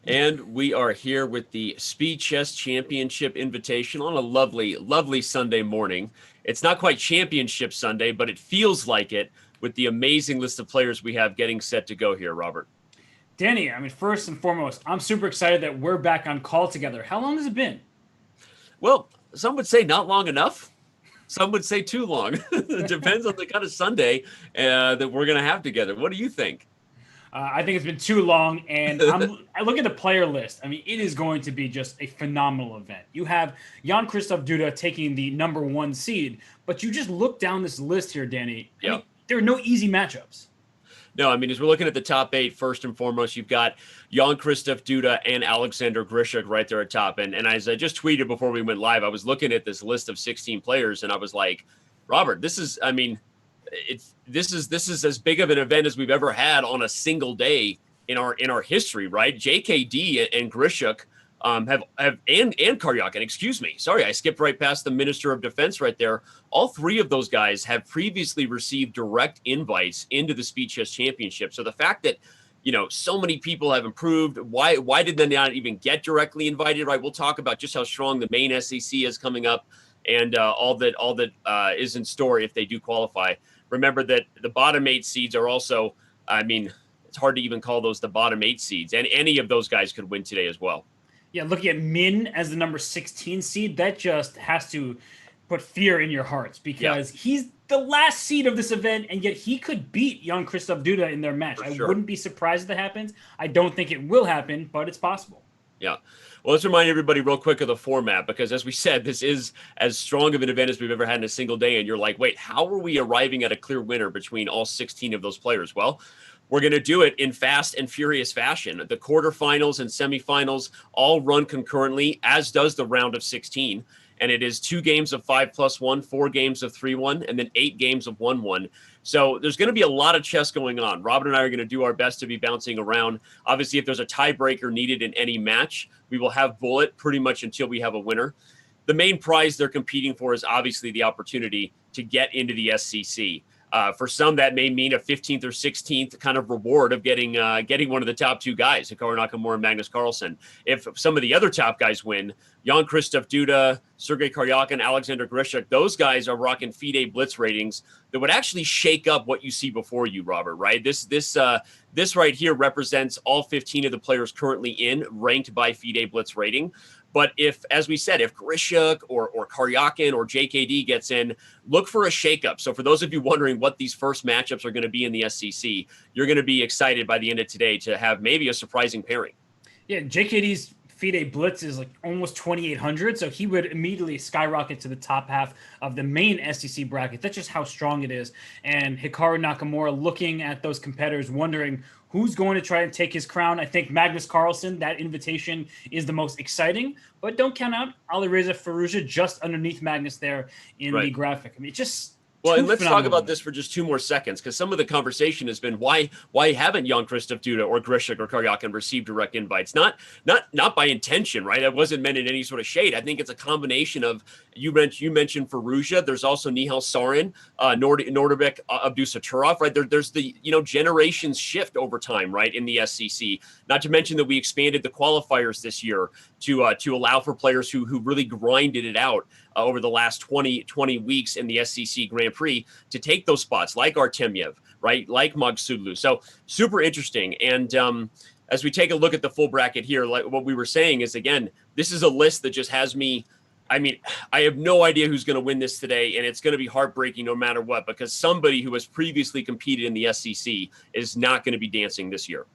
And we are here with the Speed Chess Championship Invitational on a lovely, lovely Sunday morning. It's not quite Championship Sunday, but it feels like it with the amazing list of players we have getting set to go here, Robert. Danny, first and foremost, I'm super excited that we're back on call together. How long has it been? Well, some would say not long enough. Some would say too long. It depends on the kind of Sunday that we're going to have together. What do you think? I think it's been too long, and I look at the player list. It is going to be just a phenomenal event. You have Jan-Krzystof Duda taking the number 1 seed, but you just look down this list here, Danny. There are no easy matchups. No, as we're looking at the top 8, first and foremost, you've got Jan-Krzystof Duda and Oleksandr Grischuk right there at top. And as I just tweeted before we went live, I was looking at this list of 16 players, and I was like, Robert, this is as big of an event as we've ever had on a single day in our history, right? JKD and Grishuk and Karjakin, excuse me. Sorry, I skipped right past the Minister of Defense right there. All 3 of those guys have previously received direct invites into the Speed Chess Championship. So the fact that so many people have improved. Why did they not even get directly invited? Right. We'll talk about just how strong the main SEC is coming up, and all that is in store if they do qualify. Remember that the bottom 8 seeds are also. It's hard to even call those the bottom 8 seeds, and any of those guys could win today as well. Yeah, looking at Min as the number 16 seed, that just has to put fear in your hearts because he's the last seed of this event, and yet he could beat Jan-Krzystof Duda in their match. I wouldn't be surprised if that happens. I don't think it will happen, but it's possible. Yeah. Well, let's remind everybody real quick of the format, because as we said, this is as strong of an event as we've ever had in a single day. And you're like, wait, how are we arriving at a clear winner between all 16 of those players? Well, we're going to do it in fast and furious fashion. The quarterfinals and semifinals all run concurrently, as does the round of 16. And it is 2 games of 5+1, 4 games of 3-1, and then 8 games of 1-1. So there's going to be a lot of chess going on. Robert and I are going to do our best to be bouncing around. Obviously, if there's a tiebreaker needed in any match, we will have bullet pretty much until we have a winner. The main prize they're competing for is obviously the opportunity to get into the SCC. For some, that may mean a 15th or 16th kind of reward of getting one of the top 2 guys, Hikaru Nakamura and Magnus Carlsen. If some of the other top guys win, Jan-Krzystof Duda, Sergey Karjakin, Oleksandr Grischuk, those guys are rocking FIDE Blitz ratings that would actually shake up what you see before you, Robert, right? This right here represents all 15 of the players currently in, ranked by FIDE Blitz rating. But if, as we said, if Grishuk or Karjakin or JKD gets in, look for a shakeup. So for those of you wondering what these first matchups are going to be in the SCC, you're going to be excited by the end of today to have maybe a surprising pairing. Yeah, JKD's FIDE Blitz is like almost 2,800, so he would immediately skyrocket to the top half of the main SEC bracket. That's just how strong it is. And Hikaru Nakamura looking at those competitors, wondering who's going to try and take his crown. I think Magnus Carlsen, that invitation is the most exciting, but don't count out Alireza Firouzja just underneath Magnus there in the graphic. It's just well, and let's talk about this for just 2 more seconds, because some of the conversation has been why haven't Jan-Krzystof Duda or Grishuk or Karjakin received direct invites? Not by intention, right? That wasn't meant in any sort of shade. I think it's a combination of you mentioned Firouzja. There's also Nihal Sarin, Nordabek Abdusaturov, right? There's the generations shift over time, right, in the SCC. Not to mention that we expanded the qualifiers this year to allow for players who really grinded it out over the last 20 weeks in the SCC Grand Prix to take those spots, like Artemyev, right, like Magsudlu. So super interesting. And as we take a look at the full bracket here, like what we were saying is, again, this is a list that just has me. I have no idea who's going to win this today, and it's going to be heartbreaking no matter what, because somebody who has previously competed in the SCC is not going to be dancing this year.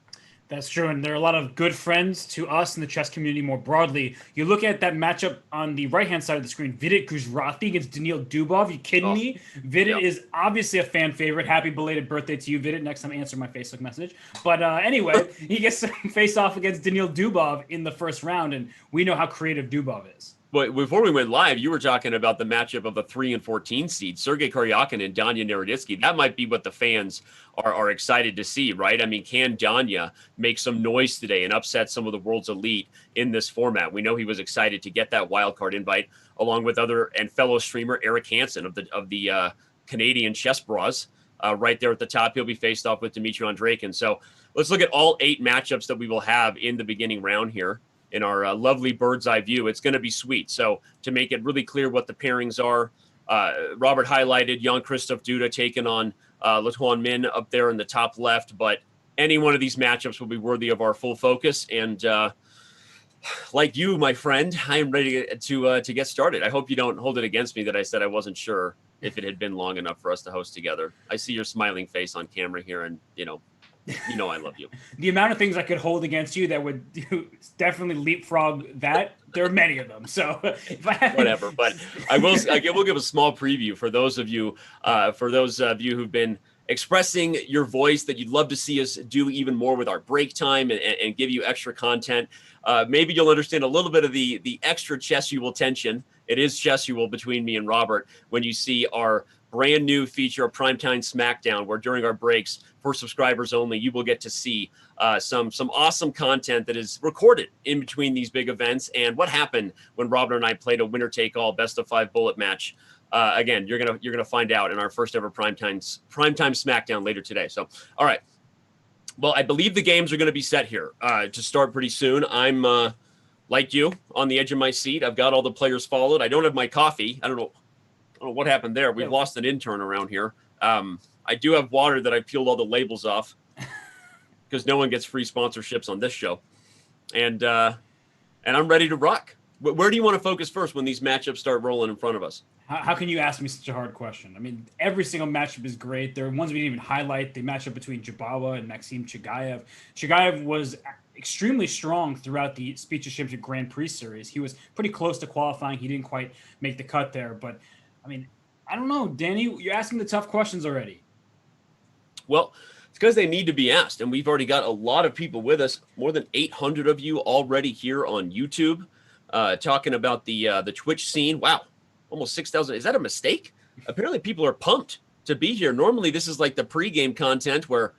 That's true, and there are a lot of good friends to us in the chess community more broadly. You look at that matchup on the right-hand side of the screen, Vidit Gujrathi against Daniil Dubov. You kidding me? Vidit is obviously a fan favorite. Happy belated birthday to you, Vidit. Next time, answer my Facebook message. But anyway, he gets to face off against Daniil Dubov in the first round, and we know how creative Dubov is. But before we went live, you were talking about the matchup of the 3 and 14 seeds, Sergey Karjakin and Daniil Naroditksy. That might be what the fans are excited to see, right? Can Danya make some noise today and upset some of the world's elite in this format? We know he was excited to get that wildcard invite, along with other and fellow streamer Eric Hansen of the Canadian Chess Bras. right there at the top. He'll be faced off with Dmitry Andreikin. So let's look at all 8 matchups that we will have in the beginning round here in our lovely bird's eye view. It's going to be sweet. So to make it really clear what the pairings are, Robert highlighted Jan-Krzystof Duda taking on Tuan Minh up there in the top left, but any one of these matchups will be worthy of our full focus. And like you, my friend, I am ready to get started. I hope you don't hold it against me that I said I wasn't sure if it had been long enough for us to host together. I see your smiling face on camera here, and you know I love you. The amount of things I could hold against you that would definitely leapfrog that, there are many of them. So if I had... whatever, but I will give a small preview for those of you who've been expressing your voice that you'd love to see us do even more with our break time and give you extra content. Maybe you'll understand a little bit of the extra chessual tension. It is chessual between me and Robert when you see our brand new feature, a Primetime Smackdown, where during our breaks for subscribers only, you will get to see some awesome content that is recorded in between these big events and what happened when Robert and I played a winner-take-all best-of-5 bullet match. Again, you're gonna find out in our first ever Primetime Smackdown later today. So, all right. Well, I believe the games are going to be set here to start pretty soon. I'm like you on the edge of my seat. I've got all the players followed. I don't have my coffee. I don't know what happened there. We've lost an intern around here. I do have water that I peeled all the labels off because no one gets free sponsorships on this show. And I'm ready to rock. Where do you want to focus first when these matchups start rolling in front of us? How can you ask me such a hard question? I mean, every single matchup is great. There are ones we didn't even highlight. The matchup between Jobava and Maxim Chigaev. Chigaev was extremely strong throughout the Speed Chess Championship Grand Prix series. He was pretty close to qualifying. He didn't quite make the cut there. But, I mean, I don't know, Danny. You're asking the tough questions already. Well, it's because they need to be asked. And we've already got a lot of people with us, more than 800 of you already here on YouTube, talking about the Twitch scene. Wow. Almost 6,000. Is that a mistake? Apparently people are pumped to be here. Normally this is like the pregame content where,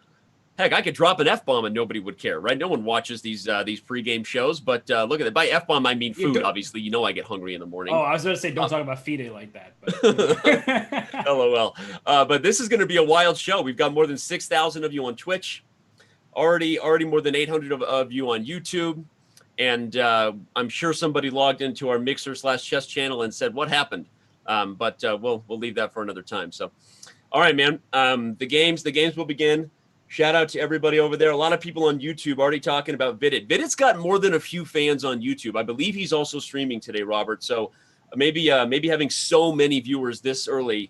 heck, I could drop an F-bomb and nobody would care, right? No one watches these pregame shows, but look at that. By F-bomb, I mean food, obviously. You know I get hungry in the morning. Oh, I was going to say don't talk about FIDE like that. But. LOL. But this is going to be a wild show. We've got more than 6,000 of you on Twitch, already more than 800 of you on YouTube. And I'm sure somebody logged into our Mixer/Chess channel and said, what happened? But we'll leave that for another time. So, all right, man. The games will begin. Shout out to everybody over there. A lot of people on YouTube already talking about Vidit. Vidit's got more than a few fans on YouTube. I believe he's also streaming today, Robert. So maybe having so many viewers this early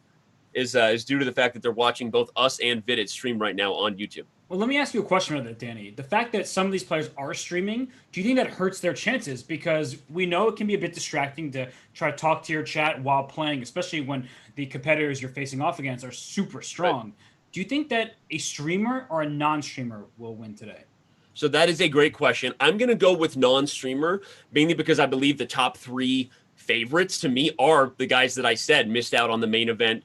is due to the fact that they're watching both us and Vidit stream right now on YouTube. Well, let me ask you a question about that, Danny. The fact that some of these players are streaming, do you think that hurts their chances? Because we know it can be a bit distracting to try to talk to your chat while playing, especially when the competitors you're facing off against are super strong. Right. Do you think that a streamer or a non-streamer will win today? So that is a great question. I'm going to go with non-streamer, mainly because I believe the top 3 favorites to me are the guys that I said missed out on the main event,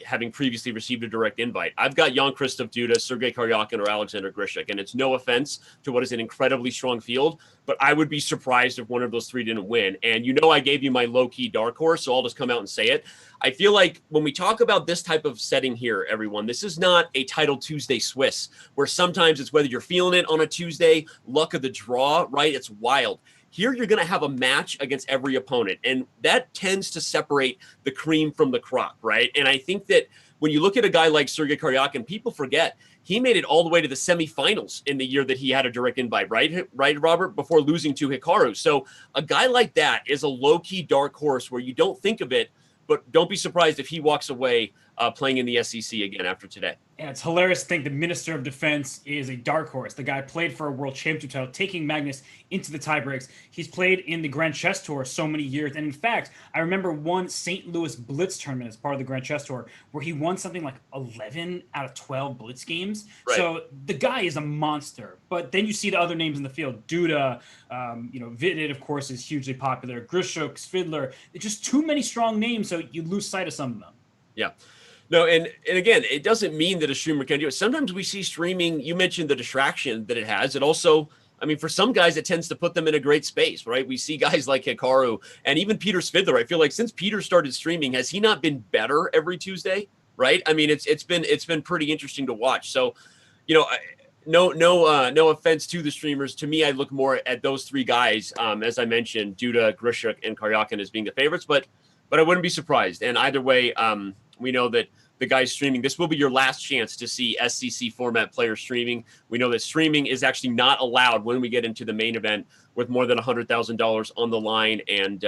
having previously received a direct invite. I've got Jan-Krzystof Duda, Sergey Karjakin, or Oleksandr Grischuk, and it's no offense to what is an incredibly strong field, but I would be surprised if one of those 3 didn't win. And I gave you my low-key dark horse, so I'll just come out and say it. I feel like when we talk about this type of setting here, everyone, this is not a Title Tuesday Swiss, where sometimes it's whether you're feeling it on a Tuesday, luck of the draw, right? It's wild. Here, you're going to have a match against every opponent, and that tends to separate the cream from the crop, right? And I think that when you look at a guy like Sergey Karjakin, people forget he made it all the way to the semifinals in the year that he had a direct invite, right, Robert, before losing to Hikaru. So a guy like that is a low-key dark horse where you don't think of it, but don't be surprised if he walks away playing in the SEC again after today. Yeah, it's hilarious to think the Minister of Defense is a dark horse. The guy played for a world championship title, taking Magnus into the tiebreaks. He's played in the Grand Chess Tour so many years. And in fact, I remember one St. Louis Blitz tournament as part of the Grand Chess Tour where he won something like 11 out of 12 Blitz games. Right. So the guy is a monster. But then you see the other names in the field. Duda, Vidit, of course, is hugely popular. Grishuk, Svidler. It's just too many strong names, so you lose sight of some of them. Yeah. No, and again, it doesn't mean that a streamer can do it. Sometimes we see streaming, you mentioned the distraction that it has. It also, I mean, for some guys, it tends to put them in a great space, right? We see guys like Hikaru and even Peter Svidler. I feel like since Peter started streaming, has he not been better every Tuesday? right? I mean, it's been pretty interesting to watch. So, you know, no offense to the streamers. To me, I look more at those three guys, as I mentioned, Duda, Grischuk, and Karjakin as being the favorites, but I wouldn't be surprised. And either way, we know that the guys streaming, this will be your last chance to see SCC format players streaming. We know that streaming is actually not allowed when we get into the main event with more than $100,000 on the line, and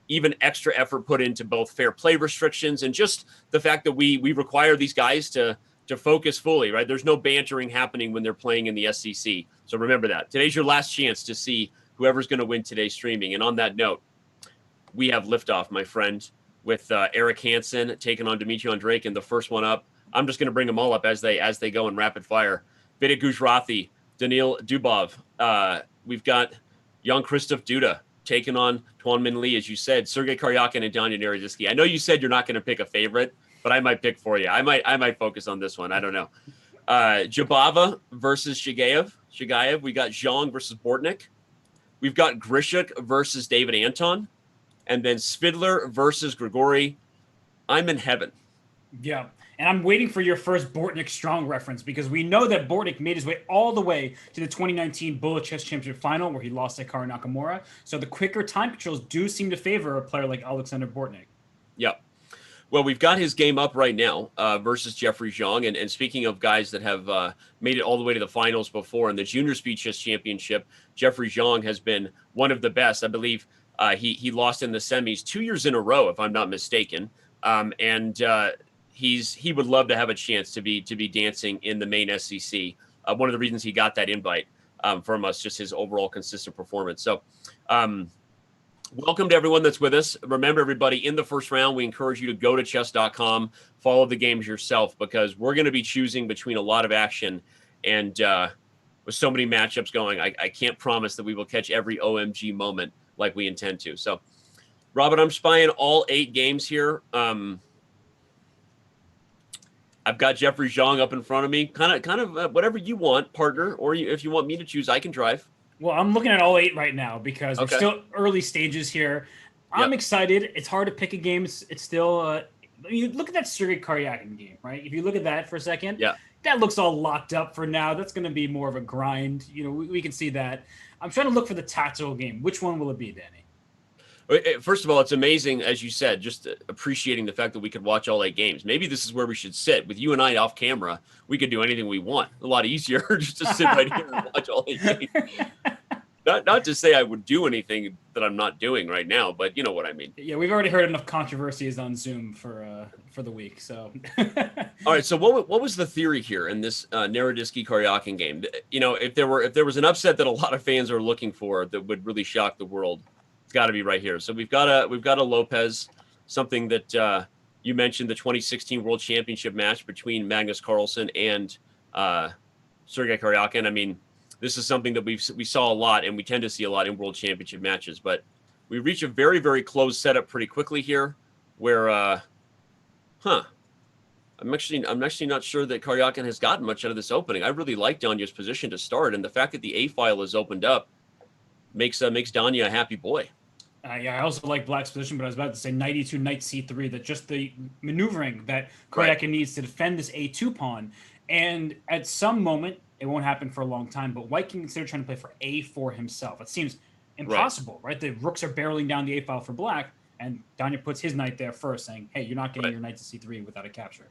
even extra effort put into both fair play restrictions and just the fact that we require these guys to focus fully, right? There's no bantering happening when they're playing in the SCC. So remember that. Today's your last chance to see whoever's going to win today's streaming. And on that note, we have liftoff, my friend, with Eric Hansen taking on Dmitry Andreikin, the first one up. I'm just going to bring them all up as they go in rapid fire. Vidit Gujrathi, Daniil Dubov. We've got Jan-Krzystof Duda taking on Tuan Minh Lee, as you said. Sergey Karjakin and Daniil Naroditksy. I know you said you're not going to pick a favorite, but I might pick for you. I might focus on this one. I don't know. Jobava versus Chigaev. We got Xiong versus Bortnik. We've got Grishuk versus David Anton. And then Svidler versus Grigoriy. I'm in heaven. Yeah. And I'm waiting for your first Bortnik strong reference, because we know that Bortnik made his way all the way to the 2019 Bullet Chess Championship final, where he lost to Hikaru Nakamura. So the quicker time controls do seem to favor a player like Oleksandr Bortnyk. Yep. Well, we've got his game up right now versus Jeffery Xiong. And speaking of guys that have made it all the way to the finals before in the Junior Speed Chess Championship, Jeffery Xiong has been one of the best. I believe he lost in the semis 2 years in a row, if I'm not mistaken. He would love to have a chance to be dancing in the main SCC. One of the reasons he got that invite from us, just his overall consistent performance. So welcome to everyone that's with us. Remember, everybody, in the first round, we encourage you to go to chess.com, follow the games yourself, because we're going to be choosing between a lot of action. And with so many matchups going, I can't promise that we will catch every OMG moment like we intend to. So, Robert, I'm spying all 8 games here. I've got Jeffery Xiong up in front of me. Kind of whatever you want, partner, or if you want me to choose, I can drive. Well, I'm looking at all 8 right now because we're still early stages here. I'm excited. It's hard to pick a game. It's still you look at that Sergey Karjakin game, right? If you look at that for a second, that looks all locked up for now. That's going to be more of a grind. You know, we can see that. I'm trying to look for the tactical game. Which one will it be, Danny? First of all, it's amazing, as you said, just appreciating the fact that we could watch all 8 games. Maybe this is where we should sit. With you and I off camera, we could do anything we want. A lot easier just to sit right here and watch all 8 games. Not to say I would do anything that I'm not doing right now, but you know what I mean. Yeah, we've already heard enough controversies on Zoom for the week. So, all right. So what was the theory here in this Naroditksy Karjakin game? You know, if there was an upset that a lot of fans are looking for that would really shock the world, it's got to be right here. So we've got a Lopez, something that you mentioned, the 2016 World Championship match between Magnus Carlsen and Sergey Karjakin. I mean, this is something that we saw a lot, and we tend to see a lot in World Championship matches. But we reach a very, very close setup pretty quickly here, where I'm actually not sure that Karjakin has gotten much out of this opening. I really like Danya's position to start, and the fact that the A file is opened up makes Danya a happy boy. I also like Black's position, but I was about to say knight e2, knight c3, that just the maneuvering that Karjakin needs to defend this a2 pawn. And at some moment, it won't happen for a long time, but White can consider trying to play for a4 himself. It seems impossible, right? The rooks are barreling down the a file for Black, and Danya puts his knight there first, saying, hey, you're not getting your knight to c3 without a capture.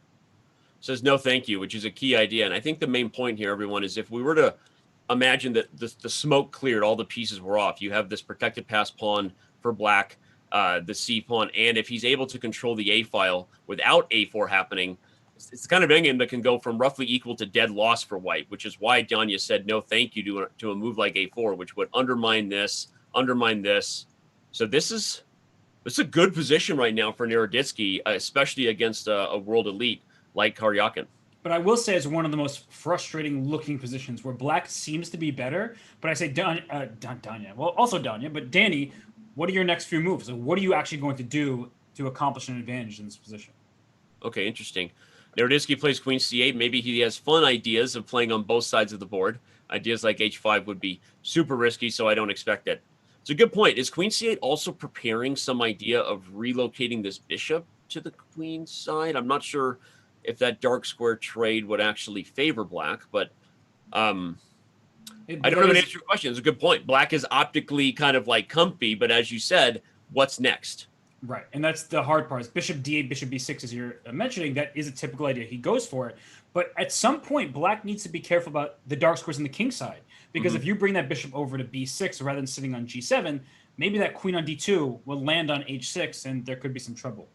Says no thank you, which is a key idea. And I think the main point here, everyone, is if we were to imagine that the smoke cleared, all the pieces were off, you have this protected pass pawn for Black, the c pawn, and if he's able to control the a file without a4 happening, it's the kind of endgame that can go from roughly equal to dead loss for White, which is why Danya said no thank you to a move like a4, which would undermine this. So this is a good position right now for Naroditksy, especially against a world elite like Karjakin. But I will say it's one of the most frustrating looking positions where Black seems to be better. But I say Danya, well, also Danya, but Danny, what are your next few moves? Like, what are you actually going to do to accomplish an advantage in this position? Okay, interesting. Naroditksy plays queen c8. Maybe he has fun ideas of playing on both sides of the board. Ideas like h5 would be super risky, so I don't expect it. It's a good point. Is queen c8 also preparing some idea of relocating this bishop to the queen side? I'm not sure if that dark square trade would actually favor black, but I don't have an answer to your question. It's a good point. Black is optically kind of like comfy, but as you said, what's next? Right, and that's the hard part. Is bishop d8, bishop b6, as you're mentioning, that is a typical idea. He goes for it, but at some point, black needs to be careful about the dark squares on the king side, because if you bring that bishop over to b6 rather than sitting on g7, maybe that queen on d2 will land on h6, and there could be some trouble.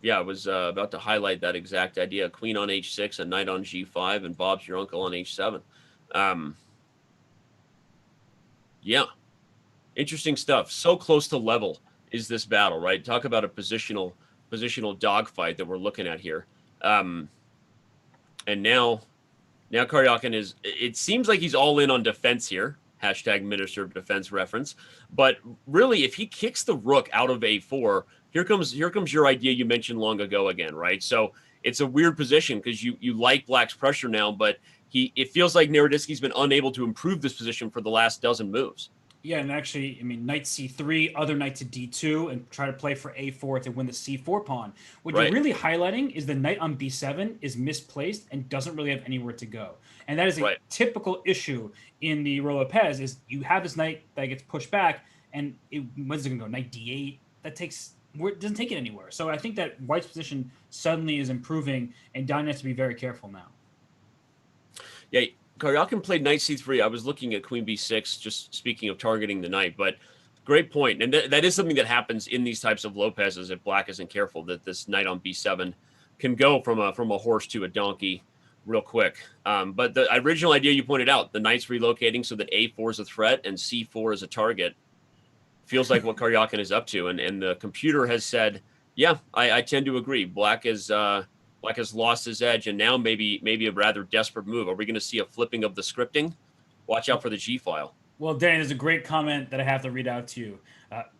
Yeah, I was about to highlight that exact idea. Queen on h6, a knight on g5, and Bob's your uncle on h7. Yeah, interesting stuff. So close to level is this battle, right? Talk about a positional dogfight that we're looking at here. And now Karjakin is, it seems like he's all in on defense here. Hashtag Minister of Defense reference. But really, if he kicks the rook out of a4, here comes your idea you mentioned long ago again, right? So it's a weird position because you like black's pressure now, but it feels like Naroditski's been unable to improve this position for the last dozen moves. Yeah, and actually, I mean, knight c3, other knight to d2, and try to play for a4 to win the c4 pawn. What you're really highlighting is the knight on b7 is misplaced and doesn't really have anywhere to go. And that is a typical issue in the Ruy Lopez, is you have this knight that gets pushed back, and when's it going to go? Knight d8? It doesn't take it anywhere. So I think that white's position suddenly is improving, and Danya has to be very careful now. Yeah, Karjakin played knight c3. I was looking at queen b6, just speaking of targeting the knight, but great point. And that is something that happens in these types of Lopez's if black isn't careful, that this knight on b7 can go from a horse to a donkey real quick. But the original idea you pointed out, the knight's relocating so that a4 is a threat and c4 is a target, feels like what Karjakin is up to. And the computer has said, yeah, I tend to agree. Black has lost his edge, and now maybe a rather desperate move. Are we going to see a flipping of the scripting? Watch out for the G file. Well, Danny, there's a great comment that I have to read out to you.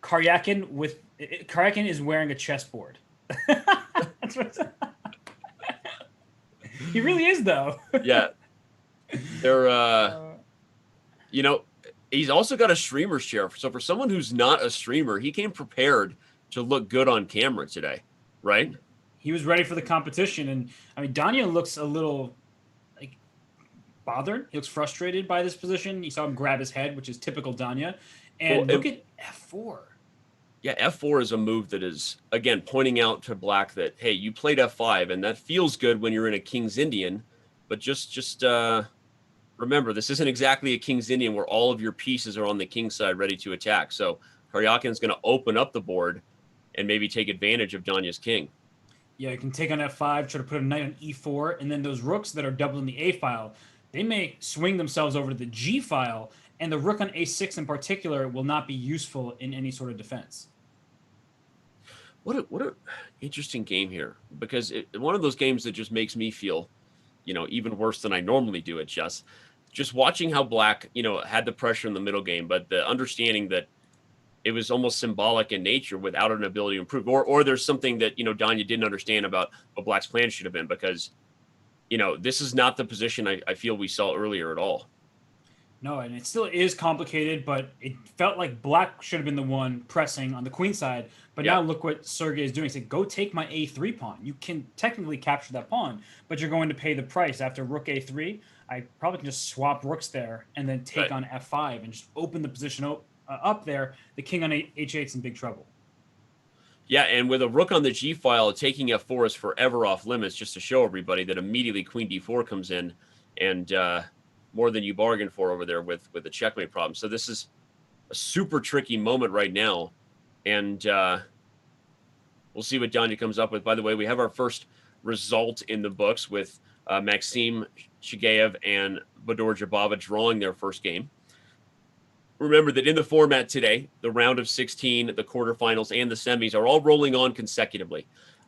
Karjakin is wearing a chessboard. That's what he really is, though. Yeah, they're he's also got a streamer's chair. So for someone who's not a streamer, he came prepared to look good on camera today, right? He was ready for the competition, and I mean, Danya looks a little like bothered. He looks frustrated by this position. You saw him grab his head, which is typical Danya. And look at f4. Yeah, f4 is a move that is, again, pointing out to black that, hey, you played f5, and that feels good when you're in a King's Indian, but just remember, this isn't exactly a King's Indian where all of your pieces are on the king side ready to attack. So Karjakin's going to open up the board and maybe take advantage of Danya's king. Yeah, you can take on f5, try to put a knight on e4, and then those rooks that are doubled in the a file, they may swing themselves over to the g file, and the rook on a6 in particular will not be useful in any sort of defense. What a interesting game here, because one of those games that just makes me feel, even worse than I normally do at chess. Just watching how black, had the pressure in the middle game, but the understanding that it was almost symbolic in nature without an ability to improve, or there's something that, Danya didn't understand about what black's plan should have been, because, this is not the position I feel we saw earlier at all. No, and it still is complicated, but it felt like black should have been the one pressing on the queen side. But now look what Sergey is doing. He said, go take my a3 pawn. You can technically capture that pawn, but you're going to pay the price. After rook a3, I probably can just swap rooks there and then take on f5 and just open the position up there. The king on h8 is in big trouble. Yeah, and with a rook on the g file, taking f4 is forever off limits, just to show everybody that immediately queen d4 comes in, and more than you bargained for over there with the checkmate problem. So this is a super tricky moment right now, and we'll see what Danya comes up with. By the way, we have our first result in the books with Maxim Chigaev and Baadur Jobava drawing their first game. Remember that in the format today, the round of 16, the quarterfinals, and the semis are all rolling on consecutively.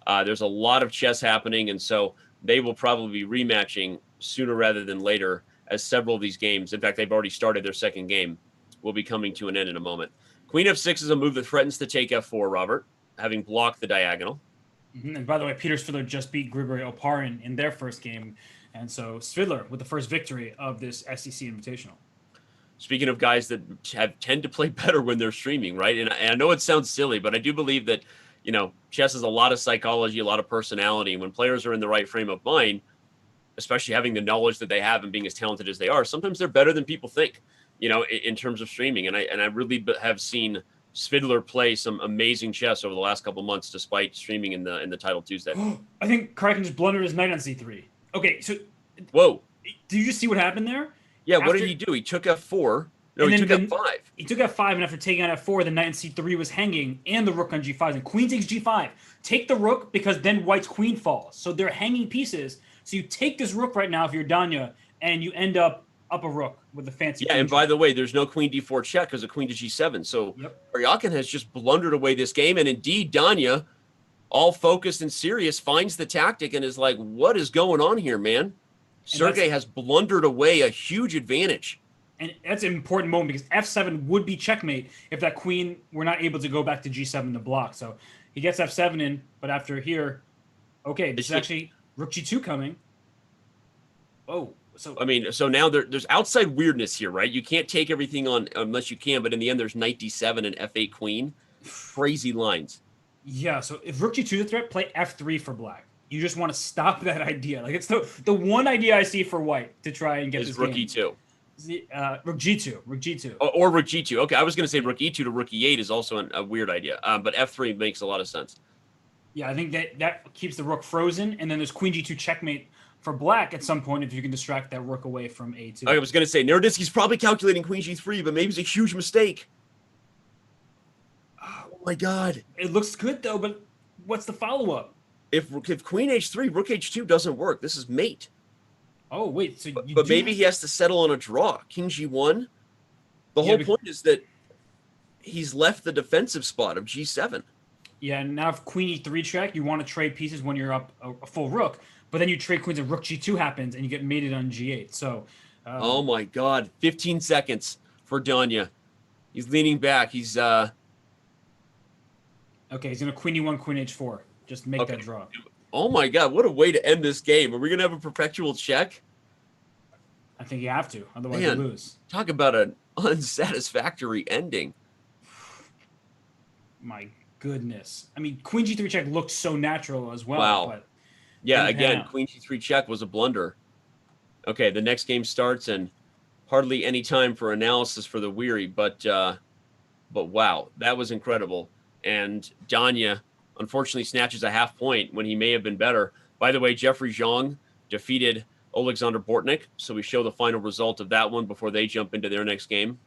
There's a lot of chess happening, and so they will probably be rematching sooner rather than later, as several of these games, in fact, they've already started their second game, will be coming to an end in a moment. Queen f6 is a move that threatens to take f4, Robert, having blocked the diagonal. And by the way, Peter Svidler just beat Grigoriy Oparin in their first game, and so Svidler with the first victory of this SEC Invitational. Speaking of guys that tend to play better when they're streaming, right? And I know it sounds silly, but I do believe that, chess is a lot of psychology, a lot of personality. And when players are in the right frame of mind, especially having the knowledge that they have and being as talented as they are, sometimes they're better than people think, in terms of streaming. And I really have seen Svidler play some amazing chess over the last couple months, despite streaming in the title Tuesday. I think Karjakin just blundered his knight on c3. Okay, so whoa, did you just see what happened there? Yeah, what did he do? He took f4. No, he took f5. He took f5, and after taking on f4, the knight on c3 was hanging, and the rook on g5. And queen takes g5. Take the rook, because then white's queen falls. So they're hanging pieces. So you take this rook right now if you're Danya, and you end up a rook with a fancy. Yeah, and by the way, there's no queen d4 check because of queen to g7. So Karjakin has just blundered away this game, and indeed Danya, all focused and serious, finds the tactic and is like, "What is going on here, man?" Sergey has blundered away a huge advantage. And that's an important moment because f7 would be checkmate if that queen were not able to go back to g7 to block. So he gets f7 in, but after here, okay, this is actually rook g2 coming. Oh. So now there's outside weirdness here, right? You can't take everything on unless you can, but in the end, there's knight d7 and f8 queen. Crazy lines. Yeah, so if rook g2 is a threat, play f3 for black. You just want to stop that idea. Like, it's the one idea I see for white to try and get this rook game. e2. Rook g2. Rook g2. Or rook g2. Okay, I was going to say rook e2 to rook e8 is also a weird idea, but f3 makes a lot of sense. Yeah, I think that keeps the rook frozen, and then there's queen g2 checkmate for black at some point if you can distract that rook away from a2. I was going to say, Naroditksky's probably calculating queen g3, but maybe it's a huge mistake. Oh, my God. It looks good, though, but what's the follow-up? If queen h3, rook h2 doesn't work. This is mate. Oh, wait. So but maybe he has to settle on a draw. King g1. The whole point is that he's left the defensive spot of g7. Yeah, and now if queen e3 check, you want to trade pieces when you're up a full rook. But then you trade queens and rook g2 happens, and you get mated on g8. So, oh my God, 15 seconds for Danya. He's leaning back. He's okay. He's gonna queen e1, queen h4. Just make that draw. Oh my God, what a way to end this game. Are we gonna have a perpetual check? I think you have to, otherwise you lose. Talk about an unsatisfactory ending. My goodness. I mean, queen g3 check looked so natural as well. Wow. But yeah, again, queen g3 check was a blunder. Okay, the next game starts, and hardly any time for analysis for the weary, but wow, that was incredible. And Danya, unfortunately, snatches a half point when he may have been better. By the way, Jeffery Xiong defeated Oleksandr Bortnyk, so we show the final result of that one before they jump into their next game.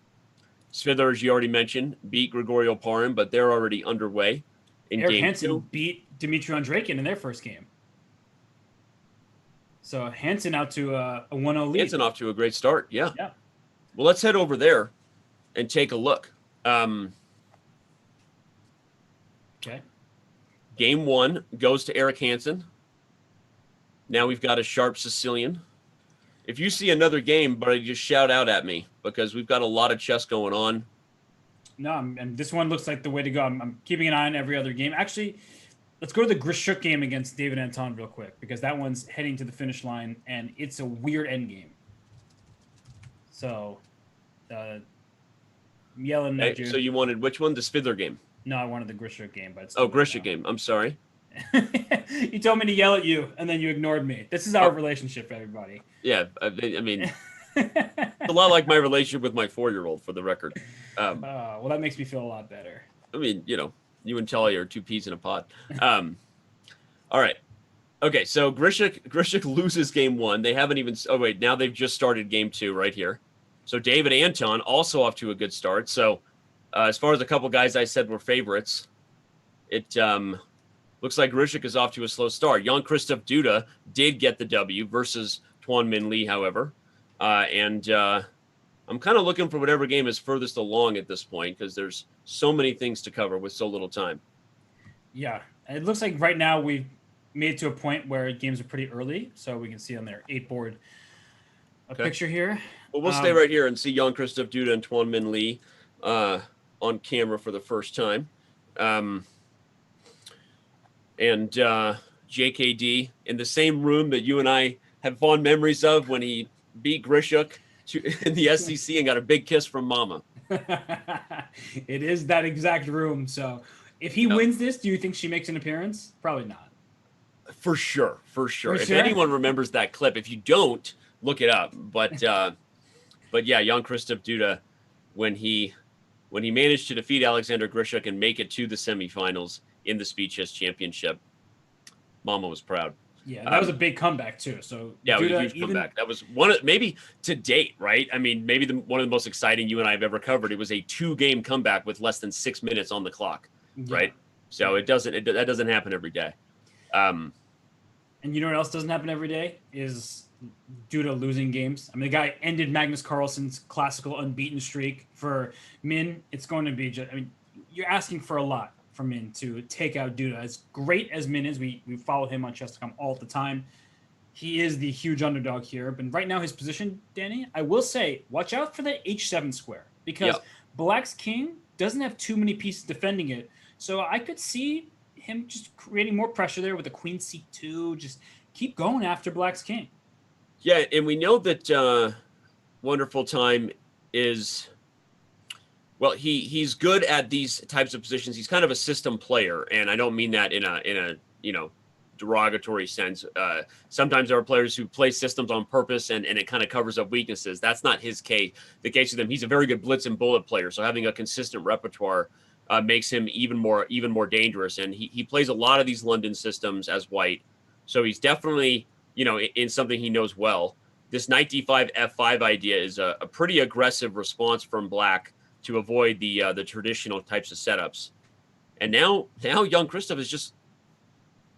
Svidler, as you already mentioned, beat Grigoriy Oparin, but they're already underway in Eric game Hansen 2. beat Dmitry Andreikin in their first game. So Hansen out to a 1-0 lead. Hansen off to a great start, yeah. Yeah. Well, let's head over there and take a look. Okay. Game 1 goes to Eric Hansen. Now we've got a sharp Sicilian. If you see another game, buddy, just shout out at me because we've got a lot of chess going on. No, and this one looks like the way to go. I'm keeping an eye on every other game. Actually, let's go to the Grishuk game against David Anton real quick because that one's heading to the finish line, and it's a weird end game. So, yelling at you. So you wanted which one? The Svidler game? No, I wanted the Grishuk game. But it's Grishuk game. I'm sorry. You told me to yell at you, and then you ignored me. This is our relationship, everybody. Yeah, I mean, it's a lot like my relationship with my 4-year-old, for the record. Well, that makes me feel a lot better. I mean, you and Telly are 2 peas in a pod. All right. Okay, so Grishuk loses game 1. They haven't even. Oh wait, now they've just started game 2 right here. So David Anton also off to a good start. So as far as a couple guys I said were favorites, it looks like Grishuk is off to a slow start. Jan-Krzystof Duda did get the W versus Tuan Minh Lee, however. And I'm kind of looking for whatever game is furthest along at this point because there's so many things to cover with so little time. Yeah, it looks like right now we've made it to a point where games are pretty early, so we can see on their 8-board picture here. Well, we'll stay right here and see Jan-Krzystof Duda and Tuan Minh Lee on camera for the first time. And JKD in the same room that you and I have fond memories of when he beat Grishuk in the SEC and got a big kiss from Mama. It is that exact room. So If he wins this, do you think she makes an appearance? Probably not. For sure. If sure? anyone remembers that clip, if you don't, look it up. But yeah, Jan-Krzystof Duda, when he managed to defeat Alexander Grischuk and make it to the semifinals in the Speed Chess Championship, Mama was proud. Yeah, that was a big comeback too. So yeah, it was Duda, a huge comeback. That was one of, maybe to date, right? I mean, maybe one of the most exciting you and I have ever covered. It was a 2-game comeback with less than 6 minutes on the clock, right? So that doesn't happen every day. And you know what else doesn't happen every day is Duda losing games. I mean, the guy ended Magnus Carlsen's classical unbeaten streak. For Min, it's going to be just, I mean, you're asking for a lot for Min to take out Duda. As great as Min is, we follow him on Chess.com all the time. He is the huge underdog here. But right now, his position, Danny, I will say, watch out for the h7 square. Because Black's king doesn't have too many pieces defending it. So I could see him just creating more pressure there with the queen c2. Just keep going after Black's king. Yeah, and we know that Wonderful Time is... Well, he's good at these types of positions. He's kind of a system player, and I don't mean that in a derogatory sense. Sometimes there are players who play systems on purpose, and it kind of covers up weaknesses. That's not his case. The case with him, he's a very good blitz and bullet player. So having a consistent repertoire makes him even more dangerous. And he plays a lot of these London systems as white. So he's definitely in something he knows well. This knight d5 f5 idea is a pretty aggressive response from Black to avoid the traditional types of setups. And now Jan-Krzystof is just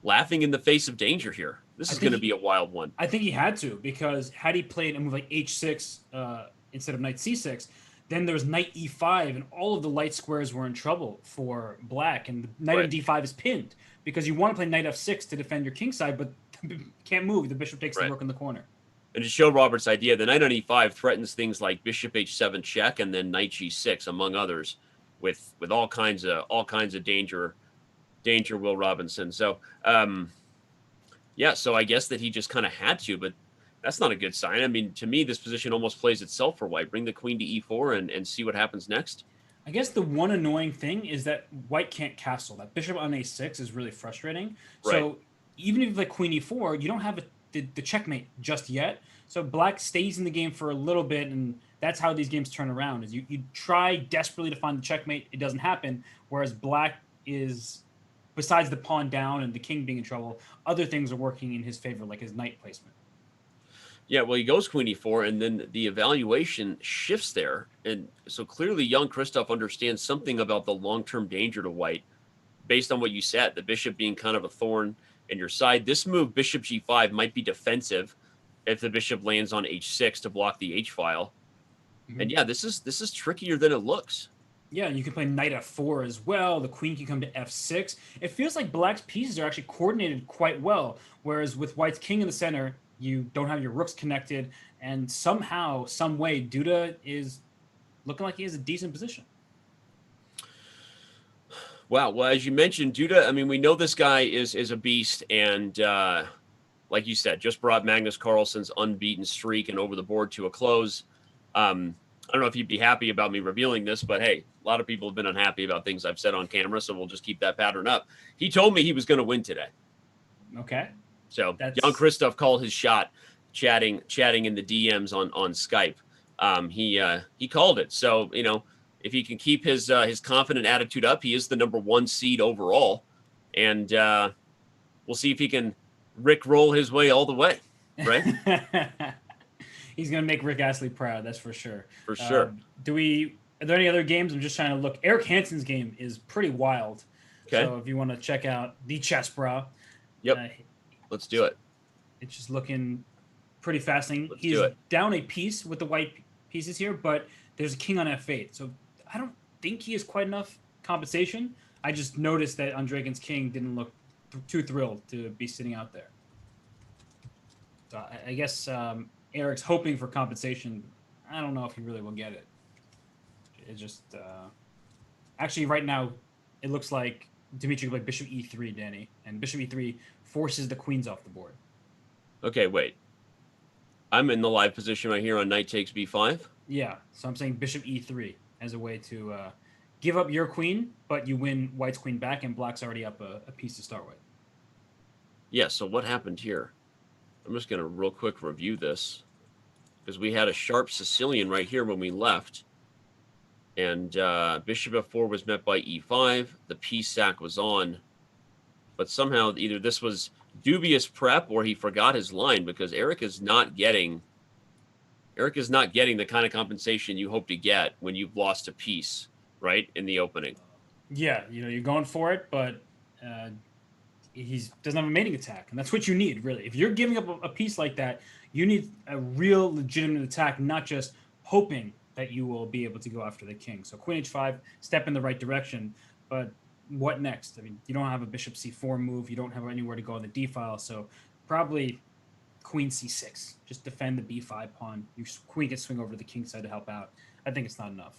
laughing in the face of danger here. This is going to be a wild one. I think he had to, because had he played a move like h6 instead of knight c6, then there's knight e5, and all of the light squares were in trouble for Black. And the knight on d5 is pinned, because you want to play knight f6 to defend your king side, but can't move. The bishop takes the rook in the corner. And to show Robert's idea, the knight on e5 threatens things like bishop h7 check and then knight g6, among others, with all kinds of danger, Will Robinson. So so I guess that he just kind of had to, but that's not a good sign. I mean, to me, this position almost plays itself for white. Bring the queen to e4 and see what happens next. I guess the one annoying thing is that white can't castle. That bishop on a6 is really frustrating. Right. So even if you play queen e4, you don't have the checkmate just yet. So Black stays in the game for a little bit, and that's how these games turn around. Is you try desperately to find the checkmate, it doesn't happen. Whereas Black is, besides the pawn down and the king being in trouble, other things are working in his favor, like his knight placement. Yeah, well, he goes queen e4, and then the evaluation shifts there. And so clearly Jan-Krzystof understands something about the long-term danger to white, based on what you said, the bishop being kind of a thorn in your side. This move, bishop g5, might be defensive if the bishop lands on h6 to block the h-file. Mm-hmm. And yeah, this is trickier than it looks. Yeah, you can play knight f4 as well. The queen can come to f6. It feels like Black's pieces are actually coordinated quite well, whereas with white's king in the center, you don't have your rooks connected, and somehow, some way, Duda is looking like he has a decent position. Wow. Well, as you mentioned, Duda, I mean, we know this guy is a beast, and like you said, just brought Magnus Carlsen's unbeaten streak and over the board to a close. I don't know if you'd be happy about me revealing this, but hey, a lot of people have been unhappy about things I've said on camera, so we'll just keep that pattern up. He told me he was going to win today. Okay. So Jan-Krzystof called his shot, chatting in the DMs on Skype. He called it. So if he can keep his confident attitude up, he is the #1 seed overall, and we'll see if he can rickroll his way all the way. Right? He's gonna make Rick Astley proud. That's for sure. For sure. Are there any other games? I'm just trying to look. Eric Hansen's game is pretty wild. Okay. So if you want to check out the Chess Bra. Yep. Let's do it. It's just looking pretty fascinating. He's down a piece with the white pieces here, but there's a king on f8. So I don't think he has quite enough compensation. I just noticed that Andreikin's king didn't look too thrilled to be sitting out there. So I guess Eric's hoping for compensation. I don't know if he really will get it. It just actually right now it looks like Dmitry played bishop e3, Danny, and bishop e3 forces the queens off the board. Okay, wait. I'm in the live position right here on knight takes b5. Yeah, so I'm saying bishop e3 as a way to give up your queen, but you win white's queen back, and black's already up a piece to start with. Yeah, so what happened here? I'm just going to real quick review this, because we had a sharp Sicilian right here when we left. And bishop f4 was met by e5. The piece sack was on. But somehow either this was dubious prep or he forgot his line, because Eric is not getting the kind of compensation you hope to get when you've lost a piece, right, in the opening. Yeah, you're going for it, but he doesn't have a mating attack, and that's what you need, really. If you're giving up a piece like that, you need a real legitimate attack, not just hoping that you will be able to go after the king. So queen h5, step in the right direction, but what next? I mean, you don't have a bishop c4 move. You don't have anywhere to go on the d file, so probably queen c6. Just defend the b5 pawn. Your queen can swing over to the king side to help out. I think it's not enough.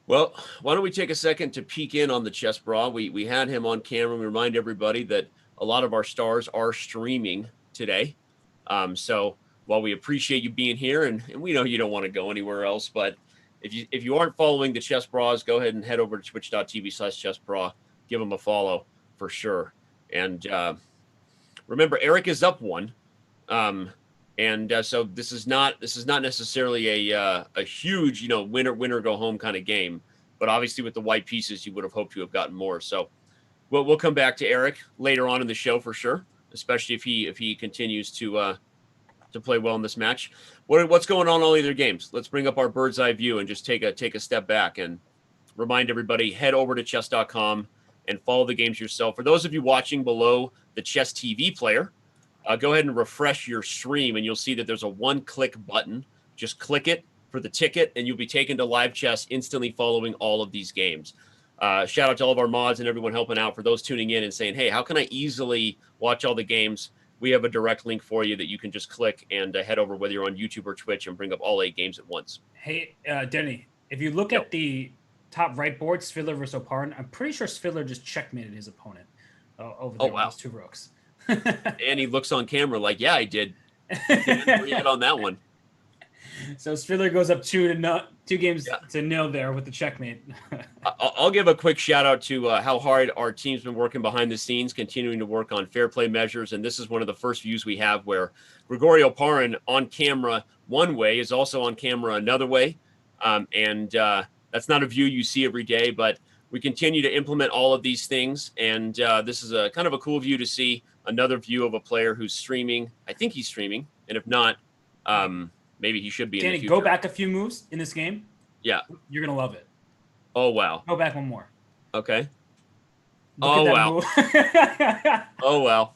Well, why don't we take a second to peek in on the Chess Bra. We had him on camera. We remind everybody that a lot of our stars are streaming today. So while we appreciate you being here, and we know you don't want to go anywhere else, but if you aren't following the Chess Bras, go ahead and head over to twitch.tv/chessbra. Give them a follow for sure. And remember, Eric is up one. So this is not necessarily a huge, winner go home kind of game, but obviously with the white pieces, you would have hoped to have gotten more. So we'll come back to Eric later on in the show for sure, especially if he continues to play well in this match. What's going on all the other games? Let's bring up our bird's eye view and just take a step back and remind everybody, head over to chess.com and follow the games yourself. For those of you watching below the Chess TV player, go ahead and refresh your stream, and you'll see that there's a one-click button. Just click it for the ticket, and you'll be taken to live chess instantly following all of these games. Shout out to all of our mods and everyone helping out. For those tuning in and saying, hey, how can I easily watch all the games? We have a direct link for you that you can just click and head over, whether you're on YouTube or Twitch, and bring up all 8 games at once. Hey, Denny, if you look at the top right board, Svidler versus Oparin, I'm pretty sure Svidler just checkmated his opponent over there with those 2 rooks. And he looks on camera like, yeah, I did. On that one. So Svidler goes up 2 games to 0 there with the checkmate. I'll give a quick shout out to how hard our team's been working behind the scenes, continuing to work on fair play measures. And this is one of the first views we have where Grigoriy Oparin on camera one way is also on camera another way. That's not a view you see every day, but we continue to implement all of these things. And this is a kind of a cool view to see, another view of a player who's streaming. I think he's streaming. And if not, maybe he should be. Danny, in the future. Go back a few moves in this game. Yeah. You're going to love it. Oh, wow. Go back one more. Okay. Look wow. Oh, wow.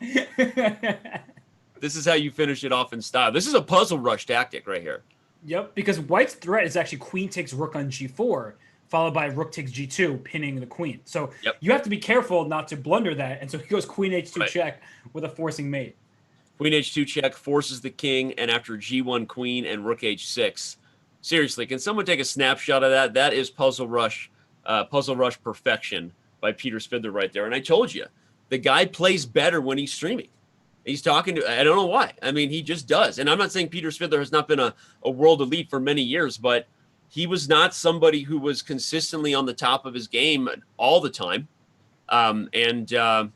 This is how you finish it off in style. This is a puzzle rush tactic right here. Yep, because white's threat is actually queen takes rook on g4, followed by rook takes g2, pinning the queen. So you have to be careful not to blunder that. And so he goes queen h2 check with a forcing mate. Queen h2 check forces the king, and after g1 queen and rook h6. Seriously, can someone take a snapshot of that? That is puzzle rush perfection by Peter Svidler right there. And I told you, the guy plays better when he's streaming. He's talking to, I don't know why. I mean, he just does. And I'm not saying Peter Svidler has not been a world elite for many years, but he was not somebody who was consistently on the top of his game all the time. Oparin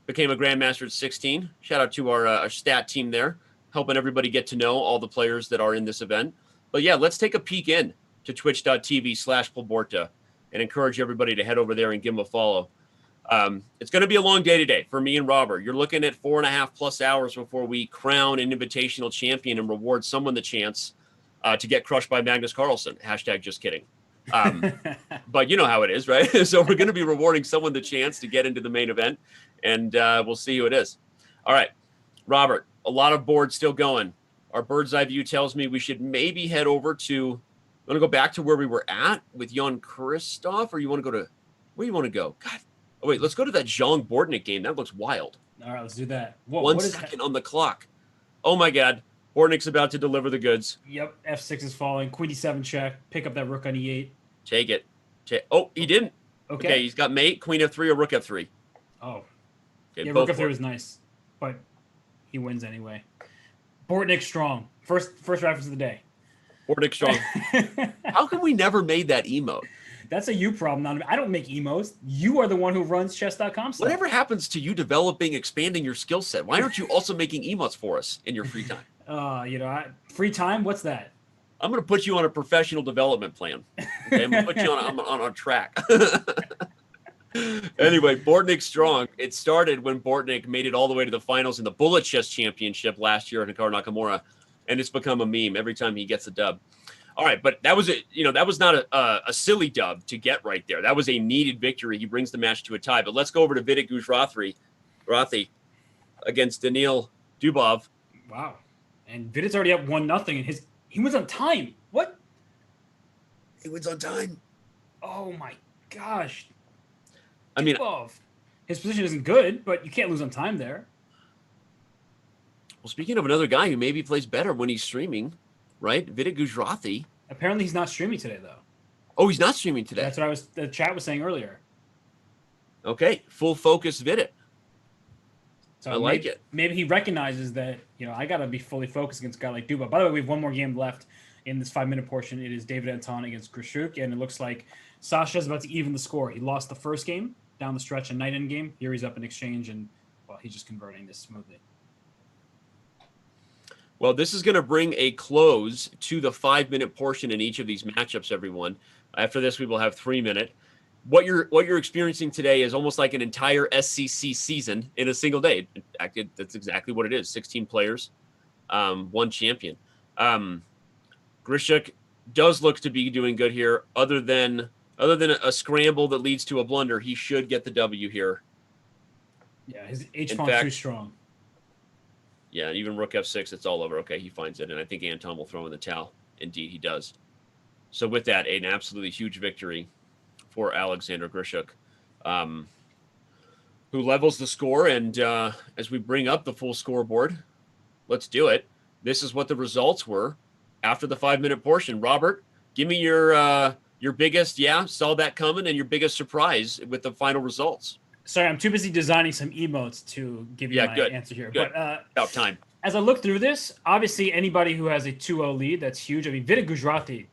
became a Grandmaster at 16. Shout out to our stat team there, helping everybody get to know all the players that are in this event. But yeah, let's take a peek in to twitch.tv/Polborta and encourage everybody to head over there and give him a follow. It's going to be a long day today for me and Robert. You're looking at 4.5+ hours before we crown an invitational champion and reward someone the chance to get crushed by Magnus Carlsen. # just kidding. But you know how it is, right? So we're going to be rewarding someone the chance to get into the main event, and we'll see who it is. All right, Robert, a lot of boards still going. Our bird's eye view tells me we should maybe head over to, you want to go back to where we were at with Jan-Krzystof, or you want to go to, where do you want to go? God. Oh, wait, let's go to that Xiong Bortnik game. That looks wild. All right, let's do that. Whoa, 1 second on the clock. Oh, my God. Bortnik's about to deliver the goods. Yep, f6 is falling. Queen d7 check. Pick up that rook on e8. Take it. Oh, he didn't. Okay, he's got mate, queen f3, or rook f3. Oh. Okay, yeah, rook f3 was nice, but he wins anyway. Bortnik strong. First reference of the day. Bortnik strong. How come we never made that emote? That's a you problem. Not I don't make emotes. You are the one who runs chess.com stuff. Whatever happens to you developing, expanding your skill set? Why aren't you also making emotes for us in your free time? Free time? What's that? I'm going to put you on a professional development plan. Okay? I'm going to put you on a track. Anyway, Bortnik strong. It started when Bortnik made it all the way to the finals in the Bullet Chess Championship last year at Hikaru Nakamura, and it's become a meme every time he gets a dub. All right, but that was that was not a silly dub to get right there. That was a needed victory. He brings the match to a tie. But let's go over to Vidit Gujrathi against Daniil Dubov. Wow, and Vidit's already up 1-0, and he wins on time. What? He wins on time. Oh my gosh. I mean, his position isn't good, but you can't lose on time there. Well, speaking of another guy who maybe plays better when he's streaming, right? Vidit Gujrathi. Apparently, he's not streaming today, though. Oh, he's not streaming today. That's what the chat was saying earlier. Okay, full focus Vidit. So I like it. Maybe he recognizes that, I got to be fully focused against a guy like Dubov. By the way, we have one more game left in this 5-minute portion. It is David Anton against Grischuk, and it looks like Sasha's about to even the score. He lost the first game down the stretch, a night end game. Here he's up in exchange, and, he's just converting this smoothly. Well, this is going to bring a close to the 5-minute portion in each of these matchups, everyone. After this, we will have 3-minute. What you're experiencing today is almost like an entire SCC season in a single day. In fact, that's exactly what it is. 16 players, one champion. Grishuk does look to be doing good here. Other than a scramble that leads to a blunder, he should get the W here. Yeah, his H-pawn's too strong. Yeah, even rook f6, it's all over. Okay, he finds it, and I think Anton will throw in the towel. Indeed, he does. So with that, an absolutely huge victory for Alexander Grischuk, who levels the score. And as we bring up the full scoreboard, let's do it. This is what the results were after the 5-minute portion. Robert, give me your biggest, saw that coming, and your biggest surprise with the final results. Sorry, I'm too busy designing some emotes to give you my answer here. Good. But about time. As I look through this, obviously anybody who has a 2-0 lead, that's huge. I mean, Vidit Gujrathi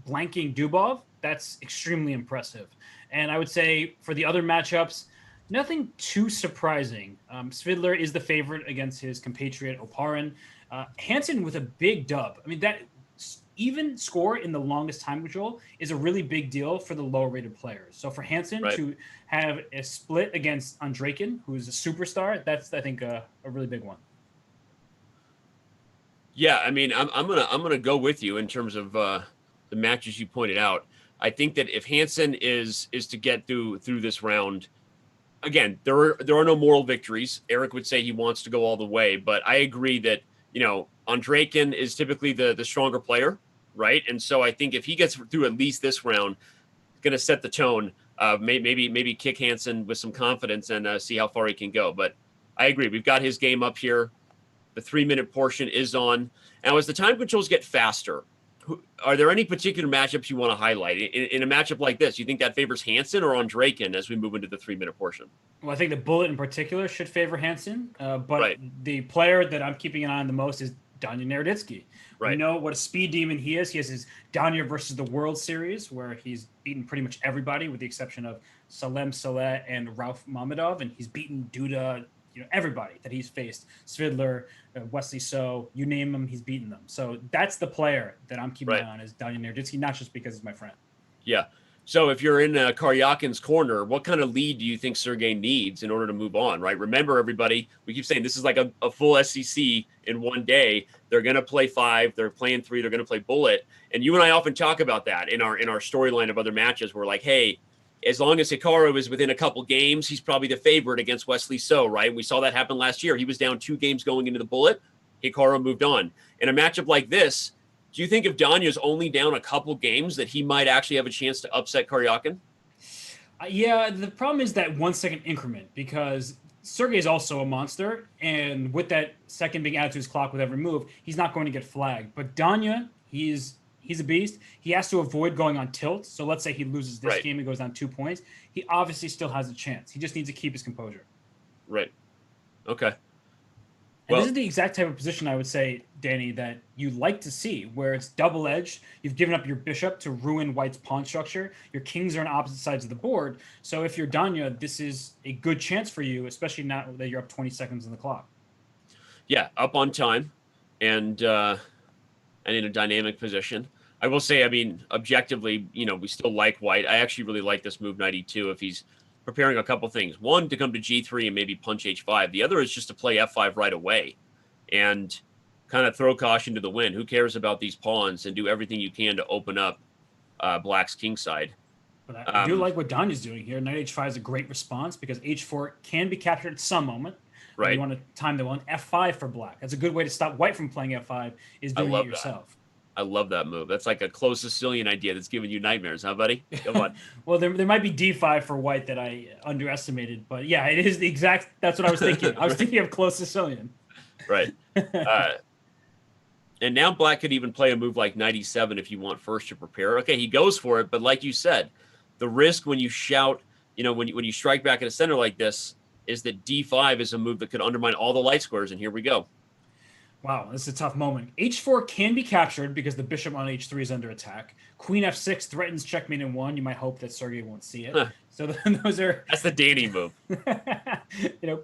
blanking Dubov, that's extremely impressive. And I would say for the other matchups, nothing too surprising. Svidler is the favorite against his compatriot Oparin. Hansen with a big dub. I mean, that even score in the longest time control is a really big deal for the lower rated players. So for Hansen to have a split against Andreikin, who's a superstar, that's, I think, a really big one. Yeah, I mean, I'm gonna go with you in terms of the matches you pointed out. I think that if Hansen is to get through this round, again, there are no moral victories. Eric would say he wants to go all the way, but I agree that Andreikin is typically the stronger player, right? And so I think if he gets through at least this round, it's going to set the tone. Maybe kick Hansen with some confidence and see how far he can go. But I agree. We've got his game up here. The 3-minute portion is on. Now, as the time controls get faster, are there any particular matchups you want to highlight? In a matchup like this, you think that favors Hansen or Andreikin as we move into the 3-minute portion? Well, I think the bullet in particular should favor Hansen. But the player that I'm keeping an eye on the most is Daniil Naroditksy. Right. We know what a speed demon he is. He has his Daniil versus the World Series, where he's beaten pretty much everybody with the exception of Salem Saleh and Rauf Mamedov, and he's beaten Duda, everybody that he's faced. Svidler, Wesley So, you name them, he's beaten them. So that's the player that I'm keeping an eye on is Daniil Naroditksy, not just because he's my friend. Yeah. So if you're in Karjakin's corner, what kind of lead do you think Sergey needs in order to move on, right? Remember, everybody, we keep saying this is like a full SCC in one day. They're going to play 5. They're playing 3. They're going to play bullet. And you and I often talk about that in our storyline of other matches. We're like, hey, as long as Hikaru is within a couple games, he's probably the favorite against Wesley So, right? We saw that happen last year. He was down 2 games going into the bullet. Hikaru moved on. In a matchup like this, do you think if Danya's only down a couple games that he might actually have a chance to upset Karjakin? Yeah, the problem is that 1 second increment because Sergey is also a monster. And with that second being added to his clock with every move, he's not going to get flagged. But Danya, he's a beast. He has to avoid going on tilt. So let's say he loses this game and goes down 2 points. He obviously still has a chance. He just needs to keep his composure. Right. Okay. And Well, this is the exact type of position I would say, Danny, that you like to see, where it's double-edged. You've given up your bishop to ruin White's pawn structure. Your kings are on opposite sides of the board. So if you're Danya, this is a good chance for you, especially now that you're up 20 seconds on the clock. yeah, up on time and in a dynamic position. I will say, I mean, objectively, we still like White. I actually really like this move, knight e2, if he's preparing a couple things. One, to come to g3 and maybe punch h5. The other is just to play f5 right away and kind of throw caution to the wind. Who cares about these pawns, and do everything you can to open up Black's king side. But I do like what Danya's doing here. Knight h5 is a great response because h4 can be captured at some moment. Right. You want to time the one. F5 for Black. That's a good way to stop White from playing f5, is doing it yourself. I love that move. That's like a close Sicilian idea that's giving you nightmares, huh, buddy? Come on. Well, there might be d5 for White that I underestimated, but yeah, it is the exact. That's what I was thinking. I was thinking of close Sicilian. Right. And now Black could even play a move like knight e7 if you want first to prepare. Okay, he goes for it, but like you said, the risk when you shout, when you strike back at a center like this, is that d5 is a move that could undermine all the light squares, and here we go. Wow, this is a tough moment. h4 can be captured because the bishop on h3 is under attack. Queen f6 threatens checkmate in 1. You might hope that Sergey won't see it. Huh. So those are... That's the Danny move.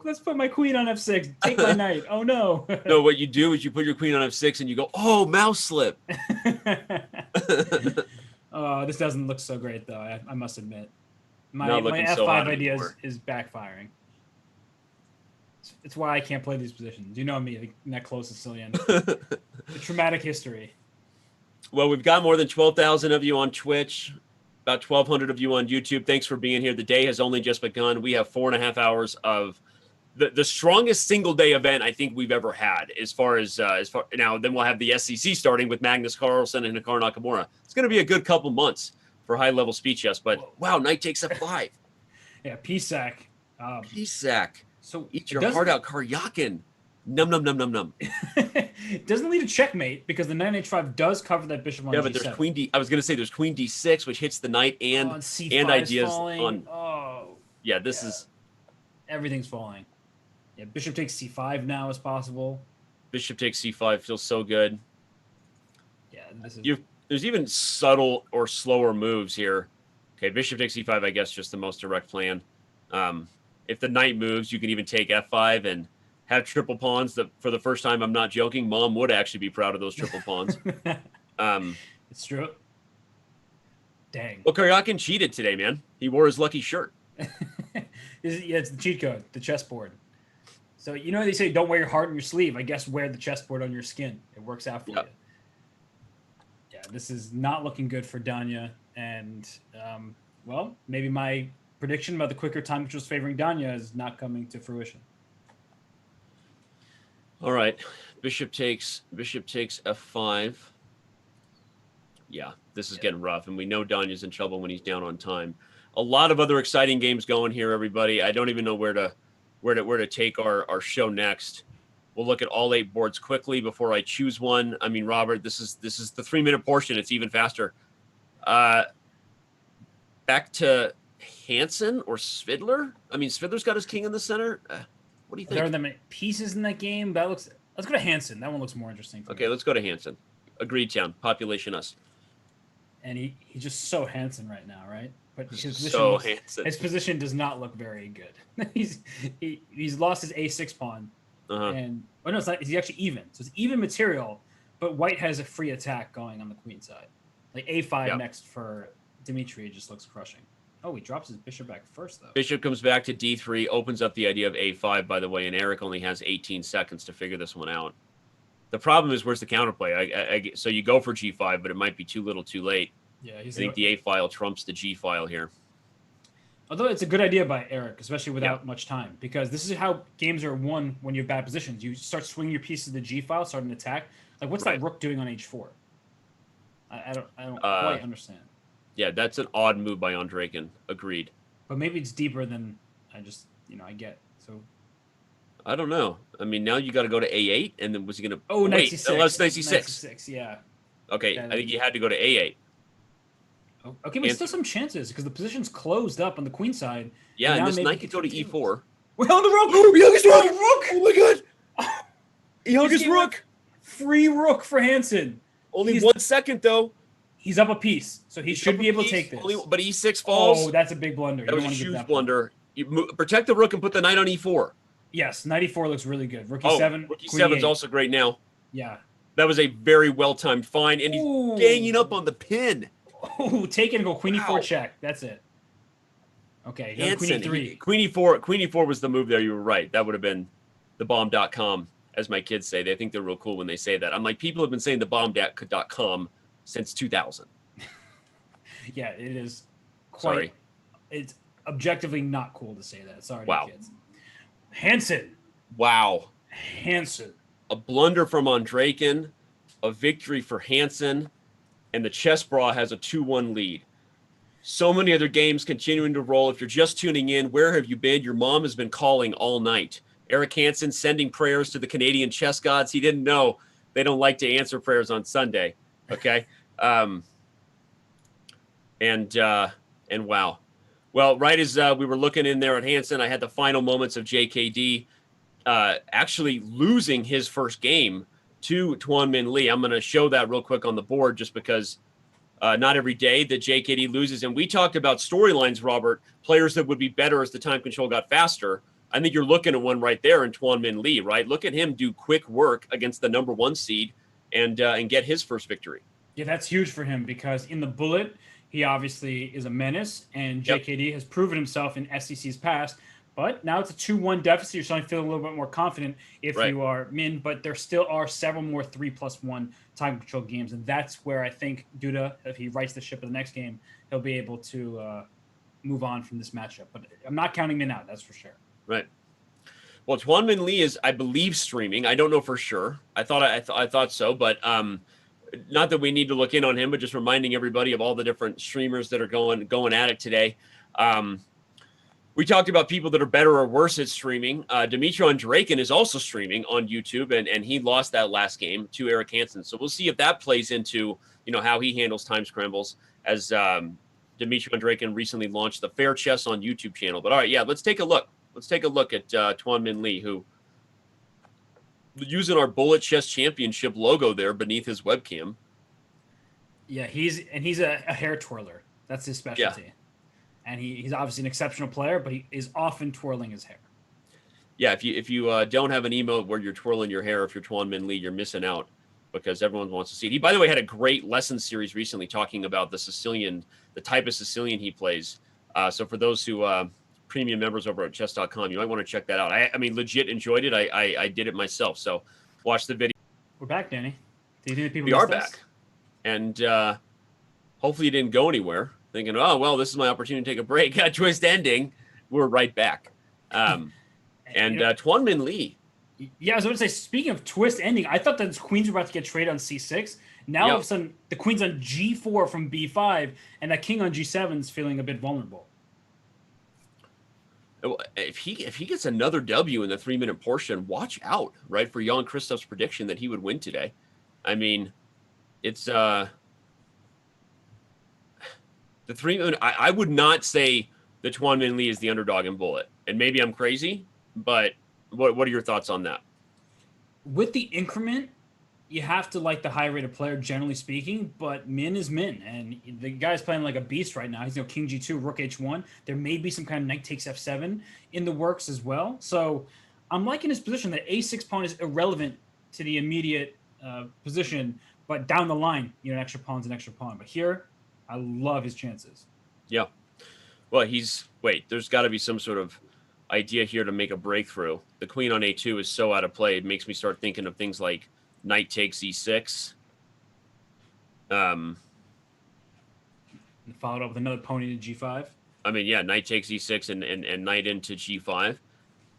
Let's put my queen on f6. Take my knight. Oh, no. No, what you do is you put your queen on f6 and you go, oh, mouse slip. This doesn't look so great, though, I must admit. My f5 so idea is backfiring. It's why I can't play these positions. You know me, that close Sicilian. The traumatic history. Well, we've got more than 12,000 of you on Twitch, about 1,200 of you on YouTube. Thanks for being here. The day has only just begun. We have 4.5 hours of the strongest single day event I think we've ever had. As far now, then we'll have the SEC starting with Magnus Carlsen and Hikaru Nakamura. It's going to be a good couple months for high level speed chess. But wow, knight takes f5. Yeah, P-sack. P-sack. So eat your heart out, Karjakin. Num num num num num. It doesn't lead to checkmate because the knight h5 does cover that bishop on G7. but there's queen d. I was going to say there's queen d6, which hits the knight and ideas on. Oh, yeah, this is everything's falling. Yeah, bishop takes c5 now is possible. Bishop takes c5 feels so good. Yeah, this is. There's even subtle or slower moves here. Okay, bishop takes c5. I guess just the most direct plan. If the knight moves, you can even take f5 and have triple pawns. For the first time, I'm not joking. Mom would actually be proud of those triple pawns. It's true. Dang. Well, Karjakin cheated today, man. He wore his lucky shirt. It's the cheat code, the chessboard. So, they say don't wear your heart on your sleeve. I guess wear the chessboard on your skin. It works out for you. Yeah, this is not looking good for Danya. And, maybe my prediction about the quicker time which was favoring Danya is not coming to fruition. All right, bishop takes f5. Yeah, this is getting rough, and we know Danya's in trouble when he's down on time. A lot of other exciting games going here, everybody. I don't even know where to take our show next. We'll look at all 8 boards quickly before I choose one. I mean, Robert, this is the 3-minute portion. It's even faster. Back to Hansen or Svidler? I mean, Svidler's got his king in the center. What do you think? There are that many pieces in that game. Let's go to Hansen. That one looks more interesting. Okay, let's go to Hansen. Agreed, town. Population us. And he's just so Hansen right now, right? But his position does not look very good. he's lost his a6 pawn. And no, it's not. He's actually even. So it's even material, but White has a free attack going on the queen side. Like a5 next for Dmitry just looks crushing. Oh, he drops his bishop back first, though. Bishop comes back to d3, opens up the idea of a5, by the way, and Eric only has 18 seconds to figure this one out. The problem is, where's the counterplay? So you go for g5, but it might be too little too late. Yeah, I think the a file trumps the g file here. Although it's a good idea by Eric, especially without much time, because this is how games are won when you have bad positions. You start swinging your pieces to the g file, start an attack. Like, what's that rook doing on h4? I don't quite understand. Yeah, that's an odd move by Andreikin. Agreed. But maybe it's deeper than I get. So I don't know. I mean, now you got to go to a8, and then was he going to? Oh, knight c6. That's knight c6. Knight c6, yeah. Okay, I think you had to go to a8. Okay, but still some chances because the position's closed up on the queen side. Yeah, and this knight could go to e4. We're on the rook. Youngest rook. Oh my god. He hung his rook. Free rook for Hansen. Only 1 second, though. He's up a piece, so he should be able to take this. But e6 falls. Oh, that's a big blunder. That was a huge blunder. You protect the rook and put the knight on e4. Yes, knight e4 looks really good. Rook e7. Rook e7 is also great now. Yeah. That was a very well-timed find, and he's ganging up on the pin. Oh, take it and go queen e4 check. That's it. Okay, Hansen, queen e3. Queen e4 was the move there. You were right. That would have been the bomb.com, as my kids say. They think they're real cool when they say that. I'm like, people have been saying the bomb.com since 2000. Yeah, it is quite. Sorry. It's objectively not cool to say that. Sorry, kids. Hansen. Wow. Hansen. A blunder from Andreikin, a victory for Hansen, and the Chess Bra has a 2-1 lead. So many other games continuing to roll. If you're just tuning in, where have you been? Your mom has been calling all night. Eric Hansen sending prayers to the Canadian chess gods. He didn't know they don't like to answer prayers on Sunday. Okay. And wow. Well, right as we were looking in there at Hansen, I had the final moments of JKD actually losing his first game to Tuan Minh Lee. I'm going to show that real quick on the board just because not every day that JKD loses. And we talked about storylines, Robert, players that would be better as the time control got faster. I think you're looking at one right there in Tuan Minh Lee, right? Look at him do quick work against the number 1 seed and get his first victory. Yeah, that's huge for him because in the bullet, he obviously is a menace, and JKD has proven himself in SEC's past. But now it's a 2-1 deficit. You're starting to feel a little bit more confident if you are Min, but there still are several more 3+1 time control games, and that's where I think Duda, if he rights the ship in the next game, he'll be able to move on from this matchup. But I'm not counting Min out, that's for sure. Right. Well, Tuan Minh Lee is, I believe, streaming. I don't know for sure. I thought so, but not that we need to look in on him, but just reminding everybody of all the different streamers that are going at it today. We talked about people that are better or worse at streaming. Dmitry Andreikin is also streaming on YouTube, and he lost that last game to Eric Hansen. So we'll see if that plays into how he handles time scrambles, as Dmitry Andreikin recently launched the Fair Chess on YouTube channel. But all right, yeah, let's take a look. Let's take a look at Tuan Minh Lee, who using our Bullet Chess Championship logo there beneath his webcam. Yeah, he's a hair twirler. That's his specialty. Yeah. And he's obviously an exceptional player, but he is often twirling his hair. Yeah, if you don't have an emote where you're twirling your hair, if you're Tuan Minh Lee, you're missing out because everyone wants to see it. He, by the way, had a great lesson series recently talking about the type of Sicilian he plays. So for those who premium members over at Chess.com, you might want to check that out. I mean, legit enjoyed it. I did it myself. So watch the video. We're back, Danny. Do you think people we are back? And hopefully you didn't go anywhere thinking, oh, well, this is my opportunity to take a break. Twist ending. We're right back. And Tuan Minh Lee. Yeah, I was going to say, speaking of twist ending, I thought that the queens were about to get traded on c6. Now, all of a sudden, the queen's on g4 from b5, and that king on g7 is feeling a bit vulnerable. If he gets another W in the 3-minute portion, watch out, right, for Jan-Krzysztof's prediction that he would win today. I mean, it's the 3-minute. I would not say that Tuan Minh Lee is the underdog in Bullet, and maybe I'm crazy, but what are your thoughts on that? With the increment, you have to like the high-rated player, generally speaking, but Min is Min, and the guy's playing like a beast right now. He's king g2, rook h1. There may be some kind of knight takes f7 in the works as well. So I'm liking his position that a6 pawn is irrelevant to the immediate position, but down the line, an extra pawn's an extra pawn. But here, I love his chances. Yeah. Well, there's got to be some sort of idea here to make a breakthrough. The queen on a2 is so out of play. It makes me start thinking of things like knight takes e6. And followed up with another pony to g5. I mean, yeah, knight takes e6 and knight into g5.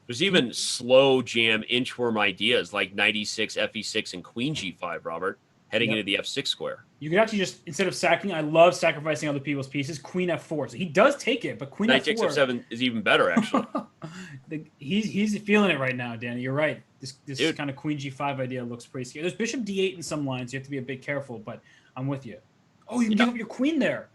There's even slow jam inchworm ideas like knight e6, fe6, and queen g5, Robert, heading into the f6 square. You could actually just, instead of sacking, I love sacrificing other people's pieces, queen f4. So he does take it, but queen knight f4. Knight takes f7 is even better, actually. He's feeling it right now, Danny. You're right. This kind of queen g5 idea looks pretty scary. There's bishop d8 in some lines. You have to be a bit careful, but I'm with you. Oh, you can give up your queen there.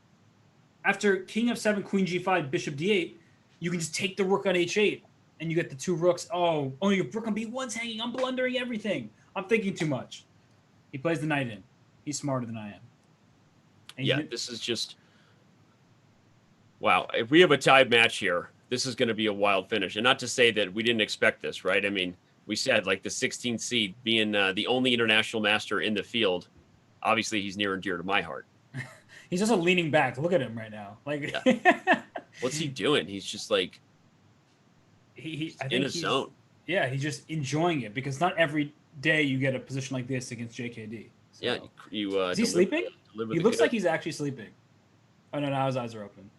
After king f7, queen g5, bishop d8, you can just take the rook on h8. and you get the 2 rooks. Oh, your rook on b1's hanging. I'm blundering everything. I'm thinking too much. He plays the knight in. He's smarter than I am. And this is just wow. If we have a tied match here, this is going to be a wild finish. And not to say that we didn't expect this, right? I mean, we said like the 16th seed being the only international master in the field. Obviously, he's near and dear to my heart. He's also leaning back. Look at him right now. Like, what's he doing? He's just like I think in his zone. Yeah, he's just enjoying it because not every day you get a position like this against JKD. So. Yeah, you. Is he sleeping? He looks like he's actually sleeping. Oh no, now his eyes are open.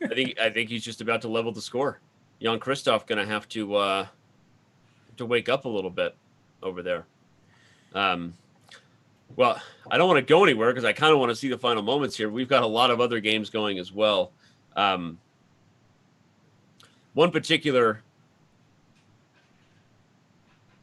I think he's just about to level the score. Jan-Krzystof gonna have to wake up a little bit over there. Well, I don't want to go anywhere because I kind of want to see the final moments here. We've got a lot of other games going as well. One particular.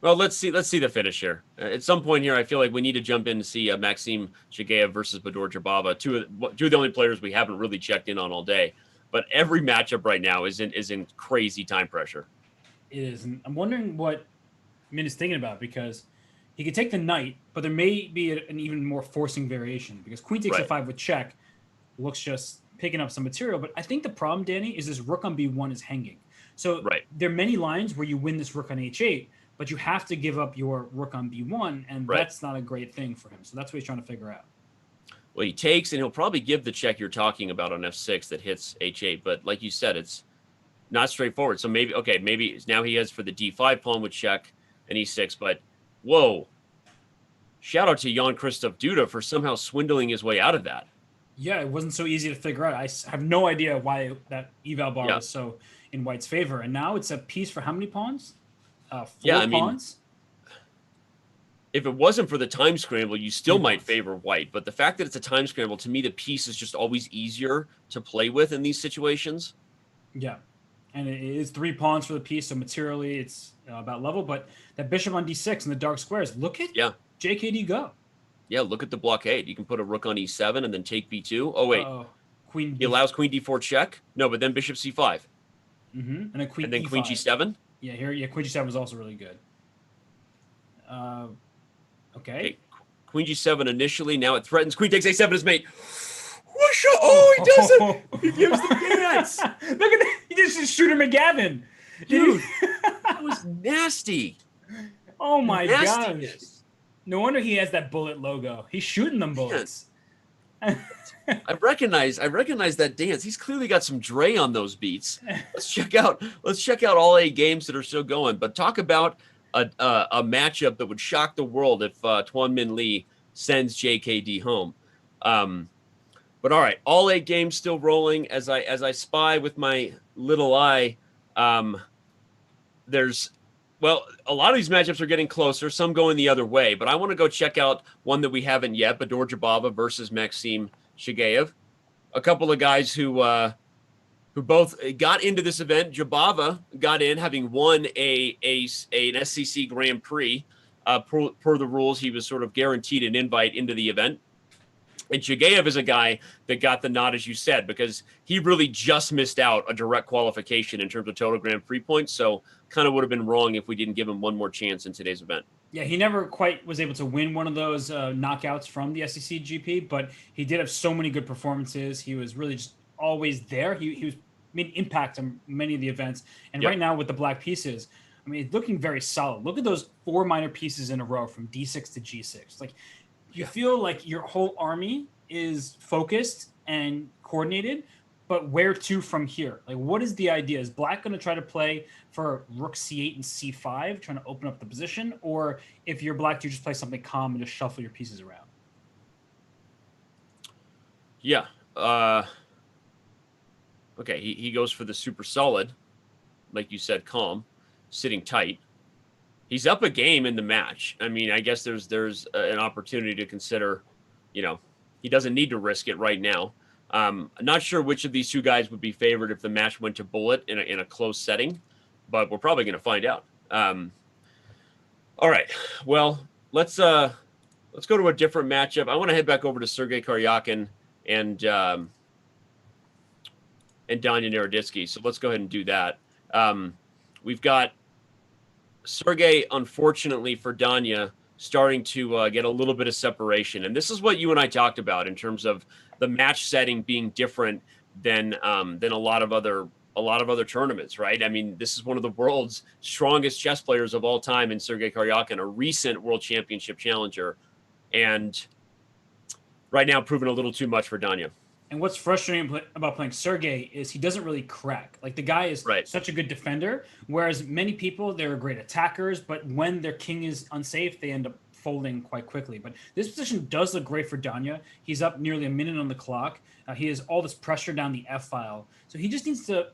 Well, let's see the finish here. At some point here, I feel like we need to jump in to see Maxim Chigaev versus Baadur Jobava, two of the only players we haven't really checked in on all day. But every matchup right now is in crazy time pressure. It is. And I'm wondering what Min is thinking about because he could take the knight, but there may be an even more forcing variation because queen takes f5 with check looks just picking up some material. But I think the problem, Danny, is this rook on b1 is hanging. So there are many lines where you win this rook on h8, but you have to give up your rook on b1, and that's not a great thing for him. So that's what he's trying to figure out. Well, he takes, and he'll probably give the check you're talking about on f6 that hits h8. But like you said, it's not straightforward. So maybe now he heads for the d5 pawn with check and e6. But whoa, shout out to Jan-Krzystof Duda for somehow swindling his way out of that. Yeah, it wasn't so easy to figure out. I have no idea why that eval bar was so in White's favor. And now it's a piece for how many pawns? 4 pawns? If it wasn't for the time scramble, you still might favor White. But the fact that it's a time scramble, to me, the piece is just always easier to play with in these situations. Yeah. And it is 3 pawns for the piece, so materially it's about level. But that bishop on d6 and the dark squares, look at JKD go. Yeah, look at the blockade. You can put a rook on e7 and then take b2. Oh, wait. Queen. He allows queen d4 check. No, but then bishop c5. And then queen e5. Queen g7. Yeah, queen g7 was also really good. Okay. Queen g7 initially. Now it threatens. Queen takes a7 as mate. Whoosh! Oh, he does it. He gives the dance. Look at that. He just Shooter McGavin. Dude, that was nasty. Oh, my God. No wonder he has that bullet logo. He's shooting them bullets. I recognize that dance. He's clearly got some Dre on those beats. Let's check out all 8 games that are still going. But talk about a matchup that would shock the world if Tuan Minh Lee sends JKD home. But all right, all 8 games still rolling. As I spy with my little eye, there's a lot of these matchups are getting closer. Some going the other way, but I want to go check out one that we haven't yet: Baadur Jobava versus Maxim Chigaev. A couple of guys who both got into this event. Jobava got in having won an SCC Grand Prix. Per the rules, he was sort of guaranteed an invite into the event. And Chigaev is a guy that got the nod, as you said, because he really just missed out a direct qualification in terms of total Grand Prix points. So kind of would have been wrong if we didn't give him one more chance in today's event. Yeah, he never quite was able to win one of those knockouts from the SEC GP, but he did have so many good performances. He was really just always there. He was made impact on many of the events. And right now with the black pieces, I mean, it's looking very solid. Look at those 4 minor pieces in a row from D6 to G6. Like, you feel like your whole army is focused and coordinated, but where to from here? Like, what is the idea? Is Black going to try to play for rook c8 and c5, trying to open up the position? Or if you're Black, do you just play something calm and just shuffle your pieces around? Yeah. Okay, he goes for the super solid, like you said, calm, sitting tight. He's up a game in the match. I mean, I guess there's an opportunity to consider, he doesn't need to risk it right now. I'm not sure which of these 2 guys would be favored if the match went to bullet in a close setting, but we're probably going to find out. All right. Well, let's go to a different matchup. I want to head back over to Sergey Karjakin and Daniil Naroditksy. So let's go ahead and do that. We've got Sergey, unfortunately for Danya, starting to get a little bit of separation. And this is what you and I talked about in terms of the match setting being different than a lot of other tournaments, right? I mean, this is one of the world's strongest chess players of all time in Sergey Karjakin, a recent world championship challenger, and right now proving a little too much for Danya. And what's frustrating about playing Sergey is he doesn't really crack. Like, the guy is such a good defender, whereas many people, they're great attackers, but when their king is unsafe, they end up folding quite quickly. But this position does look great for Danya. He's up nearly a minute on the clock. He has all this pressure down the F file. So he just needs to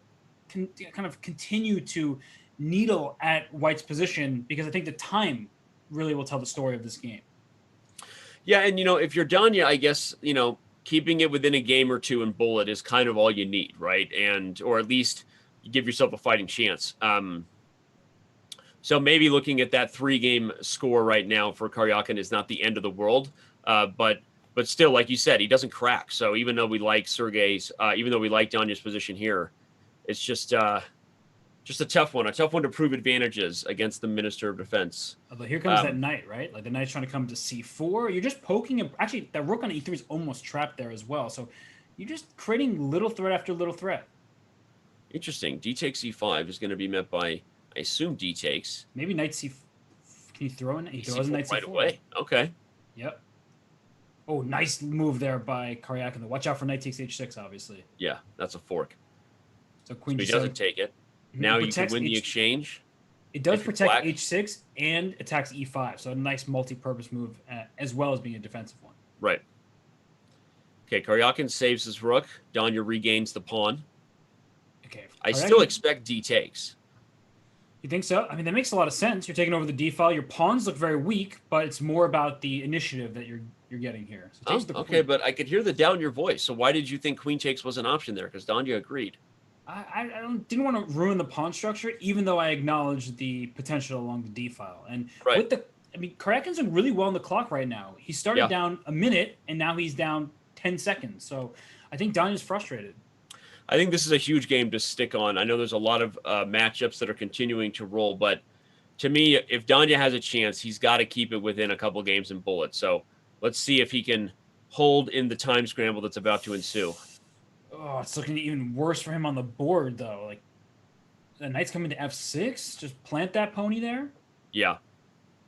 kind of continue to needle at White's position, because I think the time really will tell the story of this game. Yeah, and, if you're Danya, I guess, keeping it within a game or two in bullet is kind of all you need, right? Or at least you give yourself a fighting chance. So maybe looking at that 3-game score right now for Karjakin is not the end of the world, but still, like you said, he doesn't crack. So even though we like Danya's position here, it's just a tough one to prove advantages against the Minister of Defense. Although here comes that knight, right? Like, the knight's trying to come to c4. You're just poking him. Actually, that rook on e3 is almost trapped there as well. So you're just creating little threat after little threat. Interesting. D takes e5 is going to be met by, I assume, D takes. Maybe knight c. Can you throw in? He throws knight c4 right away. Okay. Yep. Oh, nice move there by Karjakin. Watch out for knight takes h6, obviously. Yeah, that's a fork. So queen he doesn't take it. Now you can win the exchange. It does protect h6 and attacks e5. So a nice multi-purpose move, as well as being a defensive one. Right. Okay, Karjakin saves his rook. Danya regains the pawn. Okay. I still expect D takes. You think so? I mean, that makes a lot of sense. You're taking over the d file. Your pawns look very weak, but it's more about the initiative that you're getting here. So okay, but I could hear the doubt in your voice. So why did you think queen takes was an option there? Because Danya agreed. I didn't want to ruin the pawn structure, even though I acknowledged the potential along the d file. And Karjakin's doing really well on the clock right now. He started down a minute, and now he's down 10 seconds. So I think Danya's frustrated. I think this is a huge game to stick on. I know there's a lot of matchups that are continuing to roll, but to me, if Danya has a chance, he's got to keep it within a couple games in bullet. So let's see if he can hold in the time scramble that's about to ensue. Oh, it's looking even worse for him on the board, though. Like, the knight's coming to f6. Just plant that pony there. Yeah.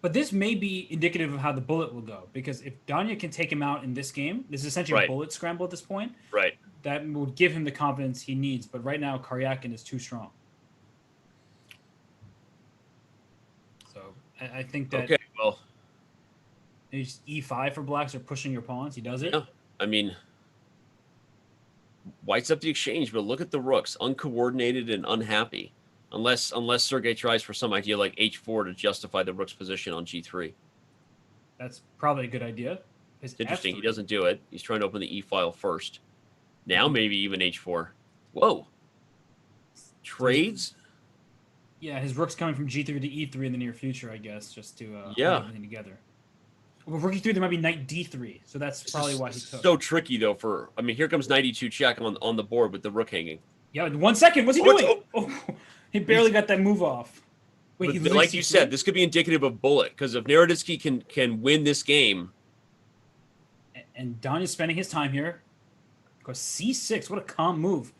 But this may be indicative of how the bullet will go, because if Danya can take him out in this game, this is essentially a bullet scramble at this point. Right. That would give him the confidence he needs. But right now, Karjakin is too strong. So I think that. Okay, well. He's e5 for blacks, or pushing your pawns. He does it. Yeah. I mean, White's up the exchange, but look at the rooks, uncoordinated and unhappy. Unless Sergey tries for some idea like h4 to justify the rook's position on g3. That's probably a good idea. It's interesting. F3. He doesn't do it. He's trying to open the e file first. Now maybe even h4. Whoa. Trades? Yeah, his rook's coming from g3 to e3 in the near future, I guess, just to put everything together. Well, rook e3, there might be knight d3, so that's probably why he took. So tricky, though, here comes knight e2 check on the board with the rook hanging. Yeah, 1 second. What's he doing? He barely got that move off. Wait, like you said, this could be indicative of bullet, because if Naroditksy can win this game. And Danya's spending his time here. Goes c6. What a calm move.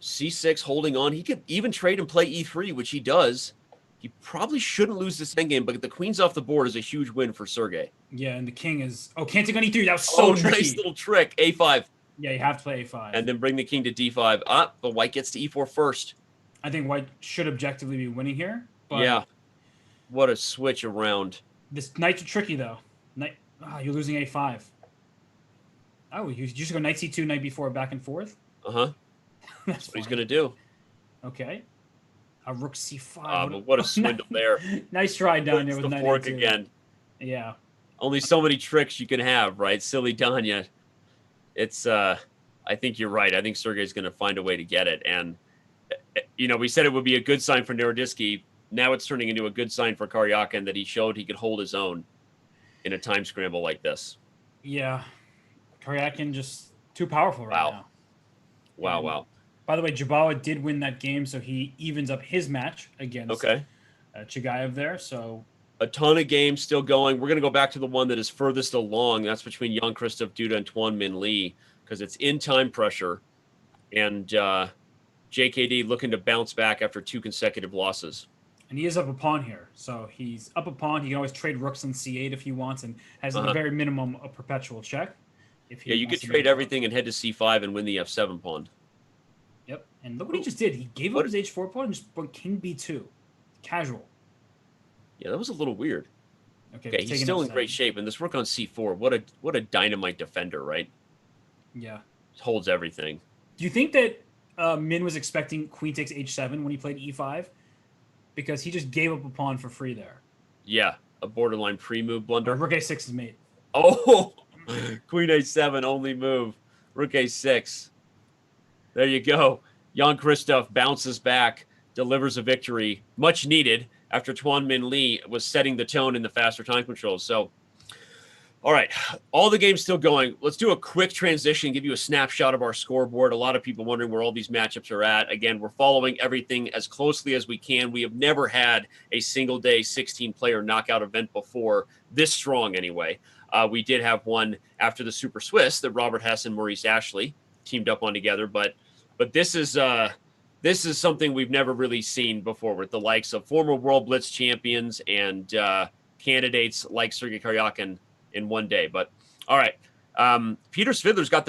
c6 holding on. He could even trade and play e3, which he does. He probably shouldn't lose this endgame, but the queen's off the board is a huge win for Sergey. Yeah, and the king is... Oh, can't take on e3. That was so tricky. Nice little trick. a5. Yeah, you have to play a5. And then bring the king to d5. But White gets to e4 first. I think White should objectively be winning here. But yeah. What a switch around. This knights are tricky, though. You're losing a5. Oh, you just go knight c2, knight b4, back and forth? Uh-huh. That's what he's going to do. Okay. A rook c5. But what a swindle there. Nice try down there with knight fork again. Yeah. Only so many tricks you can have, right? Silly Danya. It's, I think you're right. I think Sergey's going to find a way to get it. And, we said it would be a good sign for Naroditksy. Now it's turning into a good sign for Karjakin that he showed he could hold his own in a time scramble like this. Yeah. Karjakin just too powerful right now. Wow. By the way, Jobava did win that game, so he evens up his match against Chigaev there. So a ton of games still going. We're going to go back to the one that is furthest along. That's between Jan-Krzystof Duda and Tuan Minh Lee, because it's in time pressure. And JKD looking to bounce back after 2 consecutive losses. And he is up a pawn here. So he's up a pawn. He can always trade rooks on c8 if he wants, and has at the very minimum a perpetual check. Yeah, you could trade everything and head to c5 and win the f7 pawn. Yep. And look what he just did. He gave up his h4 pawn and just went king b2. Casual. Yeah, that was a little weird. Okay, he's still in great shape. And this rook on c4, what a dynamite defender, right? Yeah. Holds everything. Do you think that Min was expecting queen takes h7 when he played e5? Because he just gave up a pawn for free there. Yeah, a borderline pre-move blunder. Rook a6 is mate. Oh, queen a7 only move. Rook a6. There you go. Jan-Krzystof bounces back, delivers a victory, much needed after Tuan Minh Lee was setting the tone in the faster time controls. So, all right, all the games still going. Let's do a quick transition, give you a snapshot of our scoreboard. A lot of people wondering where all these matchups are at. Again, we're following everything as closely as we can. We have never had a single-day 16-player knockout event before, this strong anyway. We did have one after the Super Swiss that Robert Hess and Maurice Ashley teamed up on together, but this is something we've never really seen before, with the likes of former World Blitz champions and candidates like Sergey Karjakin in one day. But all right, Peter Svidler's got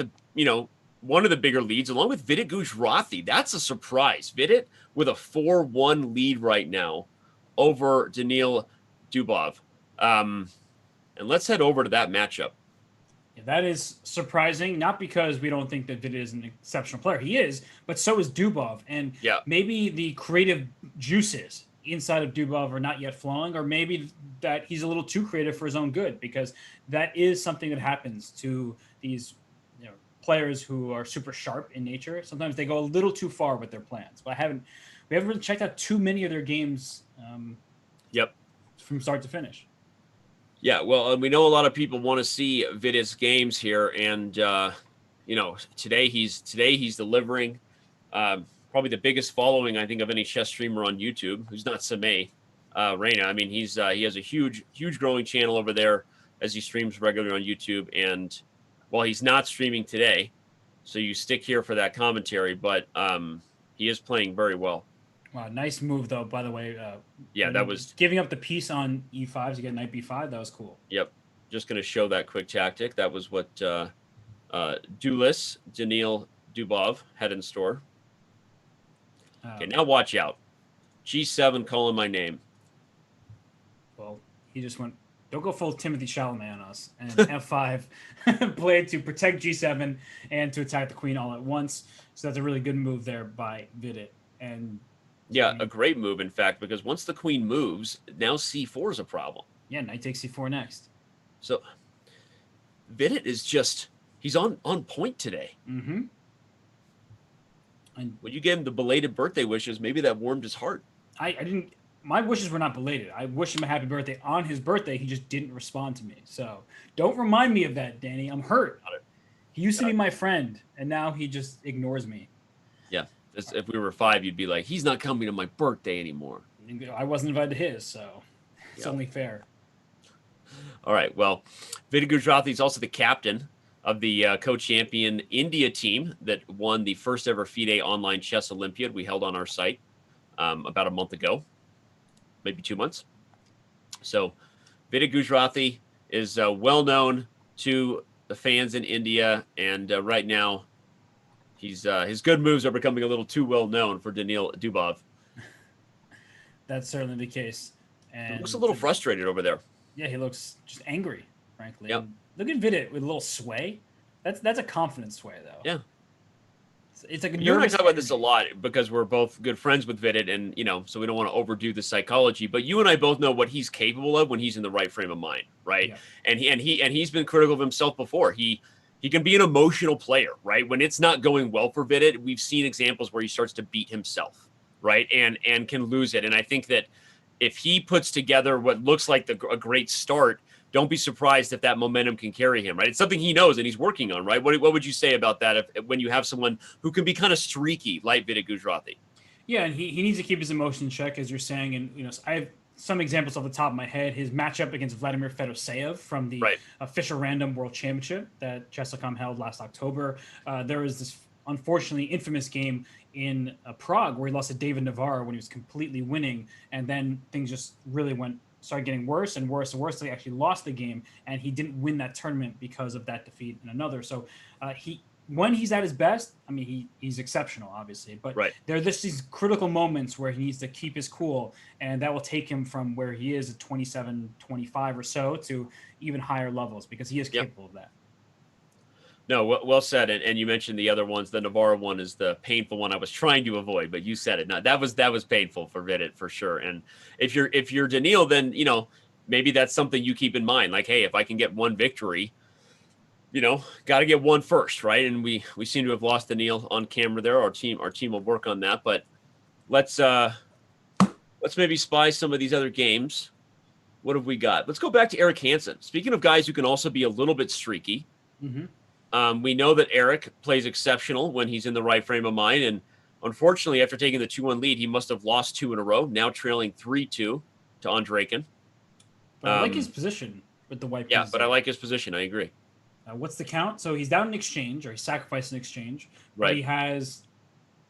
one of the bigger leads, along with Vidit Gujrathi. That's a surprise. Vidit with a 4-1 lead right now over Daniil Dubov. And let's head over to that matchup. Yeah, that is surprising, not because we don't think that Vidit is an exceptional player. He is, but so is Dubov. And maybe the creative juices inside of Dubov are not yet flowing, or maybe that he's a little too creative for his own good, because that is something that happens to these players who are super sharp in nature. Sometimes they go a little too far with their plans. But we haven't really checked out too many of their games from start to finish. Yeah, well, we know a lot of people want to see Vidit's games here, and today he's delivering. Probably the biggest following, I think, of any chess streamer on YouTube, who's not Samay Reina. I mean, he has a huge growing channel over there as he streams regularly on YouTube. And while he's not streaming today, so you stick here for that commentary, but he is playing very well. Wow, nice move, though, by the way. That was giving up the piece on e5 to get knight b5. That was cool. Yep. Just going to show that quick tactic. That was what Dulis, Daniil Dubov, had in store. Okay, now watch out. G7 calling my name. Well, he just went, don't go full Timothy Chalamet on us. And F5 played to protect G7 and to attack the queen all at once. So that's a really good move there by Vidit. And a great move, in fact, because once the queen moves, now c4 is a problem. Yeah, knight takes c4 next. So Vidit is he's on point today. Mm-hmm. And when you gave him the belated birthday wishes, maybe that warmed his heart. I didn't. My wishes were not belated. I wished him a happy birthday on his birthday. He just didn't respond to me. So don't remind me of that, Danny. I'm hurt. He used to be my friend, and now he just ignores me. Yeah. If we were 5, you'd be like, he's not coming to my birthday anymore. I wasn't invited to his, so it's only fair. All right. Well, Vidit Gujrathi is also the captain of the co-champion India team that won the first ever FIDE Online Chess Olympiad we held on our site about a month ago, maybe 2 months. So Vidit Gujrathi is well known to the fans in India, and right now his good moves are becoming a little too well known for Daniil Dubov. That's certainly the case. And he looks a little frustrated over there. Yeah, he looks just angry, frankly. Yep. Look at Vidit with a little sway. That's a confidence sway, though. Yeah. It's like a you and I talk about this a lot because we're both good friends with Vidit, and so we don't want to overdo the psychology. But you and I both know what he's capable of when he's in the right frame of mind, right? Yeah. And he's been critical of himself before. He can be an emotional player, right? When it's not going well for Vidit, we've seen examples where he starts to beat himself, right? And can lose it. And I think that if he puts together what looks like a great start, don't be surprised if that momentum can carry him, right? It's something he knows and he's working on, right? What would you say about that when you have someone who can be kind of streaky like Vidit Gujrathi? Yeah, and he needs to keep his emotion in check, as you're saying. And, I have some examples off the top of my head. His matchup against Vladimir Fedoseev from the Fischer Random World Championship that Chess.com held last October. There was this, unfortunately, infamous game in Prague where he lost to David Navarro when he was completely winning. And then things just really started getting worse and worse and worse. So he actually lost the game, and he didn't win that tournament because of that defeat in another. So when he's at his best, I mean, he's exceptional, obviously. But there are just these critical moments where he needs to keep his cool, and that will take him from where he is at 27, 25 or so to even higher levels, because he is capable of that. No, well said. And you mentioned the other ones. The Navarro one is the painful one I was trying to avoid, but you said it. No, that was painful for Vidit for sure. And if you're Daniil, then maybe that's something you keep in mind. Like, hey, if I can get one victory, got to get one first, right? And we seem to have lost Daniil on camera there. Our team will work on that. But let's maybe spy some of these other games. What have we got? Let's go back to Eric Hansen. Speaking of guys who can also be a little bit streaky. Mm-hmm. We know that Eric plays exceptional when he's in the right frame of mind. And unfortunately, after taking the 2-1 lead, he must have lost 2 in a row, now trailing 3-2 to Andreikin. But I like his position with the white piece. Yeah, but I like his position. I agree. What's the count? So he's down in exchange, or he sacrificed an exchange. Right. But he has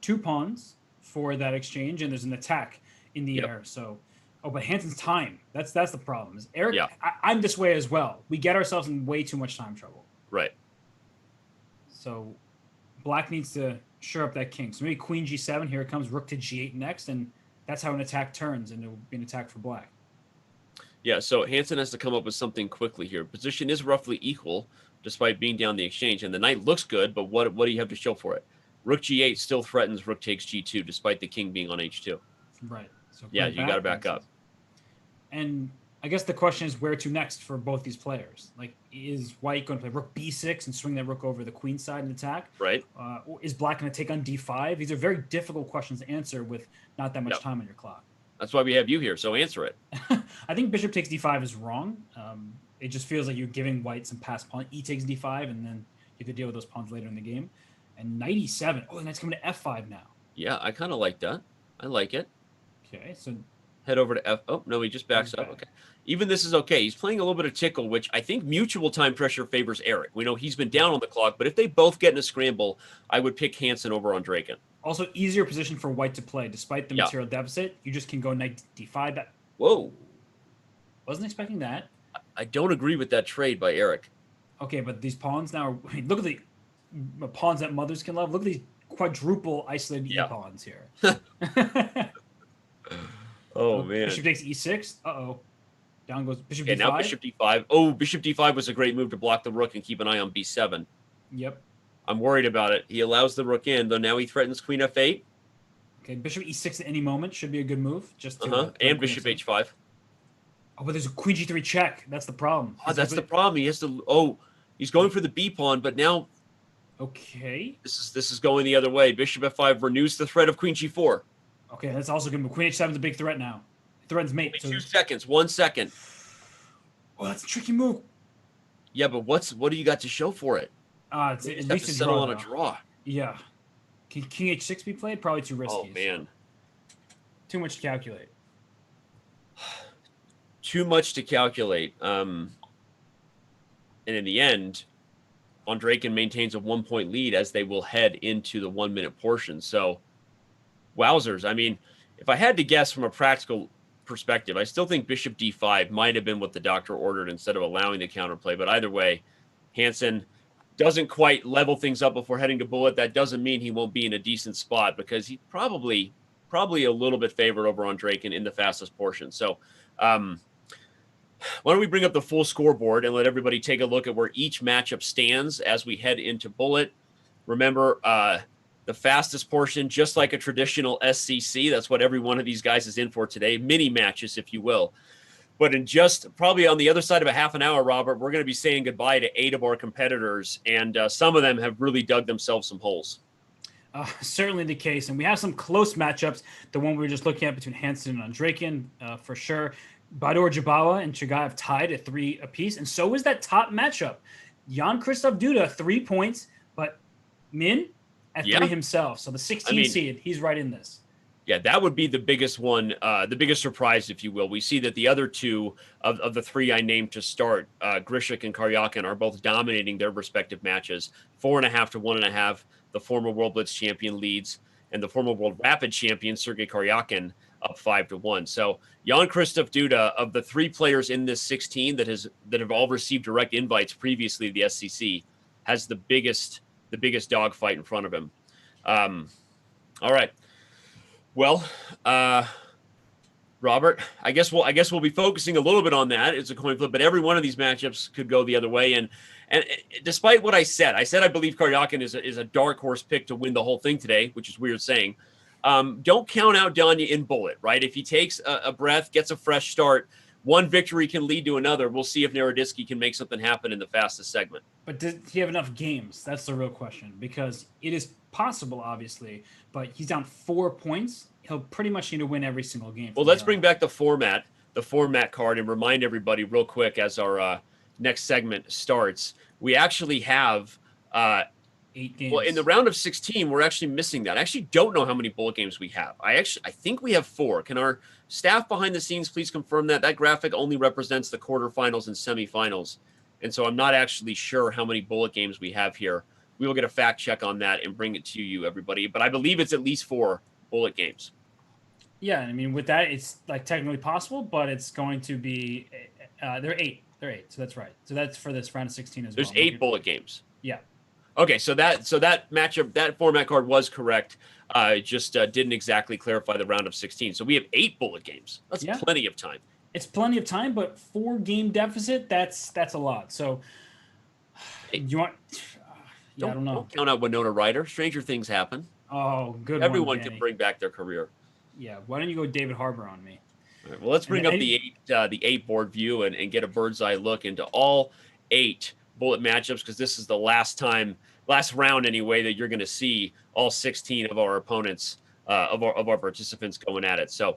2 pawns for that exchange, and there's an attack in the air. So, but Hansen's time. That's the problem. Is Eric? Yeah. I'm this way as well. We get ourselves in way too much time trouble. Right. So Black needs to shore up that king. So maybe Queen G7. Here it comes. Rook to G8 next, and that's how an attack turns, and it will be an attack for Black. Yeah. So Hansen has to come up with something quickly here. Position is roughly equal, despite being down the exchange, and the knight looks good. But what do you have to show for it? Rook G8 still threatens Rook takes G2, despite the king being on H2. Right. So yeah, you got to back up. And I guess the question is where to next for both these players. Like, is White going to play Rook B6 and swing that Rook over the queen side and attack? Right. Or is Black going to take on D5? These are very difficult questions to answer with not that much time on your clock. That's why we have you here, so answer it. I think Bishop takes D5 is wrong. It just feels like you're giving White some passed pawn. E takes D5, and then you could deal with those pawns later in the game. And Knight E7. Oh, the Knight's coming to F5 now. Yeah, I kind of like that. I like it. Okay, so head over to F. Oh, no, he just backs up. Okay. Even this is okay. He's playing a little bit of tickle, which I think mutual time pressure favors Eric. We know he's been down on the clock, but if they both get in a scramble, I would pick Hansen over Andreikin. Also, easier position for White to play. Despite the material deficit, you just can go Knight D5. Whoa. Wasn't expecting that. I don't agree with that trade by Eric. Okay, but these pawns now, I mean, look at the pawns that mothers can love. Look at these quadruple isolated E-pawns here. Oh, man. Bishop takes E6. Uh-oh. Down goes Bishop D5. And now Bishop D5. Oh, Bishop D5 was a great move to block the rook and keep an eye on B7. Yep. I'm worried about it. He allows the rook in, though now he threatens Queen F8. Okay, Bishop E6 at any moment should be a good move. Just to, and Bishop H5. Oh, but there's a Queen G3 check. That's the problem. Oh, that's the problem. He has to. Oh, he's going for the B pawn, but now. Okay. This is going the other way. Bishop F5 renews the threat of Queen G4. Okay, that's also good move. Queen H7 is a big threat now. It threatens mate. So 2 seconds. 1 second. Oh, that's a tricky move. Yeah, but what do you got to show for it? It's at least to settle on a draw. Yeah. Can King H6 be played? Probably too risky. Oh, man. Too much to calculate. Too much to calculate. And in the end, Andreikin maintains a 1-point lead as they will head into the 1-minute portion. So, wowzers. I mean, if I had to guess from a practical perspective, I still think Bishop D5 might have been what the doctor ordered instead of allowing the counterplay. But either way, Hansen doesn't quite level things up before heading to bullet. That doesn't mean he won't be in a decent spot because he's probably a little bit favored over Andreikin in the fastest portion. So, why don't we bring up the full scoreboard and let everybody take a look at where each matchup stands as we head into bullet. Remember, the fastest portion, just like a traditional SCC, that's what every one of these guys is in for today. Mini matches, if you will. But in just probably on the other side of a half an hour, Robert, we're going to be saying goodbye to 8 of our competitors, and some of them have really dug themselves some holes. Certainly the case. And we have some close matchups. The one we were just looking at between Hansen and Andreikin, for sure. Baadur Jobava and Chigaev tied at 3 apiece, and so is that top matchup. Jan-Krzystof Duda 3 points, but Min at 3 himself. So the 16 seed, he's right in this. Yeah, that would be the biggest one, the biggest surprise, if you will. We see that the other two of the 3 I named to start, Grishuk and Karjakin, are both dominating their respective matches. 4.5 to 1.5. The former World Blitz champion leads, and the former World Rapid champion, Sergey Karjakin, up 5 to 1. So Jan-Krzystof Duda, of the 3 players in this 16 that have all received direct invites previously to the SCC, has the biggest dogfight in front of him. All right. Well, Robert, I guess we'll be focusing a little bit on that. It's a coin flip, but every one of these matchups could go the other way. And despite what I said I believe Karjakin is a dark horse pick to win the whole thing today, which is weird saying. Don't count out Danya in bullet, right? If he takes a breath, gets a fresh start, one victory can lead to another. We'll see if Naroditksy can make something happen in the fastest segment. But does he have enough games? That's the real question, because it is possible, obviously, but he's down 4 points. He'll pretty much need to win every single game. Well, let's bring back the format card, and remind everybody real quick as our next segment starts. We actually have 8 games. Well, in the round of 16, we're actually missing that. I actually don't know how many bullet games we have. I think we have 4. Can our staff behind the scenes please confirm that? That graphic only represents the quarterfinals and semifinals, and so I'm not actually sure how many bullet games we have here. We will get a fact check on that and bring it to you, everybody. But I believe it's at least 4 bullet games. Yeah, I mean, with that, it's like technically possible, but it's going to be they're 8. They're 8, so that's right. So that's for this round of 16 as well. There's 8 bullet games. Yeah. Okay, so that matchup, that format card was correct. Just didn't exactly clarify the round of 16. So we have 8 bullet games. That's plenty of time. It's plenty of time, but 4 game deficit, that's a lot. So you want? I don't know. Don't count out Winona Ryder. Stranger things happen. Oh, good. Everyone can bring back their career. Yeah. Why don't you go David Harbour on me? All right, well, let's bring up the 8 board view and get a bird's eye look into all 8 bullet matchups, because this is the last round anyway that you're going to see all 16 of our opponents of our participants going at it. So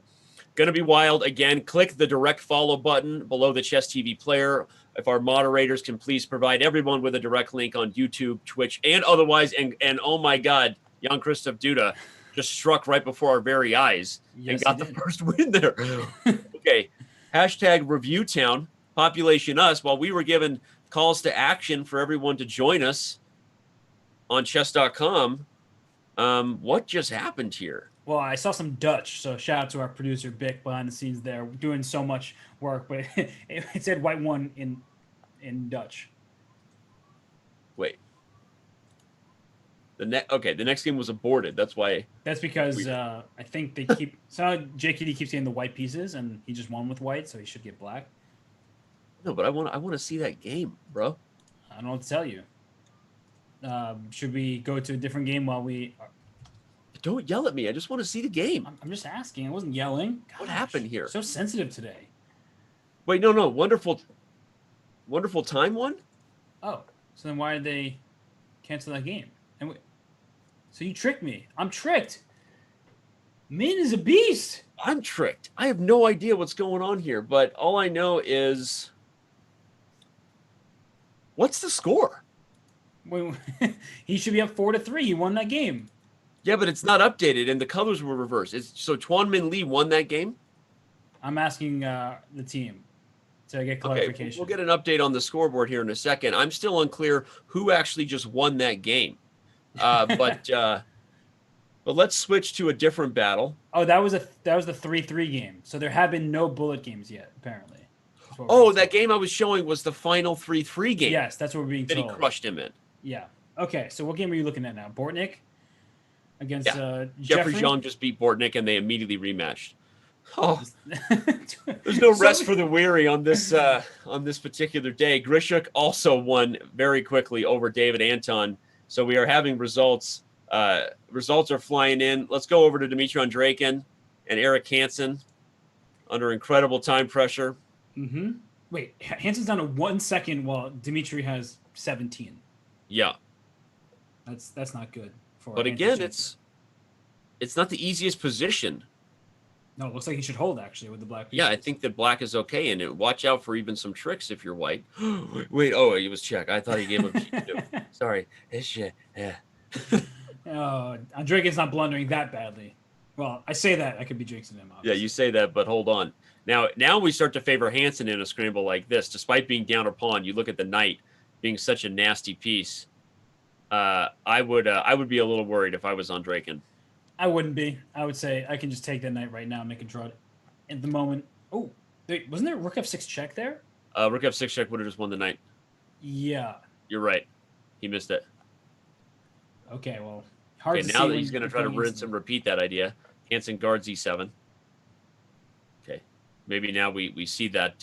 going to be wild. Again, click the direct follow button below the Chess TV player. If our moderators can please provide everyone with a direct link on YouTube, Twitch, and otherwise. And oh my God, Jan-Krzystof Duda just struck right before our very eyes and got the first win there. Okay, #ReviewTown, population us, while we were given calls to action for everyone to join us on Chess.com. What just happened here? Well, I saw some Dutch, so shout out to our producer Bick behind the scenes there, doing so much work, but it said white 1 in Dutch. Wait. The next game was aborted. That's why. That's because I think they keep. So JKD keeps getting the white pieces, and he just won with white, so he should get black. No, but I want to see that game, bro. I don't know what to tell you. Should we go to a different game while we? Don't yell at me. I just want to see the game. I'm just asking. I wasn't yelling. Gosh, what happened here? So sensitive today. Wait, no. Wonderful time won? Oh, so then why did they cancel that game? So you tricked me. I'm tricked. Min is a beast. I'm tricked. I have no idea what's going on here, but all I know is, what's the score? He should be up 4-3. He won that game. Yeah, but it's not updated, and the colors were reversed. So Tuan Minh Lee won that game? I'm asking the team to get clarification. Okay, we'll get an update on the scoreboard here in a second. I'm still unclear who actually just won that game. But let's switch to a different battle. Oh, that was the 3-3 game. So there have been no bullet games yet, apparently. Oh, that game I was showing was the final 3-3 game. Yes, that's what we're being told. That he crushed him in. Yeah. Okay, so what game are you looking at now? Bortnyk against Jeffery Xiong just beat Bortnik, and they immediately rematched. Oh, there's no rest for the weary on this particular day. Grishuk also won very quickly over David Anton. So we are having results. Results are flying in. Let's go over to Dmitry Andreikin and Eric Hansen under incredible time pressure. Mm-hmm. Wait, Hansen's down to 1 second while Dmitry has 17. Yeah, that's not good. But again, it's not the easiest position No, it looks like he should hold actually with the black pieces. Yeah, I think that black is okay, and watch out for even some tricks if you're white. Wait, oh, it was check. I thought he gave up G2. Sorry. It's shit. Yeah. Oh, Andreikin's not blundering that badly. Well, I say that. I could be jinxing him, obviously. Yeah, you say that, but hold on. Now we start to favor Hansen in a scramble like this. Despite being down a pawn, you look at the knight being such a nasty piece. I would be a little worried if I was Andreikin. I wouldn't be. I would say I can just take that knight right now and make a draw at the moment. Oh, wasn't there a rook f6 check there? Rook f6 check would have just won the knight. Yeah. You're right. He missed it. Okay, well, hard to see. Now he's going to try to rinse and repeat that idea. Hansen guards e7. Okay. Maybe now we see that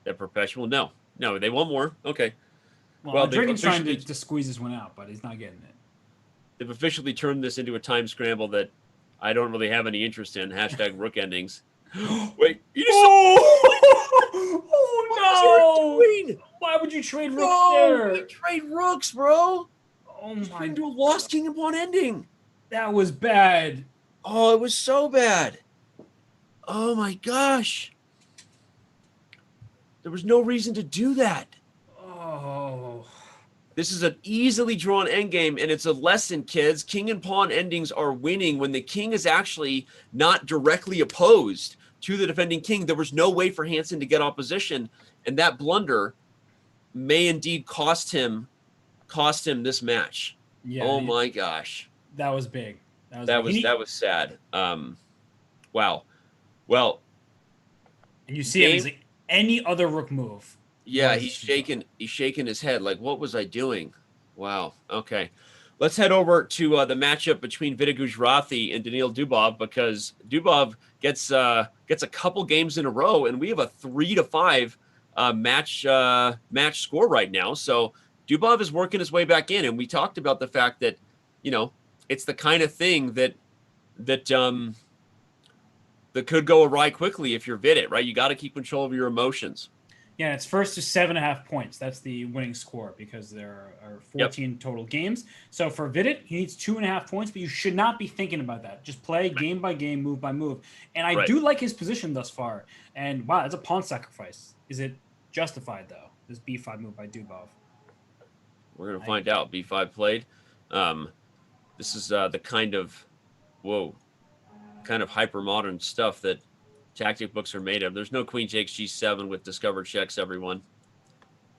perpetual. No, they want more. Okay. Well, Andreikin's trying to squeeze this one out, but he's not getting it. They've officially turned this into a time scramble that I don't really have any interest in. # rook endings. Wait. Oh, no. Why would you trade rooks there? You trade rooks, bro. Oh, my. Into a lost king and pawn ending. That was bad. Oh, it was so bad. Oh, my gosh. There was no reason to do that. Oh. This is an easily drawn endgame, and it's a lesson, kids. King and pawn endings are winning when the king is actually not directly opposed to the defending king. There was no way for Hansen to get opposition, and that blunder may indeed cost him this match. Yeah. Oh my gosh. That was big. That was sad. Wow. Well, and you see him, he's like, any other rook move. Yeah, he's shaking his head like, what was I doing? Wow. Okay. Let's head over to the matchup between Vidit Gujrathi and Daniil Dubov, because Dubov gets a couple games in a row, and we have a 3-5 match score right now. So Dubov is working his way back in, and we talked about the fact that, it's the kind of thing that could go awry quickly if you're Vidit, right? You got to keep control of your emotions. Yeah, it's first to 7.5 points. That's the winning score because there are 14 total games. So for Vidit, he needs 2.5 points, but you should not be thinking about that. Just play game by game, move by move. And I do like his position thus far. And wow, it's a pawn sacrifice. Is it justified though? This b5 move by Dubov. We're gonna find out. b5 played. This is the kind of hyper modern stuff that tactic books are made of. There's no queen takes g7 with discovered checks, everyone.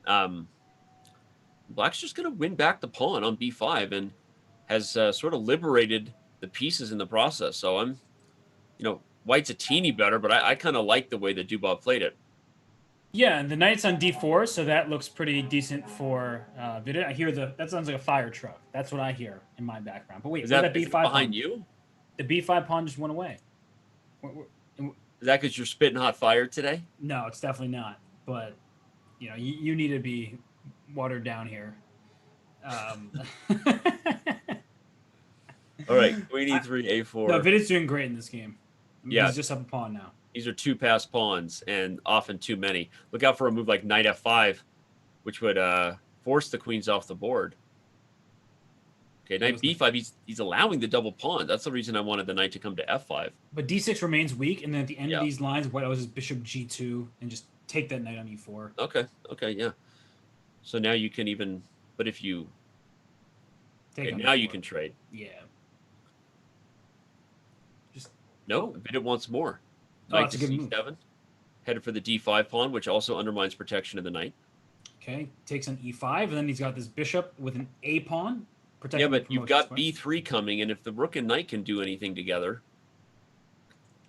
Black's just going to win back the pawn on b5 and has sort of liberated the pieces in the process. So I'm, white's a teeny better, but I kind of like the way that Dubov played it. Yeah, and the knight's on d4, so that looks pretty decent for Vidit. I hear that sounds like a fire truck. That's what I hear in my background. But wait, is that b5 behind pawn? You? The b5 pawn just went away. Is that because you're spitting hot fire today? No, it's definitely not. But, you need to be watered down here. All right, queen e3, a4. No, Vidit's doing great in this game. Yeah. He's just up a pawn now. These are 2 passed pawns and often too many. Look out for a move like knight f5, which would force the queens off the board. Okay, knight b5, he's allowing the double pawn. That's the reason I wanted the knight to come to f5. But d6 remains weak, and then at the end of these lines, white always bishop g2 and just take that knight on e4. Okay, yeah. So now you can even, but if you, now you can trade. Yeah. Vidit wants more. Knight to c7, headed for the d5 pawn, which also undermines protection of the knight. Okay, takes on e5, and then he's got this bishop with an a pawn. Yeah, but you've got b3 coming, and if the rook and knight can do anything together,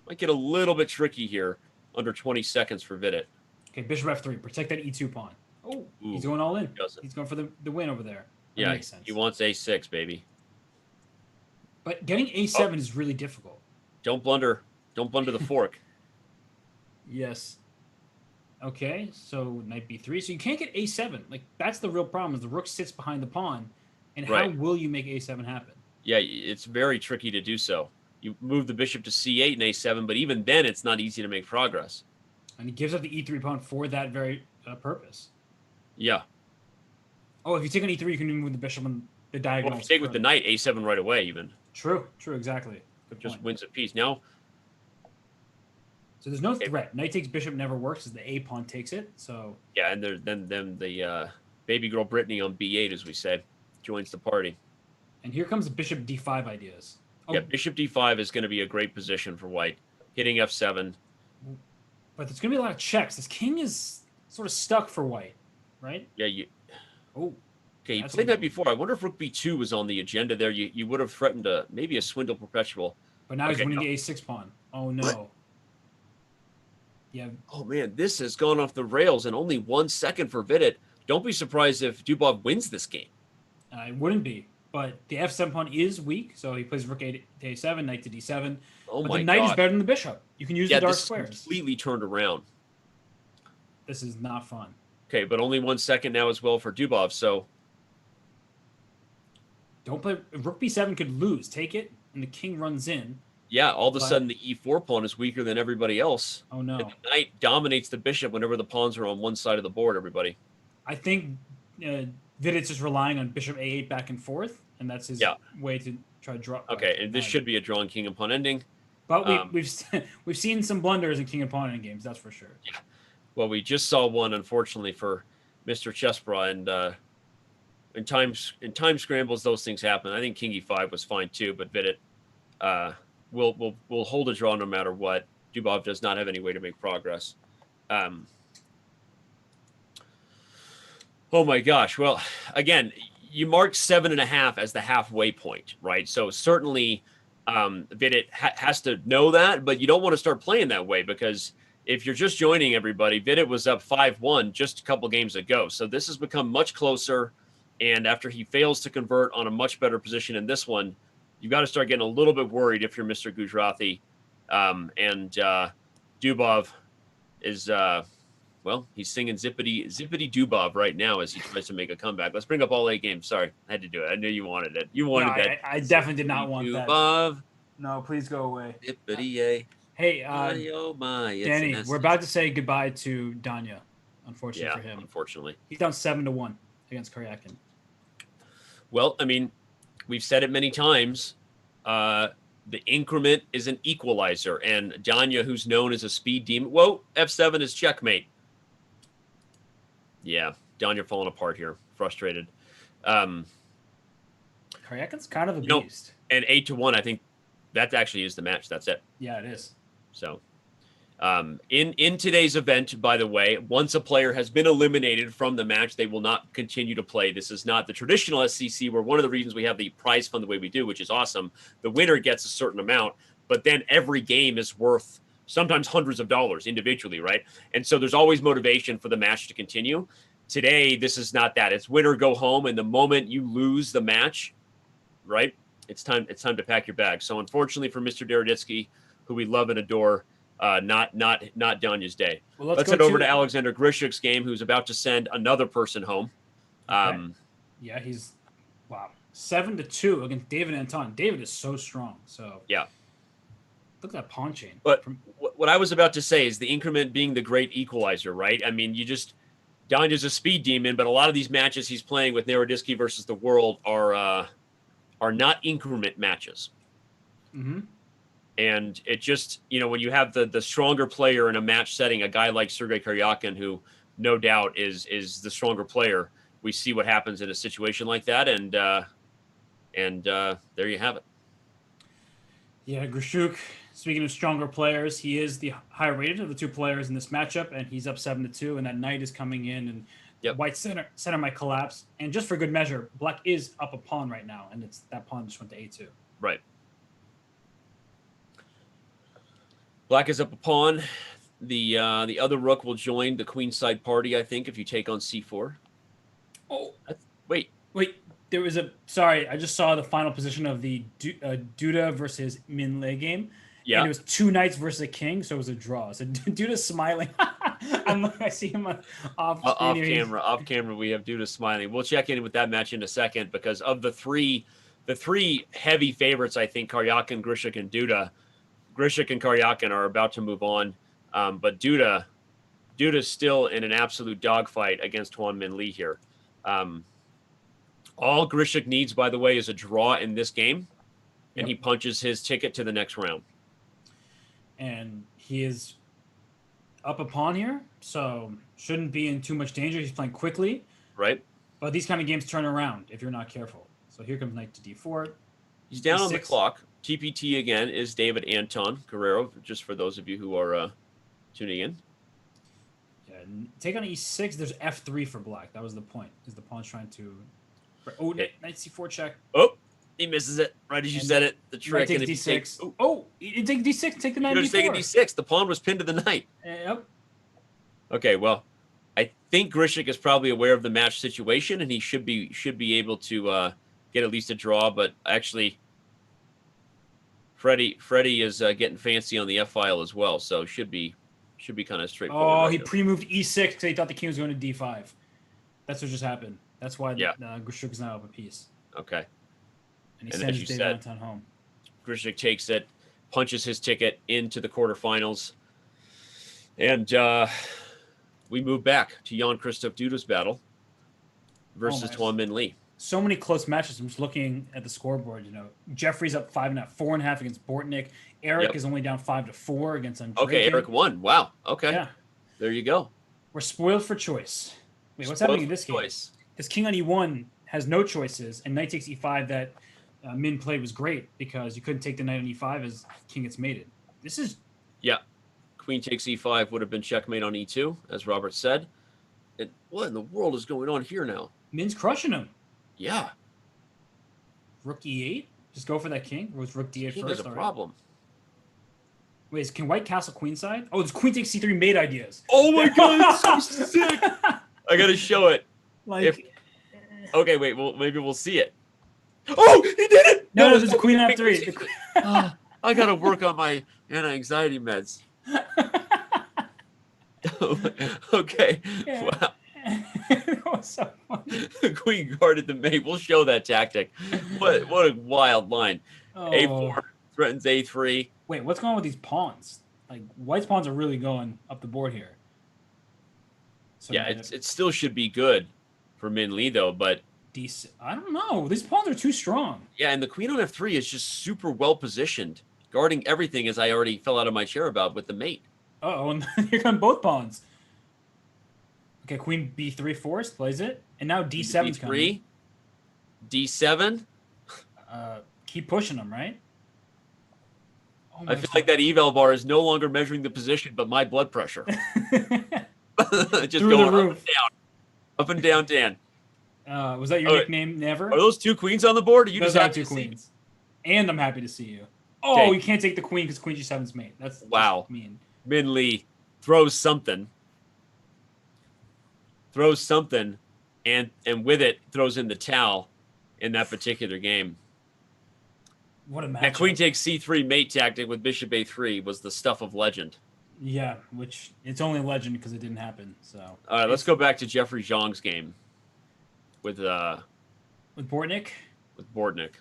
might get a little bit tricky here under 20 seconds for Vidit. Okay, bishop f3, protect that e2 pawn. Oh, he's going all in. He's going for the win over there. That makes sense. He wants a6, baby. But getting a7 is really difficult. Don't blunder the fork. Yes. Okay, so knight b3. So you can't get a7. Like, that's the real problem, is the rook sits behind the pawn. And how will you make a7 happen? Yeah, it's very tricky to do so. You move the bishop to c8 and a7, but even then it's not easy to make progress. And he gives up the e3 pawn for that very purpose. Yeah. Oh, if you take an e3, you can move the bishop on the diagonal. Well, if you take with the knight, a7 right away even. True, exactly. Good point. Just wins a piece. Now, So there's no threat. Knight takes bishop never works as the A pawn takes it. So yeah, and then the baby girl Brittany on B8, as we said, joins the party. And here comes bishop D5 ideas. Oh. Yeah, bishop D5 is going to be a great position for white. Hitting F7. But there's going to be a lot of checks. This king is sort of stuck for white, right? Yeah, you. Oh. Okay, you played that before. I wonder if rook B2 was on the agenda there. You would have threatened maybe a swindle perpetual. But now he's winning the A6 pawn. Oh, no. What? Yeah. Oh, man, this has gone off the rails in only 1 second for Vidit. Don't be surprised if Dubov wins this game. It wouldn't be. But the F7 pawn is weak, so he plays rook to A7, knight to D7. Oh, but my the knight God. is better than the bishop. You can use the dark this squares. Is completely turned around. This is not fun. Okay, but only 1 second now as well for Dubov, so... Don't play... Rook B7 could lose. Take it, and the king runs in. Yeah, all of a sudden the E4 pawn is weaker than everybody else. Oh, no. And the knight dominates the bishop whenever the pawns are on one side of the board, everybody. I think Vidit's just relying on bishop A8 back and forth, and that's his way to try to draw. Okay, and this should be a drawn king and pawn ending. But we've seen some blunders in king and pawn ending games, that's for sure. Yeah. Well, we just saw one, unfortunately, for Mr. Chessbra, and in time scrambles, those things happen. I think king E5 was fine too, but Vidit will hold a draw no matter what. Dubov does not have any way to make progress. Oh my gosh! Well, again, you marked 7.5 as the halfway point, right? So certainly, Vidit has to know that, but you don't want to start playing that way because if you're just joining everybody, Vidit was up 5-1 just a couple games ago. So this has become much closer. And after he fails to convert on a much better position in this one, you've got to start getting a little bit worried if you're Mr. Gujrathi. And Dubov is, well, he's singing Zippity Dubov right now as he tries to make a comeback. Let's bring up all 8 games. Sorry, I had to do it. I knew you wanted it. You wanted that. I definitely did not want Dubov. That. No, please go away. Zippity. Hey, oh my, Danny, we're about to say goodbye to Danya, unfortunately for him. Unfortunately. He's down 7-1 against Karjakin. Well, I mean, we've said it many times. The increment is an equalizer, and Danya, who's known as a speed demon. Whoa, F7 is checkmate. Yeah, Danya falling apart here, frustrated. Karjakin's kind of a beast. And 8-1, I think that actually is the match. That's it. Yeah, it is. So, in today's event, by the way, once a player has been eliminated from the match, they will not continue to play. This is not the traditional SCC, where one of the reasons we have the prize fund the way we do, which is awesome, the winner gets a certain amount, but then every game is worth sometimes hundreds of dollars individually, right? And so there's always motivation for the match to continue. Today, this is not that. It's win or go home, and the moment you lose the match, right, it's time to pack your bag. So unfortunately for Mr. Naroditksy, who we love and adore, not Danya's day. Well, let's head over to Alexander Grishuk's game, who's about to send another person home. Okay. Yeah, he's 7-2 against David Anton. David is so strong. So yeah, look at that pawn chain. But what I was about to say is the increment being the great equalizer, right? I mean, Danya's a speed demon, but a lot of these matches he's playing with Naroditksy versus the world are not increment matches. Mm-hmm. And it just, when you have the stronger player in a match setting, a guy like Sergey Karjakin, who no doubt is the stronger player, we see what happens in a situation like that. And there you have it. Yeah, Grishuk, speaking of stronger players, he is the higher rated of the two players in this matchup, and he's up 7-2, and that knight is coming in, and white center might collapse. And just for good measure, black is up a pawn right now, and that pawn just went to A2. Right. Black is up a pawn. The other rook will join the queenside party, I think, if you take on C4. Oh, wait. There was sorry, I just saw the final position of the Duda versus Min Lee game. Yeah. And it was 2 knights versus a king, so it was a draw. So Duda's smiling. I see him off camera. We have Duda smiling. We'll check in with that match in a second because of the three heavy favorites, I think Karjakin, Grishuk, and Duda. Grishuk and Karjakin are about to move on, but Duda's still in an absolute dogfight against Tuan Minh Lee here. All Grishuk needs, by the way, is a draw in this game, and he punches his ticket to the next round. And he is up a pawn here, so shouldn't be in too much danger. He's playing quickly. Right. But these kind of games turn around if you're not careful. So here comes knight to d4. He's down E6. on the clock. TPT again is David Anton Guerrero, just for those of you who are tuning in. Yeah, take on e6. There's f3 for black. That was the point. Is the pawn's trying to... Oh, knight c4 check. Oh, he misses it right as you said it. The trick. Knight takes d6. You take d6. Take the knight you d4. taking d6. The pawn was pinned to the knight. Yep. Okay, well, I think Grischuk is probably aware of the match situation, and he should be able to get at least a draw. But actually, Freddie is getting fancy on the F file as well, so should be kind of straightforward. Oh, he pre-moved e6 because he thought the king was going to d5. That's what just happened. That's why Grishuk is now up a piece. Okay. And he sends David Anton home. Grischuk takes it, punches his ticket into the quarterfinals, and we move back to Jan-Krzystof Duda's battle versus Tuan Minh Lee. So many close matches. I'm just looking at the scoreboard. Jeffrey's up 5.5, 4.5 against Bortnik. Eric is only down 5-4 against Andreikin. Okay, Eric won. Wow. Okay. Yeah. There you go. We're spoiled for choice. Wait, what's happening in this game? Because king on e1 has no choices, and knight takes e5 that Min played was great because you couldn't take the knight on e5 as king gets mated. This is... Yeah. Queen takes e5 would have been checkmate on e2, as Robert said. And what in the world is going on here now? Min's crushing him. Yeah. Rook e8? Just go for that king? Or was rook d8 first? There's a problem. Wait, can white castle queenside? Oh, it's queen takes c3 mate ideas. Oh my god, it's so sick! I gotta show it. Okay, wait, well, maybe we'll see it. Oh, he did it! No, there's a queen f3. I gotta work on my anti-anxiety meds. Okay. Yeah. Wow. That was so funny. The queen guarded the mate. We'll show that tactic. What a wild line. Oh. A4 threatens a3. Wait, what's going on with these pawns? Like, white's pawns are really going up the board here. So yeah, it still should be good for Min Lee, though, but... I don't know. These pawns are too strong. Yeah, and the queen on f3 is just super well-positioned, guarding everything, as I already fell out of my chair about with the mate. Uh-oh, and here come both pawns. Okay, queen b3 forced, plays it. And now d7's coming. d7. Keep pushing them, right? Oh I feel like that eval bar is no longer measuring the position, but my blood pressure. Just through going the roof. Up and down, Dan. Was that your nickname, Never? Are those two queens on the board? Or you those just are have two to queens. See? And I'm happy to see you. Oh, you can't take the queen because queen g7's mate. That's wow. Mean. Min Lee throws something. And with it throws in the towel in that particular game. What a match! That queen takes c3 mate tactic with bishop a3 was the stuff of legend. Yeah, which it's only legend because it didn't happen. So all right, let's go back to Jeffery Xiong's game with Bortnik. With Bortnik.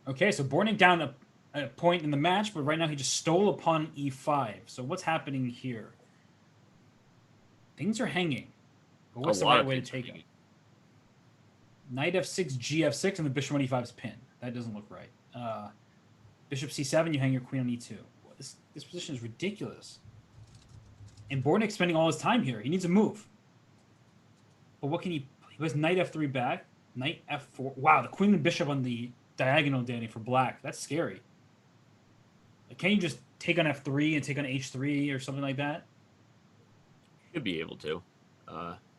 Okay, so Bortnik down a point in the match, but right now he just stole a pawn e5. So what's happening here? Things are hanging. But what's the right way to take it? Knight f6, gf6, and the bishop on e5 is pinned. That doesn't look right. Bishop c7, you hang your queen on e2. This position is ridiculous. And Bortnik's spending all his time here. He needs a move. But what can he... He has knight f3 back. Knight f4. Wow, the queen and bishop on the diagonal, Danny, for black. That's scary. Like, can't you just take on f3 and take on h3 or something like that? Should be able to.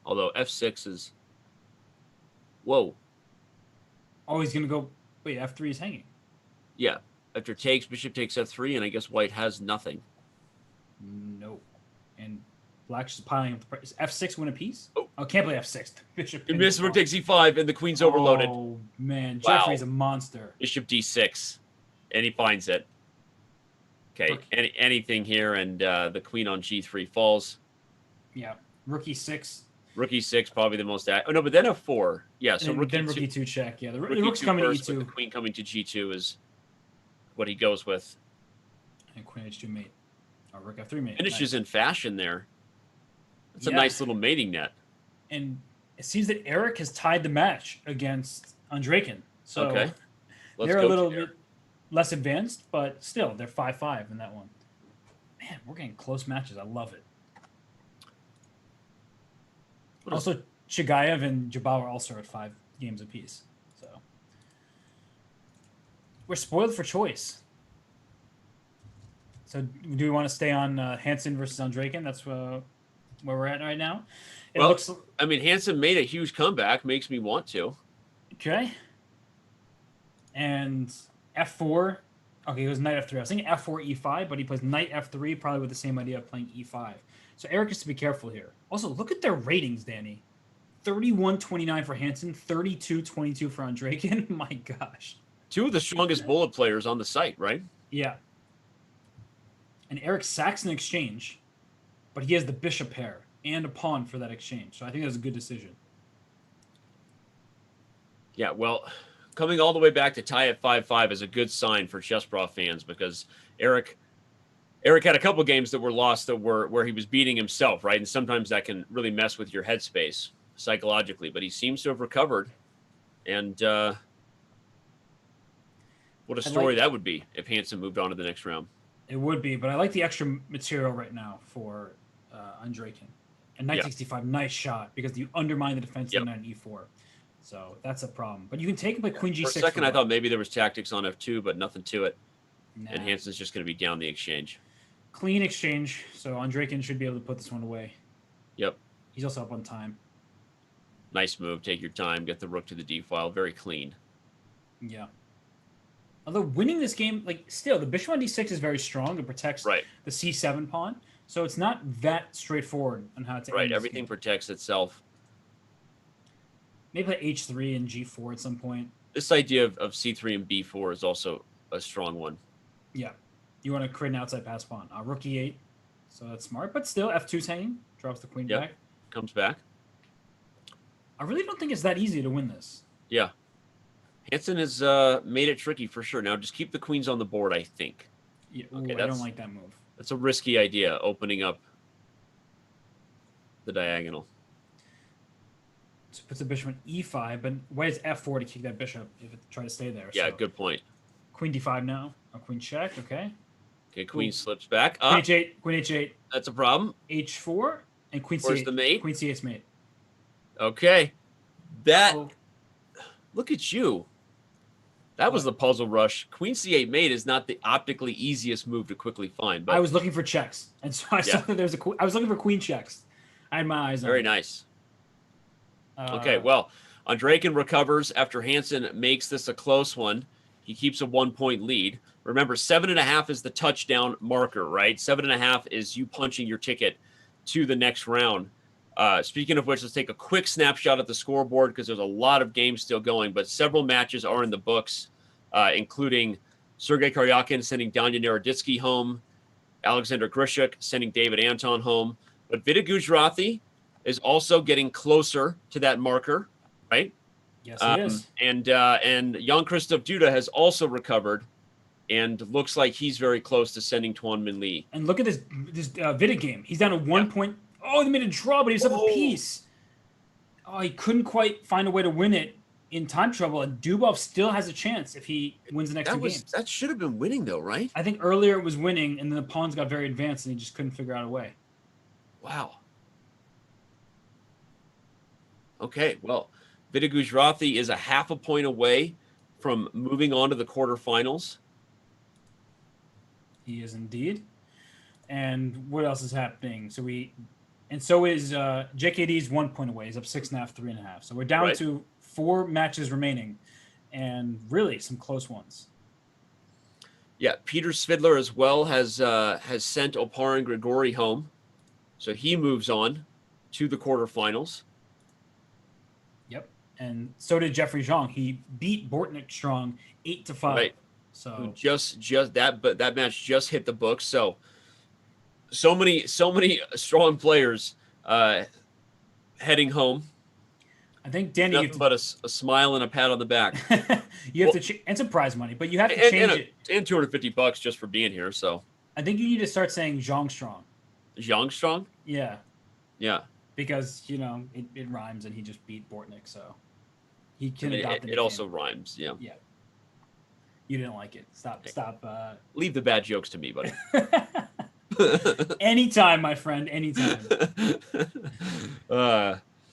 Although f6 is... Whoa. Oh, he's going to go... Wait, f3 is hanging. Yeah. After takes, bishop takes f3, and I guess white has nothing. No. And black's just piling up the... Is f6 win a piece? Oh, can't play f6. Bishop... Rook takes e5, and the queen's overloaded. Oh, man. Wow. Jeffrey's a monster. Bishop d6. And he finds it. Okay, anything here, and the queen on g3 falls. Yeah. Rook e6. Rook e6, probably the most... Oh, no, but then f4. Yeah, so rook then rook e2 check. Yeah, the rook's coming to e2. The queen coming to g2 is what he goes with. And queen h2 mate. Oh, rook f3 mate. Finishes in fashion there. That's a nice little mating net. And it seems that Eric has tied the match against Andreikin. So they're a little bit less advanced, but still, they're 5-5 in that one. Man, we're getting close matches. I love it. Also, Chigaev and Jobava also are at 5 games apiece. So we're spoiled for choice. So do we want to stay on Hansen versus Andreikin? That's where we're at right now. It Well, looks I mean, Hansen made a huge comeback. Makes me want to. okay. And F4. Okay, he was knight F3. I was thinking F4, E5, but he plays knight F3, probably with the same idea of playing E5. So Eric has to be careful here. Also, look at their ratings, Danny. 31-29 for Hansen, 32-22 for Andreikin. My gosh. 2 of the strongest bullet players on the site, right? Yeah. And Eric sacks an exchange, but he has the bishop pair and a pawn for that exchange. So I think that's a good decision. Yeah, well, coming all the way back to tie at 5-5 is a good sign for Chessbrah fans because Eric had a couple games that were lost that were where he was beating himself, right? And sometimes that can really mess with your headspace psychologically, but he seems to have recovered. And what a story that would be if Hansen moved on to the next round. It would be, but I like the extra material right now for Andreikin. And knight 65, nice shot because you undermine the defense of knight on E4. So that's a problem. But you can take him by queen G6. For a second, I thought maybe there was tactics on F2, but nothing to it. Nah. And Hansen's just going to be down the exchange. Clean exchange. So Andreikin should be able to put this one away. Yep. He's also up on time. Nice move. Take your time. Get the rook to the D file. Very clean. Yeah. Although winning this game, like still, the bishop on D6 is very strong. It protects the C7 pawn. So it's not that straightforward on how to end this everything game. protects itself. Maybe play H3 and G4 at some point. This idea of C3 and B4 is also a strong one. Yeah. You want to create an outside pass pawn. Rook E8. So that's smart. But still, F2's hanging. Drops the queen back. Comes back. I really don't think it's that easy to win this. Yeah. Hansen has made it tricky for sure. Now just keep the queens on the board, I think. Yeah, okay, I don't like that move. That's a risky idea, opening up the diagonal. So puts the bishop on E5, but white is F4 to kick that bishop if it try to stay there. Yeah, so. Good point. Queen D5 now. Queen check, okay. Okay, queen slips back. Queen H8, Queen H8. That's a problem. H4 and Queen C8. Where's the mate? Queen C8's mate. Okay. Look at you. That was the puzzle rush. Queen C8 mate is not the optically easiest move to quickly find. But I was looking for checks, and so I saw that there was I was looking for queen checks. I had my eyes on. Very nice. Okay, well, Andreikin recovers after Hansen makes this a close one. He keeps a 1-point lead. Remember, 7.5 is the touchdown marker, right? 7.5 is you punching your ticket to the next round. Speaking of which, let's take a quick snapshot at the scoreboard because there's a lot of games still going, but several matches are in the books, including Sergey Karjakin sending Daniil Naroditksy home, Alexander Grishuk sending David Anton home. But Vidit Gujrathi is also getting closer to that marker, right? Yes, it is. And Jan-Krzystof Duda has also recovered and looks like he's very close to sending Tuan Minh Lee. And look at this Vidit game. He's down to 1 point. Oh, they made a draw, but he was up a piece. Oh, he couldn't quite find a way to win it in time trouble, and Dubov still has a chance if he wins the next two games. That should have been winning, though, right? I think earlier it was winning, and then the pawns got very advanced, and he just couldn't figure out a way. Wow. Okay, well, Vidit Gujrathi is a half a point away from moving on to the quarterfinals. He is indeed. And what else is happening? So is JKD's 1 point away. He's up 6.5, 3.5. So we're down to 4 matches remaining, and really some close ones. Yeah, Peter Svidler as well has sent Oparin Grigoriy home, so he moves on to the quarterfinals. Yep, and so did Jeffery Xiong. He beat Bortnik strong 8-5. Right. So just that match just hit the books. So many strong players heading home. I think Danny, nothing but a smile and a pat on the back. You have to and some prize money, but you have to change it. And $250 just for being here. So I think you need to start saying Xiong strong. Xiong strong? Yeah. Yeah. Because it rhymes, and he just beat Bortnik, so he can adopt it. It also rhymes. Yeah. Yeah. You didn't like it. Stop. Leave the bad jokes to me, buddy. Anytime, my friend. Anytime.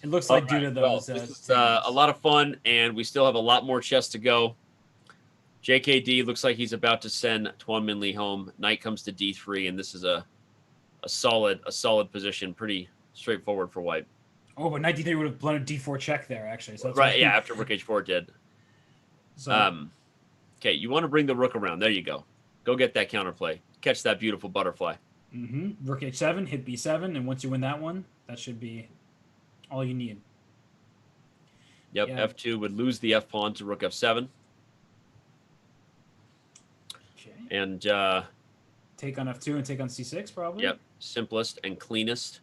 It looks All like right, Duda, though. well, Is, this is taking a lot of fun, and we still have a lot more chess to go. JKD looks like he's about to send Tuan Minh Lee home. Knight comes to D3, and this is a solid position. Pretty straightforward for white. Oh, but knight d3 would have blown a d4 check there, actually. So that's Right, yeah, after rook h4 did. So, Okay, you want to bring the rook around. There you go. Go get that counterplay. Catch that beautiful butterfly. rook h7, hit b7, and once you win that one, that should be all you need. Yep, Yeah. f2 would lose the f pawn to rook f7. Okay. And, Take on f2 and take on c6, probably? yep, simplest and cleanest.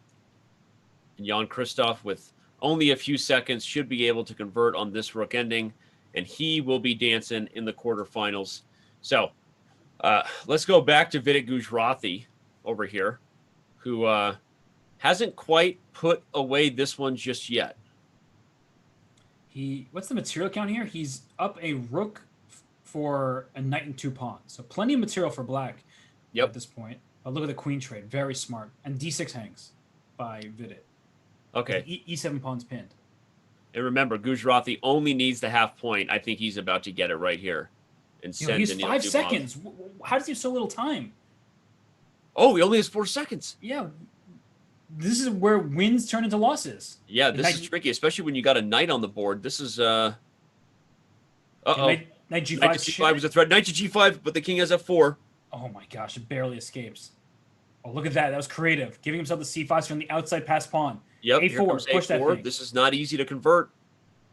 And Jan-Krzystof, with only a few seconds, should be able to convert on this rook ending, and he will be dancing in the quarterfinals. So let's go back to Vidit Gujrathi over here, who hasn't quite put away this one just yet. What's the material count here? He's up a rook for a knight and 2 pawns. So plenty of material for black at this point. But look at the queen trade. Very smart. And d6 hangs by Vidit. Okay. E7 pawns pinned. And remember, Gujrathi only needs the half point. I think he's about to get it right here. And send he's Daniil 5 Dubov. seconds. How does he have so little time? Oh, he only has 4 seconds. Yeah. This is where wins turn into losses. Yeah, this is tricky, especially when you got a knight on the board. This is Knight g5. Knight to g5 was a threat. Knight to g5, but the king has f4. Oh my gosh, it barely escapes. Oh, look at that. That was creative. Giving himself the c5s from the outside pass pawn. Yep, a4, here comes push that a4. thing. This is not easy to convert.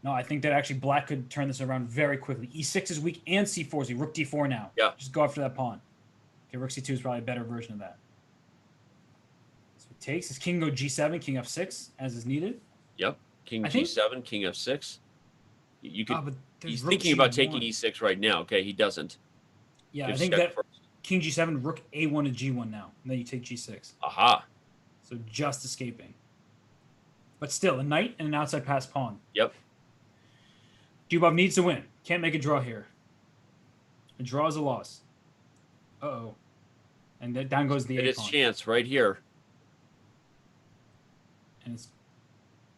No, I think that actually black could turn this around very quickly. e6 is weak and c4 is weak. Rook d4 now. Yeah. Just go after that pawn. Okay, rook c2 is probably a better version of that. So he takes. His king go g7, king f6, as is needed. Yep, king g7, king f6. You could. but He's rook thinking about g1. taking e6 right now. Okay, he doesn't. Yeah, Gives I think check that first. king g7, rook a1 to g1 now. And then you take g6. Aha. So just escaping. But still, a knight and an outside pass pawn. Yep. Dubov needs to win. Can't make a draw here. A draw is a loss. Uh-oh. And then down goes the It A is pawn. chance right here. And it's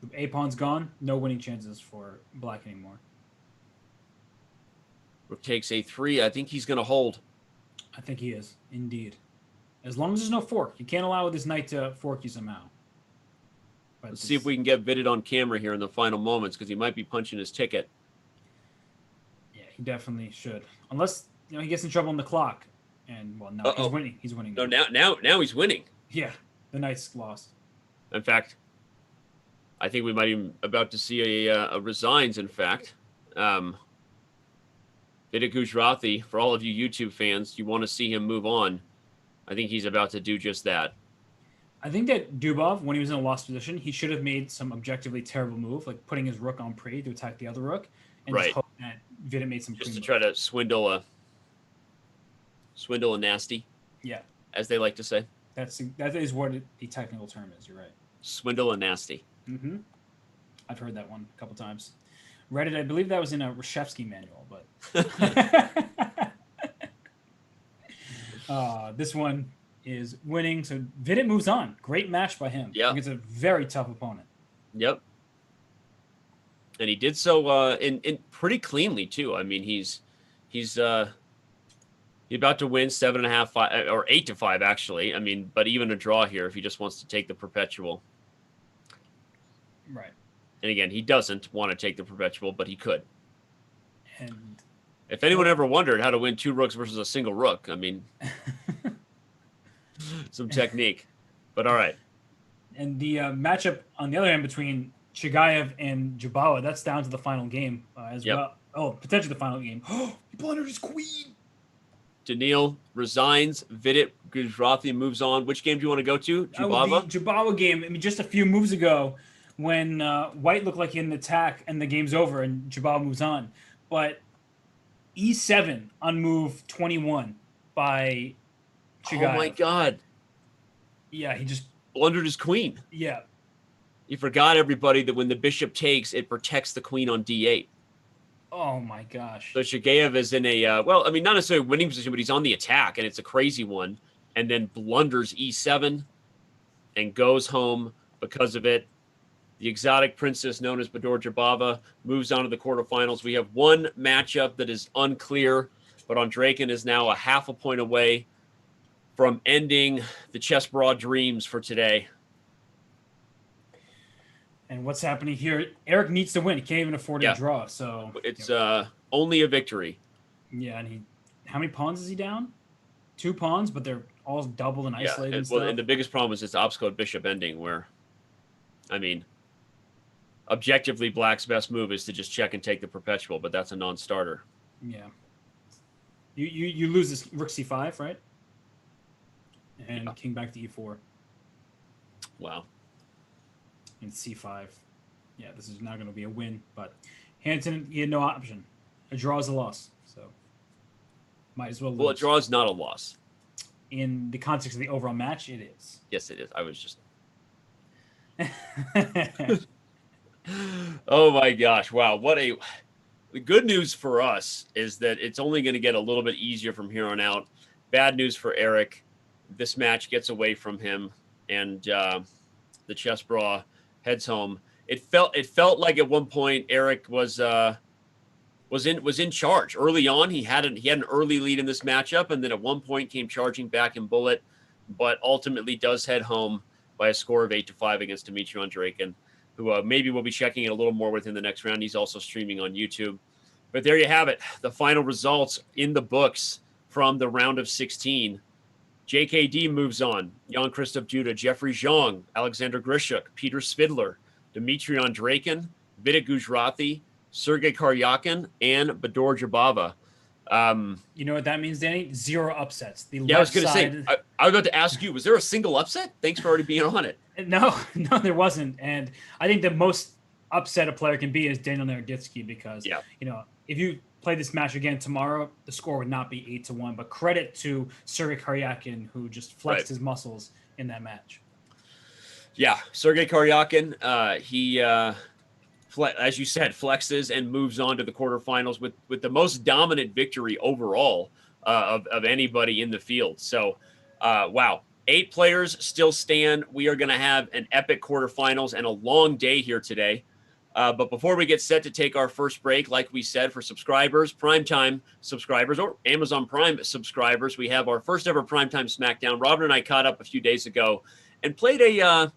the A pawn's gone. No winning chances for black anymore. Rook takes a3. I think he's going to hold. I think he is, indeed. As long as there's no fork. You can't allow this knight to fork you somehow. But Let's see if we can get Vidit on camera here in the final moments, because he might be punching his ticket. Yeah, he definitely should. Unless he gets in trouble on the clock. And well, no, he's winning. He's winning. No, now he's winning. Yeah, the knight's lost. In fact, I think we might even about to see a resigns. In fact, Vidit Gujrathi, for all of you YouTube fans, you want to see him move on. I think he's about to do just that. I think that Dubov, when he was in a lost position, he should have made some objectively terrible move, like putting his rook on pre to attack the other rook, and Right. just hope that Vidit made some Just queen to try moves. to swindle a nasty, Yeah, as they like to say. that is what the technical term is. You're right. Swindle a nasty. Mm-hmm. I've heard that one a couple times. Read it. I believe that was in a Reshevsky manual, but this one is winning. So Vidit moves on. Great match by him. Yeah. Against a very tough opponent. Yep. And he did so in pretty cleanly too. I mean, he's about to win 7.5, 5, or 8-5 actually. I mean, but even a draw here if he just wants to take the perpetual. Right. And again, he doesn't want to take the perpetual, but he could. And If anyone ever wondered how to win 2 rooks versus a single rook, I mean, some technique. But all right. And the matchup on the other end between Chigaev and Jobava, that's down to the final game as well. Oh, potentially the final game. Oh, he blundered his queen. Daniil resigns. Vidit Gujrathi moves on. Which game do you want to go to? Jobava? The Jobava game. I mean, just a few moves ago when White looked like he had an attack and the game's over and Jobava moves on. But E7 on move 21 by Chigaev. Oh my God. Yeah, he just Blundered his queen. yeah. You forgot, everybody, that when the bishop takes, it protects the queen on d8. Oh my gosh. So Chigaev is in a, well, I mean, not necessarily a winning position, but he's on the attack, and it's a crazy one, and then blunders e7 and goes home because of it. The exotic princess known as Baadur Jobava moves on to the quarterfinals. We have one matchup that is unclear, but Andreikin is now a half a point away from ending the Chess Broad dreams for today. And what's happening here? Eric needs to win. He can't even afford a draw. So it's only a victory. Yeah, and how many pawns is he down? 2 pawns, but they're all doubled and isolated. And, well, and the biggest problem is this obscure bishop ending, where, I mean, objectively, Black's best move is to just check and take the perpetual, but that's a non-starter. Yeah. You lose this rook c5, right? And king back to e4. Wow. And c5. Yeah, this is not going to be a win, but Hansen, he had no option. A draw is a loss, so might as well lose. Well, a draw is not a loss. In the context of the overall match, it is. Yes, it is. I was just... Oh my gosh. Wow. The good news for us is that it's only going to get a little bit easier from here on out. Bad news for Eric. This match gets away from him, and the chess bra heads home. It felt like at one point Eric was in charge early on. He had an early lead in this matchup, and then at one point came charging back in bullet, but ultimately does head home by a score of 8-5 against Dmitry Andreikin, who maybe we'll be checking it a little more with in the next round. He's also streaming on YouTube. But there you have it. The final results in the books from the round of 16. JKD moves on. Jan-Krzystof Duda, Jeffery Xiong, Oleksandr Grischuk, Peter Svidler, Dmitry Andreikin, Vidit Gujrathi, Sergey Karjakin, and Baadur Jobava. You know what that means, Danny? 0 upsets. I was going to say, I was about to ask you, was there a single upset? Thanks for already being on it. No, there wasn't. And I think the most upset a player can be is Daniil Naroditksy, because, if you play this match again tomorrow, the score would not be 8-1. But credit to Sergey Karjakin, who just flexed his muscles in that match. Yeah, Sergey Karjakin, he, as you said, flexes and moves on to the quarterfinals with the most dominant victory overall of anybody in the field. So, wow. 8 players still stand. We are going to have an epic quarterfinals and a long day here today. But before we get set to take our first break, like we said, for subscribers, Primetime subscribers, or Amazon Prime subscribers, we have our first ever Primetime Smackdown. Robin and I caught up a few days ago and played a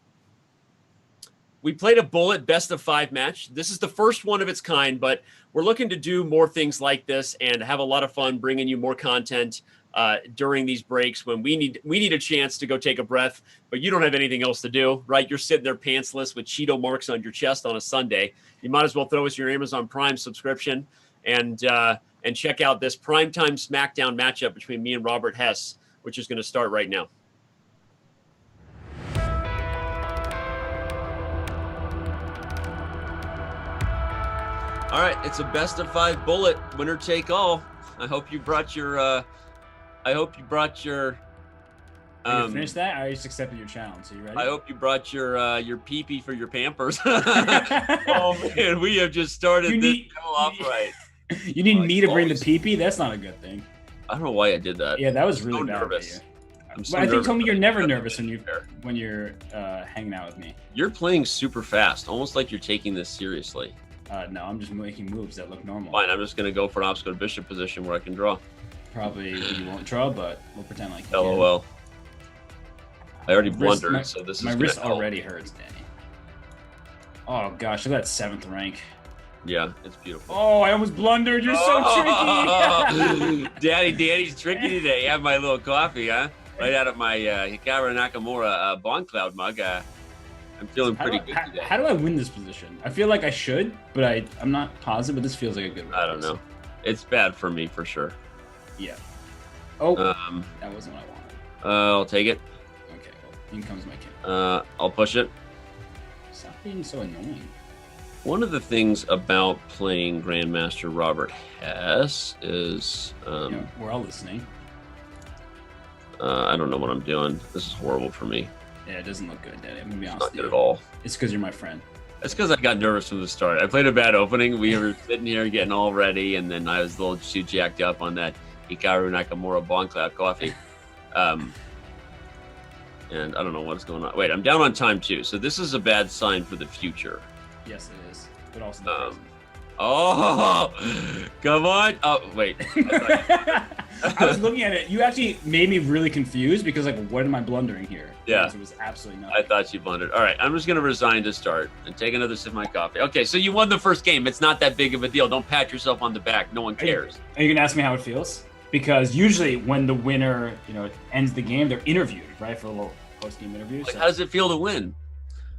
bullet best of 5 match. This is the first one of its kind, but we're looking to do more things like this and have a lot of fun bringing you more content during these breaks when we need a chance to go take a breath, but you don't have anything else to do, right? You're sitting there pantsless with Cheeto marks on your chest on a Sunday. You might as well throw us your Amazon Prime subscription and check out this Primetime Smackdown matchup between me and Robert Hess, which is going to start right now. All right, it's a best of 5 bullet, winner take all. I hope you brought your. Finish that? I just accepted your challenge. So you ready? I hope you brought your pee-pee for your Pampers. Oh man, we have just started this off right. You need me to bring the pee-pee? That's not a good thing. I don't know why I did that. Yeah, that was really so bad. Nervous. I think you told me you're never nervous when you're hanging out with me. You're playing super fast, almost like you're taking this seriously. No, I'm just making moves that look normal. Fine, I'm just going to go for an obstacle bishop position where I can draw. Probably you won't draw, but we'll pretend like you LOL. I already blundered, so this is my wrist already hurts, Danny. Oh gosh, look at that 7th rank. Yeah, it's beautiful. Oh, I almost blundered. You're so tricky. Danny's tricky today. I have my little coffee, huh? Right out of my Hikaru Nakamura Bond Cloud mug. I'm feeling pretty good today. How do I win this position? I feel like I should, but I'm not positive, but this feels like a good I don't know. It's bad for me for sure. Yeah. Oh, that wasn't what I wanted. I'll take it. Okay, well, in comes my king. I'll push it. Stop being so annoying. One of the things about playing Grandmaster Robert Hess is... we're all listening. I don't know what I'm doing. This is horrible for me. Yeah, it doesn't look good, Daddy. I'm going to be honest with you. Not good at all. It's because you're my friend. It's because I got nervous from the start. I played a bad opening. We were sitting here getting all ready, and then I was a little too jacked up on that Hikaru Nakamura Bond Cloud coffee. And I don't know what's going on. Wait, I'm down on time too. So this is a bad sign for the future. Yes, it is. But also the present. Oh, come on. Oh, wait. I was looking at it. You actually made me really confused because, like, what am I blundering here? Yeah. Because it was absolutely nothing. I thought you blundered. All right, I'm just going to resign to start and take another sip of my coffee. Okay, so you won the first game. It's not that big of a deal. Don't pat yourself on the back. No one cares. Are you going to ask me how it feels? Because usually when the winner, ends the game, they're interviewed, right, for a little post-game interview. Like, how does it feel to win?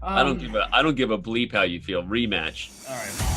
I don't give a bleep how you feel. Rematch. All right.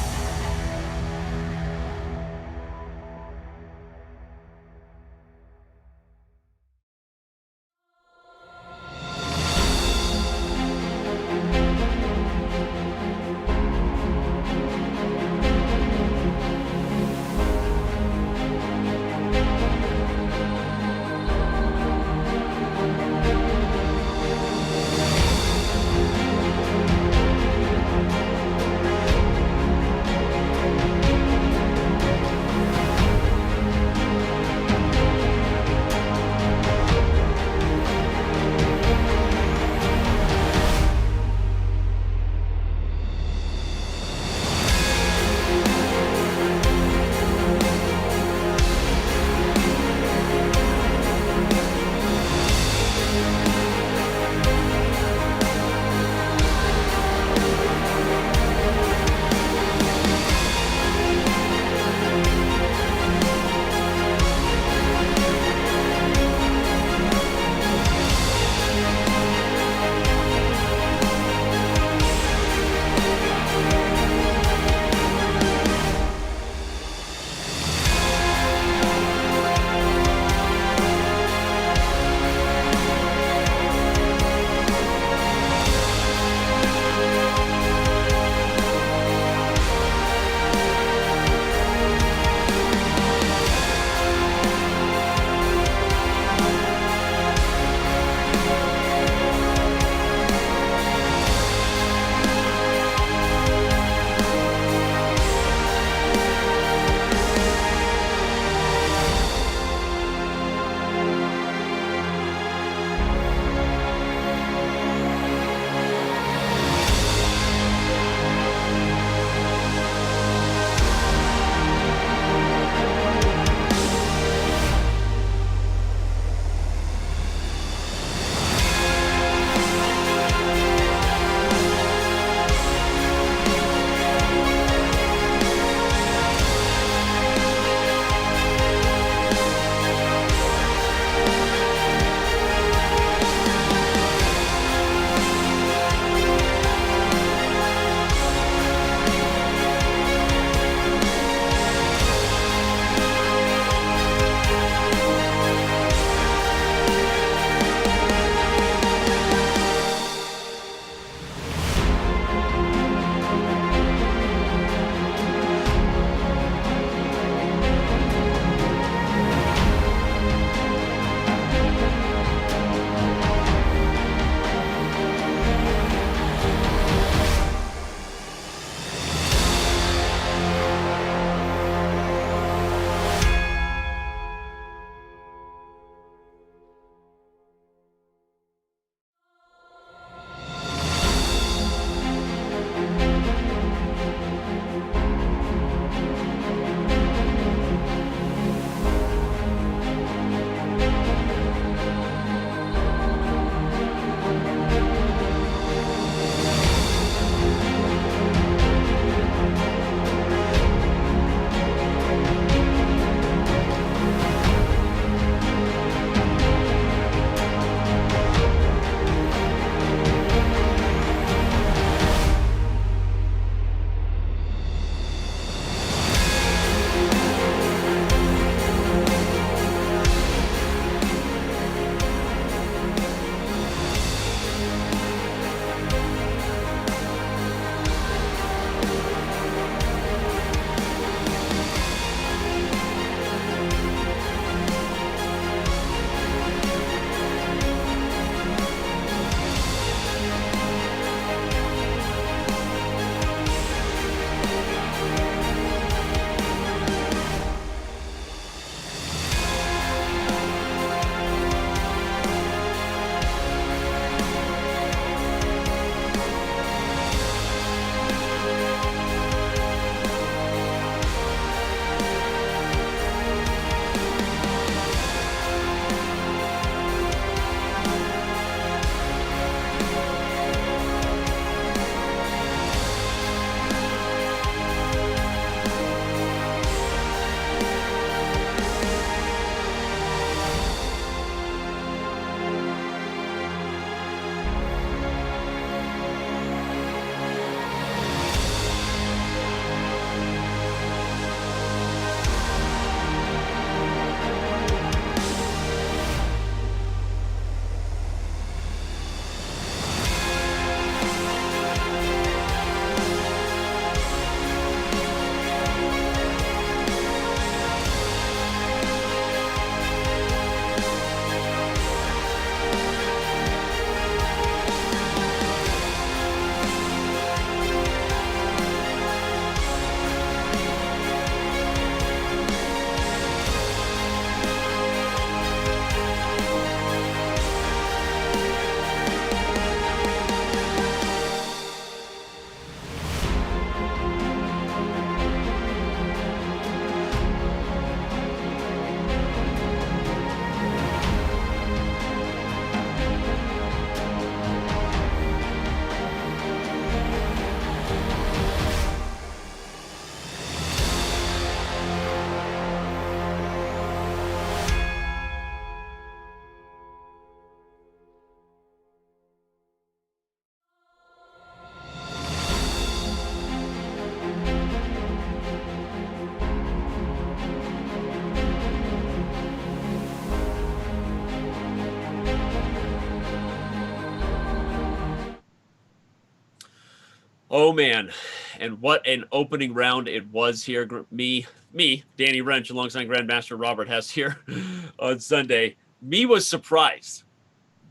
Oh man, and what an opening round it was here. Me, Danny Wrench, alongside Grandmaster Robert Hess here on Sunday. Me was surprised.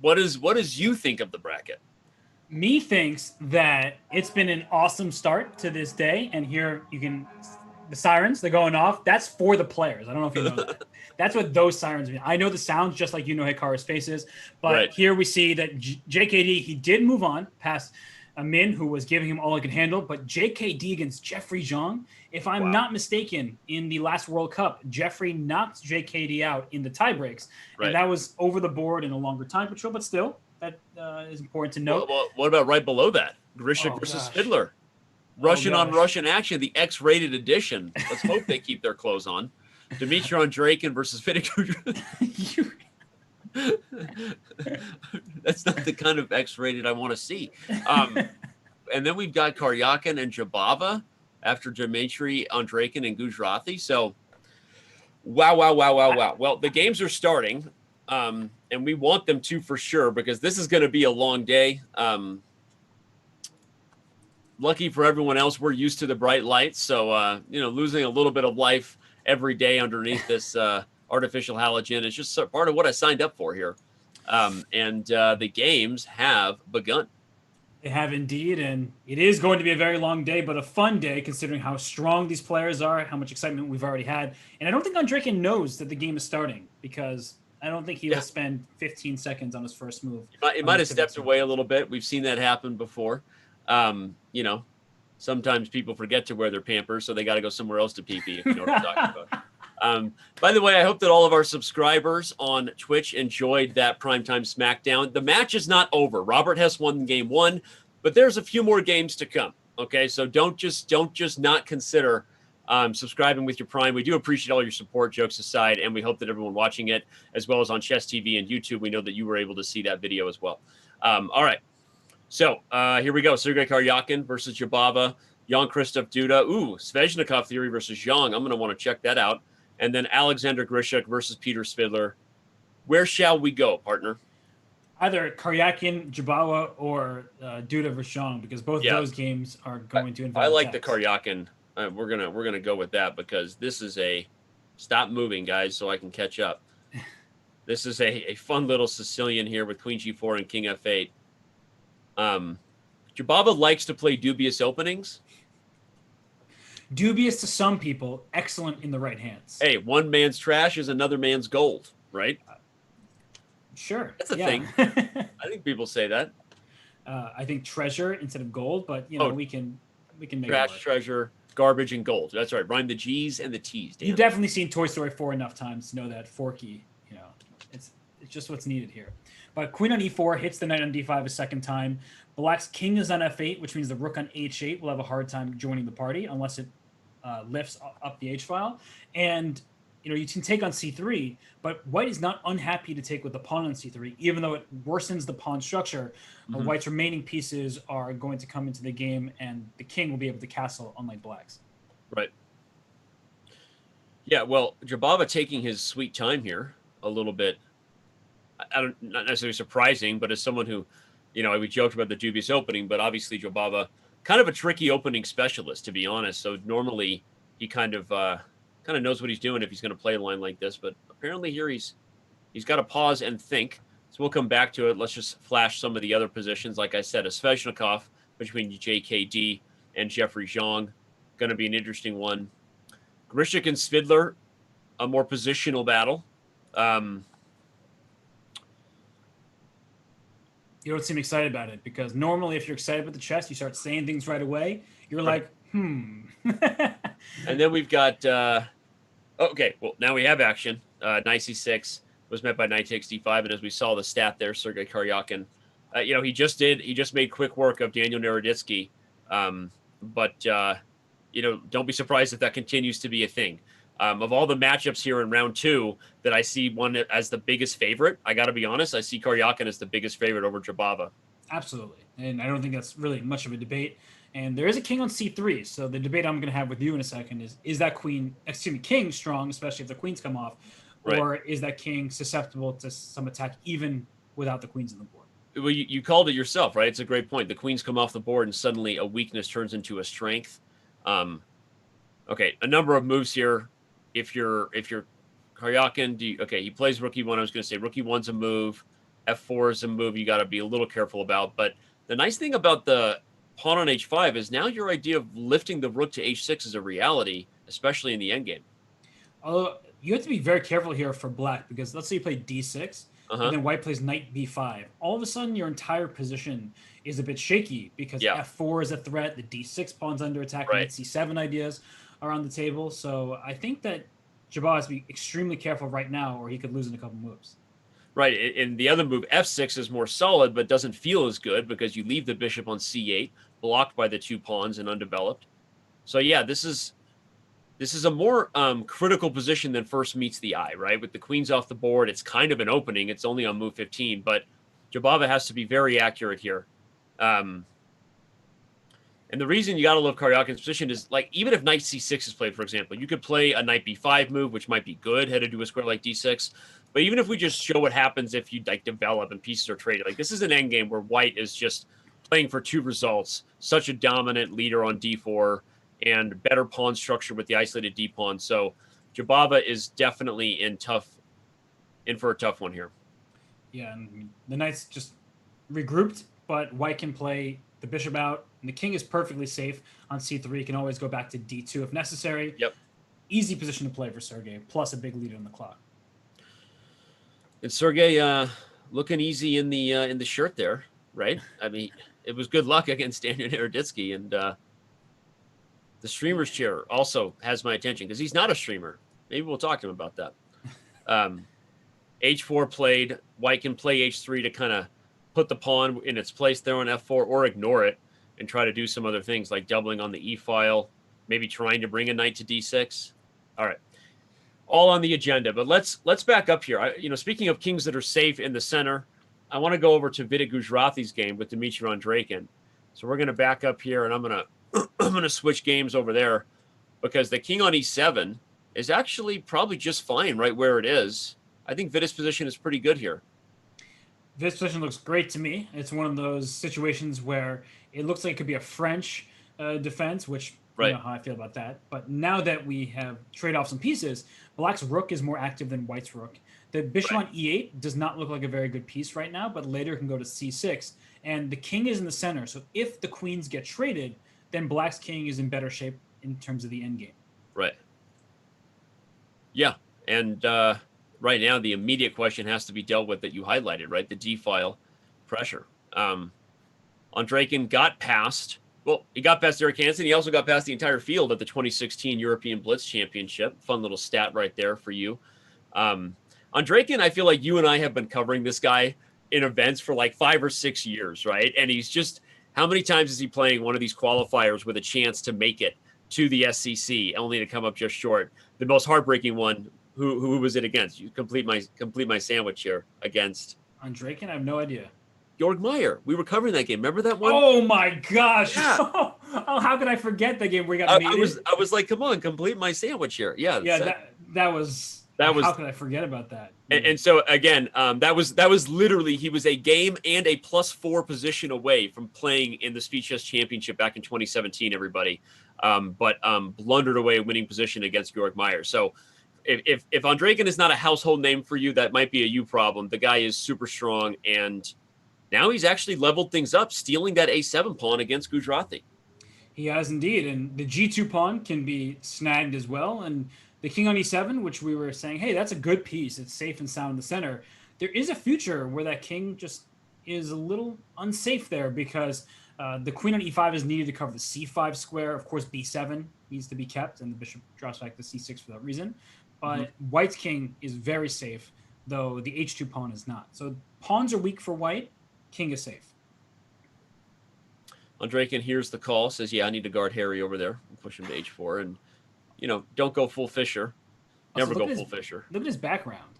What does you think of the bracket? Me thinks that it's been an awesome start to this day, and here you can the sirens, they're going off. That's for the players. I don't know if you know that. That's what those sirens mean. I know the sounds just like Hikaru's faces, but here we see that JKD, he did move on past Min, who was giving him all he could handle, but JKD against Jeffery Xiong, if I'm not mistaken, in the last World Cup, Jeffery knocked JKD out in the tie breaks, and that was over the board in a longer time control, but still, that is important to note. Well, what about right below that? Grishuk versus Svidler. Russian on Russian action, the X-rated edition. Let's hope they keep their clothes on. Dmitry Andreikin versus Vidit Gujrathi. That's not the kind of X-rated I want to see. And then we've got Karjakin and Jobava after Dmitry Andreikin and Gujrathi. So, wow. Well, the games are starting, and we want them to for sure because this is going to be a long day. Lucky for everyone else, we're used to the bright lights. So, losing a little bit of life every day underneath this artificial halogen is just part of what I signed up for here. And the games have begun. They have indeed, and it is going to be a very long day, but a fun day considering how strong these players are, how much excitement we've already had. And I don't think Andreikin knows that the game is starting because I don't think he will spend 15 seconds on his first move. He might have stepped away a little bit. We've seen that happen before. Sometimes people forget to wear their Pampers, so they got to go somewhere else to pee-pee, if you know what I'm talking about. By the way, I hope that all of our subscribers on Twitch enjoyed that primetime Smackdown. The match is not over. Robert Hess won game 1, but there's a few more games to come. Okay, so don't just not consider subscribing with your Prime. We do appreciate all your support, jokes aside, and we hope that everyone watching it, as well as on Chess TV and YouTube, we know that you were able to see that video as well. All right. So here we go. Sergey Karjakin versus Jobava. Jan-Krzystof Duda. Ooh, Sveshnikov theory versus Xiong. I'm going to want to check that out. And then Alexander Grischuk versus Peter Svidler. Where shall we go, partner? Either Karjakin, Jobava, or Duda versus Xiong, because both of those games are going to involve I like the Karjakin. We're gonna go with that because this is a stop moving, guys, so I can catch up. This is a fun little Sicilian here with Queen G4 and King F8. Jobava likes to play dubious openings. Dubious to some people, excellent in the right hands. Hey, one man's trash is another man's gold, right? Sure. That's a thing. I think people say that. I think treasure instead of gold, but we can make trash, it work. Treasure, garbage, and gold. That's right. Rhyme the G's and the T's. You've definitely seen Toy Story 4 enough times to know that Forky, it's just what's needed here. But Queen on E4 hits the knight on D5 a second time. Black's king is on F8, which means the rook on H8 will have a hard time joining the party unless it lifts up the H file. And you can take on C3, but White is not unhappy to take with the pawn on C3, even though it worsens the pawn structure. White's remaining pieces are going to come into the game, and the king will be able to castle, unlike Black's. Right. Yeah, well, Jobava taking his sweet time here a little bit. Not necessarily surprising, but as someone who, we joked about the dubious opening, but obviously Jobava, kind of a tricky opening specialist, to be honest. So normally he kind of knows what he's doing if he's going to play a line like this. But apparently here he's got to pause and think. So we'll come back to it. Let's just flash some of the other positions. Like I said, a Sveshnikov between JKD and Jeffery Xiong, going to be an interesting one. Grishuk and Svidler, a more positional battle. You don't seem excited about it because normally if you're excited about the chess, you start saying things right away. You're like, And then we've got, okay, well, now we have action. Knight C6 was met by Knight takes D5. And as we saw the stat there, Sergey Karjakin, he just made quick work of Daniil Naroditksy. But don't be surprised if that continues to be a thing. Of all the matchups here in round 2 that I see one as the biggest favorite, I got to be honest, I see Karjakin as the biggest favorite over Jobava. Absolutely. And I don't think that's really much of a debate. And there is a king on C3. So the debate I'm going to have with you in a second is that king strong, especially if the queens come off, or is that king susceptible to some attack even without the queens on the board? Well, you called it yourself, right? It's a great point. The queens come off the board, and suddenly a weakness turns into a strength. Okay, a number of moves here. If you're Karjakin, okay, he plays rook e1. I was going to say rook e1's a move. F4 is a move you got to be a little careful about. But the nice thing about the pawn on h5 is now your idea of lifting the rook to h6 is a reality, especially in the endgame. You have to be very careful here for black, because let's say you play d6, and then white plays knight b5. All of a sudden, your entire position is a bit shaky, because f4 is a threat, the d6 pawn's under attack, knight c7 ideas are on the table. So I think that Jobava has to be extremely careful right now, or he could lose in a couple moves. Right, and the other move, f6, is more solid, but doesn't feel as good because you leave the bishop on c8, blocked by the two pawns and undeveloped. So yeah, this is a more critical position than first meets the eye, right? With the queens off the board, it's kind of an opening. It's only on move 15, but Jobava has to be very accurate here. And the reason you got to love Karjakin's position is, like, even if knight c6 is played, for example, you could play a knight b5 move, which might be good, headed to a square like d6. But even if we just show what happens if you like develop and pieces are traded, like, this is an endgame where white is just playing for two results, such a dominant leader on d4, and better pawn structure with the isolated d pawn. So Jobava is definitely in for a tough one here. Yeah, and the knight's just regrouped, but white can play the bishop out, and the king is perfectly safe on c3. You can always go back to d2 if necessary. Yep. Easy position to play for Sergey, plus a big lead on the clock. And Sergey looking easy in the shirt there, right? I mean, it was good luck against Daniil Naroditksy, and the streamer's chair also has my attention because he's not a streamer. Maybe we'll talk to him about that. H4 played. White can play H3 to kind of put the pawn in its place there on F4, or ignore it and try to do some other things like doubling on the E file, maybe trying to bring a knight to D6. All right. All on the agenda, but let's back up here. Speaking of kings that are safe in the center, I want to go over to Vidit Gujrathi's game with Dmitry Andreikin. So we're going to back up here, and I'm going to switch games over there, because the king on E7 is actually probably just fine right where it is. I think Vidit's position is pretty good here. This position looks great to me. It's one of those situations where it looks like it could be a French defense, which you know how I feel about that. But now that we have traded off some pieces, black's rook is more active than white's rook. The bishop on E8 does not look like a very good piece right now, but later can go to C6. And the king is in the center, so if the queens get traded, then black's king is in better shape in terms of the endgame. Right. Yeah, and right now the immediate question has to be dealt with that you highlighted, right? The D-file pressure. Andreikin got past... Well, he got past Eric Hansen. He also got past the entire field at the 2016 European Blitz Championship. Fun little stat right there for you. Andreikin, I feel like you and I have been covering this guy in events for like 5 or 6 years, right? And he's just... How many times is he playing one of these qualifiers with a chance to make it to the SCC, only to come up just short? The most heartbreaking one, who was it against? You complete my sandwich here. Against Andreikin? I have no idea. Georg Meyer. We were covering that game. Remember that one? Oh my gosh! Yeah. Oh, how could I forget that game where he got mated? I was like, come on, complete my sandwich here. Yeah. Yeah, that was. How could I forget about that? And so again, that was literally, he was a game and a +4 position away from playing in the Speed Chess Championship back in 2017. Everybody, but blundered away a winning position against Georg Meyer. So if Andreikin is not a household name for you, that might be a you problem. The guy is super strong, and now he's actually leveled things up, stealing that A7 pawn against Gujrathi. He has indeed, and the G2 pawn can be snagged as well, and the king on E7, which we were saying, hey, that's a good piece. It's safe and sound in the center. There is a future where that king just is a little unsafe there, because the queen on E5 is needed to cover the C5 square. Of course, B7 needs to be kept, and the bishop drops back to C6 for that reason. But white's king is very safe, though the H2 pawn is not. So pawns are weak for white. King is safe. Andreikin hears the call, says, yeah, I need to guard Harry over there. Push him to H4, and don't go full Fischer. Never go full Fischer. Look at his background.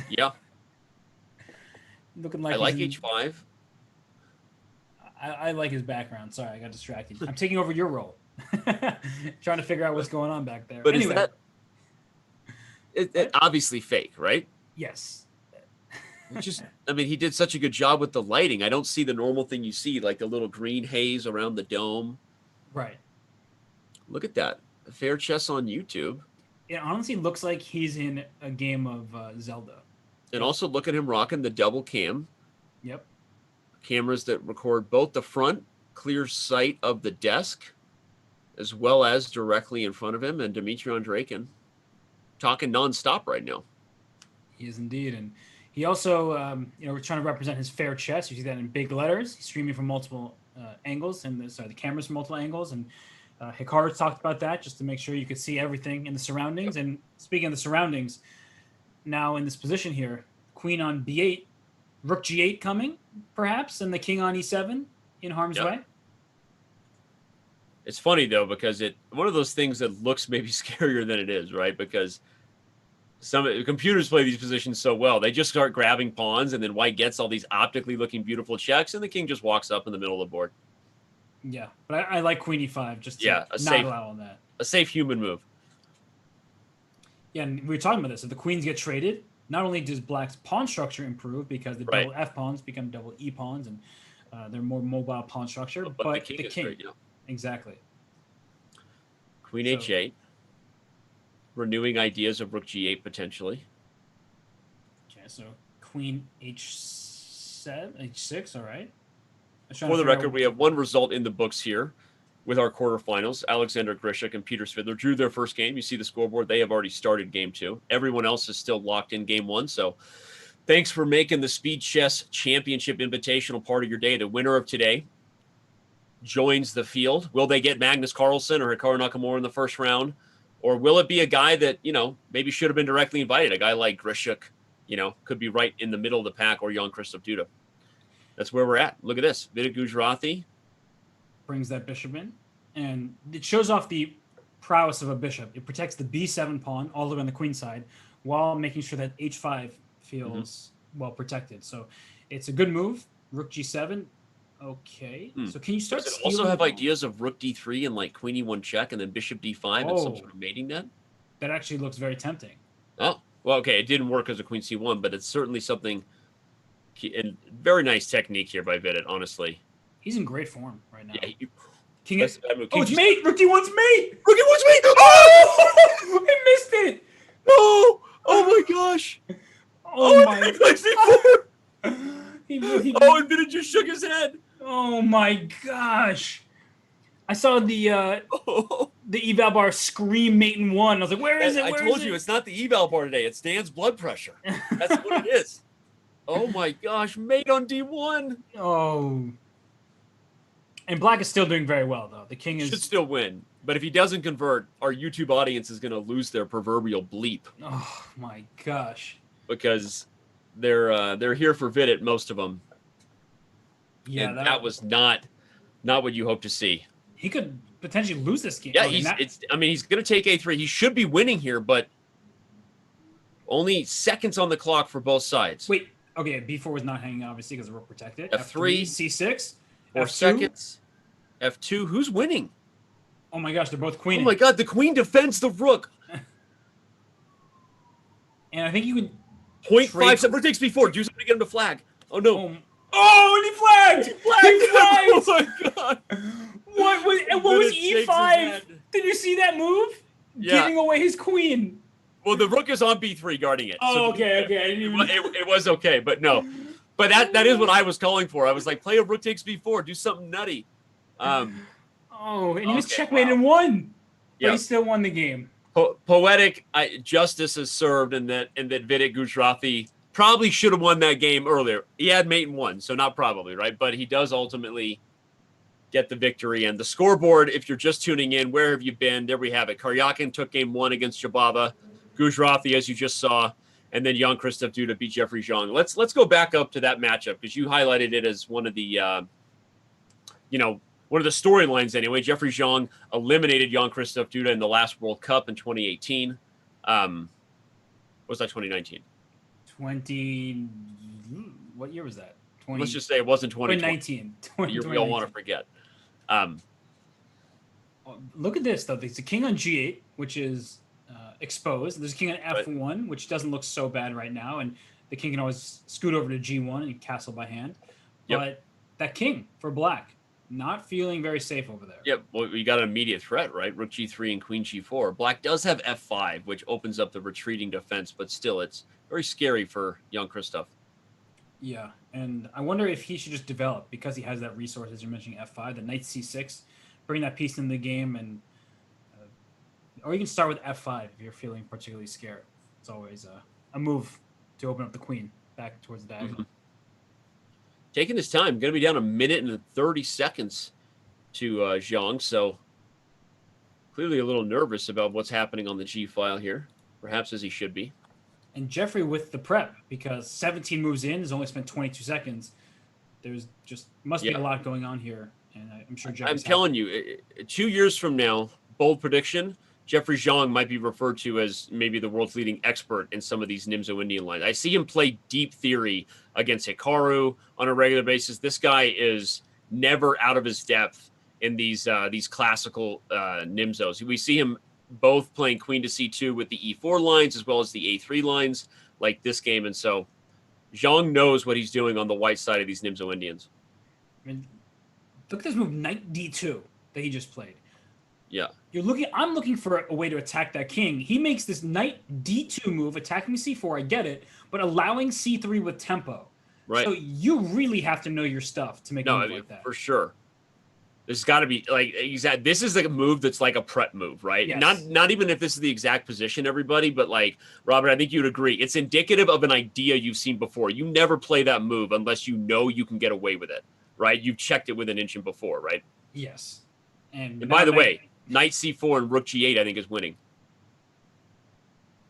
Yeah. Looking like I like H5. I like his background. Sorry, I got distracted. I'm taking over your role. Trying to figure out what's going on back there. But anyway. Is that it obviously fake, right? Yes. Which is, I mean, he did such a good job with the lighting. I don't see the normal thing you see, like the little green haze around the dome. Right. Look at that. Fair Chess on YouTube. It honestly looks like he's in a game of Zelda. And also look at him rocking the double cam. Yep. Cameras that record both the front, clear sight of the desk, as well as directly in front of him. And Dmitry Andreikin talking nonstop right now. He is indeed. And he also, we're trying to represent his fair chess. You see that in big letters. He's streaming from multiple angles, and the cameras from multiple angles. And Hikaru talked about that just to make sure you could see everything in the surroundings. Yep. And speaking of the surroundings, now in this position here, queen on b8, rook g8 coming, perhaps, and the king on e7 in harm's way. It's funny, though, because one of those things that looks maybe scarier than it is, right? Because some computers play these positions so well. They just start grabbing pawns, and then white gets all these optically looking beautiful checks, and the king just walks up in the middle of the board. Yeah, but I like queen e5 just to not allow on that. A safe human move. Yeah, and we were talking about this. If the queens get traded, not only does black's pawn structure improve because the double F pawns become double E pawns, and they're more mobile pawn structure, but the king. Exactly. Queen h8. Renewing ideas of rook g8 potentially. Okay, so queen h7, h6, all right. For the record, we have one result in the books here with our quarterfinals. Alexander Grishuk and Peter Svidler drew their first game. You see the scoreboard. They have already started game 2. Everyone else is still locked in game 1. So thanks for making the Speed Chess Championship Invitational part of your day. The winner of today joins the field. Will they get Magnus Carlsen or Hikaru Nakamura in the first round? Or will it be a guy that, maybe should have been directly invited? A guy like Grishuk, could be right in the middle of the pack, or Jan-Krzystof Duda. That's where we're at. Look at this. Vidit Gujrathi brings that bishop in, and it shows off the prowess of a bishop. It protects the b7 pawn all the way on the queen side while making sure that h5 feels well protected. So it's a good move. Rook g7. Okay. So can you start? Does it also have ideas of rook d3 and like queen e1 check and then bishop d5 and some sort of mating net? That actually looks very tempting. Oh, well, okay. It didn't work as a queen c1, but it's certainly something. And very nice technique here by Vidit, honestly. He's in great form right now. Yeah, King it's mate! Rook d1's mate! Rook d1's mate! Oh! He missed it! No! Oh my gosh! Oh my god! And Vidit just shook his head. Oh my gosh! I saw the eval bar scream mate in 1. I was like, where is it? I told you, it's not the eval bar today. It's Dan's blood pressure. That's what it is. Oh my gosh, mate on d1. Oh. And black is still doing very well, though. The king should still win. But if he doesn't convert, our YouTube audience is going to lose their proverbial bleep. Oh my gosh. Because they're here for Vidit, most of them. Yeah, and that was not what you hope to see. He could potentially lose this game. Yeah, he's going to take a3. He should be winning here, but only seconds on the clock for both sides. Wait. Okay, b4 was not hanging, obviously, because the rook protected. F3, c6, 4 seconds. F2, who's winning? Oh my gosh, they're both queening. Oh my god, the queen defends the rook. And I think you can... 0.5, rook takes b4, do something to get him to flag. Oh no. And he flagged! He flagged! Oh my god. What was e5? Did you see that move? Yeah. Giving away his queen. Well, the rook is on b3 guarding it. Oh, so okay. I didn't even... it was okay, but no. But that is what I was calling for. I was like, play a rook takes b4, do something nutty. And he was checkmated and won. But he still won the game. Poetic justice is served, and that Vidit Gujrathi probably should have won that game earlier. He had mate in 1, so not probably, right? But he does ultimately get the victory. And the scoreboard, if you're just tuning in, where have you been? There we have it. Karjakin took game 1 against Jobava. Gujrathi, as you just saw, and then Jan-Krzystof Duda beat Jeffery Xiong. Let's go back up to that matchup because you highlighted it as one of the, one of the storylines anyway. Jeffery Xiong eliminated Jan-Krzystof Duda in the last World Cup in 2018. Was that 2019? What year was that? Let's just say it wasn't 2019. 2019. We all want to forget. Look at this, though. There's a king on g8, which is exposed. There's a king on f1, which doesn't look so bad right now. And the king can always scoot over to G1 and castle by hand. Yep. But that king for black, not feeling very safe over there. Yep. Well, you got an immediate threat, right? Rook G3 and Queen G4. Black does have F5, which opens up the retreating defense, but still, it's very scary for Jan-Krzystof. Yeah, and I wonder if he should just develop, because he has that resource, as you're mentioning, F5, the knight C6, bring that piece in the game, and or you can start with F5 if you're feeling particularly scared. It's always a move to open up the queen back towards the diagonal. Mm-hmm. Taking his time, going to be down 1 minute and 30 seconds to Xiong, so clearly a little nervous about what's happening on the G file here, perhaps as he should be. And Jeffrey with the prep, because 17 moves in has only spent 22 seconds. There's just must be a lot going on here, and I'm sure Jeffrey's I'm telling you, 2 years from now, bold prediction, Jeffery Xiong might be referred to as maybe the world's leading expert in some of these Nimzo Indian lines. I see him play deep theory against Hikaru on a regular basis. This guy is never out of his depth in these classical Nimzos. We see him both playing queen to c2 with the e4 lines as well as the a3 lines like this game. And so Xiong knows what he's doing on the white side of these Nimzo Indians. I mean, look at this move, knight d2, that he just played. Yeah. I'm looking for a way to attack that king. He makes this knight d2 move, attacking c4, I get it, but allowing c3 with tempo. Right. So you really have to know your stuff to make a move like that. For sure. There's got to be this is like a move that's like a prep move, right? Yes. Not even if this is the exact position, everybody, but like Robert, I think you'd agree. It's indicative of an idea you've seen before. You never play that move unless you know you can get away with it, right? You've checked it with an instant before, right? Yes. And by the way, knight c4 and rook g8, I think, is winning.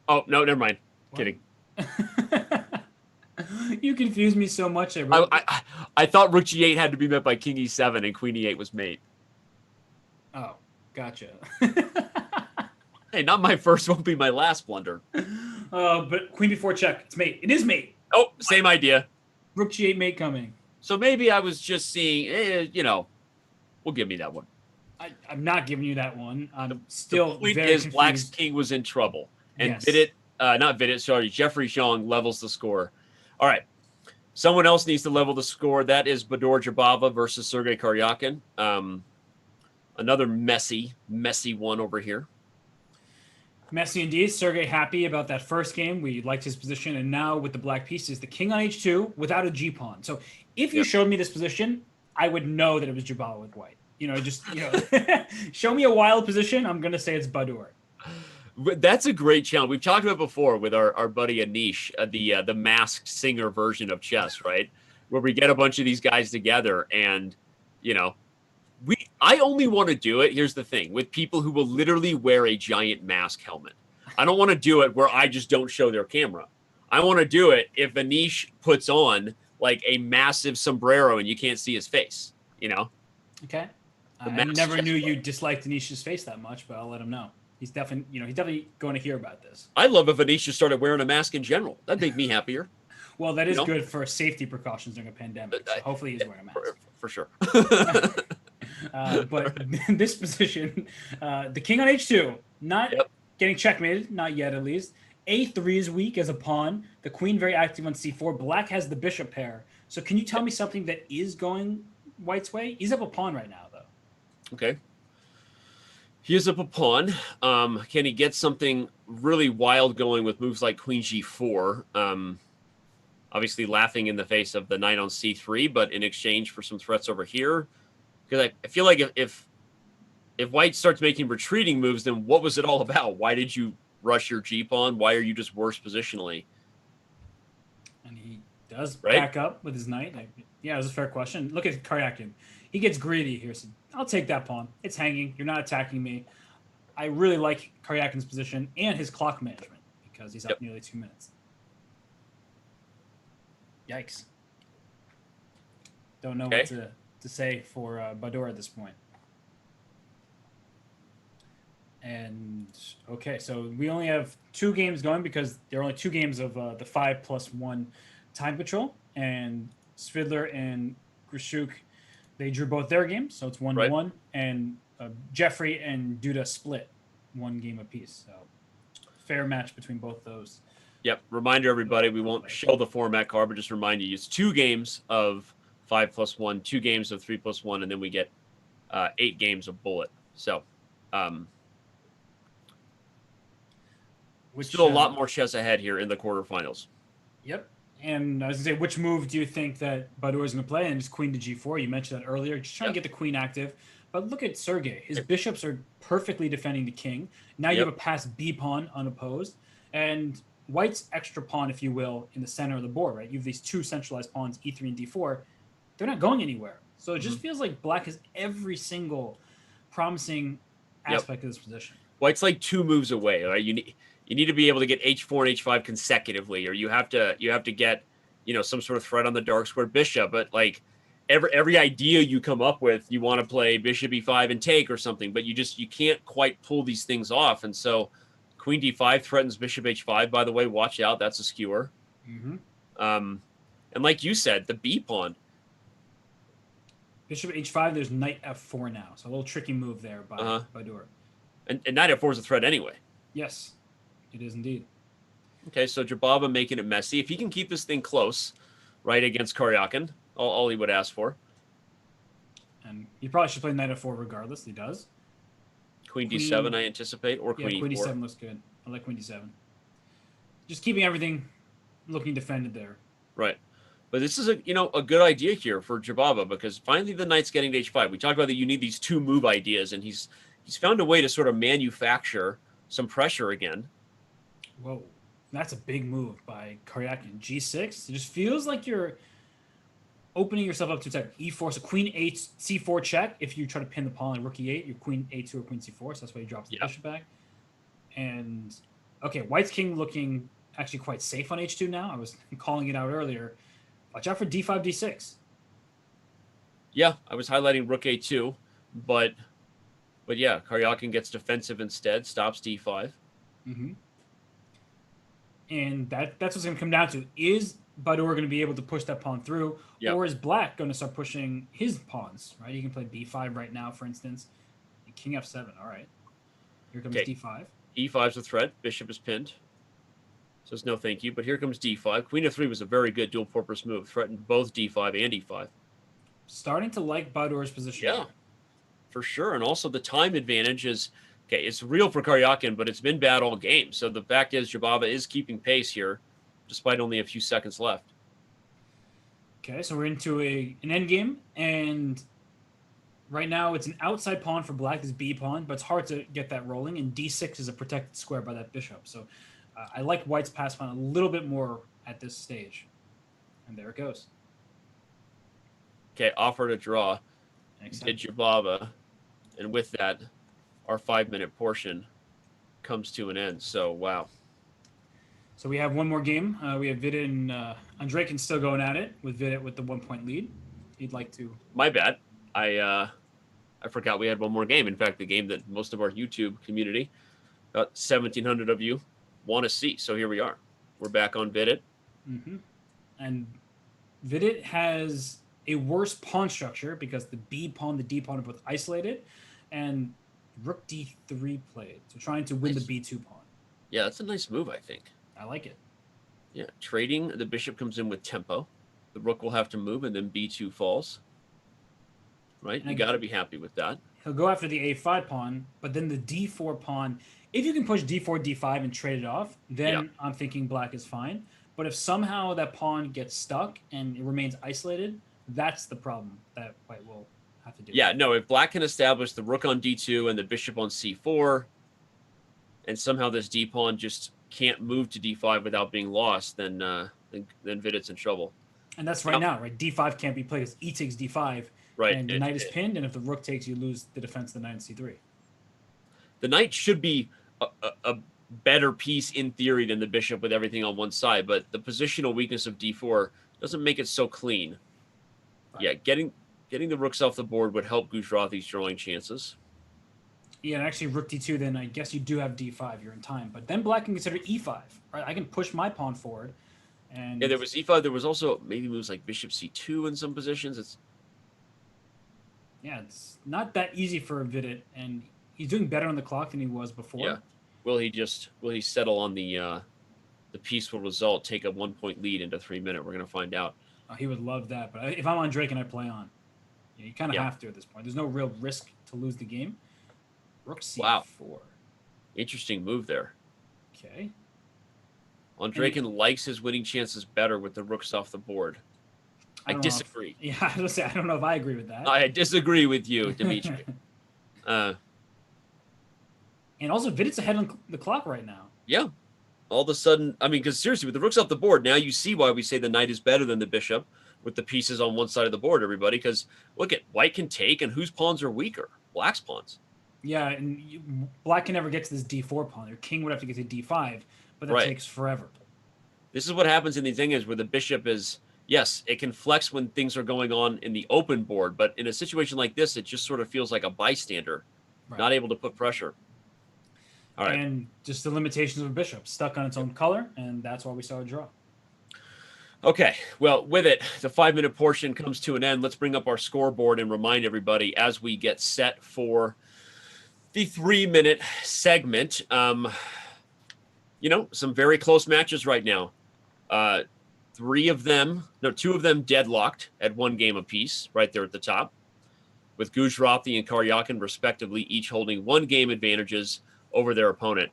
Oh no, never mind. What? Kidding. You confused me so much. I thought rook g8 had to be met by king e7 and queen e8 was mate. Oh, gotcha. Hey, not my first, won't be my last blunder. But queen b4 check. It's mate. It is mate. Oh, same idea. Rook g8 mate coming. So maybe I was just seeing, we'll give me that one. I'm not giving you that one. I'm still the very is confused. Black's king was in trouble. And yes. Jeffery Xiong levels the score. All right. Someone else needs to level the score. That is Baadur Jobava versus Sergey Karjakin. Another messy one over here. Messy indeed. Sergey happy about that first game. We liked his position. And now with the black pieces, the king on h2 without a g-pawn. So if you showed me this position, I would know that it was Jobava with white. Show me a wild position. I'm going to say it's Baadur. That's a great challenge. We've talked about it before with our buddy Anish, the masked singer version of chess, right? Where we get a bunch of these guys together and, I only want to do it, here's the thing, with people who will literally wear a giant mask helmet. I don't want to do it where I just don't show their camera. I want to do it if Anish puts on like a massive sombrero and you can't see his face, Okay. I never knew you disliked Anish's face that much, but I'll let him know. He's definitely going to hear about this. I love if Anish started wearing a mask in general. That'd make me happier. Well, that is good for safety precautions during a pandemic. So hopefully he's wearing a mask. For sure. But in this position, the king on h2, not getting checkmated, not yet at least. a3 is weak as a pawn. The queen very active on c4. Black has the bishop pair. So can you tell me something that is going White's way? He's up a pawn right now, though. Okay. He is up a pawn. Can he get something really wild going with moves like queen g4? Obviously laughing in the face of the knight on c3, but in exchange for some threats over here. Because I feel like if White starts making retreating moves, then what was it all about? Why did you rush your g-pawn? Why are you just worse positionally? And he does back up with his knight. Yeah, it was a fair question. Look at Karjakin. He gets greedy here. So I'll take that pawn. It's hanging. You're not attacking me. I really like Karjakin's position and his clock management because he's up nearly 2 minutes. Yikes. Don't know what to say for Baadur at this point. And, okay, so we only have 2 games going because there are only 2 games of the 5+1 time control. And Svidler and Grishuk, they drew both their games, so it's 1-1. And Jeffrey and Duda split 1 game apiece. So fair match between both those Yep. Reminder, everybody, we won't show the format card, but just remind you, it's 2 games of 5+1, 2 games of 3+1, and then we get 8 games of bullet. So, still a lot more chess ahead here in the quarterfinals. Yep. And I was going to say, which move do you think that Baadur is going to play? And it's queen to g4. You mentioned that earlier. Just trying to get the queen active. But look at Sergey. His bishops are perfectly defending the king. Now you have a passed b pawn unopposed. And white's extra pawn, if you will, in the center of the board, right? You have these 2 centralized pawns, e3 and d4. They're not going anywhere. So it just feels like black has every single promising aspect of this position. White's like 2 moves away, right? You need to be able to get h4 and h5 consecutively, or you have to get, some sort of threat on the dark squared bishop. But like every idea you come up with, you want to play bishop e5 and take or something, but you can't quite pull these things off. And so queen d5 threatens bishop h5, by the way. Watch out, that's a skewer. And like you said, the b pawn. Bishop h5, there's knight f4 now. So a little tricky move there by Baadur. And knight f4 is a threat anyway. Yes, it is indeed. Okay, so Jobava making it messy. If he can keep this thing close, right, against Karjakin, all he would ask for. And he probably should play knight f4 regardless. He does. Queen d7, I anticipate, or queen queen e4. d7 looks good. I like queen d7. Just keeping everything looking defended there. Right. But this is a good idea here for Jobava, because finally the knight's getting to h5. We talked about that you need these 2 move ideas, and he's found a way to sort of manufacture some pressure again. Whoa. That's a big move by Karjakin. g6. It just feels like you're opening yourself up to attack. e4, so queen 8, c4 check. If you try to pin the pawn like rook e8, your queen a2 or queen c4, so that's why he drops the bishop back. And, okay, white's king looking actually quite safe on h2 now. I was calling it out earlier. Watch out for d5, d6. Yeah, I was highlighting rook a2, but yeah, Karjakin gets defensive instead, stops d5. And that's what's going to come down to. Is Baadur going to be able to push that pawn through, or is black going to start pushing his pawns, right? He can play b5 right now, for instance. King f7, all right. Here comes d5. e5's a threat. Bishop is pinned. Says no thank you, but here comes d5. Queen f3 was a very good dual-purpose move. Threatened both d5 and e5. Starting to like Baadur's position. Yeah, for sure. And also the time advantage is, okay, it's real for Karjakin, but it's been bad all game. So the fact is Jobava is keeping pace here, despite only a few seconds left. Okay, so we're into an endgame, and right now it's an outside pawn for black, this b pawn, but it's hard to get that rolling, and d6 is a protected square by that bishop. So I like white's pass pawn a little bit more at this stage. And there it goes. Okay, offer to draw. Did Jobava. And with that, our 5-minute portion comes to an end. So, wow. So we have one more game. We have Vidit and Andreikin still going at it, with Vidit with the 1-point lead. He'd like to... My bad. I forgot we had one more game. In fact, the game that most of our YouTube community, about 1,700 of you, want to see. So here we are. We're back on Vidit. And Vidit has a worse pawn structure because the b pawn, the d pawn are both isolated, and rook d3 played. So trying to win the b2 pawn. Yeah, that's a nice move, I think. I like it. Yeah, trading. The bishop comes in with tempo. The rook will have to move, and then b2 falls. Right? You got to be happy with that. He'll go after the a5 pawn, but then the d4 pawn, if you can push d4, d5 and trade it off, then I'm thinking black is fine. But if somehow that pawn gets stuck and it remains isolated, that's the problem that white will have to do. Yeah, no, if black can establish the rook on d2 and the bishop on c4, and somehow this d pawn just can't move to d5 without being lost, then Vidit's in trouble. And that's right now, right? d5 can't be played because e takes d5, right? And the knight is pinned, and if the rook takes, you lose the defense of the knight on c3. The knight should be a better piece in theory than the bishop with everything on one side, but the positional weakness of d4 doesn't make it so clean. Right. Yeah, getting the rooks off the board would help Gujrathi's drawing chances. Yeah, and actually rook d2, then I guess you do have d5, you're in time. But then black can consider e5, right? I can push my pawn forward. And yeah, there was e5. There was also maybe moves like bishop c2 in some positions. It's not that easy for Vidit, and he's doing better on the clock than he was before. Yeah. Will he settle on the the peaceful result, take a 1-point lead into 3 minutes. We're going to find out. Oh, he would love that. But if I'm on Drake and I play on, you kind of Yeah. have to at this point. There's no real risk to lose the game. Rook c4. Wow. Interesting move there. Okay. Andreikin likes his winning chances better with the rooks off the board. I disagree. I don't know if I agree with that. I disagree with you, Dmitry. And also, Vidit's ahead on the clock right now. Yeah. All of a sudden, I mean, because seriously, with the rooks off the board, now you see why we say the knight is better than the bishop with the pieces on one side of the board, everybody. Because look at white can take, and whose pawns are weaker? Black's pawns. Yeah, and black can never get to this d4 pawn. Your king would have to get to d5, but that takes forever. This is what happens in these things where the bishop is, yes, it can flex when things are going on in the open board, but in a situation like this, it just sort of feels like a bystander, not able to put pressure. All right. And just the limitations of a bishop, stuck on its own color, and that's why we saw a draw. Okay, well, with it, the 5-minute portion comes to an end. Let's bring up our scoreboard and remind everybody as we get set for the 3-minute segment. Some very close matches right now. Two of them deadlocked at 1 game apiece right there at the top, with Gujrathi and Karjakin respectively each holding 1 game advantages over their opponent.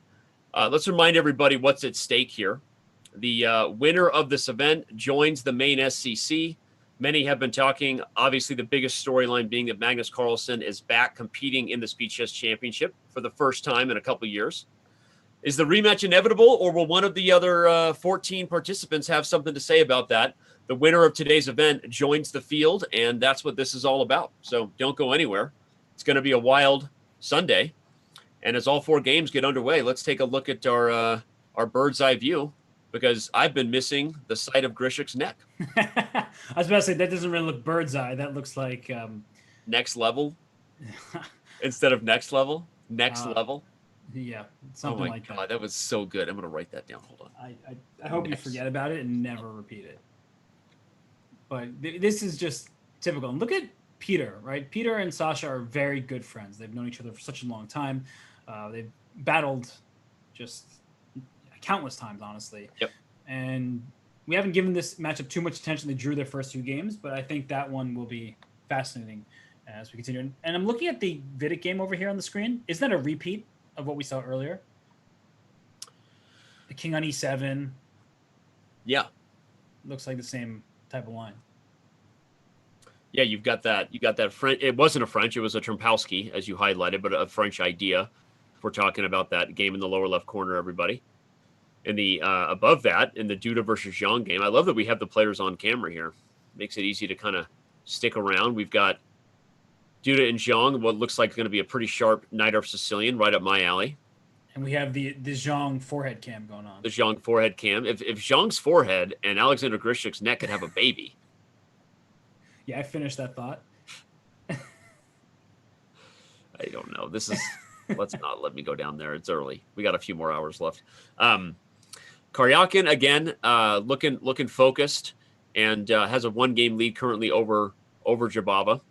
Let's remind everybody what's at stake here. The winner of this event joins the main SCC. Many have been talking, obviously the biggest storyline being that Magnus Carlsen is back competing in the Speed Chess Championship for the first time in a couple years. Is the rematch inevitable, or will one of the other 14 participants have something to say about that? The winner of today's event joins the field, and that's what this is all about. So don't go anywhere. It's going to be a wild Sunday. And as all 4 games get underway, let's take a look at our bird's eye view, because I've been missing the sight of Grishuk's neck. I was about to say, that doesn't really look bird's eye. That looks like... next level? Instead of next level? Next level? Yeah, something like that. Oh my God, that was so good. I'm going to write that down. Hold on. I hope you forget about it and never repeat it. But this is just typical. And look at Peter, right? Peter and Sasha are very good friends. They've known each other for such a long time. They've battled just countless times, honestly. Yep. And we haven't given this matchup too much attention. They drew their first 2 games, but I think that one will be fascinating as we continue. And I'm looking at the Vidit game over here on the screen. Isn't that a repeat of what we saw earlier? The king on e7. Yeah. Looks like the same type of line. Yeah, you've got that. You got that French. It wasn't a French. It was a Trempowski, as you highlighted, but a French idea. If we're talking about that game in the lower left corner, everybody. In the above that, in the Duda versus Jeang game, I love that we have the players on camera here. Makes it easy to kind of stick around. We've got Duda and Jeang, what looks like going to be a pretty sharp Knight of Sicilian, right up my alley. And we have the Jeang forehead cam going on. The Jeang forehead cam. If Jeang's forehead and Alexander Grishuk's neck could have a baby. Yeah, I finished that thought. I don't know. This is... Let's not let me go down there. It's early. We got a few more hours left. Karjakin, again, looking focused and has a 1-game lead currently over Jobava.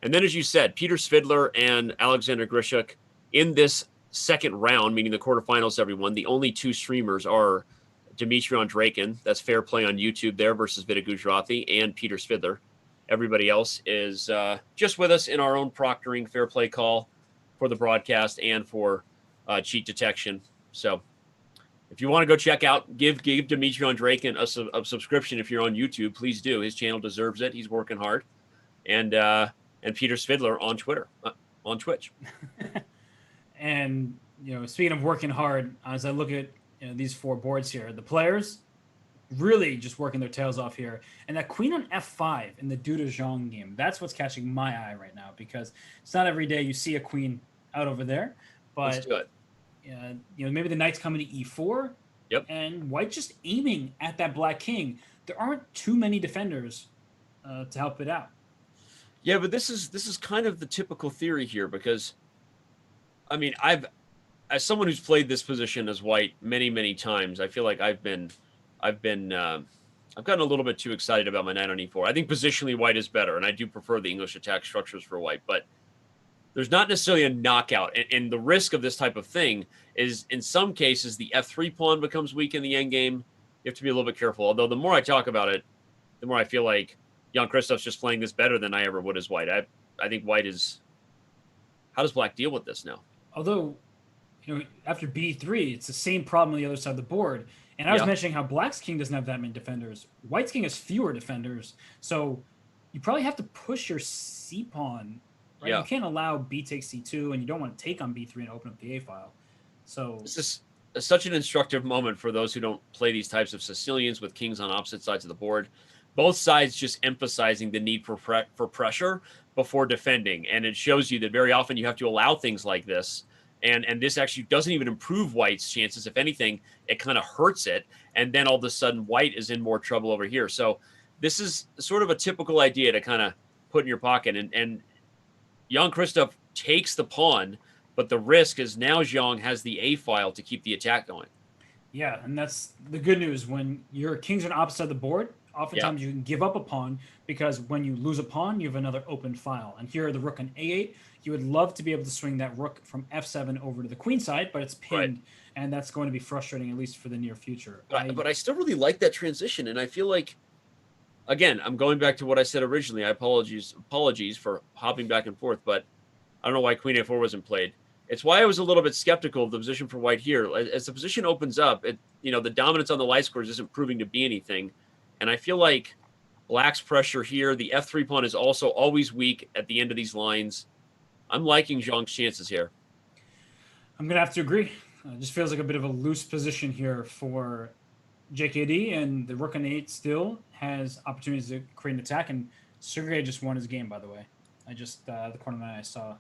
And then, as you said, Peter Svidler and Alexander Grischuk in this second round, meaning the quarterfinals, everyone, the only 2 streamers are Dmitry Andreikin, that's Fair Play on YouTube there, versus Vidit Gujrathi, and Peter Svidler. Everybody else is just with us in our own proctoring Fair Play call for the broadcast and for cheat detection. So if you want to go check out, give Dmitry Andreikin a subscription if you're on YouTube. Please do. His channel deserves it. He's working hard. And Peter Svidler on Twitter, on Twitch. And, speaking of working hard, as I look at these 4 boards here, the players really just working their tails off here. And that queen on f5 in the Duda Jeang game, that's what's catching my eye right now, because it's not every day you see a queen out over there. But let's do it. Maybe the knight's coming to e4. Yep. And white just aiming at that black king. There aren't too many defenders to help it out. Yeah, but this is kind of the typical theory here, because I mean, as someone who's played this position as white many times, I feel like I've gotten a little bit too excited about my knight on e4. I think positionally white is better, and I do prefer the English attack structures for white. But there's not necessarily a knockout. And the risk of this type of thing is, in some cases, the f3 pawn becomes weak in the endgame. You have to be a little bit careful. Although the more I talk about it, the more I feel like Jan-Krzysztof's just playing this better than I ever would as white. I think white is... How does black deal with this now? Although, after b3, it's the same problem on the other side of the board. And I was mentioning how black's king doesn't have that many defenders. White's king has fewer defenders. So you probably have to push your c pawn. Right? Yeah. You can't allow b takes c2, and you don't want to take on b3 and open up the a file. So this is such an instructive moment for those who don't play these types of Sicilians with kings on opposite sides of the board. Both sides just emphasizing the need for pressure before defending. And it shows you that very often you have to allow things like this. And this actually doesn't even improve white's chances. If anything, it kind of hurts it. And then all of a sudden, white is in more trouble over here. So this is sort of a typical idea to kind of put in your pocket. And Jan-Krzystof takes the pawn, but the risk is now Xiong has the a file to keep the attack going. Yeah, and that's the good news. When your kings are on opposite side of the board, oftentimes you can give up a pawn, because when you lose a pawn, you have another open file. And here, the rook on a8, you would love to be able to swing that rook from f7 over to the queen side, but it's pinned, and that's going to be frustrating, at least for the near future. But I still really like that transition, and I feel like, again, I'm going back to what I said originally. I apologies for hopping back and forth, but I don't know why queen a4 wasn't played. It's why I was a little bit skeptical of the position for white here. As the position opens up, the dominance on the light squares isn't proving to be anything. And I feel like black's pressure here, the f3 pawn is also always weak at the end of these lines. I'm liking Xiong's chances here. I'm going to have to agree. It just feels like a bit of a loose position here for JKD, and the rook on 8 still has opportunities to create an attack. And Sergey just won his game, by the way. The corner of my eye, I saw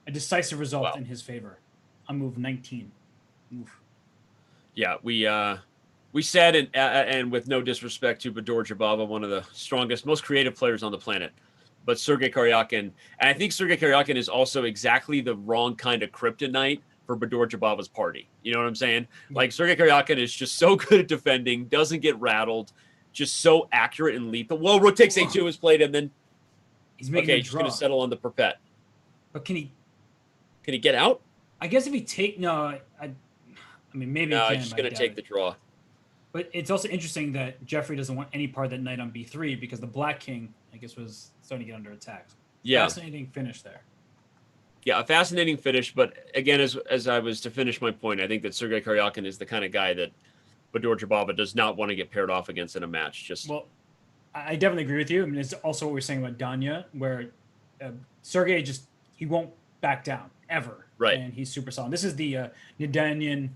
a decisive result in his favor on move 19. Oof. Yeah, we said, and with no disrespect to Baadur Jobava, one of the strongest, most creative players on the planet, but Sergey Karjakin, and I think Sergey Karjakin is also exactly the wrong kind of kryptonite for Baadur Jobava's party. You know what I'm saying? Like, Sergey Karjakin is just so good at defending, doesn't get rattled, just so accurate and lethal. Whoa, rook takes a2 is played, and then he's making a just draw. going to settle on the perpet. But can he get out? I guess if he I mean, maybe no, he can. he's just going to take the draw. But it's also interesting that Jeffrey doesn't want any part of that knight on b3, because the black king, I guess, was starting to get under attack. Yeah. Fascinating finish there. Yeah, a fascinating finish. But again, as I was to finish my point, I think that Sergey Karjakin is the kind of guy that Baadur Jobava does not want to get paired off against in a match. Well, I definitely agree with you. I mean, it's also what we're saying about Danya, where Sergey he won't back down ever. Right. And he's super solid. This is the Nadanian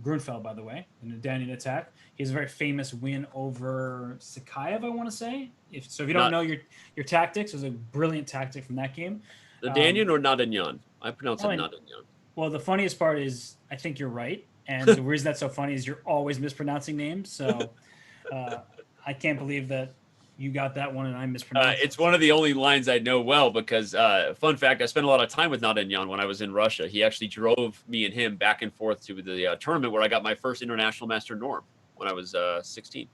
Grunfeld, by the way, the Nadanian attack. He has a very famous win over Chigaev, I want to say. If you don't know your tactics, it was a brilliant tactic from that game. Nadanian or Nadanian? I pronounce it Nadanian. Well, the funniest part is I think you're right. And the reason that's so funny is you're always mispronouncing names. So I can't believe that you got that one and I mispronounced it. It's one of the only lines I know well because, fun fact, I spent a lot of time with Nadanian when I was in Russia. He actually drove me and him back and forth to the tournament where I got my first international master norm when I was 16.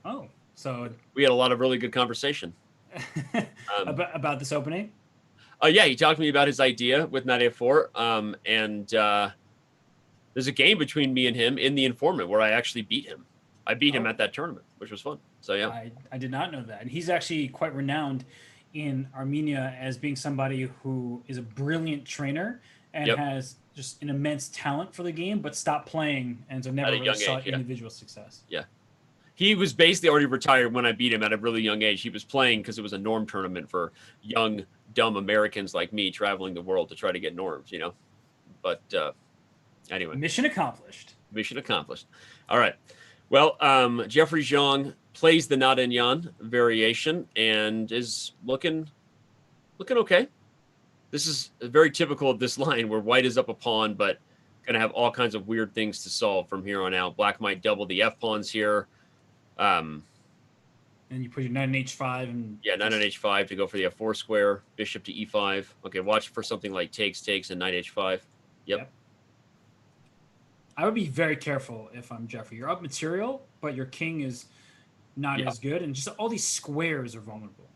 Oh, so we had a lot of really good conversation. About this opening? Yeah, he talked to me about his idea with Knight A4. And there's a game between me and him in the Informant where I actually beat him. I beat him at that tournament, which was fun. So, yeah. I did not know that. And he's actually quite renowned in Armenia as being somebody who is a brilliant trainer and has just an immense talent for the game, but stopped playing and so never really saw individual success. Yeah. He was basically already retired when I beat him at a really young age. He was playing because it was a norm tournament for young, dumb Americans like me traveling the world to try to get norms, you know. But anyway. Mission accomplished. Mission accomplished. All right. Well, Jeffery Xiong plays the Nadanian variation and is looking okay. This is very typical of this line where white is up a pawn, but going to have all kinds of weird things to solve from here on out. Black might double the F pawns here. And you put your knight on h5 and knight on h5 to go for the f4 square, bishop to e5. Okay, watch for something like takes, and knight h5. Yep. I would be very careful if I'm Jeffrey. You're up material, but your king is not as good, and just all these squares are vulnerable.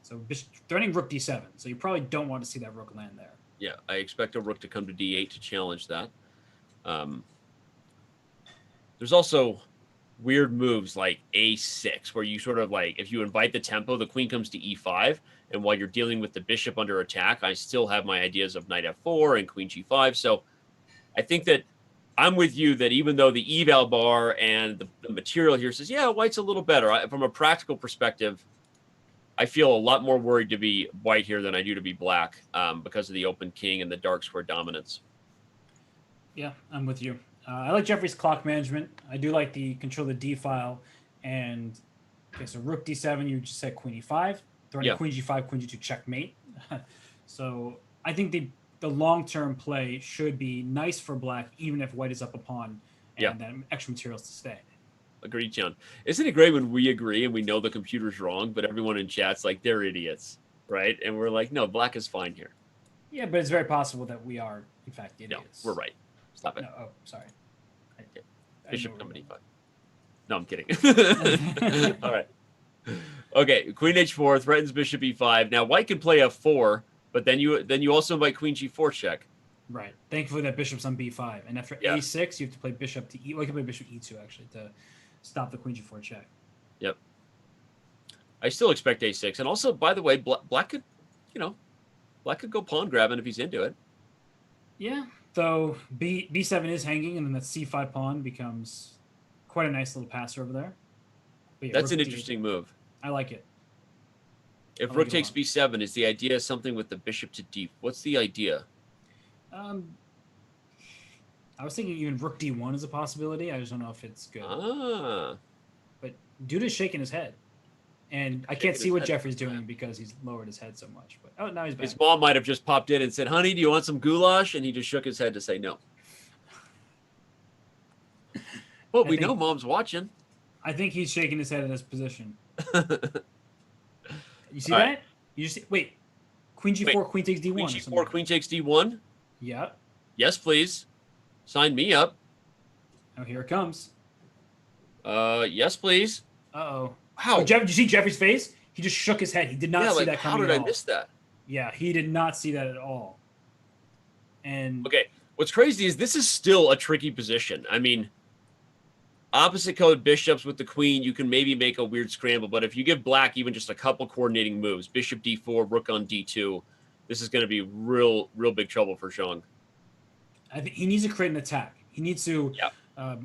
So threatening rook d7. So you probably don't want to see that rook land there. Yeah, I expect a rook to come to d8 to challenge that. There's also weird moves like a6, where you sort of like, if you invite the tempo, the queen comes to e5, and while you're dealing with the bishop under attack, I still have my ideas of knight f4 and queen g5. So I think that I'm with you that even though the eval bar and the material here says, yeah, white's a little better, from a practical perspective, I feel a lot more worried to be white here than I do to be black, because of the open king and the dark square dominance. Yeah, I'm with you. I like Jeffrey's clock management. I do like the control the d file. And okay, so rook d7, you just said queen e5, threatening queen g5, queen g2, checkmate. So I think the long-term play should be nice for black, even if white is up a pawn and that extra materials to stay. Agreed, John. Isn't it great when we agree and we know the computer's wrong, but everyone in chat's like, they're idiots, right? And we're like, no, black is fine here. Yeah, but it's very possible that we are, in fact, idiots. No, we're right. Stop it. No, oh, sorry. Bishop come to d5. No, I'm kidding. All right. Okay, queen h4 threatens bishop e5. Now, white can play f4, but then you also invite queen g4 check. Right. Thankfully, that bishop's on b5, and after a6, you have to play bishop to e. Well, you can play bishop e2 actually to stop the queen g4 check. Yep. I still expect a6, and also, by the way, black could, black could go pawn grabbing if he's into it. Yeah. Though b7 is hanging, and then that c5 pawn becomes quite a nice little passer over there. Yeah, that's an interesting move. I like it. If rook takes b7, is the idea something with the bishop to d? What's the idea? I was thinking even rook d1 is a possibility. I just don't know if it's good. But Duda's shaking his head. And I can't see what Jeffrey's doing because he's lowered his head so much. But now he's back. His mom might have just popped in and said, honey, do you want some goulash? And he just shook his head to say no. Well, we know mom's watching. I think he's shaking his head in this position. You see that? You just wait. Queen g4, queen takes d1. Queen g4, queen takes d1? Yeah. Yes, please. Sign me up. Oh, here it comes. Yes, please. Uh-oh. Wow. Oh, did you see Jeffrey's face? He just shook his head. He did not see that coming. How did I miss that? Yeah, he did not see that at all. And okay, what's crazy is this is still a tricky position. I mean, opposite colored bishops with the queen, you can maybe make a weird scramble, but if you give black even just a couple coordinating moves, bishop d4, rook on d2, this is going to be real big trouble for Xiong. I think he needs to create an attack. He needs to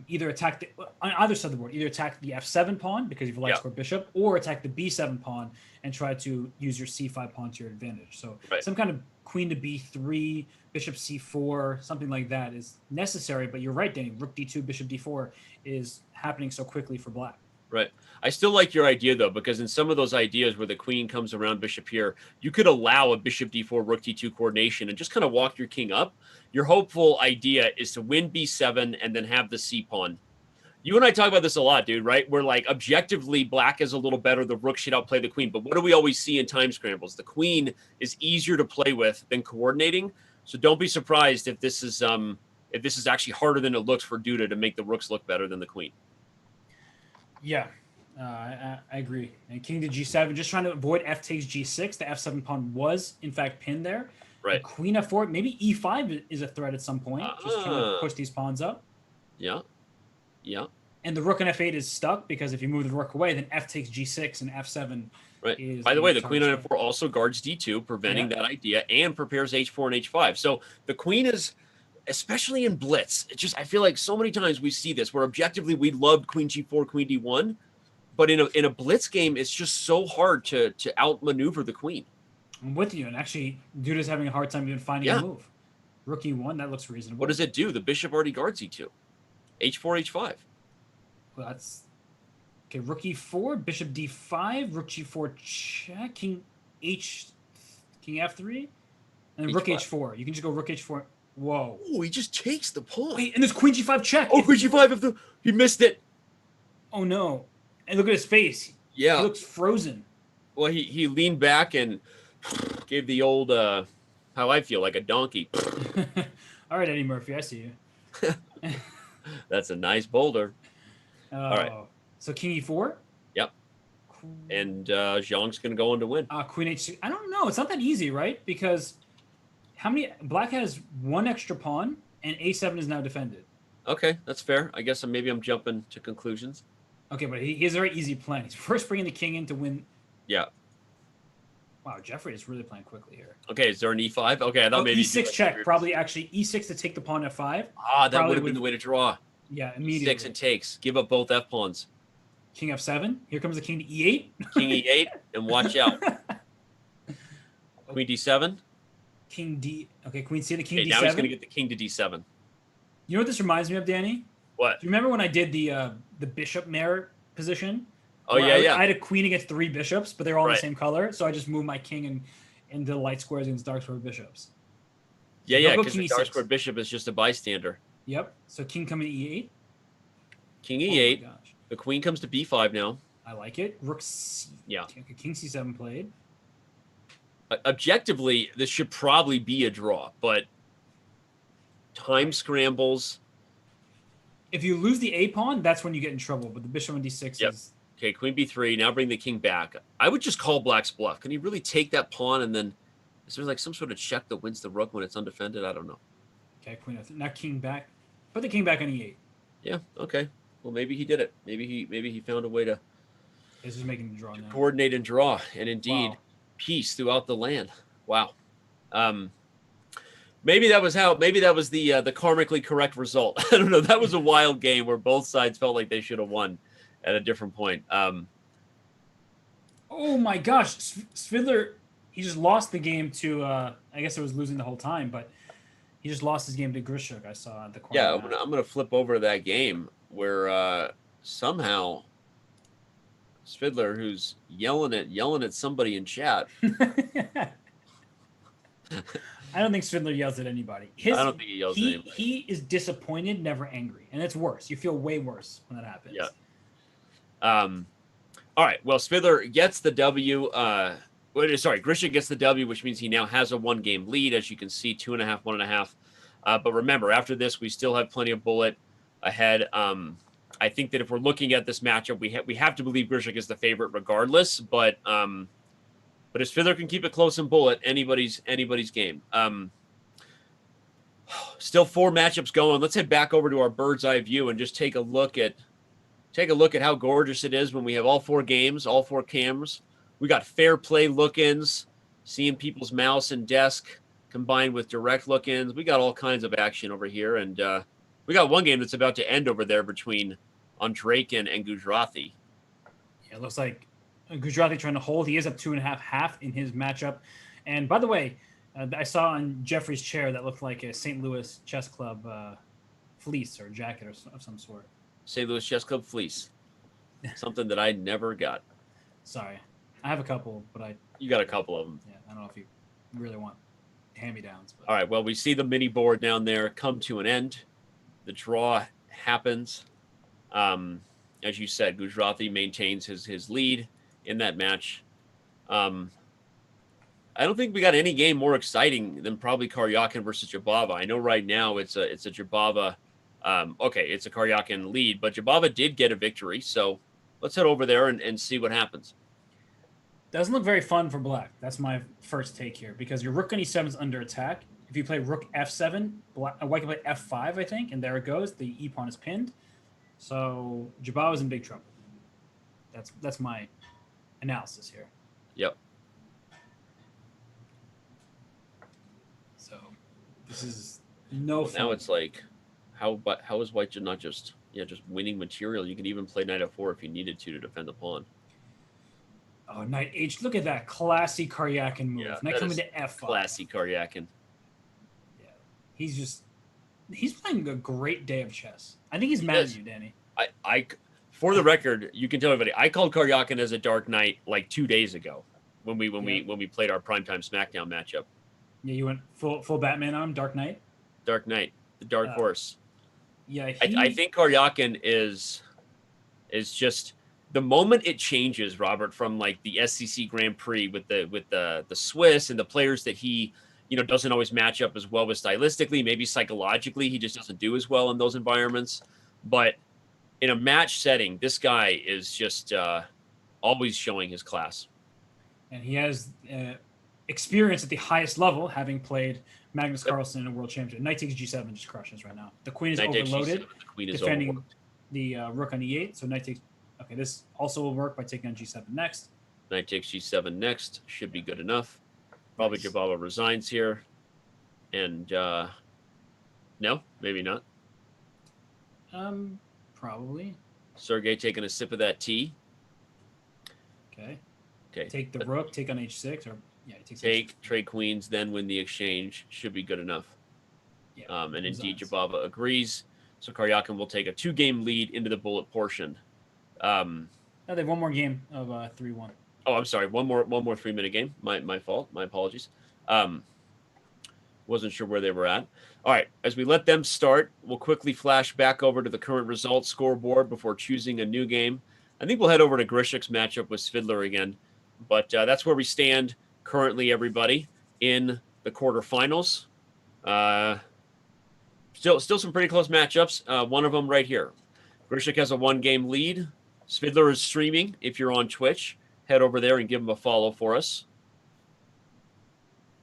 either attack on either side of the board, either attack the f7 pawn because you have a light square bishop, or attack the b7 pawn and try to use your c5 pawn to your advantage. So some kind of queen to b3, bishop c4, something like that is necessary. But you're right, Danny. Rook d2, bishop d4 is happening so quickly for black. Right. I still like your idea, though, because in some of those ideas where the queen comes around bishop here, you could allow a bishop d4, rook d2 coordination and just kind of walk your king up. Your hopeful idea is to win b7 and then have the c pawn. You and I talk about this a lot, dude, right? We're like, objectively, black is a little better. The rook should outplay the queen. But what do we always see in time scrambles? The queen is easier to play with than coordinating. So don't be surprised if this is actually harder than it looks for Duda to make the rooks look better than the queen. Yeah, I agree. And king to g7, just trying to avoid f takes g6. The f7 pawn was, in fact, pinned there. Right. And queen f4, maybe e5 is a threat at some point. Just trying to push these pawns up. Yeah. Yeah. And the rook on f8 is stuck because if you move the rook away, then f takes g6 and f7 is... By the way, the queen on f4 also guards d2, preventing that idea, and prepares h4 and h5. So the queen is... especially in blitz, I feel like so many times we see this where objectively we loved queen g4, queen d1, but in a blitz game, it's just so hard to outmaneuver the queen. I'm with you, and actually, Duda's having a hard time even finding a move. Rook e1, that looks reasonable. What does it do? The bishop already guards e2. h4, h5. Well, that's... Okay, rook e4, bishop d5, rook g4 check, king f3, and then rook h4. You can just go rook h4... Whoa. Oh, he just takes the pawn. Wait, and there's queen g5 check. Oh, queen g5 he missed it. Oh no. And look at his face. Yeah. He looks frozen. Well, he leaned back and gave the old how I feel like a donkey. All right, Eddie Murphy, I see you. That's a nice boulder. All right. So king e4? Yep. and Xiong's going to go on to win. Queen H6. I don't know. It's not that easy, right? Because Black has one extra pawn, and A7 is now defended. Okay, that's fair. I guess maybe I'm jumping to conclusions. Okay, but he has a very easy plan. He's first bringing the king in to win. Yeah. Wow, Jeffrey is really playing quickly here. Okay, is there an E5? Okay, I thought maybe E6 check. Probably actually E6 to take the pawn F5. That would have been the way to draw. Yeah, immediately. E6 and takes. Give up both F pawns. King F7. Here comes the king to E8. King E8, and watch out. Queen D7. King D. Okay, Queen C to King D7. Now he's going to get the king to D7. You know what this reminds me of, Danny? What? Do you remember when I did the bishop mare position? Oh, yeah. I had a queen against 3 bishops, but they're all right. the same color. So I just moved my king into the light squares against dark square bishops. Yeah, because the dark square bishop is just a bystander. Yep. So king coming to E8. King E8. Oh the queen comes to B5 now. I like it. Rook C. Yeah. King C7 played. Objectively, this should probably be a draw, but time scrambles. If you lose the A pawn, that's when you get in trouble. But the bishop on D6 is... Okay, queen B3. Now bring the king back. I would just call black's bluff. Can he really take that pawn and then... Is there like some sort of check that wins the rook when it's undefended? I don't know. Okay, queen F3. Now king back. Put the king back on E8. Yeah, okay. Well, maybe he did it. Maybe he found a way to... This is making the draw now. Coordinate and draw. And indeed, peace throughout the land. Wow. Maybe that was the karmically correct result. I don't know. That was a wild game where both sides felt like they should have won at a different point. Oh my gosh, Svidler, he just lost the game to. I guess it was losing the whole time, but he just lost his game to Grischuk. I saw at the corner. Yeah, I'm gonna flip over to that game where somehow Svidler, who's yelling at somebody in chat. I don't think Svidler yells at anybody. I don't think he yells at anybody. He is disappointed, never angry, and it's worse. You feel way worse when that happens. Yeah. All right. Well, Svidler gets the W. Grishuk gets the W, which means he now has a 1-game lead, as you can see, 2.5, 1.5. But remember, after this, we still have plenty of bullet ahead. I think that if we're looking at this matchup, we have to believe Grishuk is the favorite, regardless. But if Svidler can keep it close and bullet, anybody's game. Still 4 matchups going. Let's head back over to our bird's eye view and just take a look at how gorgeous it is when we have all 4 games, all 4 cameras. We got fair play look-ins, seeing people's mouse and desk combined with direct look-ins. We got all kinds of action over here, and we got one game that's about to end over there between Andreikin and Gujrathi. Yeah, it looks like Gujrathi trying to hold. He is up 2.5 half in his matchup. And by the way, I saw on Jeffrey's chair that looked like a St. Louis Chess Club fleece or jacket of some sort. St. Louis Chess Club fleece. Something that I never got. Sorry. I have a couple, but You got a couple of them. Yeah, I don't know if you really want hand-me-downs. But. All right, well, we see the mini board down there come to an end. The draw happens. As you said, Gujrathi maintains his lead in that match. I don't think we got any game more exciting than probably Karjakin versus Jobava. I know right now it's a Jobava. It's a Karjakin lead, but Jobava did get a victory. So let's head over there and see what happens. Doesn't look very fun for black. That's my first take here, because your rook on e7 is under attack. If you play rook f7, white can play f5, I think, and there it goes. The e-pawn is pinned. So Jobava's in big trouble. That's my analysis here. Yep. So this is no fun. Now it's like, how is white not just winning material? You can even play knight f4 if you needed to defend the pawn. Oh, knight h. Look at that classy Karjakin move. Yeah, knight coming to f5. Classy Karjakin. Yeah, he's playing a great day of chess. I think he's mad at you, Danny. I for the record, you can tell everybody, I called Karjakin as a dark knight like 2 days ago when we played our primetime Smackdown matchup. Yeah, you went full Batman on him, Dark Knight. Dark Knight, the dark horse. Yeah, I think Karjakin is just the moment it changes, Robert, from like the SCC Grand Prix with the Swiss and the players that he doesn't always match up as well with stylistically, maybe psychologically he just doesn't do as well in those environments. But in a match setting, this guy is just always showing his class. And he has experience at the highest level, having played Magnus Carlsen in a world championship. Knight takes G7 just crushes right now. The queen is Knight takes overloaded, G7, the queen is defending overworked. the rook on E8. So knight takes. Okay, this also will work by taking on G7 next. Knight takes G7 next. Should be good enough. Probably nice. Jobava resigns here. And no, maybe not. Probably. Sergey taking a sip of that tea. Okay. Okay. Take the rook, take on H6, or yeah, take H6. Trade queens, then win the exchange. Should be good enough. Yeah. And indeed, Jobava agrees. So Karjakin will take a 2-game lead into the bullet portion. No, they have one more game of 3-1. Oh, I'm sorry. One more 3-minute game. My fault. My apologies. Wasn't sure where they were at. All right. As we let them start, we'll quickly flash back over to the current results scoreboard before choosing a new game. I think we'll head over to Grishuk's matchup with Svidler again. But that's where we stand currently, everybody, in the quarterfinals. Still some pretty close matchups. One of them right here. Grishuk has a 1-game lead. Svidler is streaming. If you're on Twitch, head over there and give him a follow for us.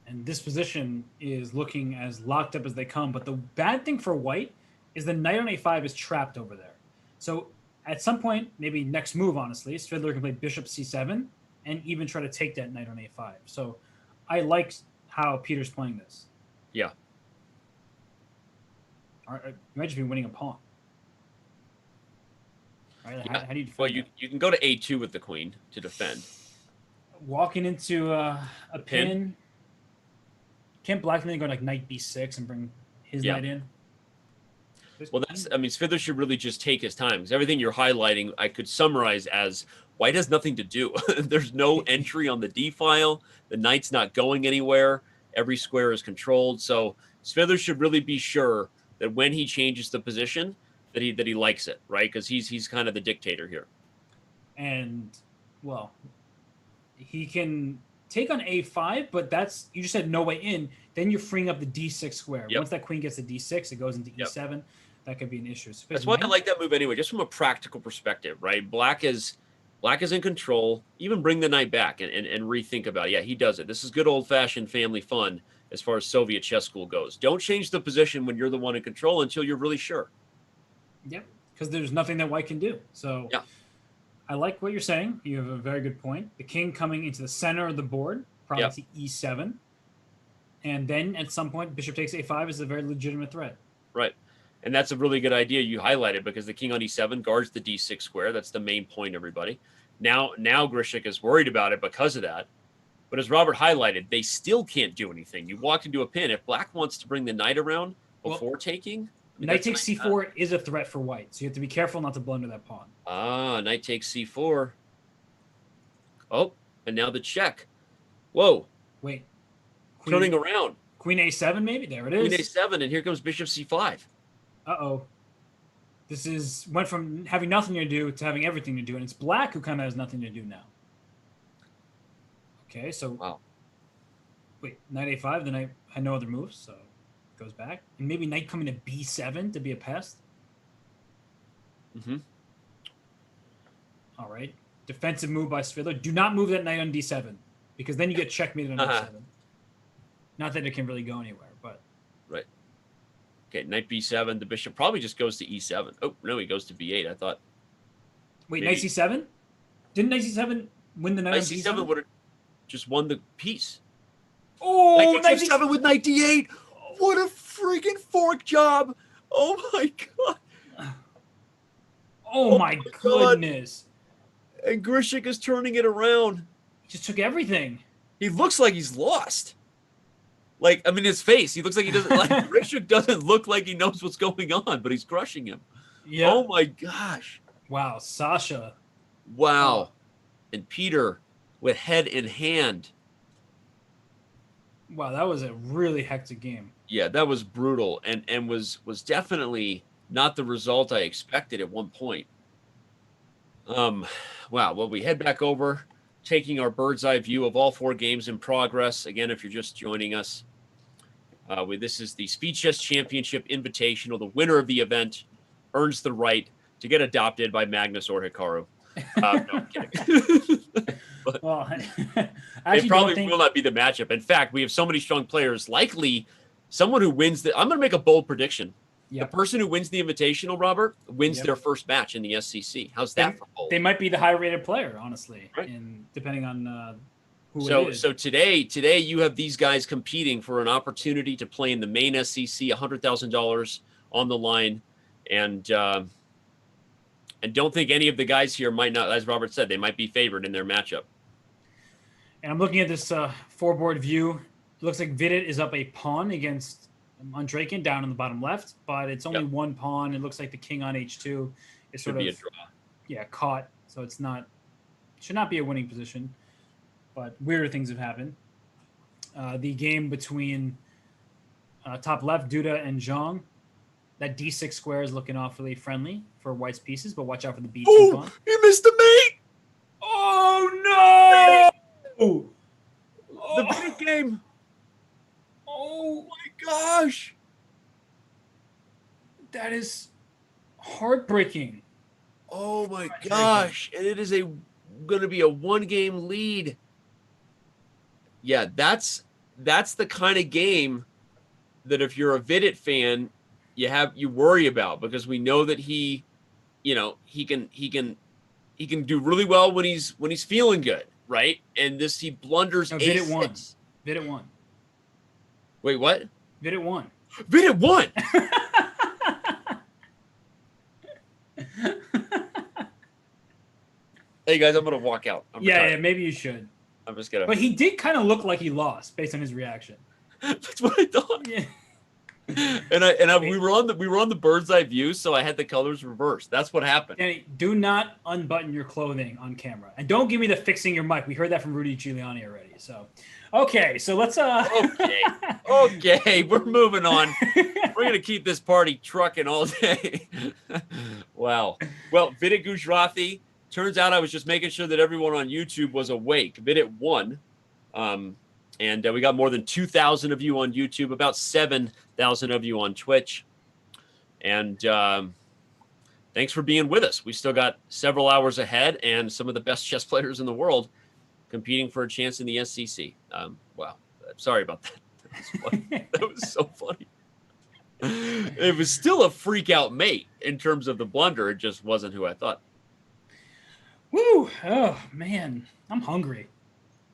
And this position is looking as locked up as they come. But the bad thing for white is the knight on A5 is trapped over there. So at some point, maybe next move, honestly, Svidler can play bishop C7 and even try to take that knight on A5. So I like how Peter's playing this. Yeah. You might just be winning a pawn. Right? Yeah. How do you defend well, you can go to A2 with the queen to defend. Walking into a pin. Can't black then go like knight B6 and bring his knight in? Well, Svidler should really just take his time, because everything you're highlighting, I could summarize as white has nothing to do. There's no entry on the D file. The knight's not going anywhere. Every square is controlled. So Svidler should really be sure that when he changes the position, that he likes it, right? Because he's kind of the dictator here. And well, he can take on A5, but that's, you just said no way in. Then you're freeing up the D6 square. Once that queen gets to D6, it goes into E7. That could be an issue. So that's why I like that move anyway, just from a practical perspective, right? Black is in control. Even bring the knight back and rethink about it. Yeah, he does it. This is good old-fashioned family fun as far as Soviet chess school goes. Don't change the position when you're the one in control until you're really sure. Yep, because there's nothing that white can do. So yeah. I like what you're saying. You have a very good point. The king coming into the center of the board, probably to E7. And then at some point, bishop takes A5 is a very legitimate threat. Right. And that's a really good idea you highlighted, because the king on E7 guards the D6 square. That's the main point, everybody. Now Grishuk is worried about it because of that. But as Robert highlighted, they still can't do anything. You walk into a pin. If black wants to bring the knight around before taking... Knight takes C4 is a threat for white, so you have to be careful not to blunder that pawn. Ah, knight takes C4. Oh, and now the check. Whoa. Wait. Turning around. Queen A7, maybe? There it is. Queen A7, and here comes bishop C5. Uh-oh. This went from having nothing to do to having everything to do, and it's black who kind of has nothing to do now. Okay, so... Wow. Wait, knight A5, then I had no other moves, so... goes back. And maybe knight coming to B7 to be a pest. Mm-hmm. All right. Defensive move by Svidler. Do not move that knight on D7, because then you get checkmated on D7. Not that it can really go anywhere, but... Right. Okay, knight B7. The bishop probably just goes to E7. Oh, no, he goes to B8. I thought... Wait, maybe... knight C7? Didn't knight C7 win the knight on D7? Knight C7 would have just won the piece. Oh, knight C7 with knight D8! What a freaking fork job! Oh my god! Oh my goodness! God. And Grishuk is turning it around. He just took everything. He looks like he's lost. Like, I mean, his face. He looks like he doesn't like. Grishuk doesn't look like he knows what's going on, but he's crushing him. Yeah. Oh my gosh! Wow, Sasha. Wow, and Peter with head in hand. Wow, that was a really hectic game. Yeah, that was brutal, and was definitely not the result I expected at one point. Wow. Well, we head back over, taking our bird's eye view of all 4 games in progress. Again, if you're just joining us, this is the Speed Chess Championship Invitational. The winner of the event earns the right to get adopted by Magnus or Hikaru. No, I'm kidding. But Well, I it probably will not be the matchup. In fact, we have so many strong players. Likely, someone who wins I'm going to make a bold prediction. Yep. The person who wins the Invitational, Robert, wins Yep. their first match in the SCC. How's that for bold? They might be the high-rated player, honestly, Right. depending on who it is. So today you have these guys competing for an opportunity to play in the main SCC, $100,000 on the line, and don't think any of the guys here might not, as Robert said, they might be favored in their matchup. And I'm looking at this four-board view. It looks like Vidit is up a pawn against Andreikin down in the bottom left, but it's only one pawn. It looks like the king on h2 is sort of be a draw. Caught, so should not be a winning position. But weirder things have happened. The game between top left Duda and Jeang, that d6 square is looking awfully friendly for White's pieces, but watch out for the b2 pawn. He missed the mate. Oh no! The big game. Oh my gosh. That is heartbreaking. Oh my gosh. And it is going to be a one-game lead. Yeah, that's the kind of game that if you're a Vidit fan, you worry about, because we know that he can do really well when he's feeling good, right? And he blunders. No, Vidit won. Vidit won. Wait, what? Vidit won. Vidit won. Hey guys, I'm gonna walk out. Yeah, maybe you should. I'm just gonna. But he did kind of look like he lost based on his reaction. That's what I thought. Yeah. And we were on the bird's eye view, so I had the colors reversed. That's what happened. Danny, do not unbutton your clothing on camera, and don't give me the fixing your mic. We heard that from Rudy Giuliani already. So, okay, so let's Okay, we're moving on. We're gonna keep this party trucking all day. Wow. Well, Vidit Gujrathi. Turns out I was just making sure that everyone on YouTube was awake. Vidit won. And we got more than 2,000 of you on YouTube, about 7,000 of you on Twitch. And thanks for being with us. We still got several hours ahead and some of the best chess players in the world competing for a chance in the SCC. Wow. Sorry about that. That was funny. That was so funny. It was still a freak out mate in terms of the blunder. It just wasn't who I thought. Woo! Oh, man. I'm hungry.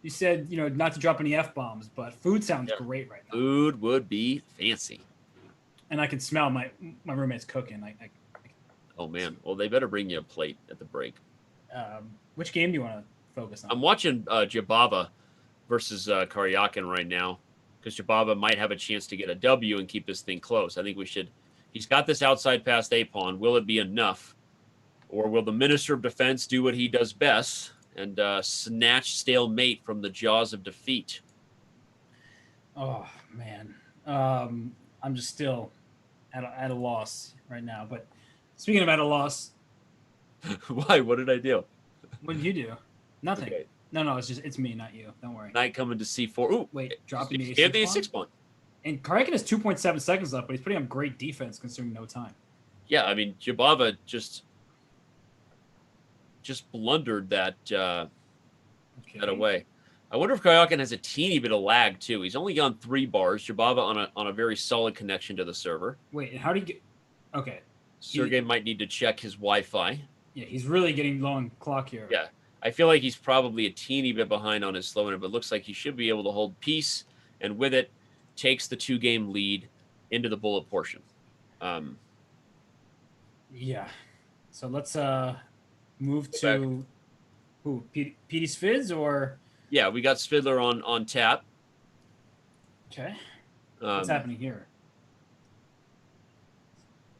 You said, not to drop any F-bombs, but food sounds great right now. Food would be fancy. And I can smell my roommate's cooking. Oh, man. Well, they better bring you a plate at the break. Which game do you want to focus on? I'm watching Jobava versus Karjakin right now, because Jobava might have a chance to get a W and keep this thing close. I think we should. He's got this outside past A pawn. Will it be enough? Or will the Minister of Defense do what he does best and snatch stalemate from the jaws of defeat? Oh, man. I'm just still at a loss right now. But speaking of at a loss. Why? What did I do? What did you do? Nothing. Okay. No, it's me, not you. Don't worry. Knight coming to C4. Ooh, wait, dropping the A6 the A6 pawn. And Karjakin has 2.7 seconds left, but he's putting up great defense considering no time. Yeah, I mean, Jobava just blundered that away. I wonder if Kyaken has a teeny bit of lag too. He's only on 3 bars. Jobava on a very solid connection to the server. Wait, and how do you get? Okay, Sergey might need to check his Wi-Fi. Yeah, he's really getting low on clock here. Yeah, I feel like he's probably a teeny bit behind on his slow interval, but it looks like he should be able to hold peace, and with it, takes the 2-game lead into the bullet portion. Yeah. So let's move to who? PD Svids or? Yeah, we got Svidler on tap. Okay. What's happening here?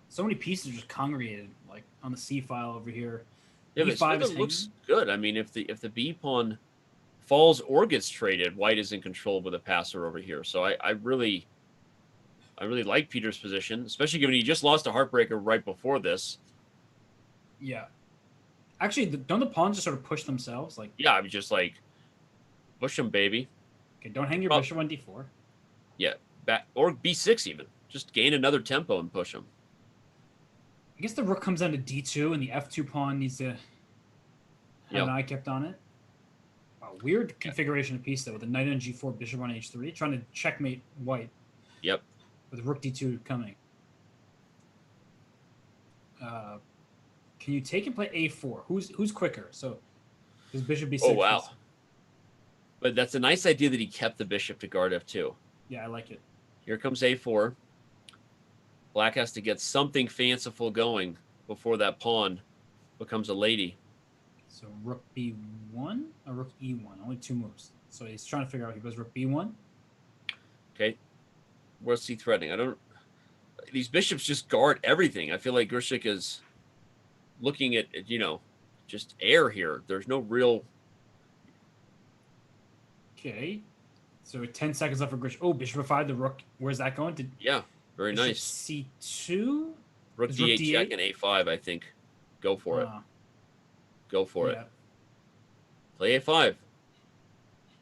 So many pieces are just congregated, like on the C file over here. Yeah, but Svidler looks good. I mean, if the B pawn falls or gets traded, White is in control with a passer over here. So I really like Peter's position, especially given he just lost a heartbreaker right before this. Yeah. Actually, don't the pawns just sort of push themselves? Yeah, I'm just like, push them, baby. Okay, don't hang your bishop on D4. Yeah, back or B6 even. Just gain another tempo and push them. I guess the rook comes down to D2, and the F2 pawn needs to Have an eye kept on it. Wow, weird configuration of piece, though, with a knight on g4, bishop on h3, trying to checkmate white. Yep. With rook d2 coming. Can you take and play a4? Who's quicker? So his bishop b6. Oh, wow. But that's a nice idea that he kept the bishop to guard f2. Yeah, I like it. Here comes a4. Black has to get something fanciful going before that pawn becomes a lady. So rook b1 or rook e1? Only 2 moves. So he's trying to figure out. He goes rook b1. Okay. What's he threatening? These bishops just guard everything. I feel like Grischuk is looking at, just air here. There's no real... Okay. So 10 seconds left for Grischuk. Oh, bishop f5, the rook. Where's that going? Yeah, very bishop nice. c2? Rook d8 check and a5, I think. Go for it. Go for it. Play a5.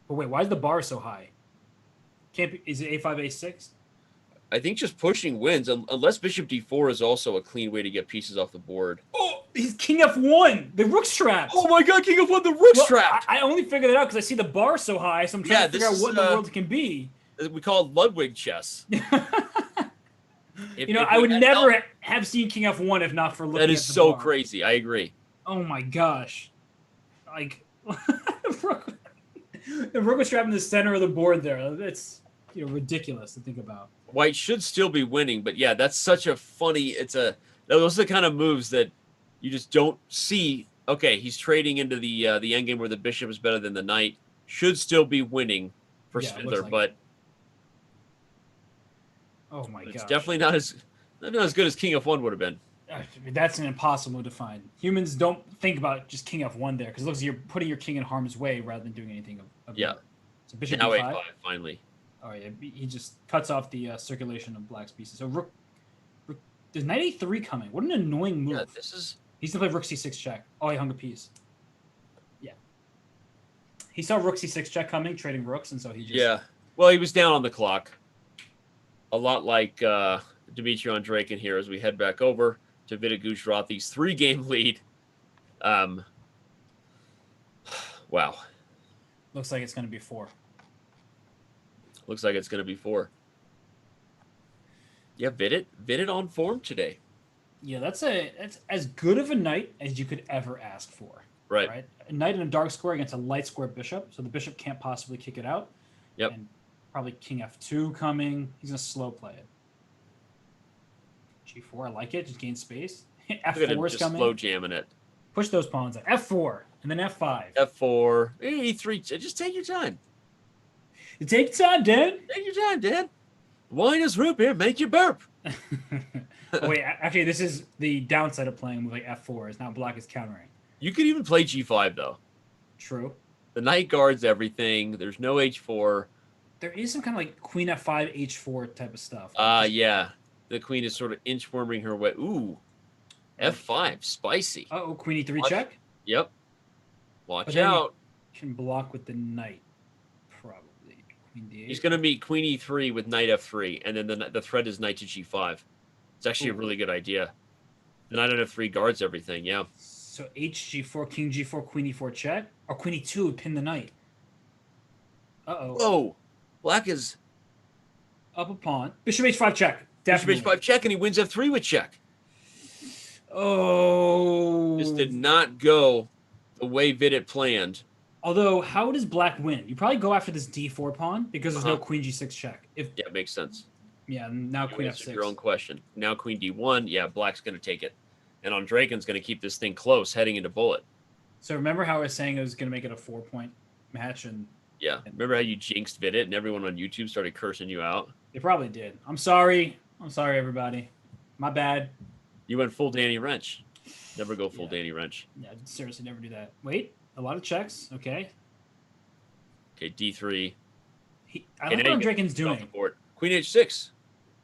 But wait, why is the bar so high? Is it a5, a6? I think just pushing wins, unless bishop d4 is also a clean way to get pieces off the board. Oh, he's king f1. The rook's trapped. Oh my god, king f1, the rook's trapped. I only figured it out because I see the bar so high, so I'm trying to figure out what in the world it can be. We call it Ludwig chess. I would never have seen king f1 if not for looking at the bar. That is so bar. crazy. I agree. Oh my gosh. Like, the rook was trapped in the center of the board there. That's ridiculous to think about. White should still be winning, but yeah, that's such a funny. Those are the kind of moves that you just don't see. Okay, he's trading into the endgame where the bishop is better than the knight. Should still be winning for Svidler, but oh my god, it's definitely not as good as king f1 would have been. That's an impossible to find. Humans don't think about just king f1 there because it looks like you're putting your king in harm's way rather than doing anything. Yeah. So bishop now e5. a5 finally. Oh yeah, he just cuts off the circulation of black's pieces. So rook, there's knight a3 coming. What an annoying move. Yeah, He's gonna play rook c6 check. Oh, he hung a piece. Yeah. He saw rook c6 check coming, trading rooks, and so he just... Yeah. Well, he was down on the clock. A lot like Dmitry Andreikin here as we head back over to Vidit Gujrathi's 3-game lead. Wow. Looks like it's going to be 4. Looks like it's going to be 4. Yeah, Vidit on form today. Yeah, that's as good of a knight as you could ever ask for. Right. A knight in a dark square against a light square bishop, so the bishop can't possibly kick it out. Yep. And probably king f2 coming. He's going to slow play it. g4, I like it. Just gain space. f4 is coming. Slow jamming it. Push those pawns out. f4, and then f5. f4. e3. Just take your time. Take your time, Dan. Take your time, Dan. Wine is root beer. Make you burp. Wait, actually, this is the downside of playing a move like f4. Is now black is countering. You could even play g5, though. True. The knight guards everything. There's no h4. There is some kind of like queen f5, h4 type of stuff. Yeah. The queen is sort of inchworming her way. Ooh. f5. Spicy. Uh-oh, queen e3 check? Yep. Watch out. Can block with the knight, probably. Queen d8. He's going to meet queen e3 with knight f3, and then the threat is knight to g5. It's actually a really good idea. The knight on f3 guards everything, yeah. So hg4, king g4, queen e4 check? Or queen e2 would pin the knight. Uh-oh. Whoa. Black is... Up a pawn. Bishop h5 check. Definitely. Bishop h5 check, and he wins f3 with check. Oh. This did not go the way Vidit planned. Although, how does black win? You probably go after this d4 pawn because there's no queen g6 check. Yeah, it makes sense. Yeah, now queen f6. Your own question. Now queen d1. Yeah, black's going to take it. And Andreikin's going to keep this thing close heading into bullet. So remember how I was saying it was going to make it a 4-point match? Yeah. Remember how you jinxed Vidit and everyone on YouTube started cursing you out? They probably did. I'm sorry. I'm sorry, everybody. My bad. You went full Danny Wrench. Never go full Danny Wrench. Yeah, seriously, never do that. Wait, a lot of checks. Okay. Okay, d3. I like what Andreikin's doing. Queen h6.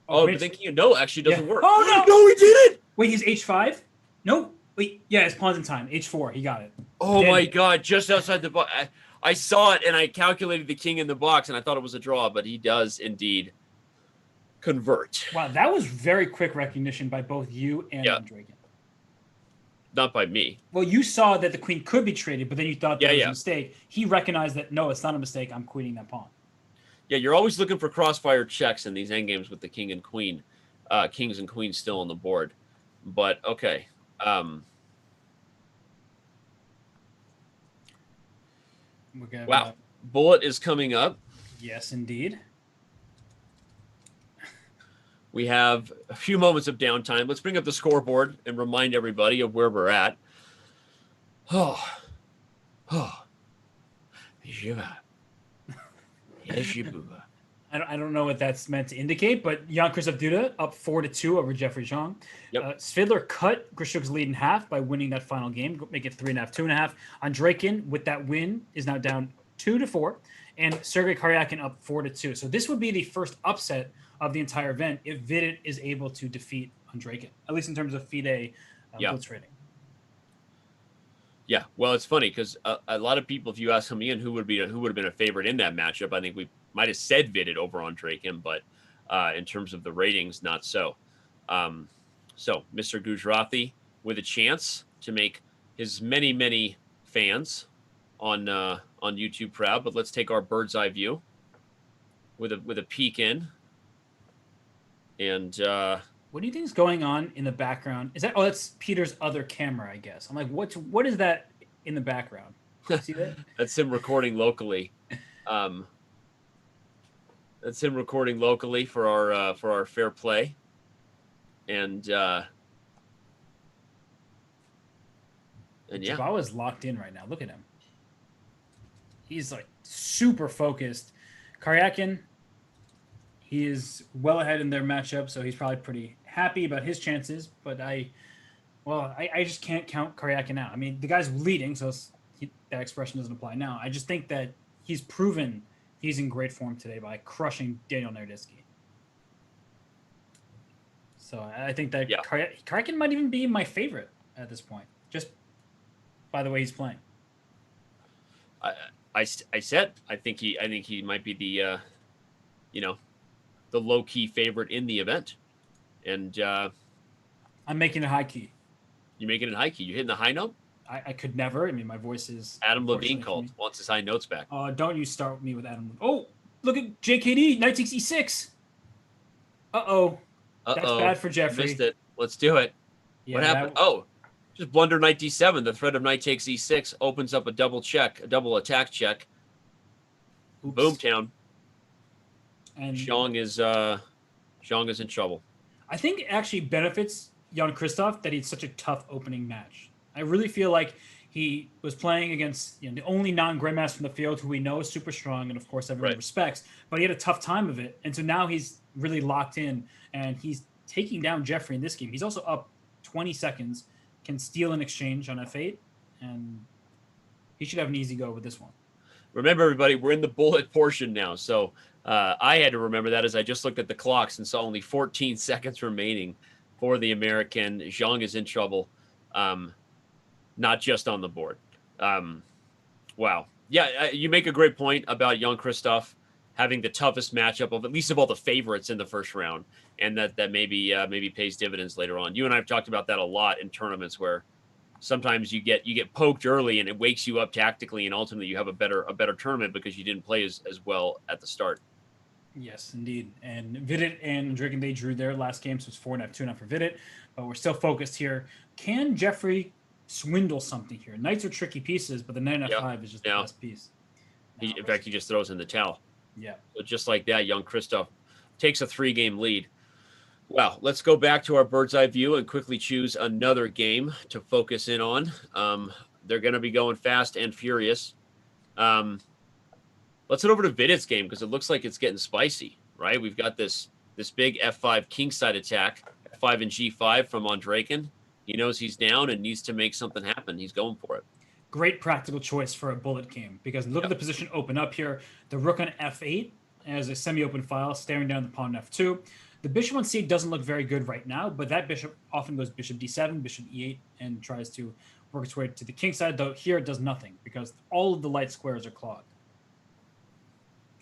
Oh, but thinking actually doesn't work. Oh, no! No, he did it! Wait, he's h5? No. Wait, yeah, his pawn's in time. h4, he got it. Oh, my God, just outside the box. I saw it, and I calculated the king in the box, and I thought it was a draw, but he does indeed convert. Wow, that was very quick recognition by both you and Andreikin. not by me. Well, you saw that the queen could be traded, but then you thought that was Yeah. a mistake. He recognized that, no, it's not a mistake. I'm queening that pawn. Yeah, you're always looking for crossfire checks in these endgames with the king and queen, kings and queens still on the board. But okay. Wow. Bullet is coming up. Yes, indeed. We have a few moments of downtime. Let's bring up the scoreboard and remind everybody of where we're at. Oh. I don't know what that's meant to indicate, but Jan-Krzystof Duda up 4-2 over Jeffery Xiong. Yep. Svidler cut Grishuk's lead in half by winning that final game, make it 3.5, 2.5. Andreikin, with that win, is now down 2-4, and Sergey Karjakin up 4-2. So this would be the first upset of the entire event if Vidit is able to defeat Andreikin, at least in terms of FIDE blitz rating. Yeah, well, it's funny because a lot of people, if you ask me, and who would have been a favorite in that matchup, I think we might have said Vidit over Andreikin, but in terms of the ratings, not so. So Mr. Gujrathi with a chance to make his many fans on YouTube proud. But let's take our bird's eye view with a peek in. And what do you think is going on in the background? Is that that's Peter's other camera, I guess. I'm like, what is that in the background? See that? That's him recording locally. That's him recording locally for our fair play. And yeah. Jobava is locked in right now. Look at him. He's like super focused. Karjakin, he is well ahead in their matchup, so he's probably pretty happy about his chances. But I just can't count Karjakin out. I mean, the guy's leading, so that expression doesn't apply now. I just think that he's proven he's in great form today by crushing Daniil Naroditksy. So I think that Karjakin might even be my favorite at this point, just by the way he's playing. I said I think he might be the the low key favorite in the event, and I'm making it high key. You're making it high key. You're hitting the high note. I could never. I mean, my voice is. Adam Levine wants his high notes back. Don't you start with me with Adam. Oh, look at JKD, knight takes e6. That's bad for Jeffrey. Missed it. Let's do it. Yeah, what happened? Just blunder knight d7. The threat of knight takes e6 opens up a double attack check. Oops. Boomtown. And Xiong is in trouble. I think it actually benefits Jan-Krzystof that he's such a tough opening match. I really feel like he was playing against the only non-grandmaster in the field who we know is super strong and, of course, everyone respects, but he had a tough time of it. And so now he's really locked in, and he's taking down Jeffrey in this game. He's also up 20 seconds, can steal an exchange on f8, and he should have an easy go with this one. Remember, everybody, we're in the bullet portion now. So I had to remember that as I just looked at the clocks and saw only 14 seconds remaining for the American. Xiong is in trouble. Not just on the board. Wow. Yeah, you make a great point about Jan-Krzystof having the toughest matchup of at least of all the favorites in the first round, and that maybe pays dividends later on. You and I have talked about that a lot in tournaments where sometimes you get poked early and it wakes you up tactically, and ultimately you have a better tournament because you didn't play as well at the start. Yes, indeed. And Vidit and Andreikin, they drew their last game, so it's 4.5, 2.5 for Vidit, but we're still focused here. Can Jeffrey swindle something here? Knights are tricky pieces, but the knight f5 is just the best piece. In fact, he just throws in the towel. Yeah. So just like that, Jan-Krzystof takes a 3-game lead. Wow. Let's go back to our bird's eye view and quickly choose another game to focus in on. They're going to be going fast and furious. Let's head over to Vidit's game because it looks like it's getting spicy, right? We've got this big f5 kingside attack, f5 and g5 from Andreikin. He knows he's down and needs to make something happen. He's going for it. Great practical choice for a bullet game because look at the position open up here. The rook on f8 as a semi-open file staring down the pawn on f2. The bishop on c8 doesn't look very good right now, but that bishop often goes bishop d7, bishop e8, and tries to work its way to the king side, though here it does nothing because all of the light squares are clogged.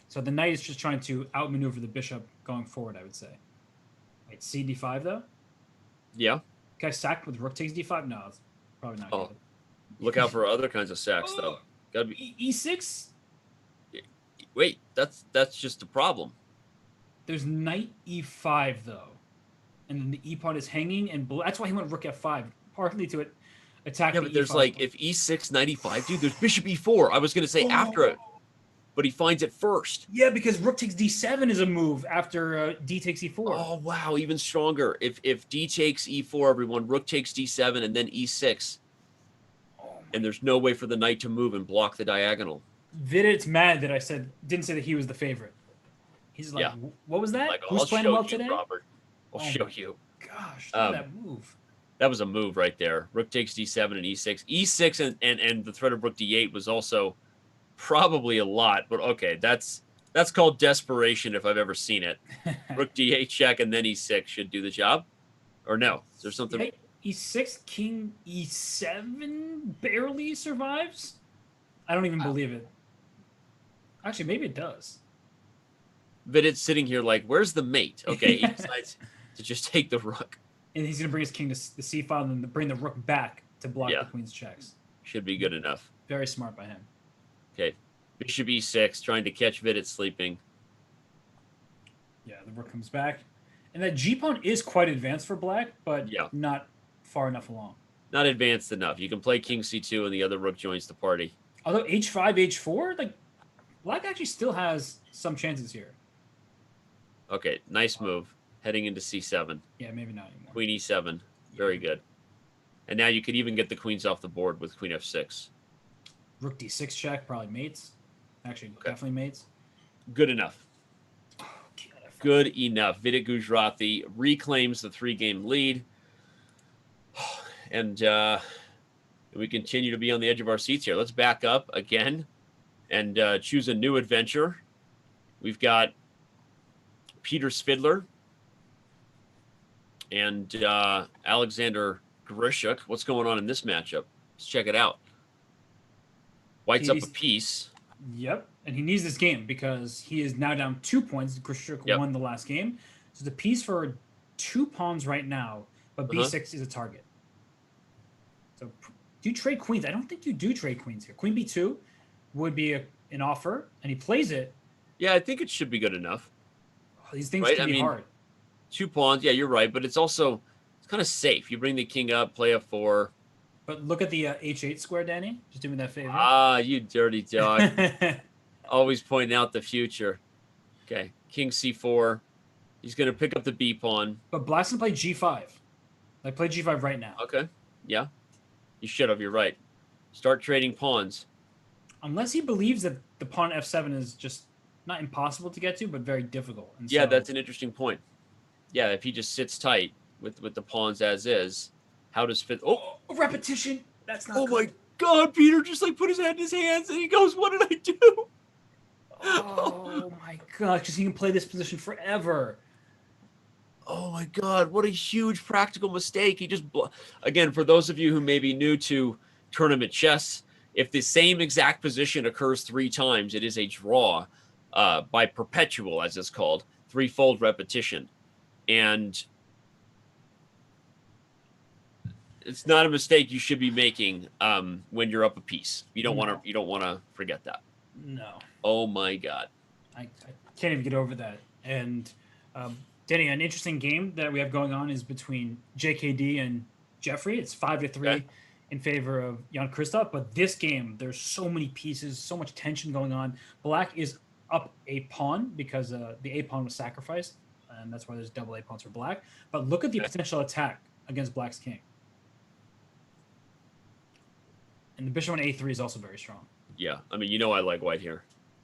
So the knight is just trying to outmaneuver the bishop going forward, I would say. Wait, c d5 though? Yeah. Can I sack with rook takes d5? No, it's Probably not Oh, good. look out for other kinds of sacks, though. Gotta be. E6. Wait, that's just the problem. There's knight E5 though, and then the E pawn is hanging, and that's why he went rook F5, partly to attack Yeah, the but there's E5 like pawn. if E6 95, dude. There's bishop E4. I was gonna say after it, but he finds it first. Yeah, because rook takes D7 is a move after D takes E4. Oh wow, even stronger. If D takes E4, everyone, rook takes D7 and then E6, and there's no way for the knight to move and block the diagonal. Vidit's mad that I didn't say that he was the favorite. He's like, Yeah. what was that? Like, Who's playing well today? Robert. I'll Oh show my you. Gosh, look at that move. That was a move right there. Rook takes D7 and E6. E6 and the threat of rook D8 was also probably a lot, but okay, that's called desperation if I've ever seen it. Rook D8 check and then E6 should do the job. Or no? Is there something? Yeah, E6, king E7 barely survives? I don't even believe it. Actually, maybe it does. Vidit's sitting here like, where's the mate? Okay, he decides to just take the rook. And he's going to bring his king to the c file and then bring the rook back to block the queen's checks. Should be good enough. Very smart by him. Okay, bishop E6, trying to catch Vidit sleeping. Yeah, the rook comes back. And that g-pawn is quite advanced for black, but not far enough along. Not advanced enough. You can play king C2 and the other rook joins the party. Although H5, H4, like, black actually still has some chances here. Okay, nice move. Heading into C7. Yeah, maybe not anymore. Queen E7. Very good. And now you could even get the queens off the board with queen F6. Rook D6 check, probably mates. Actually, definitely mates. Good enough. Good enough. Vidit Gujrathi reclaims the 3-game lead. And we continue to be on the edge of our seats here. Let's back up again and choose a new adventure. We've got Peter Svidler and Alexander Grishuk. What's going on in this matchup? Let's check it out. White's up a piece. Yep, and he needs this game because he is now down 2 points. Grishuk won the last game. So the piece for 2 pawns right now, but B6 is a target. So do you trade queens? I don't think you do trade queens here. Queen B2 would be an offer, and he plays it. Yeah, I think it should be good enough. These things can be hard. 2 pawns, yeah, you're right, but it's also kind of safe. You bring the king up, play F4. But look at the H8 square, Danny. Just doing that favor. Ah, you dirty dog. Always pointing out the future. Okay, king C4. He's going to pick up the B pawn. But black's going to play G5. Like, play G5 right now. Okay, yeah. You should have, you're right. Start trading pawns. Unless he believes that the pawn F7 is just not impossible to get to, but very difficult. And yeah, so, that's an interesting point. Yeah, if he just sits tight with the pawns as is, how does fit? Oh, repetition. That's not. Oh good. my God, Peter just like put his head in his hands and he goes, "What did I do?" Oh my God, because he can play this position forever. Oh my God, what a huge practical mistake. He just again, for those of you who may be new to tournament chess, if the same exact position occurs 3 times, it is a draw by perpetual, as it's called, 3-fold repetition, and it's not a mistake you should be making when you're up a piece. You don't want to forget that. No. Oh my God. I can't even get over that. And Danny, an interesting game that we have going on is between JKD and Jeffrey. It's 5-3 in favor of Jan-Krzystof. But this game, there's so many pieces, so much tension going on. Black is up a pawn because the A pawn was sacrificed, and that's why there's double A pawns for black. But look at the potential attack against black's king. And the bishop on A3 is also very strong. Yeah, I mean, I like white here.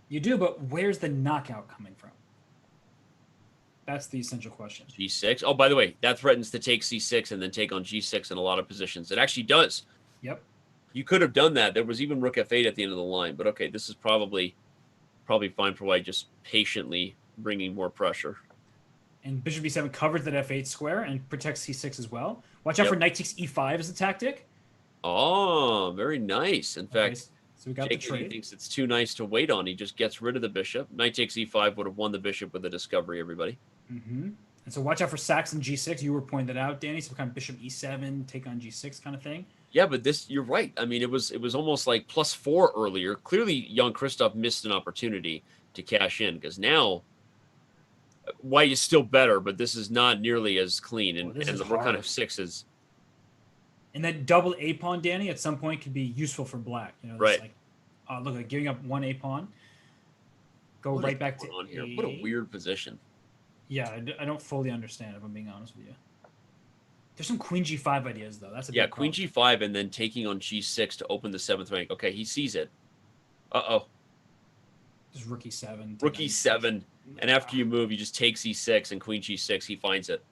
You do, but where's the knockout coming from? That's the essential question. G6. Oh, by the way, that threatens to take C6 and then take on G6 in a lot of positions. It actually does. Yep. You could have done that. There was even rook F8 at the end of the line. But okay, this is probably fine for white, just patiently bringing more pressure. And bishop B7 covers that F8 square and protects C6 as well. Watch out for knight takes E5 as a tactic. Oh, very nice. In fact, so we got the trade. He thinks it's too nice to wait on. He just gets rid of the bishop. Knight takes E5 would have won the bishop with the discovery, everybody. Mm-hmm. And so watch out for sacks in G6. You were pointing that out, Danny. Some kind of bishop E7, take on G6 kind of thing. Yeah, but you're right. I mean, it was almost like +4 earlier. Clearly, Jan-Krzystof missed an opportunity to cash in because now white is still better, but this is not nearly as clean. And, this is the rook on hard. f6 is. And that double a pawn, Danny, at some point could be useful for black. You know, right. Like, look, like giving up one a pawn. Go right back to on here. What a weird position. Yeah, I don't fully understand, if I'm being honest with you. There's some queen g5 ideas, though. That's a big queen g5 and then taking on g6 to open the 7th rank. Okay, he sees it. Uh-oh. Just rook e7. Rook e7. And after you move, you just take c6 and queen g6. He finds it.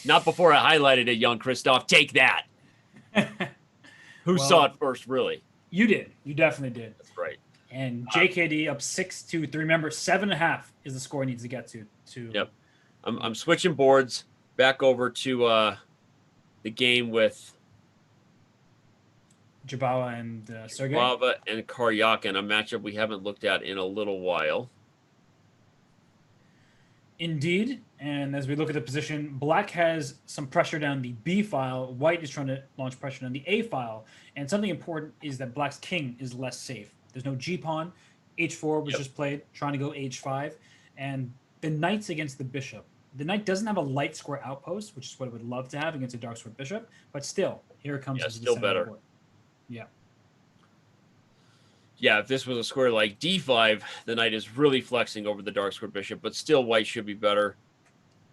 Not before I highlighted it, Jan-Krzystof. Take that. Who saw it first, really? You did. You definitely did. That's right. And JKD up 6-2-3. Remember, 7.5 is the score he needs to get to. Yep. I'm switching boards back over to the game with Jobava and Sergey. Jobava and Karjakin, a matchup we haven't looked at in a little while. Indeed. And as we look at the position, black has some pressure down the B file. White is trying to launch pressure down the A file. And something important is that black's king is less safe. There's no G pawn. H4 was just played, trying to go H5. And the knight's against the bishop. The knight doesn't have a light square outpost, which is what it would love to have against a dark square bishop. But still, here it comes. Still better. Board. Yeah. Yeah, if this was a square like d5, the knight is really flexing over the dark square bishop, but still white should be better.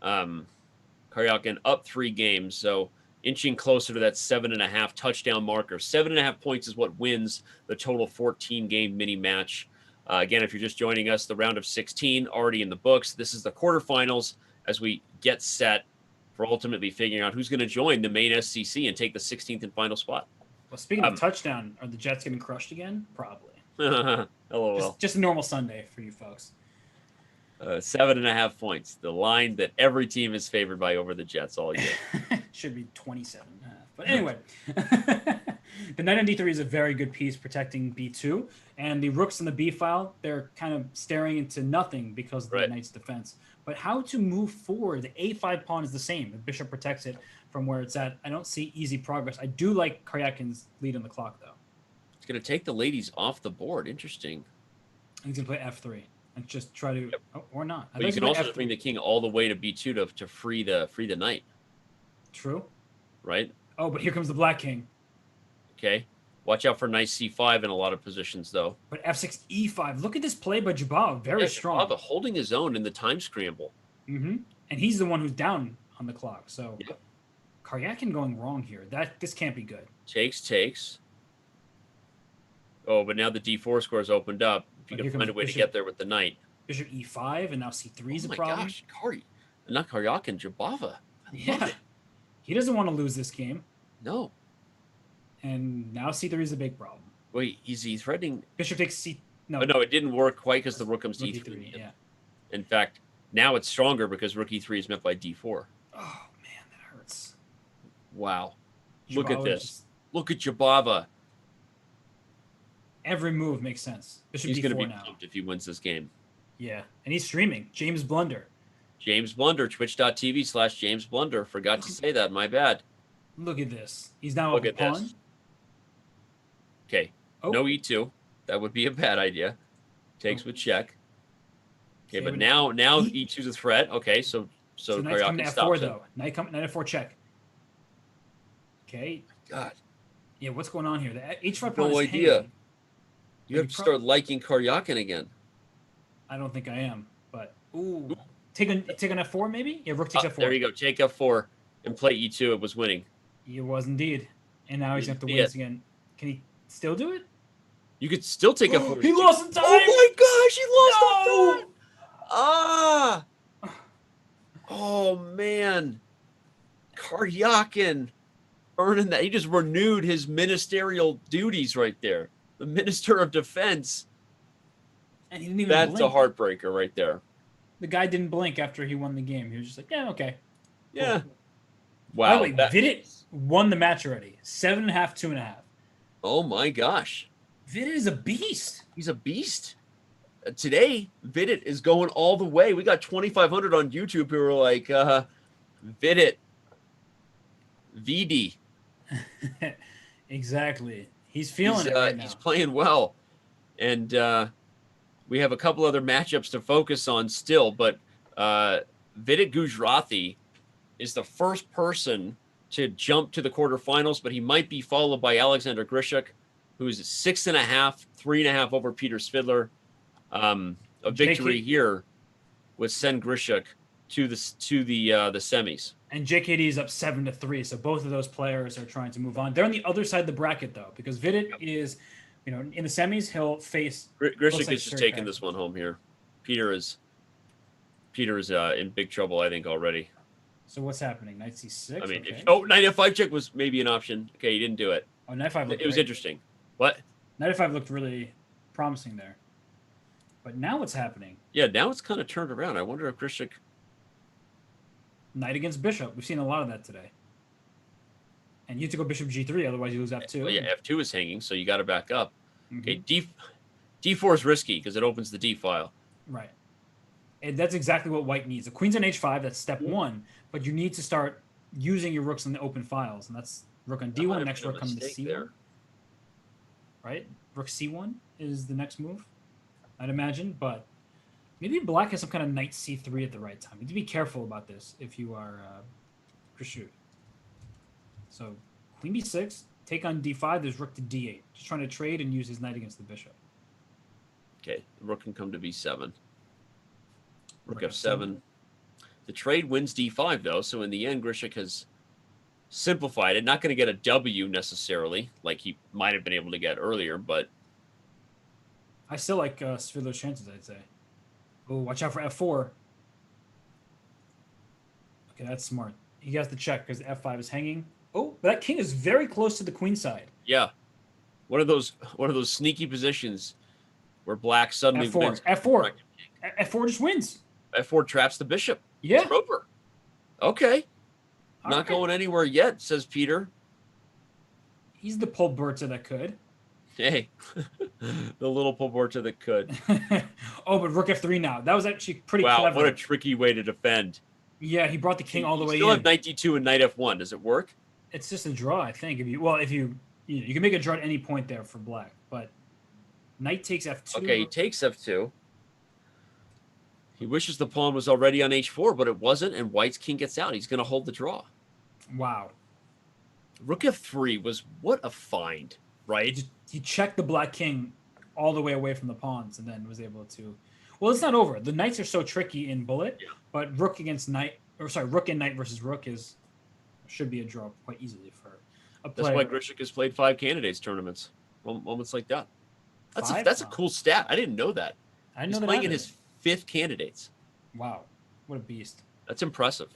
Karjakin up 3 games, so inching closer to that 7.5 touchdown marker. 7.5 points is what wins the total 14-game mini match. Again, if you're just joining us, the round of 16 already in the books. This is the quarterfinals as we get set for ultimately figuring out who's going to join the main SCC and take the 16th and final spot. Well, speaking of touchdown, are the Jets getting crushed again? Probably. LOL. Just a normal Sunday for you folks. 7.5 points. The line that every team is favored by over the Jets all year. Should be 27.5. But anyway, the knight on d3 is a very good piece protecting b2. And the rooks in the b file, they're kind of staring into nothing because of the knight's defense. But how to move forward? The a5 pawn is the same. The bishop protects it from where it's at. I don't see easy progress. I do like Karjakin's lead on the clock, though. It's going to take the ladies off the board. Interesting. He's going to play f3 and just try to, or not. But you can also bring the king all the way to b2 to free the knight. True. Right? Oh, but here comes the black king. Okay. Watch out for nice c5 in a lot of positions, though. But f6, e5. Look at this play by Jobava. Very strong. Jobava holding his own in the time scramble. Mm-hmm. And he's the one who's down on the clock. So Karjakin going wrong here. This can't be good. Takes. Oh, but now the d4 score is opened up. If you can find a way to get there with the knight. Bishop e5, and now c3 is a problem. Oh my gosh, not Karjakin, Jobava. I love it. He doesn't want to lose this game. No. And now c3 is a big problem. Wait, is he threatening? Bishop takes c. No, but no, it didn't work quite because the rook comes to e3. Yeah. In fact, now it's stronger because rook e3 is met by d4. Oh man, that hurts. Wow. Look at this. Look at Jobava. Every move makes sense. Bishop he's d4 going to be now. pumped if he wins this game. Yeah, and he's streaming. James Blunder. James Blunder, twitch.tv/James Blunder. Forgot to say that. My bad. Look at this. He's now up a pawn. This. Okay. Oh. No e2. That would be a bad idea. Takes with check. Okay, but now e2's a threat. Okay, so Karjakin stops it. Knight f4 check. Okay. God. Yeah, what's going on here? The h5 pawn is idea. Hanging. You have to start liking Karjakin again. I don't think I am, but take on f4 maybe. Yeah, rook takes f4. There you go. Take f4 and play e2. It was winning. It was indeed, and now he's going to have to win this again. Can he still do it? You could still take f4. He lost in time. Oh my gosh, he lost in time. Ah. Oh man, Karjakin earning that. He just renewed his ministerial duties right there. The Minister of Defense. And he didn't even That's blink. A heartbreaker right there. The guy didn't blink after he won the game. He was just like, yeah, okay. Yeah. Cool. Wow. By the way, Vidit won the match already. 7.5, 2.5. Oh my gosh. Vidit is a beast. He's a beast. Today, Vidit is going all the way. We got 2,500 on YouTube who are like, Vidit. VD. Exactly. He's feeling it right now. He's playing well. And we have a couple other matchups to focus on still, but Vidit Gujrathi is the first person to jump to the quarterfinals, but he might be followed by Alexander Grishuk, who's 6.5, 3.5 over Peter Svidler. A victory here would send Grischuk to the semis. And JKD is up 7-3, so both of those players are trying to move on. They're on the other side of the bracket though, because Vidit is, in the semis he'll face. Grishuk is just taking this one home here. Peter is in big trouble, I think, already. So what's happening? Knight c6. I mean, okay. Knight f5 check was maybe an option. Okay, he didn't do it. Oh, Knight f5 looked It was great. interesting. What? Knight f5 looked really promising there. But now what's happening? Yeah, now it's kind of turned around. I wonder if Grishuk... Knight against bishop. We've seen a lot of that today. And you have to go bishop g3, otherwise you lose f2. Well, yeah, f2 is hanging, so you got to back up. Mm-hmm. Okay, d4 is risky because it opens the d file. Right. And that's exactly what white needs. The queen's on h5, that's step one, but you need to start using your rooks in the open files, and that's rook on d1, next rook coming to c1. There. Right? Rook c1 is the next move, I'd imagine, but maybe black has some kind of knight c3 at the right time. You need to be careful about this if you are Grischuk. So queen b6, take on d5, there's rook to d8. Just trying to trade and use his knight against the bishop. Okay, the rook can come to b7. Rook Rook f7. The trade wins d5, though, so in the end, Grischuk has simplified it. Not going to get a W necessarily, like he might have been able to get earlier, but... I still like Svidler's chances, I'd say. Oh, watch out for f4. Okay, that's smart. He has to check because f5 is hanging. Oh, but that king is very close to the queen side. Yeah. One of those sneaky positions where black suddenly wins. F4 just wins. F4 traps the bishop. Yeah. It's over. Okay. All Not right. going anywhere yet, says Peter. He's the Polberta that could. Hey, the little Polborta that could. Oh, but rook f3 now. That was actually pretty Wow, clever. what a tricky way to defend. Yeah, he brought the king all the way still in. have knight d2 and knight f1. Does it work? It's just a draw, I think. If you can make a draw at any point there for black, but knight takes f2. Okay, he takes f2. He wishes the pawn was already on h4, but it wasn't, and white's king gets out. He's going to hold the draw. Wow. Rook f3 was what a find, right? He checked the black king all the way away from the pawns and then was able to... Well, it's not over. The knights are so tricky in bullet, but rook against knight... Or sorry, rook and knight versus rook should be a draw quite easily for a player. That's why Grischuk has played 5 candidates tournaments. Moments like that. That's a cool stat. I didn't know that. I didn't know that He's playing either. in his 5th candidates. Wow. What a beast. That's impressive.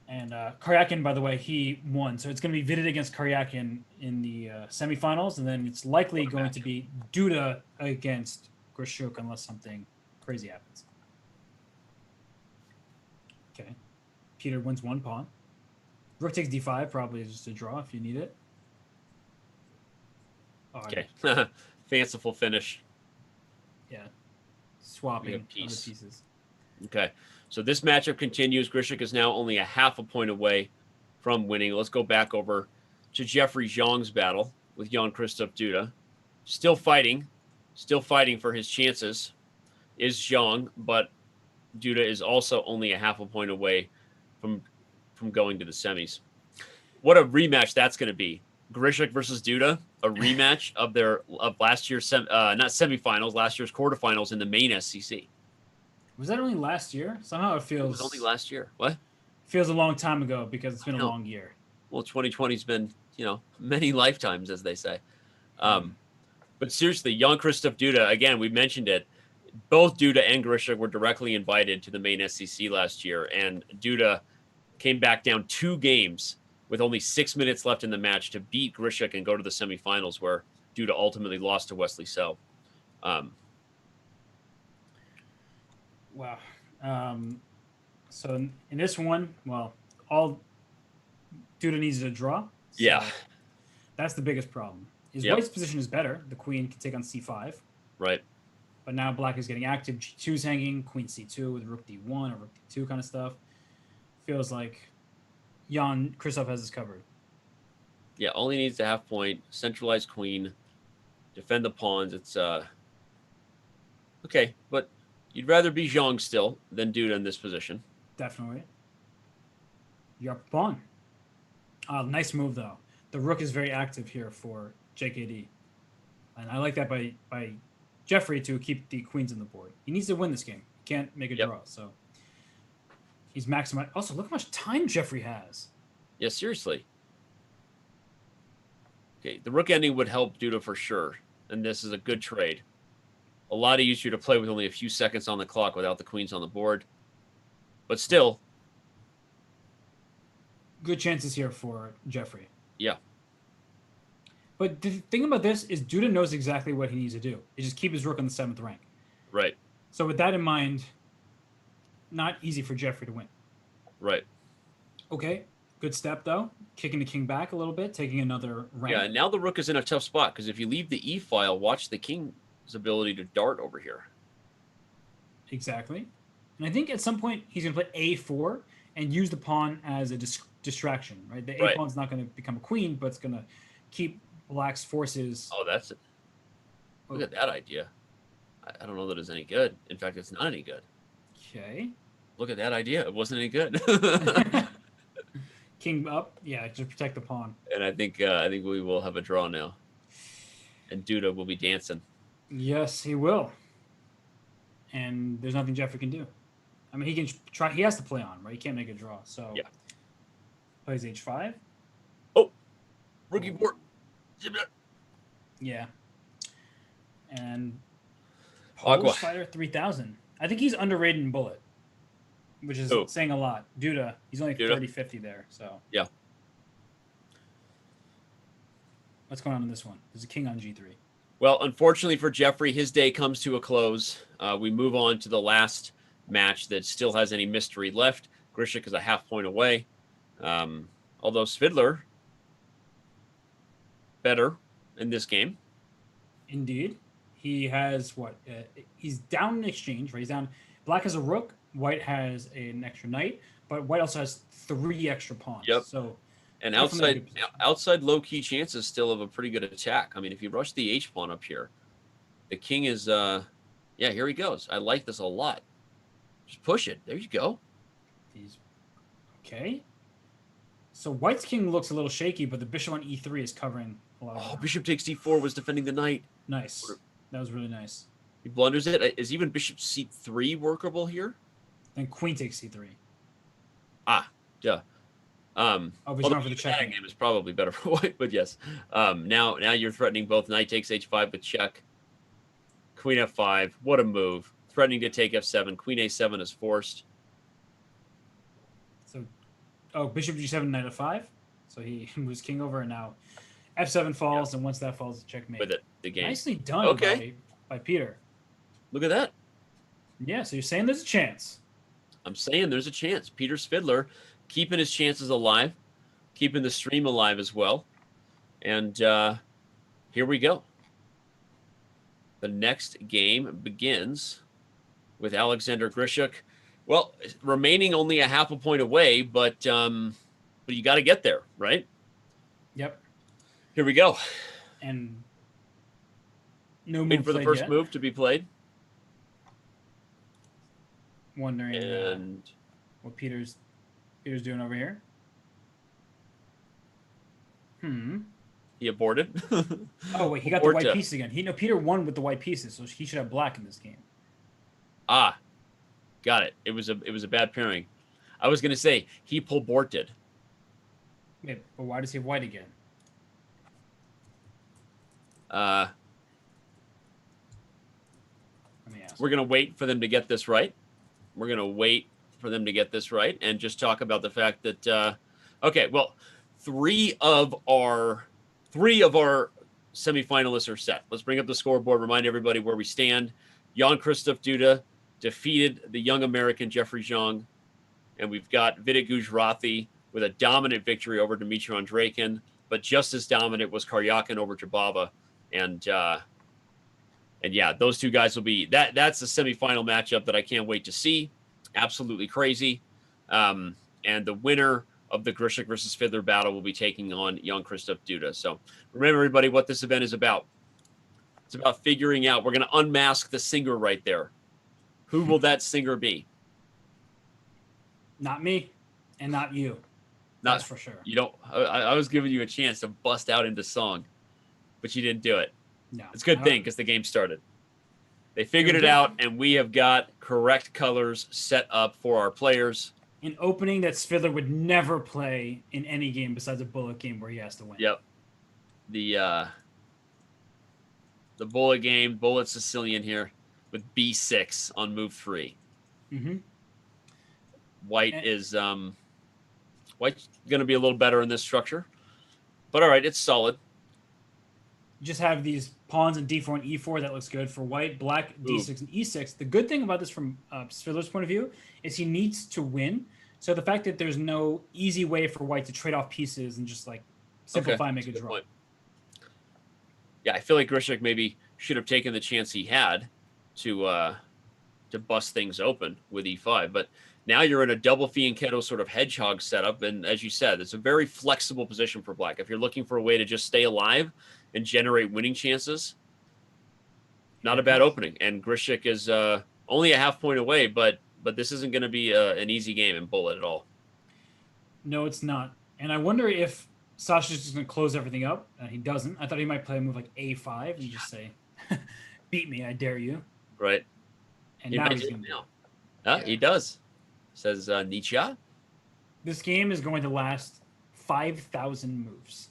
And Karjakin, by the way, he won. So it's going to be Vidit against Karjakin in the semifinals, and then it's likely going to be Duda against Grischuk unless something crazy happens. Okay. Peter wins 1 pawn. Rook takes d5, probably is just a draw if you need it. Oh, Okay. Fanciful finish. Yeah. Swapping other piece. pieces. Okay. So this matchup continues. Grischuk is now only a half a point away from winning. Let's go back over to Jeffery Xiong's battle with Jan-Krzystof Duda. Still fighting for his chances is Xiong, but Duda is also only a half a point away from going to the semis. What a rematch that's going to be. Grischuk versus Duda, a rematch of last year's not semifinals, last year's quarterfinals in the main SCC. Was that only last year? Somehow it feels... It was only last year. What? Feels a long time ago because it's been a long year. Well, 2020's been, many lifetimes, as they say. But seriously, Jan-Krzystof Duda, again, we mentioned it. Both Duda and Grischuk were directly invited to the main SCC last year, and Duda came back down 2 games with only 6 minutes left in the match to beat Grischuk and go to the semifinals, where Duda ultimately lost to Wesley So. Wow. So in this one, well, all Duda needs is a draw. So Yeah. That's the biggest problem. His Yep. white's position is better. The queen can take on c5. Right. But now black is getting active. G2's hanging. Queen c2 with rook d1 or rook d2 kind of stuff. Feels like Jan-Krzystof has this covered. Yeah, all he needs is a half point, centralized queen, defend the pawns. It's okay, but you'd rather be Xiong still than Duda in this position. Definitely. You're up a pawn. Nice move, though. The rook is very active here for JKD. And I like that by Jeffery to keep the queens on the board. He needs to win this game. He can't make a draw, so he's maximized. Also, look how much time Jeffery has. Yeah, seriously. Okay, the rook ending would help Duda for sure, and this is a good trade. A lot easier to play with only a few seconds on the clock without the queens on the board. But still. Good chances here for Jeffery. Yeah. But the thing about this is Duda knows exactly what he needs to do. Is just keep his rook on the 7th rank. Right. So with that in mind, not easy for Jeffery to win. Right. Okay. Good step, though. Kicking the king back a little bit, taking another rank. Yeah, and now the rook is in a tough spot because if you leave the e-file, watch the king's ability to dart over here. Exactly. And I think at some point he's going to play a4 and use the pawn as a distraction, right? The a pawn's not going to become a queen, but it's going to keep Black's forces. Oh, that's it. Look at that idea. I don't know that it's any good. In fact, it's not any good. Okay. Look at that idea. It wasn't any good. King up, yeah, to protect the pawn. And I think we will have a draw now. And Duda will be dancing. Yes, he will. And there's nothing Jeffery can do. I mean, he can try. He has to play on, right? He can't make a draw. So yeah, plays h5. Oh, rookie board. Yeah. And Polish fighter 3000. I think he's underrated in bullet, which is saying a lot. Duda, he's only 30-50 there. So yeah. What's going on in this one? There's a king on g3. Well, unfortunately for Jeffery, his day comes to a close. We move on to the last match that still has any mystery left. Grishuk is a half point away. Although Svidler better in this game. Indeed. He has what? He's down in exchange, right? He's down. Black has a rook. White has an extra knight. But White also has 3 extra pawns. Yep. So, and outside low-key chances still of a pretty good attack. I mean, if you rush the H-pawn up here, the king is, yeah, here he goes. I like this a lot. Just push it. There you go. Okay. So White's king looks a little shaky, but the bishop on e3 is covering a lot of ground. Bishop takes d4 was defending the knight. Nice. That was really nice. He blunders it. Is even bishop c3 workable here? Then queen takes c3. Yeah. But you're going for the check. Game is probably better for White, but yes. Now you're threatening both knight takes h5 with check. Queen f5. What a move. Threatening to take f7. Queen a7 is forced. So, bishop g7, knight f5. So he moves king over, and now f7 falls, and once that falls, the checkmate. With it, the game. Nicely done by Peter. Look at that. Yeah, so you're saying there's a chance. I'm saying there's a chance. Peter Svidler keeping his chances alive, keeping the stream alive as well. And here we go. The next game begins with Alexander Grischuk. Well, remaining only a half a point away, but you got to get there, right? Yep. Here we go. And no waiting move for the first move to be played. Wondering what Peter's doing over here. He aborted. Oh wait, he got the white piece again. Peter won with the white pieces, so he should have black in this game. Got it. It was a bad pairing. I was gonna say he pulled Bortnyk. Yeah, but why does he have white again? Let me ask. We're gonna wait for them to get this right. We're gonna wait for them to get this right and just talk about the fact that okay, well, three of our semifinalists are set. Let's bring up the scoreboard, remind everybody where we stand. Jan-Krzystof Duda defeated the young American Jeffery Xiong, and we've got Vidit Gujrathi with a dominant victory over Dmitry Andreikin, but just as dominant was Karjakin over Jobava. And yeah, those two guys will be that's the semifinal matchup that I can't wait to see. Absolutely crazy. And the winner of the Grischuk versus Svidler battle will be taking on Jan-Krzystof Duda. So remember, everybody, what this event is about. It's about figuring out. We're going to unmask the singer right there. Who will that singer be? Not me, and not you. That's for sure. You don't. I was giving you a chance to bust out into song, but you didn't do it. No, it's a good thing because the game started. They figured it out, and we have got correct colors set up for our players. An opening that Svidler would never play in any game besides a bullet game where he has to win. Yep. The bullet game, bullet Sicilian here with B6 on move 3. Mm-hmm. White's going to be a little better in this structure, but all right, it's solid. Just have these pawns in d4 and e4. That looks good for white. Black, d6 and e6. The good thing about this from Svidler's point of view is he needs to win. So the fact that there's no easy way for white to trade off pieces and just like simplify and make a draw. Point. Yeah, I feel like Grischuk maybe should have taken the chance he had to bust things open with e5. But now you're in a double fianchetto sort of hedgehog setup. And as you said, it's a very flexible position for black. If you're looking for a way to just stay alive and generate winning chances, not a bad opening. And Grischuk is only a half point away, but this isn't going to be an easy game in bullet at all. No, it's not. And I wonder if Sasha's just going to close everything up. He doesn't. I thought he might play a move like a5 and just say, beat me, I dare you. Right. And now he's going to He does. Says Nietzsche. This game is going to last 5,000 moves.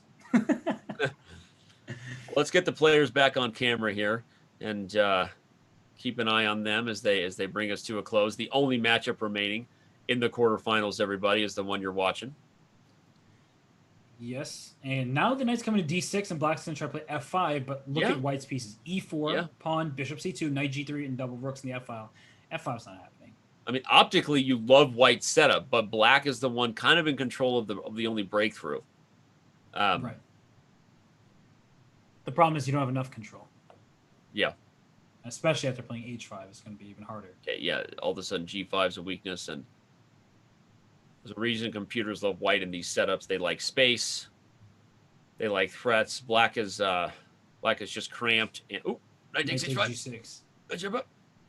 Let's get the players back on camera here and keep an eye on them as they bring us to a close. The only matchup remaining in the quarterfinals, everybody, is the one you're watching. Yes, and now the knight's coming to d6, and black's going to try to play f5, but look at white's pieces. e4, pawn, bishop c2, knight g3, and double rooks in the f file. f5's not happening. I mean, optically, you love white's setup, but black is the one kind of in control of the only breakthrough. Right. The problem is you don't have enough control. Yeah. Especially after playing h5, it's going to be even harder. Okay, yeah, all of a sudden g5 is a weakness, and there's a reason computers love white in these setups. They like space. They like threats. Black is just cramped. And, knight takes h5. g6.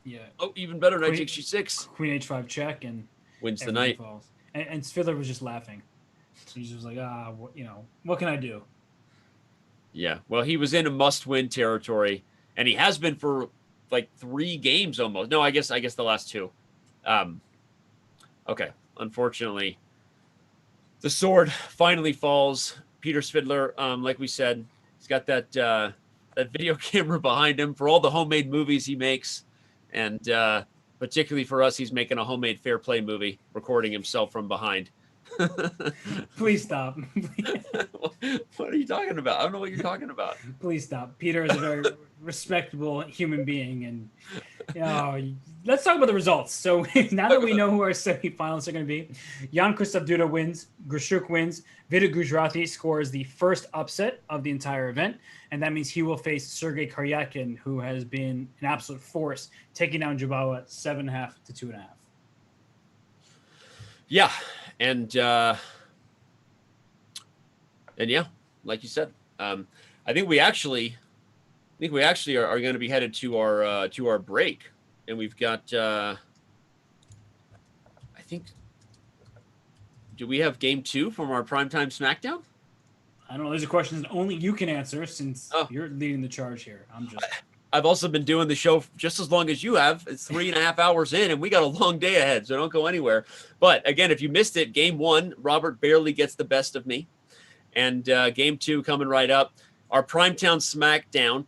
Yeah. Oh, even better, knight takes g6. Queen h5 check and wins the knight. Falls. And Svidler was just laughing. So he was like, what can I do? Yeah. Well, he was in a must-win territory, and he has been for like 3 games almost. No, I guess the last 2. Okay. Unfortunately, the sword finally falls. Peter Svidler, like we said, he's got that video camera behind him for all the homemade movies he makes. And particularly for us, he's making a homemade fair play movie, recording himself from behind. Please stop. What are you talking about? I don't know what you're talking about. Please stop. Peter is a very respectable human being, and let's talk about the results. So now that we know who our semifinalists are going to be, Jan-Krzystof Duda wins, Grishuk wins, Vidit Gujrathi scores the first upset of the entire event, and that means he will face Sergey Karjakin, who has been an absolute force, taking down Jobava 7.5 to 2.5. Yeah, and yeah, like you said, I think we actually are going to be headed to our break, and we've got I think, do we have game 2 from our primetime Smackdown? I don't know. These are questions that only you can answer since you're leading the charge here. I've also been doing the show just as long as you have. It's 3.5 hours in, and we got a long day ahead, so don't go anywhere. But again, if you missed it, game 1, Robert barely gets the best of me. And game 2 coming right up. Our primetime Smackdown,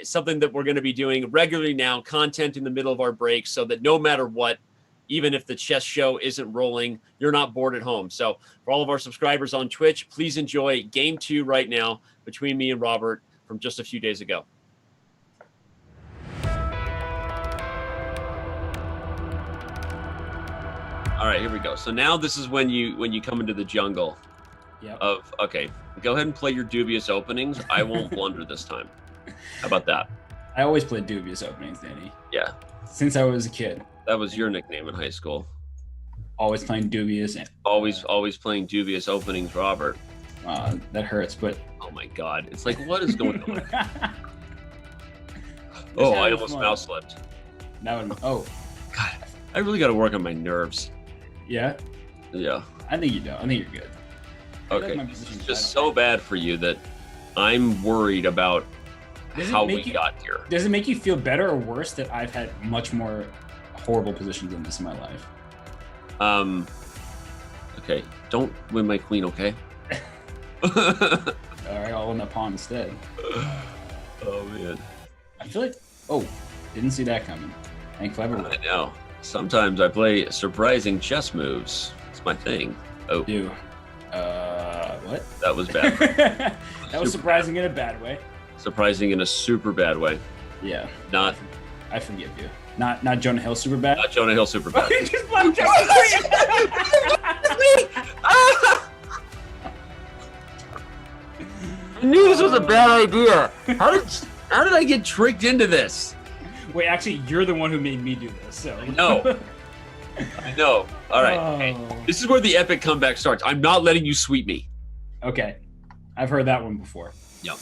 something that we're going to be doing regularly now, content in the middle of our break, so that no matter what, even if the chess show isn't rolling, you're not bored at home. So for all of our subscribers on Twitch, please enjoy game 2 right now between me and Robert from just a few days ago. All right, here we go. So now this is when you come into the jungle of, okay, go ahead and play your dubious openings. I won't blunder this time. How about that? I always play dubious openings, Danny. Yeah. Since I was a kid. That was your nickname in high school. Always playing dubious. Always playing dubious openings, Robert. That hurts, but oh my God, it's like, what is going on? Oh, I almost mouse slipped. Oh, God, I really got to work on my nerves. Yeah. Yeah. I think you do. I think you're good. Okay. It's just so bad for you that I'm worried about how we got here. Does it make you feel better or worse that I've had much more horrible positions than this in my life? Okay. Don't win my queen, okay? All right, I'll win that pawn instead. Oh, man. I feel like... Oh, didn't see that coming. And clever. I know. Sometimes I play surprising chess moves. It's my thing. Oh. Dude. What? That was bad. That was surprising in a bad way. Surprising in a super bad way. Yeah. Not... I forgive you. Not Jonah Hill super bad? Not Jonah Hill super bad. Just blocked Jonah I knew this was a bad idea. How did I get tricked into this? Wait, actually, you're the one who made me do this. So No. I know. All right. Oh. Hey, this is where the epic comeback starts. I'm not letting you sweep me. Okay. I've heard that one before. Yep.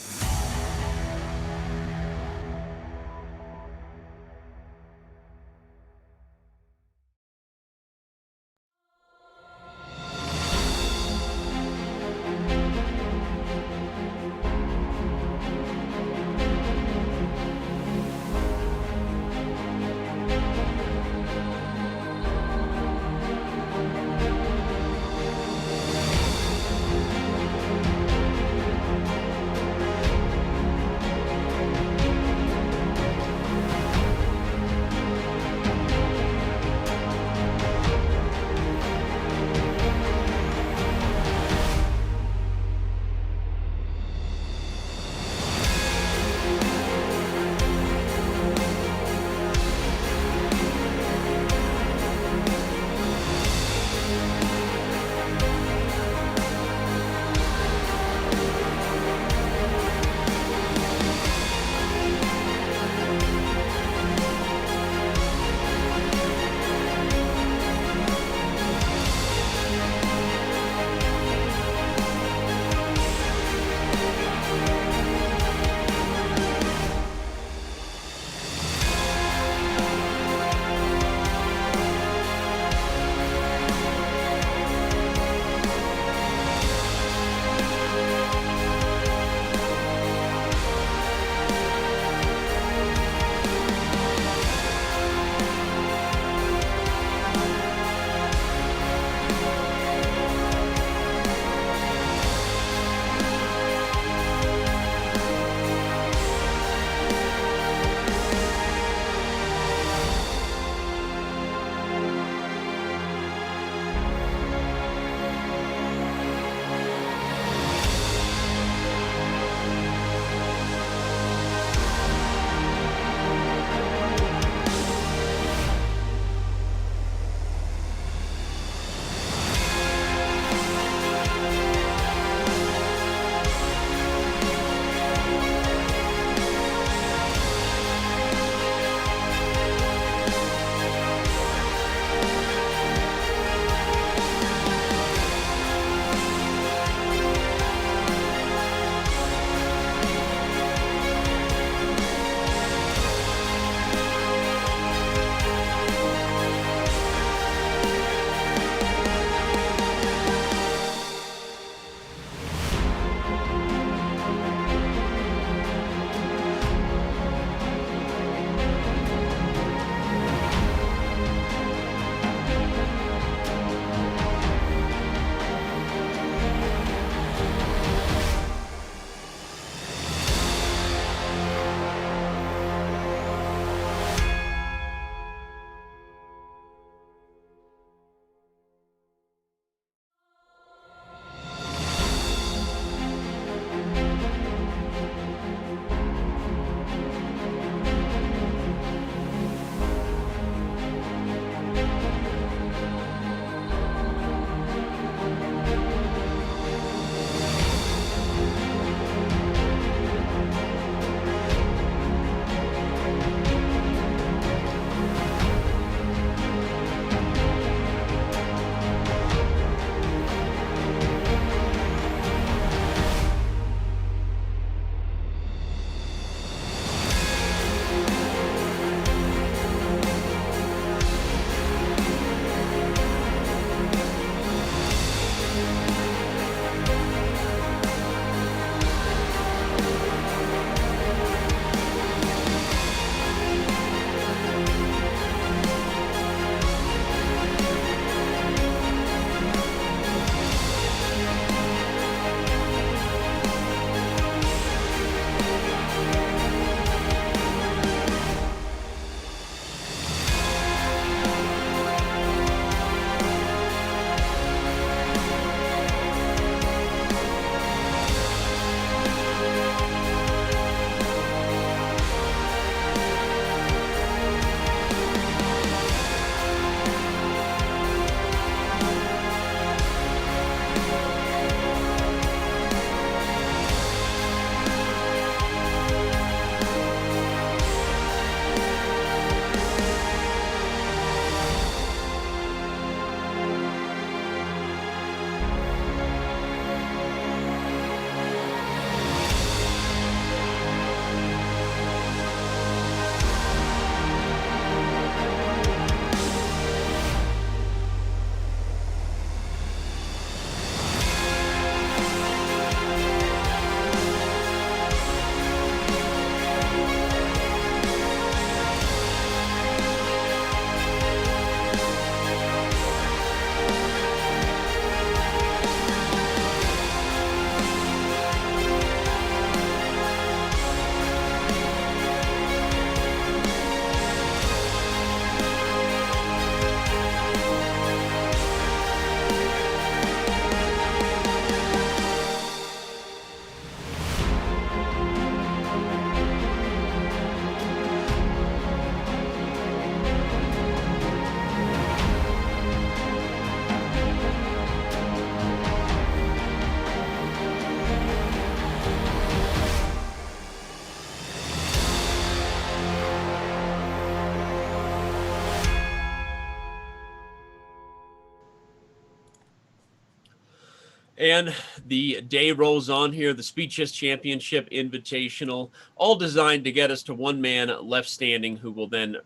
And the day rolls on here, the Speed Chess Championship Invitational, all designed to get us to one man left standing who will then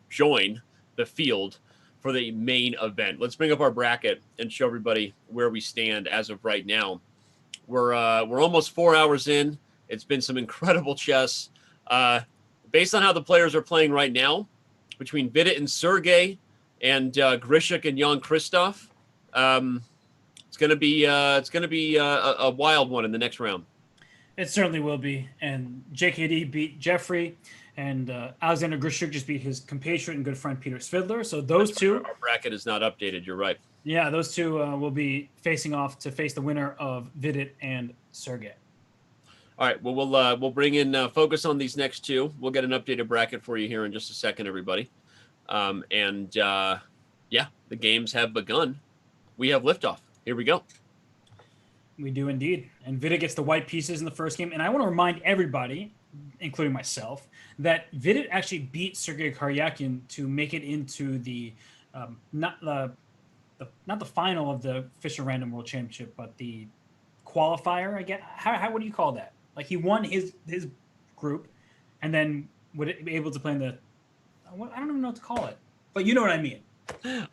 join the field for the main event. Let's bring up our bracket and show everybody where we stand as of right now. We're almost 4 hours in. It's been some incredible chess. Based on how the players are playing right now, between Vidit and Sergey and Grishuk and Jan-Krzystof, it's going to be a wild one in the next round. It certainly will be. And JKD beat Jeffery, and Alexander Grishuk just beat his compatriot and good friend Peter Svidler. So those two. Our bracket is not updated. You're right. Yeah, those two will be facing off to face the winner of Vidit and Sergey. All right. Well, we'll bring in focus on these next two. We'll get an updated bracket for you here in just a second, everybody. Yeah, the games have begun. We have liftoff. Here we go. We do indeed. And Vidit gets the white pieces in the first game. And I want to remind everybody, including myself, that Vidit actually beat Sergey Karjakin to make it into the not the final of the Fischer Random World Championship, but the qualifier. I guess. How what do you call that? Like he won his group, and then would be able to play in the. I don't even know what to call it, but you know what I mean.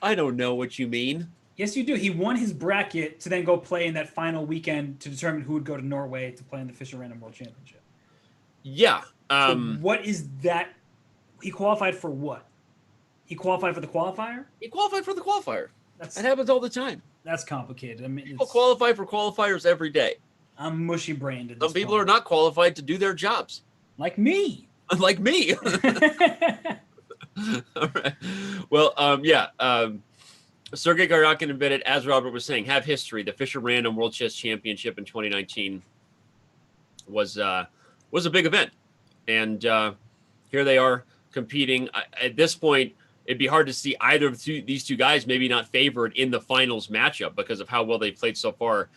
I don't know what you mean. Yes, you do. He won his bracket to then go play in that final weekend to determine who would go to Norway to play in the Fischer Random World Championship. Yeah. So what is that? He qualified for what? He qualified for the qualifier? He qualified for the qualifier. That happens all the time. That's complicated. I mean, people qualify for qualifiers every day. I'm mushy-brained. Some people are not qualified to do their jobs. Like me. Like me. All right. Well, Sergey Karjakin and Vidit, as Robert was saying, have history. The Fischer Random World Chess Championship in 2019 was a big event, and here they are competing. At this point, it'd be hard to see either of these two guys maybe not favored in the finals matchup because of how well they played so far.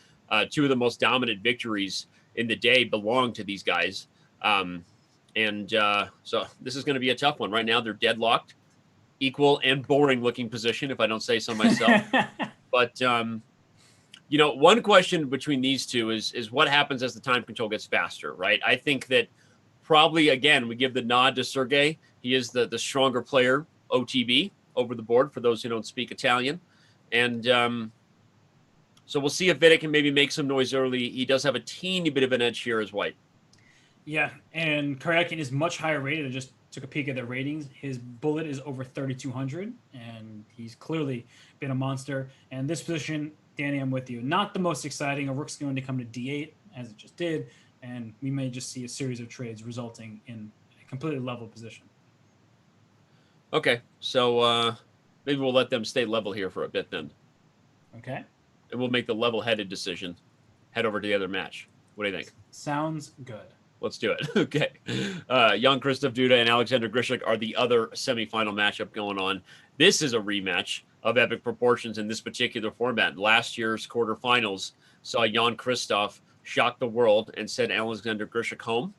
Two of the most dominant victories in the day belong to these guys, so this is going to be a tough one. Right now, they're deadlocked. Equal and boring looking position, if I don't say so myself. But, one question between these two is what happens as the time control gets faster, right? I think that probably, again, we give the nod to Sergey. He is the stronger player, OTB, over the board, for those who don't speak Italian. And so we'll see if Vidit can maybe make some noise early. He does have a teeny bit of an edge here as white. Yeah, and Karjakin is much higher rated. I just took a peek at their ratings. His bullet is over 3,200, and he's clearly been a monster. And this position, Danny, I'm with you. Not the most exciting. A rook's going to come to d8, as it just did, and we may just see a series of trades resulting in a completely level position. Okay, so maybe we'll let them stay level here for a bit then. Okay. And we'll make the level-headed decision. Head over to the other match. What do you think? Sounds good. Let's do it. Okay. Jan-Krzystof Duda and Alexander Grischuk are the other semifinal matchup going on. This is a rematch of epic proportions in this particular format. Last year's quarterfinals saw Jan-Krzystof shock the world and send Alexander Grischuk home.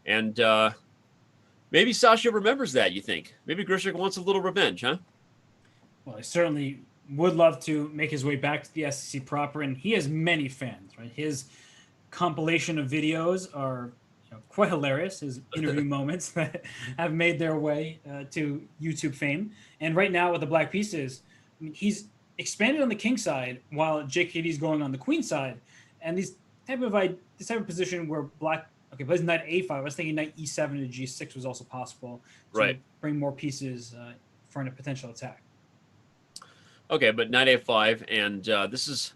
And maybe Sasha remembers that, you think? Maybe Grischuk wants a little revenge, huh? Well, I certainly would love to make his way back to the SEC proper, and he has many fans, right? His compilation of videos are quite hilarious, his interview moments that have made their way to YouTube fame. And right now with the black pieces, I mean, he's expanded on the king side while JKD's going on the queen side. And this type of position where black plays knight a5. I was thinking knight e7 to g6 was also possible to bring more pieces for a potential attack. Okay, but knight a5, and this is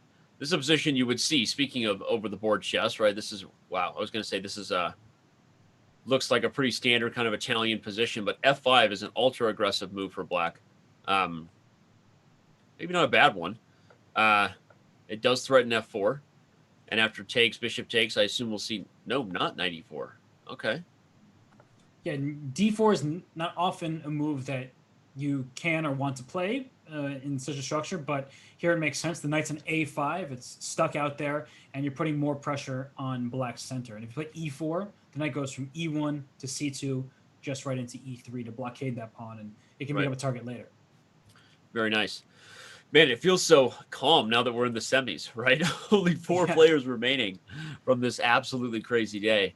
a position you would see. Speaking of over the board chess, right? This is I was going to say this is looks like a pretty standard kind of Italian position, but f5 is an ultra aggressive move for black. Maybe not a bad one. It does threaten f4, and after takes, bishop takes, I assume we'll see not knight e4. Okay. Yeah, d4 is not often a move that you can or want to play in such a structure, but here it makes sense. The knight's an a5, it's stuck out there, and you're putting more pressure on black's center. And if you play e4, the knight goes from e1 to c2, just right into e3 to blockade that pawn, and it can become a target later. Very nice. Man, it feels so calm now that we're in the semis, right? Only four players remaining from this absolutely crazy day.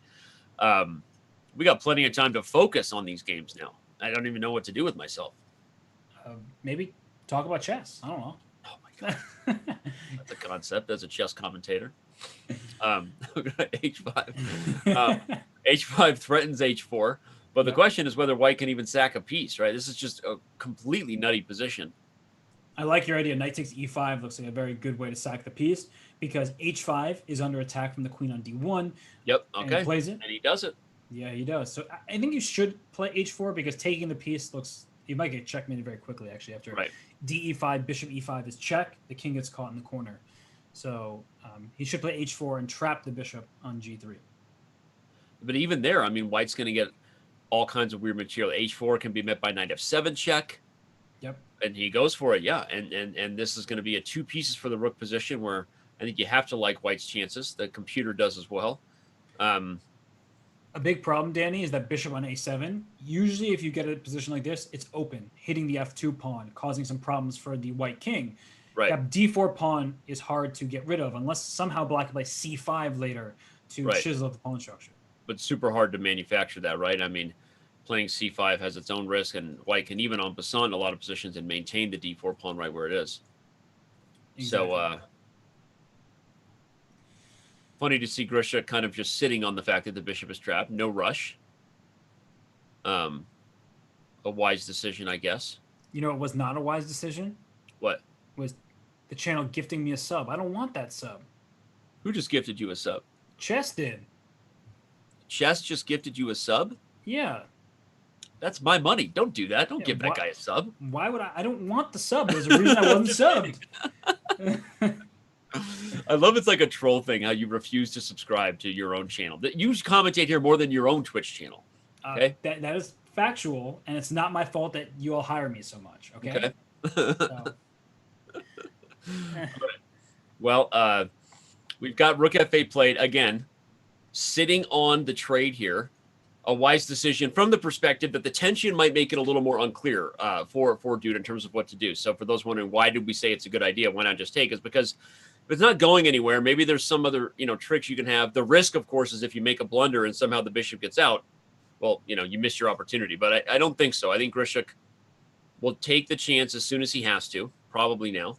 We got plenty of time to focus on these games now. I don't even know what to do with myself. Maybe talk about chess. I don't know. Oh my god, that's a concept as a chess commentator. H5. H5 threatens H4, but the question is whether White can even sack a piece. Right? This is just a completely nutty position. I like your idea. Knight takes e5 looks like a very good way to sack the piece because h5 is under attack from the queen on d1. Yep. Okay. And he plays it. And he does it. Yeah, he does. So I think you should play h4 because taking the piece looks... You might get checkmated very quickly, actually, after d-e5, bishop e5 is check. The king gets caught in the corner. So he should play h4 and trap the bishop on g3. But even there, I mean, White's going to get all kinds of weird material. h4 can be met by knight f7 check. Yep. And he goes for it, yeah. And this is going to be a two pieces for the rook position where I think you have to like White's chances. The computer does as well. A big problem, Danny, is that bishop on a7. Usually if you get a position like this, it's open, hitting the f2 pawn, causing some problems for the white king. Right. That d4 pawn is hard to get rid of unless somehow black can play c5 later to chisel up the pawn structure. But super hard to manufacture that, right? I mean, playing c5 has its own risk, and White can even en passant in a lot of positions and maintain the d4 pawn right where it is. Exactly. So, funny to see Grischuk kind of just sitting on the fact that the bishop is trapped. No rush. A wise decision, I guess. You know, it was not a wise decision. What? Was the channel gifting me a sub. I don't want that sub. Who just gifted you a sub? Chess did. Chess just gifted you a sub? Yeah. That's my money. Don't do that. Don't give that guy a sub. Why would I? I don't want the sub. There's a reason I wasn't subbed. I love it's like a troll thing how you refuse to subscribe to your own channel. That you commentate here more than your own Twitch channel. Okay, that is factual, and it's not my fault that you all hire me so much. Okay. So. Well, we've got Rook F8 played again, sitting on the trade here. A wise decision from the perspective that the tension might make it a little more unclear for Duda in terms of what to do. So for those wondering, why did we say it's a good idea? Why not just take? Is because if it's not going anywhere, maybe there's some other tricks you can have. The risk, of course, is if you make a blunder and somehow the bishop gets out, well, you miss your opportunity. But I don't think so. I think Grischuk will take the chance as soon as he has to, probably now.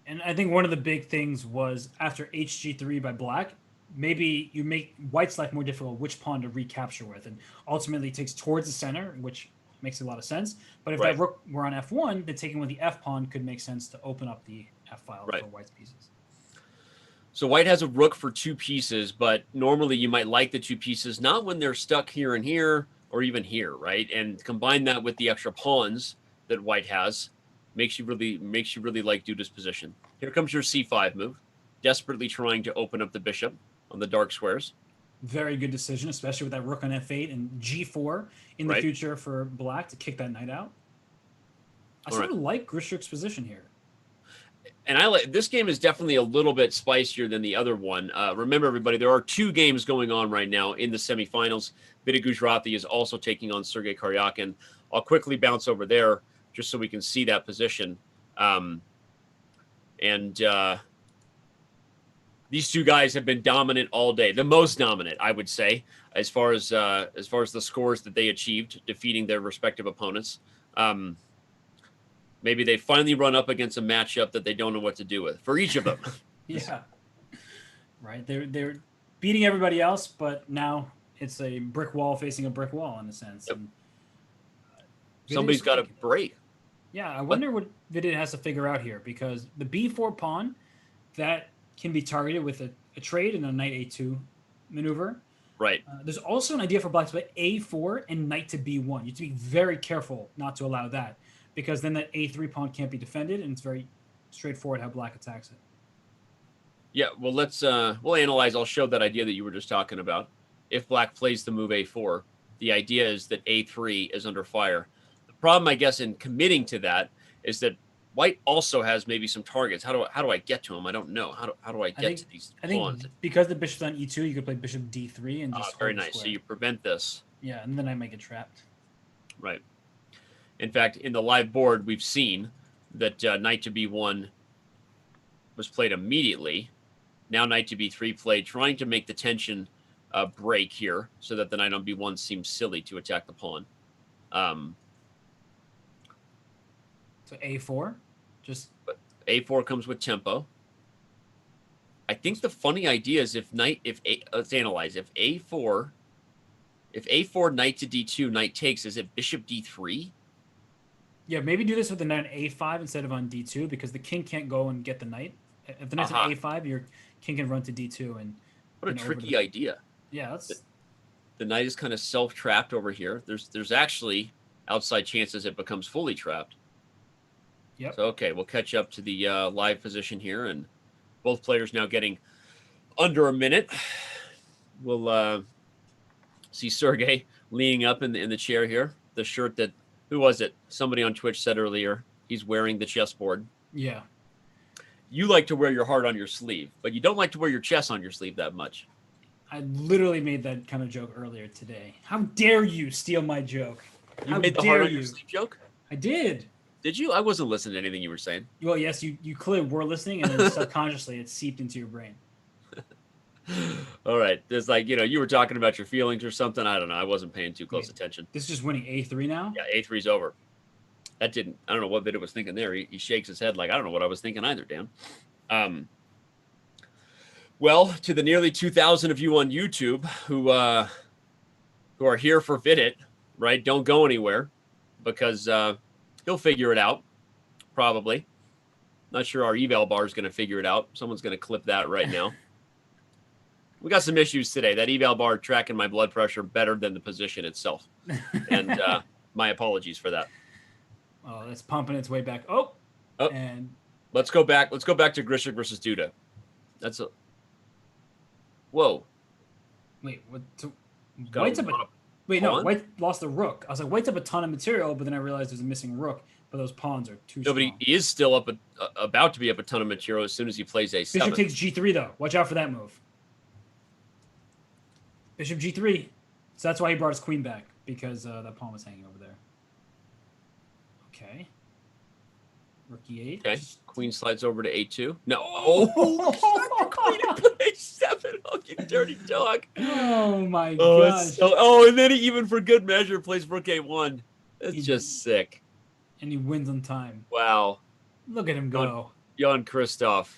And I think one of the big things was after HG3 by black, maybe you make White's life more difficult which pawn to recapture with, and ultimately takes towards the center, which makes a lot of sense. But if that rook were on f1, then taking with the f pawn could make sense to open up the f file for White's pieces. So White has a rook for two pieces, but normally you might like the two pieces, not when they're stuck here and here, or even here, right? And combine that with the extra pawns that White has, makes you really like Duda's position. Here comes your c5 move, desperately trying to open up the bishop on the dark squares. Very good decision, especially with that rook on f8 and g4 in the future for black to kick that knight out. I sort of like Grischuk's position here. And I like this game is definitely a little bit spicier than the other one. Remember, everybody, there are two games going on right now in the semifinals. Vidit Gujrathi is also taking on Sergey Karjakin. I'll quickly bounce over there just so we can see that position. These two guys have been dominant all day, the most dominant, I would say, as far as the scores that they achieved, defeating their respective opponents. Maybe they finally run up against a matchup that they don't know what to do with for each of them. Yeah, right. They're beating everybody else, but now it's a brick wall facing a brick wall in a sense. Yep. Somebody's got to break. Yeah, I wonder what Vidit has to figure out here, because the b4 pawn that can be targeted with a trade and a knight a2 maneuver. Right. There's also an idea for black to play a4 and knight to b1. You have to be very careful not to allow that, because then that a3 pawn can't be defended, and it's very straightforward how black attacks it. Yeah, well, we'll analyze. I'll show that idea that you were just talking about. If black plays the move a4, the idea is that a3 is under fire. The problem, I guess, in committing to that is that White also has maybe some targets. How do I get to him? I don't know. How do I get to these pawns? I think because the bishop's on e2, you could play bishop d3 and just very nice. So you prevent this. Yeah, and then I might get trapped. Right. In fact, in the live board, we've seen that knight to b1 was played immediately. Now knight to b3 played, trying to make the tension break here so that the knight on b1 seems silly to attack the pawn. So a4, but a4 comes with tempo. I think the funny idea is let's analyze. If a4 knight to d2, knight takes, is it bishop d3? Yeah, maybe do this with the knight on a5 instead of on d2 because the king can't go and get the knight. If the knight's on a5, your king can run to d2 and. What a tricky idea. Yeah, that's. The knight is kind of self-trapped over here. There's actually outside chances it becomes fully trapped. Yep. So okay, we'll catch up to the live position here, and both players now getting under a minute. We'll see Sergey leaning up in the chair here. The shirt that, who was it? Somebody on Twitch said earlier he's wearing the chessboard. Yeah. You like to wear your heart on your sleeve, but you don't like to wear your chess on your sleeve that much. I literally made that kind of joke earlier today. How dare you steal my joke? You made the heart on your sleeve joke? I did. Did you? I wasn't listening to anything you were saying. Well, yes, you clearly were listening, and then subconsciously it seeped into your brain. All right. There's like, you were talking about your feelings or something. I don't know. I wasn't paying too close attention. This is just winning a3 now? Yeah, a3's over. I don't know what Vidit was thinking there. He shakes his head like, I don't know what I was thinking either, Dan. Well, to the nearly 2,000 of you on YouTube who are here for Vidit, right? Don't go anywhere because he'll figure it out, probably. Not sure our eval bar is going to figure it out. Someone's going to clip that right now. We got some issues today. That eval bar tracking my blood pressure better than the position itself. And my apologies for that. Oh, that's pumping its way back. Oh. And let's go back. Let's go back to Grischuk versus Duda. That's a whoa. Wait, what? So White's up no, White lost the rook. I was like, White's up a ton of material, but then I realized there's a missing rook. But those pawns are too strong. But he is still up about to be up a ton of material as soon as he plays a7. Bishop takes g3 though. Watch out for that move. Bishop g3. So that's why he brought his queen back, because that pawn was hanging over there. Okay. Rook e8. Okay. Queen slides over to a2. No. Oh, queen at a7. Oh, you dirty dog. Oh my gosh. And then he, even for good measure, plays rook a1. That's just sick. And he wins on time. Wow. Look at him go. Jan-Krzystof.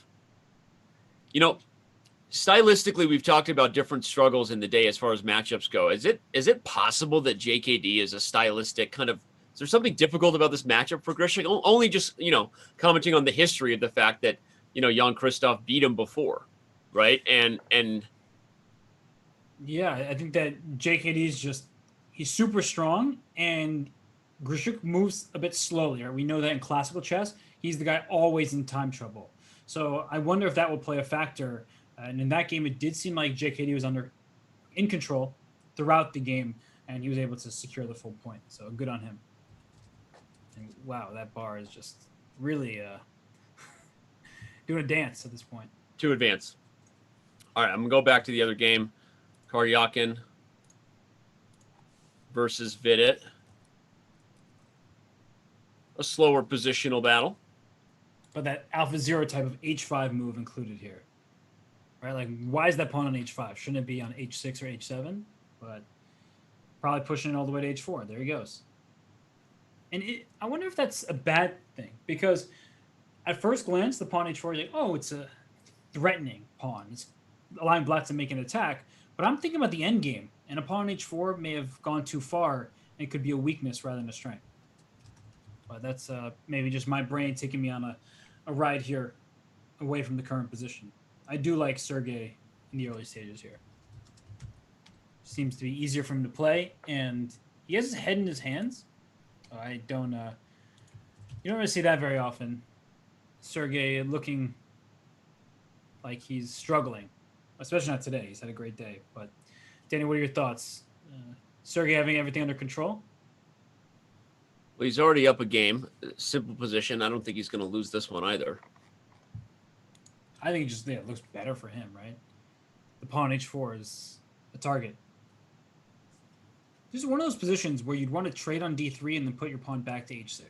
Stylistically, we've talked about different struggles in the day as far as matchups go. Is it possible that JKD is a stylistic kind of? Is there something difficult about this matchup for Grishuk? Only just commenting on the history of the fact that Jan-Krzystof beat him before, right? And yeah, I think that JKD is he's super strong, and Grishuk moves a bit slowly. Right? We know that in classical chess, he's the guy always in time trouble. So I wonder if that will play a factor. And in that game, it did seem like JKD was in control throughout the game, and he was able to secure the full point. So good on him. And wow, that bar is just really doing a dance at this point. To advance. All right, I'm going to go back to the other game. Karjakin versus Vidit. A slower positional battle. But that alpha zero type of h5 move included here. Right? Like, why is that pawn on h5? Shouldn't it be on h6 or h7? But probably pushing it all the way to h4. There he goes. And I wonder if that's a bad thing. Because at first glance, the pawn h4, you're like, oh, it's a threatening pawn. It's allowing black to make an attack. But I'm thinking about the end game. And a pawn on h4 may have gone too far. And it could be a weakness rather than a strength. But that's maybe just my brain taking me on a ride here away from the current position. I do like Sergey in the early stages here. Seems to be easier for him to play, and he has his head in his hands. I don't. You don't really see that very often. Sergey looking like he's struggling, especially not today. He's had a great day. But Danny, what are your thoughts? Sergey having everything under control? Well, he's already up a game. Simple position. I don't think he's going to lose this one either. I think it looks better for him, right? The pawn h4 is a target. This is one of those positions where you'd want to trade on d3 and then put your pawn back to h6.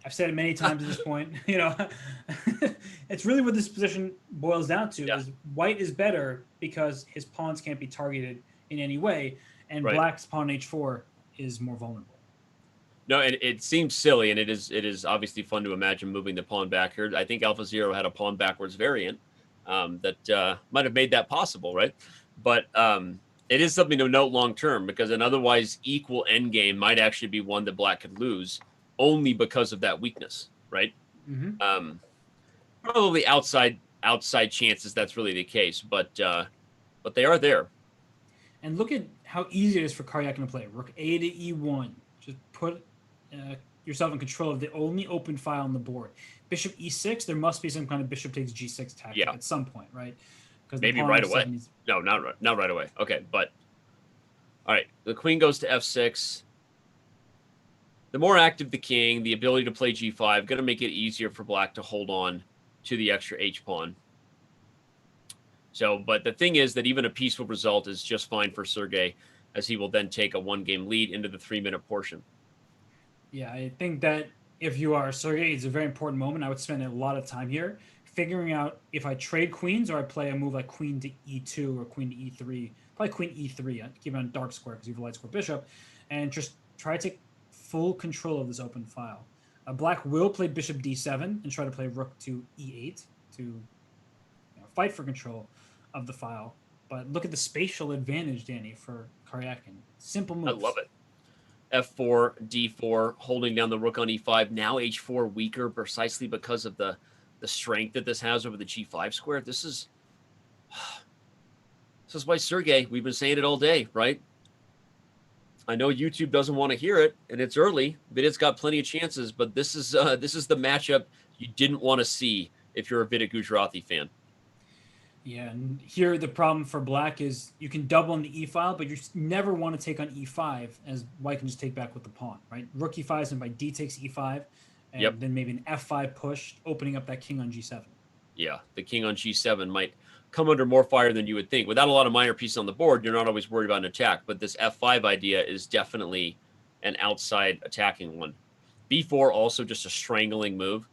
I've said it many times at this point. You know, it's really what this position boils down to: Yeah. is white is better because his pawns can't be targeted in any way, and Right. black's pawn h4 is more vulnerable. No, and it seems silly, and it is obviously fun to imagine moving the pawn back here. I think Alpha Zero had a pawn backwards variant that might have made that possible, right? But it is something to note long term, because an otherwise equal endgame might actually be one that black could lose only because of that weakness, right? Mm-hmm. Probably outside chances that's really the case, but they are there. And look at how easy it is for Karjakin to play. Rook a to e1. Just put yourself in control of the only open file on the board. Bishop e6. There must be some kind of bishop takes g6 tactic at some point, right? Because maybe right away. No, not right away. Okay, but all right. The queen goes to f6. The more active the king, the ability to play g5, going to make it easier for black to hold on to the extra h pawn. So, but the thing is that even a peaceful result is just fine for Sergey, as he will then take a 1-game lead into the 3-minute portion. Yeah, I think that if you are Sergey, it's a very important moment. I would spend a lot of time here figuring out if I trade queens or I play a move like queen to e2 or queen to e3. Probably queen e3. I'd keep it on dark square because you have a light square bishop. And just try to take full control of this open file. Black will play bishop d7 and try to play rook to e8 to fight for control of the file. But look at the spatial advantage, Danny, for Karjakin. Simple moves. I love it. f4, d4, holding down the rook on e5. Now h4 weaker precisely because of the strength that this has over the g5 square. This is why Sergey, we've been saying it all day, right? I know YouTube doesn't want to hear it, and it's early. Vidit's got plenty of chances, but this is the matchup you didn't want to see if you're a Vidit Gujrathi fan. Yeah, and here the problem for black is you can double on the e file, but you never want to take on e5, as white can just take back with the pawn, right? Rook e5 is by d takes e5, and then maybe an f5 push, opening up that king on g7. Yeah, the king on g7 might come under more fire than you would think. Without a lot of minor pieces on the board, you're not always worried about an attack, but this f5 idea is definitely an outside attacking one. b4 also just a strangling move.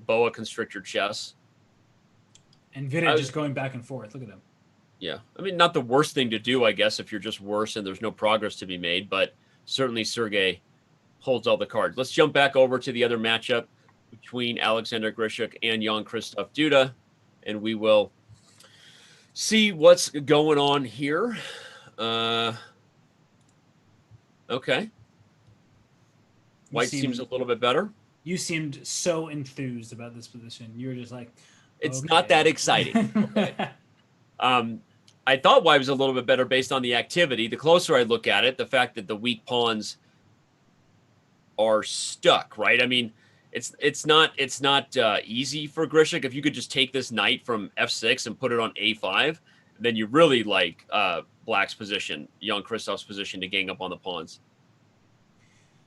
Boa constrictor chess. And Vidit just going back and forth. Look at him. Yeah. I mean, not the worst thing to do, I guess, if you're just worse and there's no progress to be made, but certainly Sergey holds all the cards. Let's jump back over to the other matchup between Oleksandr Grischuk and Jan-Krzystof Duda, and we will see what's going on here. Okay. White seems a little bit better. You seemed so enthused about this position. You were just like, it's not that exciting. Okay. I thought white was a little bit better based on the activity. The closer I look at it, the fact that the weak pawns are stuck, right? I mean, it's not easy for Grishuk. If you could just take this knight from f6 and put it on a5, then you really like black's position, Jan-Krzysztof's position to gang up on the pawns.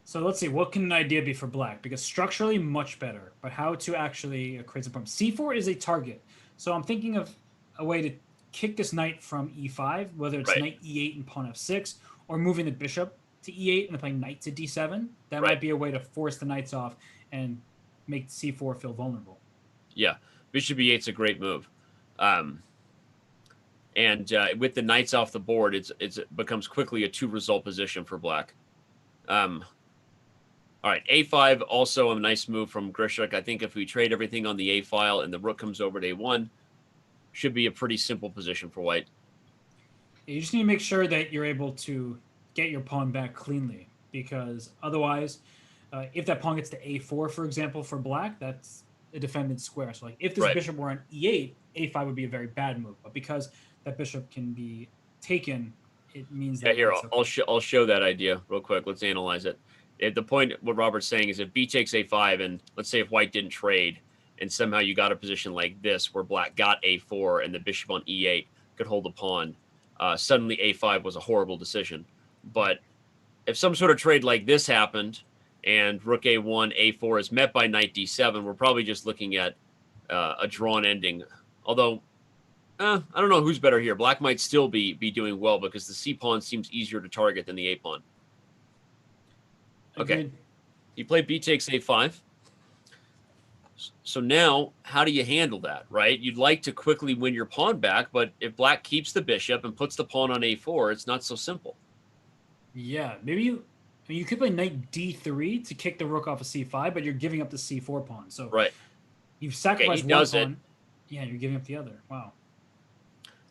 So let's see, what can an idea be for black? Because structurally, much better. But how to actually create some problems? C4 is a target. So I'm thinking of a way to kick this knight from e5, whether it's knight e8 and pawn f6, or moving the bishop to e8 and playing knight to d7. That might be a way to force the knights off and make c4 feel vulnerable. Yeah, bishop e8 is a great move. And with the knights off the board, it becomes quickly a 2-result position for black. All right, a5 also a nice move from Grishuk. I think if we trade everything on the a file and the rook comes over to a1, should be a pretty simple position for white. You just need to make sure that you're able to get your pawn back cleanly, because otherwise, if that pawn gets to a4, for example, for black, that's a defended square. So like if this bishop were on e8, a5 would be a very bad move. But because that bishop can be taken, it means that... Yeah, here, I'll show that idea real quick. Let's analyze it. At the point, what Robert's saying is if b takes a5, and let's say if white didn't trade, and somehow you got a position like this where black got a4 and the bishop on e8 could hold the pawn, suddenly a5 was a horrible decision. But if some sort of trade like this happened and rook a1, a4 is met by knight d7, we're probably just looking at a drawn ending. Although, I don't know who's better here. Black might still be doing well because the c pawn seems easier to target than the a pawn. Okay. He played b takes a5. So now, how do you handle that, right? You'd like to quickly win your pawn back, but if black keeps the bishop and puts the pawn on a4, it's not so simple. Yeah, maybe you could play knight d3 to kick the rook off of c5, but you're giving up the c4 pawn. So Right. you've sacrificed one pawn. Yeah, you're giving up the other. Wow.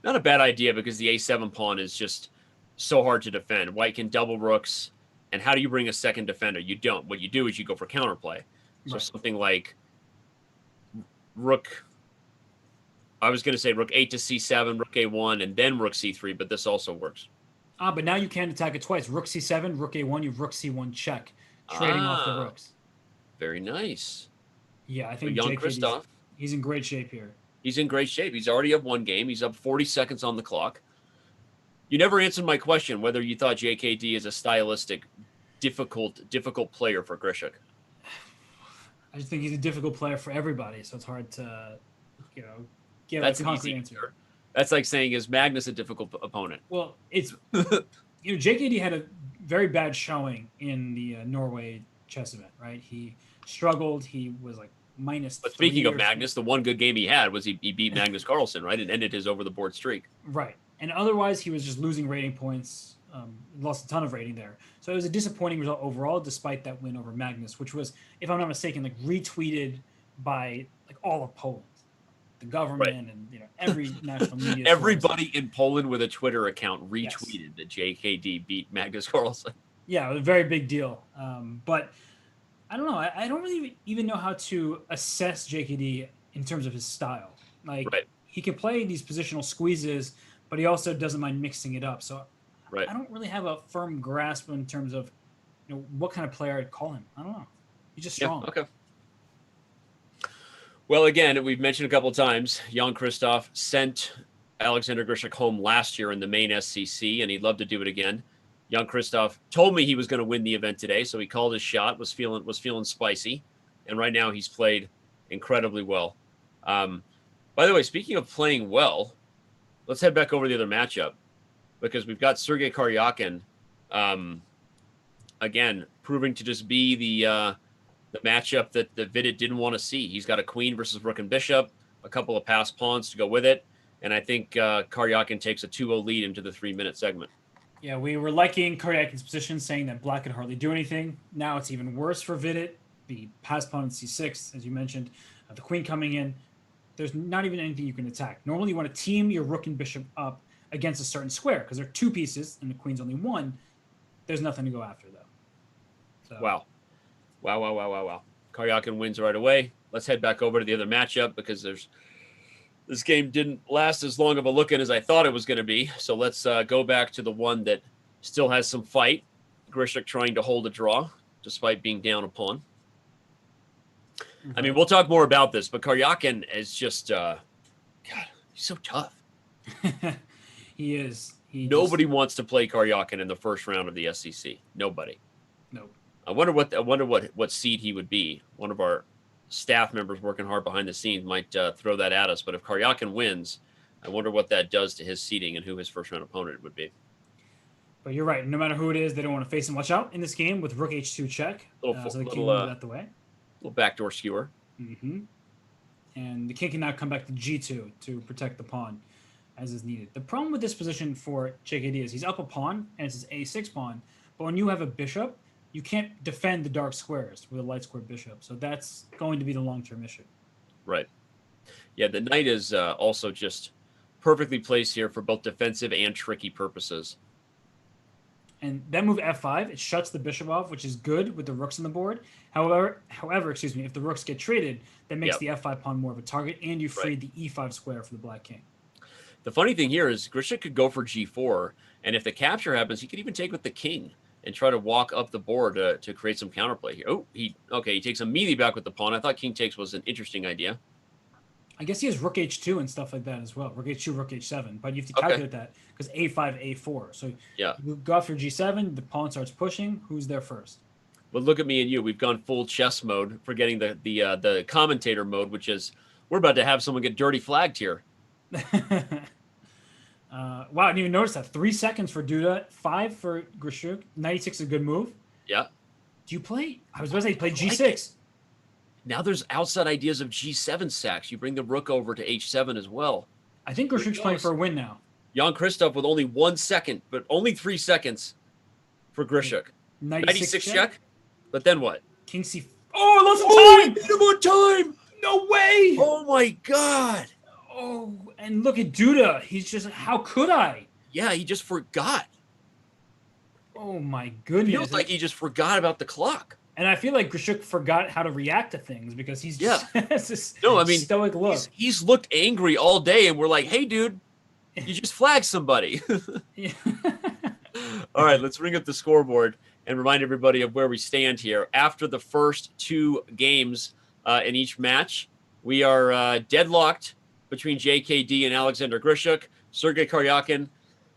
Not a bad idea because the a7 pawn is just so hard to defend. White can double rooks, and how do you bring a second defender? You don't. What you do is you go for counterplay. So something like rook, I was going to say rook 8 to c7, rook a1, and then rook c3, but this also works. But now you can attack it twice. Rook c7, rook a1, you have rook c1 check, trading off the rooks. Very nice. Yeah, I think Jan-Krzystof, he's in great shape here. He's in great shape. He's already up one game. He's up 40 seconds on the clock. You never answered my question whether you thought JKD is a stylistic, difficult player for Grischuk. I just think he's a difficult player for everybody, so it's hard to, give a concrete answer. That's like saying, is Magnus a difficult opponent? Well, it's JKD had a very bad showing in the Norway chess event, right? He struggled. He was like minus. But speaking of Magnus, the one good game he had was he beat Magnus Carlsen, right, and ended his over the board streak. Right, and otherwise he was just losing rating points. Lost a ton of rating there. So it was a disappointing result overall, despite that win over Magnus, which was, if I'm not mistaken, like retweeted by like all of Poland. The government and every national media. Everybody in Poland with a Twitter account retweeted that JKD beat Magnus Carlsen. Yeah, it was a very big deal. But I don't know. I don't really even know how to assess JKD in terms of his style. Like he can play these positional squeezes, but he also doesn't mind mixing it up. So I don't really have a firm grasp in terms of what kind of player I'd call him. I don't know. He's just strong. Yeah, okay. Well, again, we've mentioned a couple of times, Jan-Krzystof sent Alexander Grischuk home last year in the main SCC, and he'd love to do it again. Jan-Krzystof told me he was going to win the event today, so he called his shot, was feeling spicy, and right now he's played incredibly well. By the way, speaking of playing well, let's head back over to the other matchup, because we've got Sergey Karjakin, again, proving to just be the matchup that Vidit didn't want to see. He's got a queen versus rook and bishop, a couple of passed pawns to go with it, and I think Karjakin takes a 2-0 lead into the 3-minute segment. Yeah, we were liking Karjakin's position, saying that black could hardly do anything. Now it's even worse for Vidit. The passed pawn on c6, as you mentioned, the queen coming in. There's not even anything you can attack. Normally you want to team your rook and bishop up against a certain square, because there are two pieces and the queen's only one. There's nothing to go after, though. So. Wow. Karjakin wins right away. Let's head back over to the other matchup, because this game didn't last as long of a look-in as I thought it was going to be. So let's go back to the one that still has some fight. Grischuk trying to hold a draw despite being down a pawn. Mm-hmm. I mean, we'll talk more about this, but Karjakin is just, God, he's so tough. He is. Nobody wants to play Karjakin in the first round of the SCC. Nobody. Nope. I wonder what seed he would be. One of our staff members working hard behind the scenes might throw that at us. But if Karjakin wins, I wonder what that does to his seeding and who his first round opponent would be. But you're right. No matter who it is, they don't want to face him. Watch out in this game with rook h2 check. So the king will move out the way. Little backdoor skewer. Mm-hmm. And the king can now come back to g2 to protect the pawn as is needed. The problem with this position for JKD is he's up a pawn and it's his a6 pawn. But when you have a bishop, you can't defend the dark squares with a light square bishop. So that's going to be the long-term issue. Right. Yeah, the knight is also just perfectly placed here for both defensive and tricky purposes. And that move f5, it shuts the bishop off, which is good with the rooks on the board. However, if the rooks get traded, that makes the f5 pawn more of a target, and you freed the e5 square for the black king. The funny thing here is Grischuk could go for g4, and if the capture happens, he could even take with the king and try to walk up the board to create some counterplay here. Oh, he takes immediately back with the pawn. I thought king takes was an interesting idea. I guess he has rook h2 and stuff like that as well. Rook h2, rook h7. But you have to calculate that because a5, a4. So you go after g7, the pawn starts pushing. Who's there first? Well, look at me and you. We've gone full chess mode, forgetting the commentator mode, which is we're about to have someone get dirty flagged here. Wow, I didn't even notice that. 3 seconds for Duda, 5 for Grishuk. 96 is a good move. Yeah. Do you play? I was about to say, play G6. Now there's outside ideas of G7 sacks. You bring the rook over to H7 as well. I think Grischuk's playing for a win now. Jan-Krzystof with only 1 second, but only 3 seconds for Grischuk. 96 check. But then what? King C. Oh, lost some time! More time! No way! Oh my God! Oh, and look at Duda. He's just, how could I? Yeah, he just forgot. Oh my goodness! Feels like he just forgot about the clock. And I feel like Grishuk forgot how to react to things because he's just has this stoic look. He's looked angry all day, and we're like, "Hey, dude, you just flagged somebody." All right, let's bring up the scoreboard and remind everybody of where we stand here. After the first 2 games in each match, we are deadlocked between JKD and Alexander Grischuk. Sergey Karjakin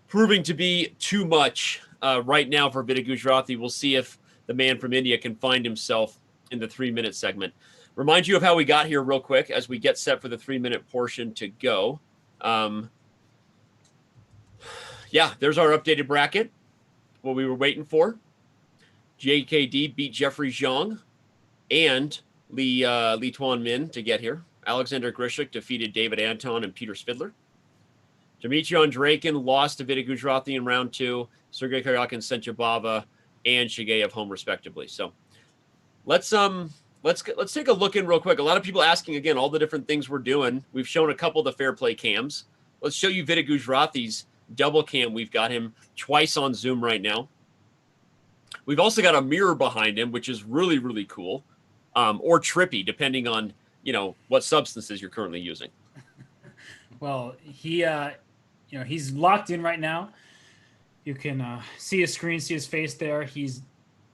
proving to be too much right now for Vidit Gujrathi. We'll see if the man from India can find himself in the 3-minute segment. Remind you of how we got here real quick as we get set for the 3-minute portion to go. Yeah, there's our updated bracket. What we were waiting for. JKD beat Jeffery Xiong and Tuan Minh to get here. Alexander Grischuk defeated David Anton and Peter Svidler. Dmitry Andreikin lost to Vidit Gujrathi in round 2. Sergey Karjakin sent Jobava and Chigaev home respectively. So let's take a look in real quick. A lot of people asking again all the different things we're doing. We've shown a couple of the fair play cams. Let's show you Vidit Gujrathi's double cam. We've got him twice on Zoom right now. We've also got a mirror behind him, which is really, really cool, or trippy, depending on what substances you're currently using. Well, he's locked in right now. You can see his screen, see his face there. He's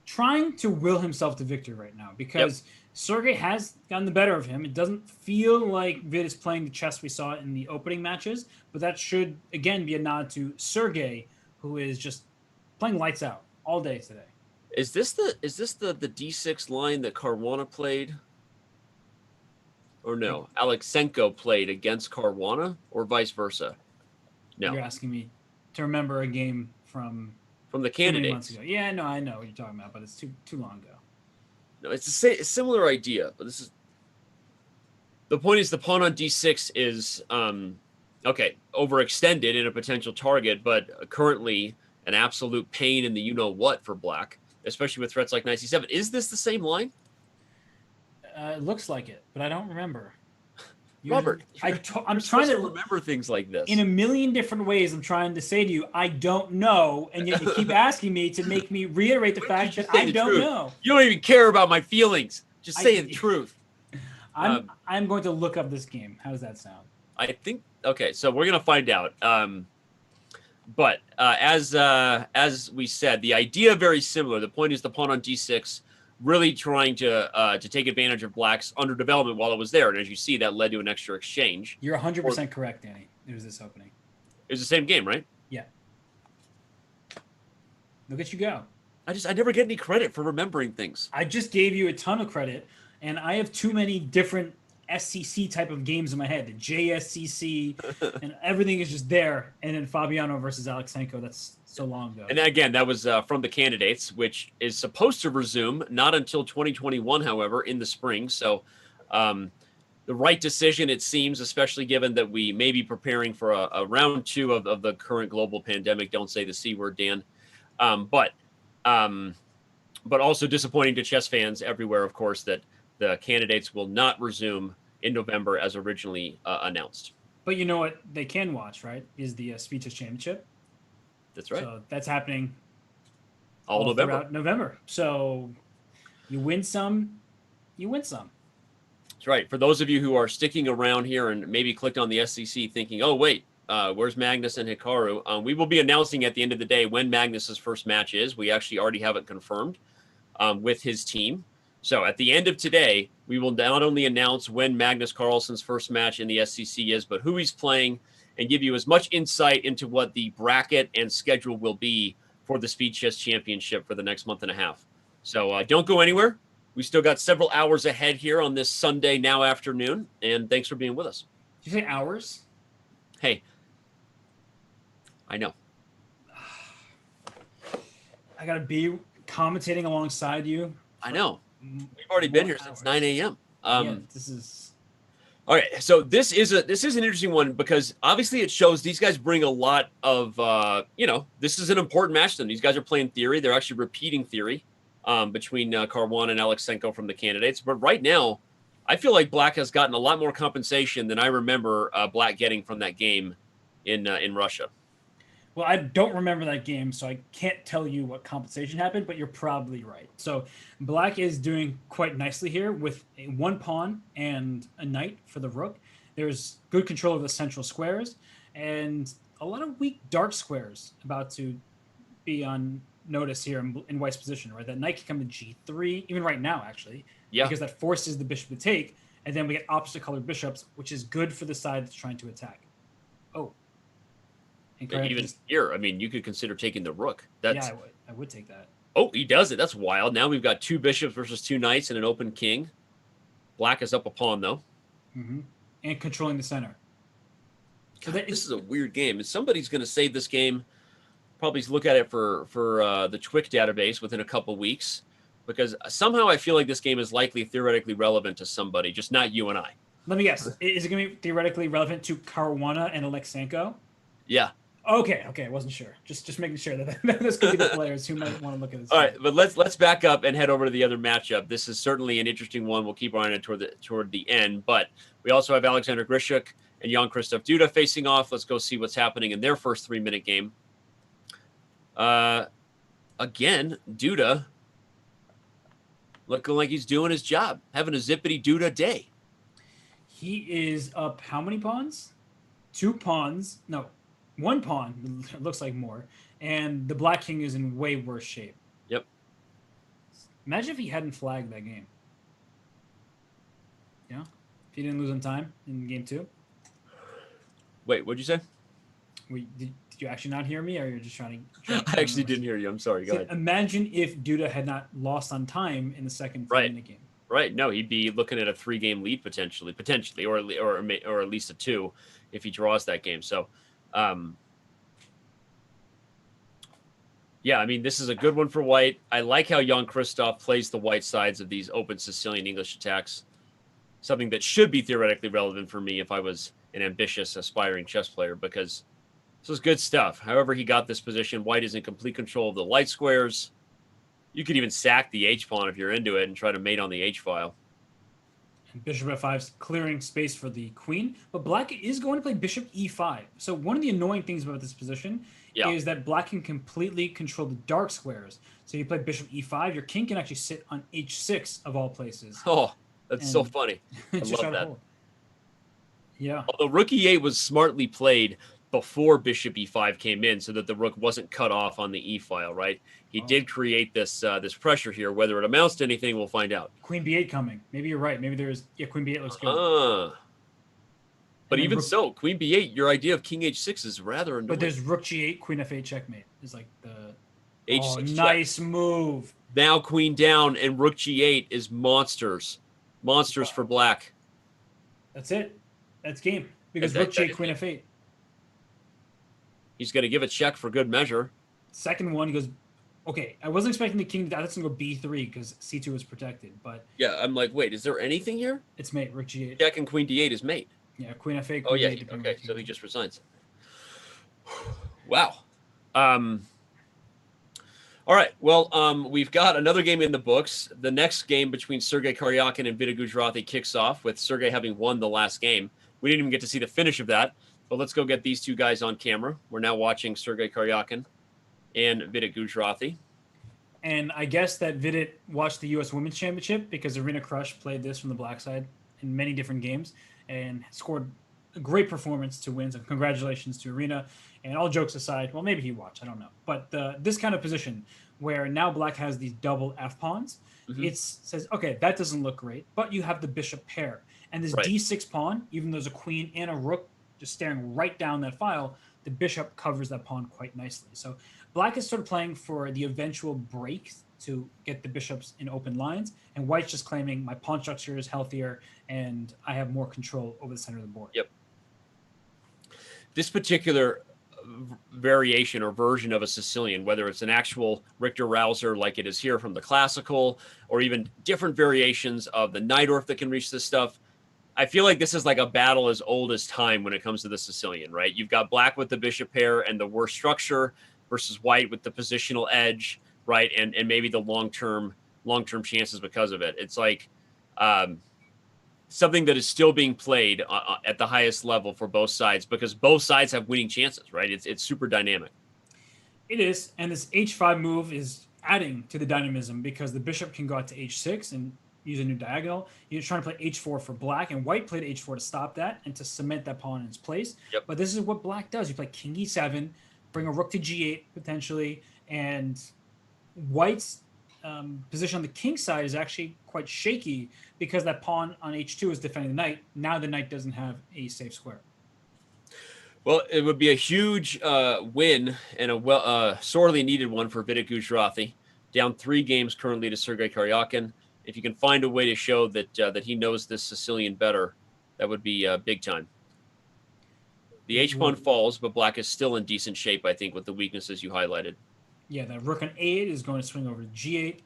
trying to will himself to victory right now because Sergey has gotten the better of him. It doesn't feel like Vid is playing the chess we saw in the opening matches, but that should, again, be a nod to Sergey, who is just playing lights out all day today. Is this the D6 line that Caruana played? Or no, Aleksenko played against Caruana, or vice versa? No. You're asking me to remember a game from the candidates. Months ago. Yeah, no, I know what you're talking about, but it's too long ago. No, it's a similar idea, but the point is the pawn on D6 is overextended in a potential target, but currently an absolute pain in the you-know-what for black, especially with threats like knight C7. Is this the same line? It looks like it, but I don't remember. Robert, I'm trying to remember things like this. In a million different ways, I'm trying to say to you, I don't know, and yet you keep asking me to make me reiterate the fact that I don't know. You don't even care about my feelings. Just say the truth. I'm going to look up this game. How does that sound? I think so we're gonna find out. But as we said, the idea very similar. The point is the pawn on D6. Really trying to take advantage of black's underdevelopment while it was there. And as you see, that led to an extra exchange. You're 100% correct, Danny. It was this opening. It was the same game, right? Yeah. Look at you go. I never get any credit for remembering things. I just gave you a ton of credit, and I have too many different SCC type of games in my head. The JSCC, and everything is just there. And then Fabiano versus Aleksenko, that's so long ago. And again, that was from the candidates, which is supposed to resume not until 2021, however, in the spring. So the right decision, it seems, especially given that we may be preparing for a round 2 of the current global pandemic. Don't say the C word, Dan. But also disappointing to chess fans everywhere, of course, that the candidates will not resume in November as originally announced. But you know what they can watch, right, is the Speed Chess Championship. That's right. So that's happening all November. So you win some, you win some. That's right. For those of you who are sticking around here and maybe clicked on the SCC thinking, oh, wait, where's Magnus and Hikaru? We will be announcing at the end of the day when Magnus's first match is. We actually already have it confirmed with his team. So at the end of today, we will not only announce when Magnus Carlsen's first match in the SCC is, but who he's playing and give you as much insight into what the bracket and schedule will be for the Speed Chess Championship for the next month and a half. So don't go anywhere. We still got several hours ahead here on this Sunday now afternoon, and thanks for being with us. Did you say hours? Hey, I know. I got to be commentating alongside you. I know. We've already been here since 9 a.m. This is all right. So this is an interesting one because obviously it shows these guys bring a lot of this is an important match to them. These guys are playing theory. They're actually repeating theory between Caruana and Alexenko from the candidates. But right now, I feel like Black has gotten a lot more compensation than I remember Black getting from that game in Russia. Well, I don't remember that game, so I can't tell you what compensation happened, but you're probably right. So Black is doing quite nicely here with a 1 pawn and a knight for the rook. There's good control of the central squares and a lot of weak dark squares about to be on notice here in White's position, right? That knight can come to g3, even right now, actually, because that forces the bishop to take, and then we get opposite colored bishops, which is good for the side that's trying to attack. Oh. Even here, I mean, you could consider taking the rook. I would take that. Oh, he does it. That's wild. Now we've got 2 bishops versus 2 knights and an open king. Black is up a pawn, though. And controlling the center. So God, this is a weird game. And somebody's going to save this game, probably look at it for the Twick database within a couple weeks, because somehow I feel like this game is likely theoretically relevant to somebody, just not you and I. Let me guess. Is it going to be theoretically relevant to Caruana and Alexenko? Yeah. Okay, I wasn't sure. Just making sure that this could be the players who might want to look at this. All right, but let's back up and head over to the other matchup. This is certainly an interesting one. We'll keep on it toward the end, but we also have Alexander Grischuk and Jan-Krzystof Duda facing off. Let's go see what's happening in their first 3-minute game. Again, Duda looking like he's doing his job, having a zippity Duda day. He is up how many pawns? 2 pawns. No. 1 pawn, it looks like more, and the Black King is in way worse shape. Yep. Imagine if he hadn't flagged that game. Yeah? If he didn't lose on time in game 2. Wait, what'd you say? Did you actually not hear me, or you're just trying to... I actually didn't hear you. I'm sorry. Go ahead. Imagine if Duda had not lost on time in the second 3-minute game. Right. No, he'd be looking at a 3-game lead potentially, or at least a 2 if he draws that game. So... yeah, I mean, this is a good one for White. I like how Jan-Krzystof plays the white sides of these open Sicilian English attacks. Something that should be theoretically relevant for me if I was an ambitious, aspiring chess player, because this is good stuff. However he got this position, White is in complete control of the light squares. You could even sack the H-pawn if you're into it and try to mate on the H-file. Bishop f5 is clearing space for the queen, but Black is going to play bishop e5. So one of the annoying things about this position is that Black can completely control the dark squares. So you play bishop e5, your king can actually sit on h6 of all places. Oh, that's so funny. I love that. Yeah. Although rook e8 was smartly played before bishop e5 came in so that the rook wasn't cut off on the e-file, right? He did create this this pressure here. Whether it amounts to anything, we'll find out. Queen b8 coming. Maybe you're right. Maybe there's... Yeah, queen b8 looks good. But even so, queen b8, your idea of king h6 is rather annoying. But there's rook g8, queen f8 checkmate. Is like the... h6 nice move. Now queen down and rook g8 is monsters. Monsters for Black. That's it. That's game. Because rook g8, queen f8. He's going to give a check for good measure. Second one, he goes... Okay, I wasn't expecting the king to... I was going to go b3 because c2 was protected, but... Yeah, I'm like, wait, is there anything here? It's mate, rook g8. Check and queen d8 is mate. Yeah, queen f8, queen d8. Okay, so he just resigns. Wow. All right, well, we've got another game in the books. The next game between Sergey Karjakin and Vidit Gujrathi kicks off with Sergey having won the last game. We didn't even get to see the finish of that, but let's go get these 2 guys on camera. We're now watching Sergey Karjakin and Vidit Gujrathi. And I guess that Vidit watched the U.S. Women's Championship because Irina Krush played this from the black side in many different games and scored a great performance to win. So congratulations to Irina. And all jokes aside, well, maybe he watched, I don't know. But this kind of position where now Black has these double F pawns, it says, okay, that doesn't look great, but you have the bishop pair. And this D6 pawn, even though there's a queen and a rook just staring right down that file, the bishop covers that pawn quite nicely. So Black is sort of playing for the eventual break to get the bishops in open lines, and White's just claiming my pawn structure is healthier and I have more control over the center of the board. Yep. This particular variation or version of a Sicilian, whether it's an actual Richter Rouser like it is here from the classical, or even different variations of the Najdorf that can reach this stuff. I feel like this is like a battle as old as time when it comes to the Sicilian, right? You've got black with the bishop pair and the worst structure versus white with the positional edge, right? And maybe the long-term chances because of it. It's like something that is still being played at the highest level for both sides, because both sides have winning chances, right? It's super dynamic. It is, and this h5 move is adding to the dynamism because the bishop can go out to h6 and use a new diagonal. You're trying to play h4 for black, and white played h4 to stop that and to cement that pawn in its place. Yep. But this is what black does. You play king e7, bring a rook to g8 potentially, and white's position on the king side is actually quite shaky because that pawn on h2 is defending the knight. Now the knight doesn't have a safe square. Well, it would be a huge win and a sorely needed one for Vidit Gujrathi. Down 3 games currently to Sergey Karjakin. If you can find a way to show that that he knows this Sicilian better, that would be big time. The h-pawn falls, but black is still in decent shape, I think, with the weaknesses you highlighted. Yeah, that rook on a8 is going to swing over to g8.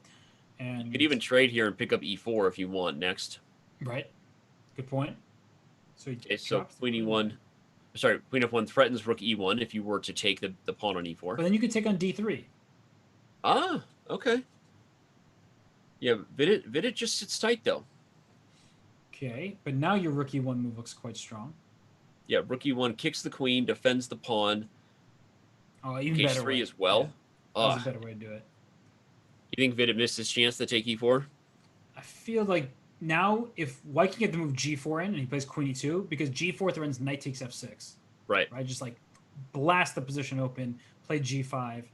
And you could even trade here and pick up e4 if you want next. Right. Good point. So, queen e1. Sorry, queen f1 threatens rook e1 if you were to take the pawn on e4. But then you could take on d3. Ah, okay. Yeah, Vidit just sits tight, though. Okay, but now your rook e1 move looks quite strong. Yeah, rook e1 kicks the queen, defends the pawn. Oh, even better h3 as well. Yeah. That's a better way to do it. You think Vidit missed his chance to take e4? I feel like now if white can get the move g4 in and he plays queen e2, because g4 threatens knight takes f6. Right. Right, just like blast the position open, play g5.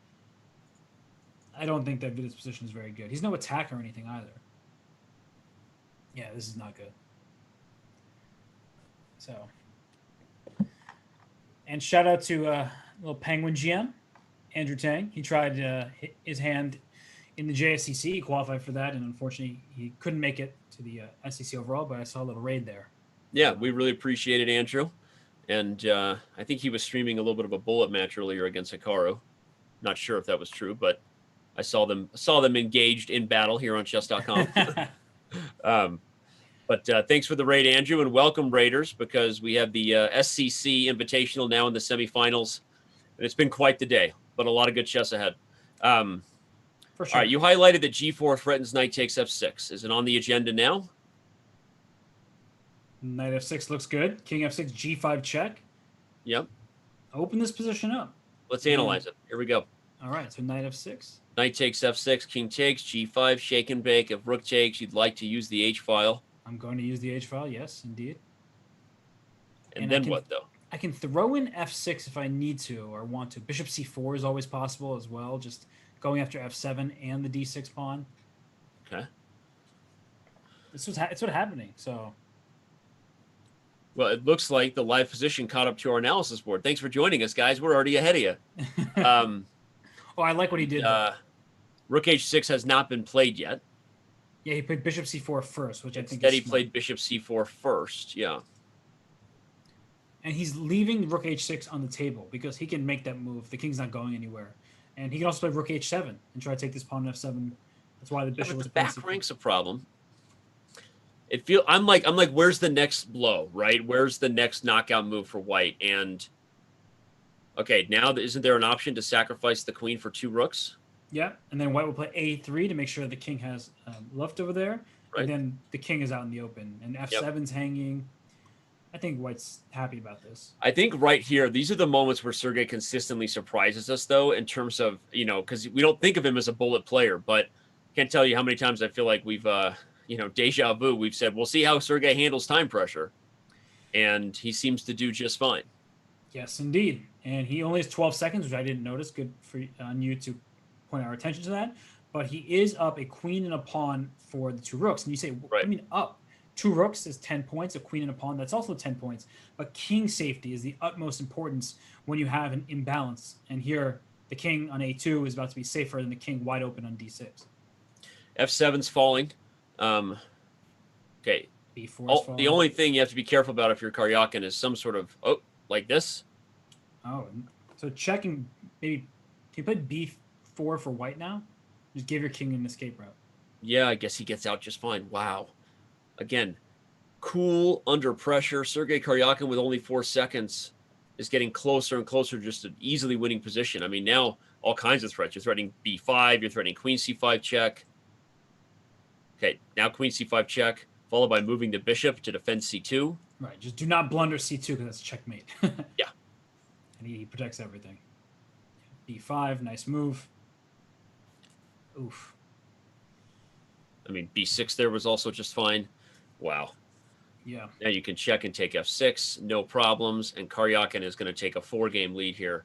I don't think that Vidit's position is very good. He's no attack or anything either. Yeah, this is not good. So, and shout out to little Penguin GM, Andrew Tang. He tried his hand in the JSCC. He qualified for that, and unfortunately, he couldn't make it to the SCC overall. But I saw a little raid there. Yeah, we really appreciated Andrew, and I think he was streaming a little bit of a bullet match earlier against Hikaru. Not sure if that was true, but I saw them engaged in battle here on Chess.com. But thanks for the raid, Andrew, and welcome, Raiders, because we have the SCC Invitational now in the semifinals, and it's been quite the day, but a lot of good chess ahead. For sure. All right, you highlighted that g4 threatens knight takes f6. Is it on the agenda now? Knight f6 looks good. King f6, g5 check. Yep. Open this position up. Let's analyze it. Here we go. All right, so knight f6. Knight takes f6, king takes, g5, shake and bake. If rook takes, you'd like to use the h-file. I'm going to use the h-file, yes, indeed. And then what, though? I can throw in f6 if I need to or want to. Bishop c4 is always possible as well, just going after f7 and the d6 pawn. Okay. It's what's happening, so... Well, it looks like the live position caught up to our analysis board. Thanks for joining us, guys. We're already ahead of you. Oh, I like what he did. Rook h6 has not been played yet. Yeah, he played bishop c4 first, which I think is Instead, he smart. played bishop c4 first, yeah. And he's leaving rook h6 on the table because he can make that move. The king's not going anywhere. And he can also play rook h7 and try to take this pawn on f7. That's why the bishop was the back rank's a problem. I'm like, where's the next blow, right? Where's the next knockout move for white? And okay, now isn't there an option to sacrifice the queen for 2 rooks? Yeah, and then white will play a3 to make sure the king has left over there. Right. And then the king is out in the open. And f7's hanging. I think white's happy about this. I think right here, these are the moments where Sergey consistently surprises us, though, in terms of, because we don't think of him as a bullet player, but can't tell you how many times I feel like we've, deja vu. We've said, we'll see how Sergey handles time pressure. And he seems to do just fine. Yes, indeed. And he only has 12 seconds, which I didn't notice. Good for on you to point our attention to that. But he is up a queen and a pawn for the 2 rooks. And you say, right. I mean, up. 2 rooks is 10 points, a queen and a pawn, that's also 10 points. But king safety is the utmost importance when you have an imbalance. And here, the king on a2 is about to be safer than the king wide open on d6. f7's falling. Okay. b4 is falling. The only thing you have to be careful about if you're Karjakin is some sort of, like this. Oh, So checking, maybe, can you play b4 for white now? Just give your king an escape route. Yeah, I guess he gets out just fine. Wow. Again, cool under pressure. Sergey Karjakin with only 4 seconds is getting closer and closer to just an easily winning position. I mean, now all kinds of threats. You're threatening b5. You're threatening queen c5 check. Okay, now queen c5 check, followed by moving the bishop to defend c2. Right, just do not blunder c2 because that's checkmate. Yeah. And he protects everything. b5, nice move. Oof. I mean, b6 there was also just fine. Wow. Yeah. Now you can check and take f6, no problems, and Karjakin is going to take a 4-game lead here.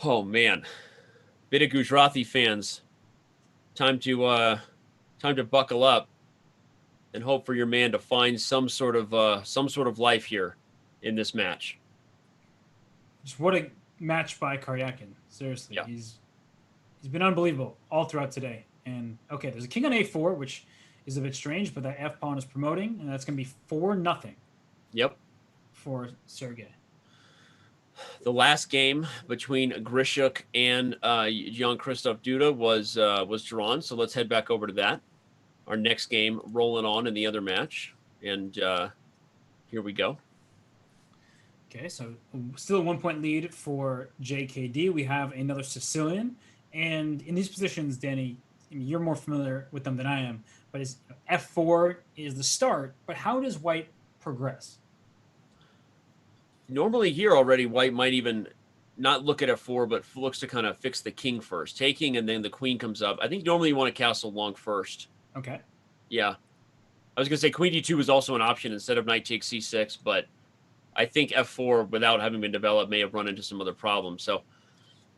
Oh, man. Vidit Gujrathi fans, time to buckle up and hope for your man to find some sort of life here in this match. Just what a match by Karjakin. Seriously, yeah. He's been unbelievable all throughout today. And okay, there's a king on a4, which is a bit strange, but that f pawn is promoting, and that's going to be 4-0. Yep. For Sergey. The last game between Grishuk and Jan-Krzystof Duda was drawn, so let's head back over to that. Our next game rolling on in the other match, and here we go. Okay, so still a 1-point lead for JKD. We have another Sicilian, and in these positions, Danny, I mean, you're more familiar with them than I am, but f4 is the start, but how does white progress? Normally here already, white might even not look at f4, but looks to kind of fix the king first, taking, and then the queen comes up. I think normally you want to castle long first. Okay. Yeah. I was going to say queen d2 is also an option instead of knight takes c6, but I think f4, without having been developed, may have run into some other problems. So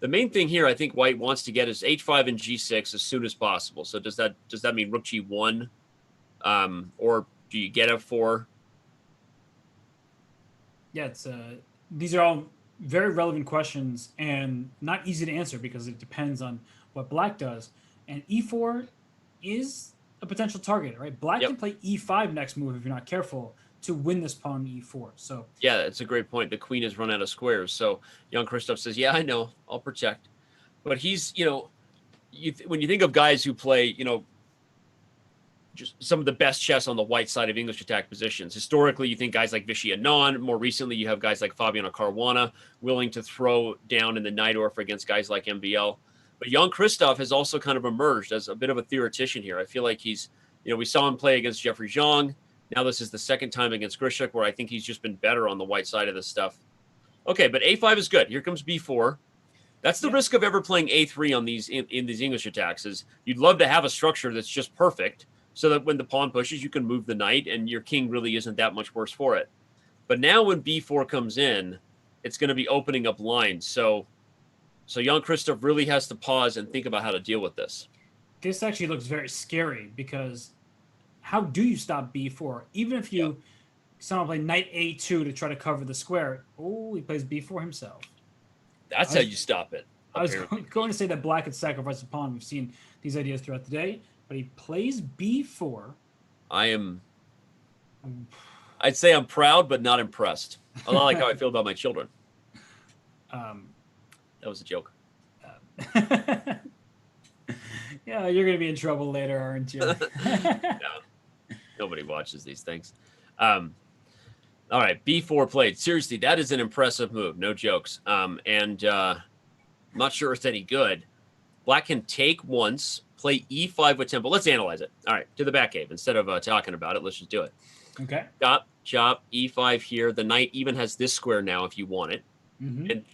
the main thing here I think white wants to get is h5 and g6 as soon as possible. So does that mean rook g1? Or do you get f4? Yeah, these are all very relevant questions and not easy to answer because it depends on what black does. And e4 is a potential target, right? Black can play e5 next move if you're not careful to win this pawn e4. So yeah, that's a great point. The queen has run out of squares. So Jan-Krzystof says, yeah, I know, I'll protect. But he's, when you think of guys who play, just some of the best chess on the white side of English attack positions. Historically, you think guys like Vishy Anand. More recently, you have guys like Fabiano Caruana willing to throw down in the Najdorf against guys like MVL. But Jan-Krzystof has also kind of emerged as a bit of a theoretician here. I feel like he's, we saw him play against Jeffery Xiong. Now this is the second time against Grischuk where I think he's just been better on the white side of this stuff. Okay, but a5 is good. Here comes b4. That's the risk of ever playing a3 on these in these English attacks is you'd love to have a structure that's just perfect, so that when the pawn pushes, you can move the knight, and your king really isn't that much worse for it. But now when b4 comes in, it's going to be opening up lines. So Jan-Krzystof really has to pause and think about how to deal with this. This actually looks very scary because how do you stop b4? Even if you somehow play knight a2 to try to cover the square, he plays b4 himself. That's how you stop it. Apparently. I was going to say that black could sacrifice a pawn. We've seen these ideas throughout the day. But he plays b4. I'd say I'm proud, but not impressed. A lot like how I feel about my children. That was a joke. Yeah, you're going to be in trouble later, aren't you? No, nobody watches these things. All right, b4 played. Seriously, that is an impressive move. No jokes. I'm not sure it's any good. Black can take once, play e5 with tempo. Let's analyze it. All right, to the back cave. Instead of talking about it, let's just do it. Okay. Chop, e5 here. The knight even has this square now if you want it. Mm-hmm. And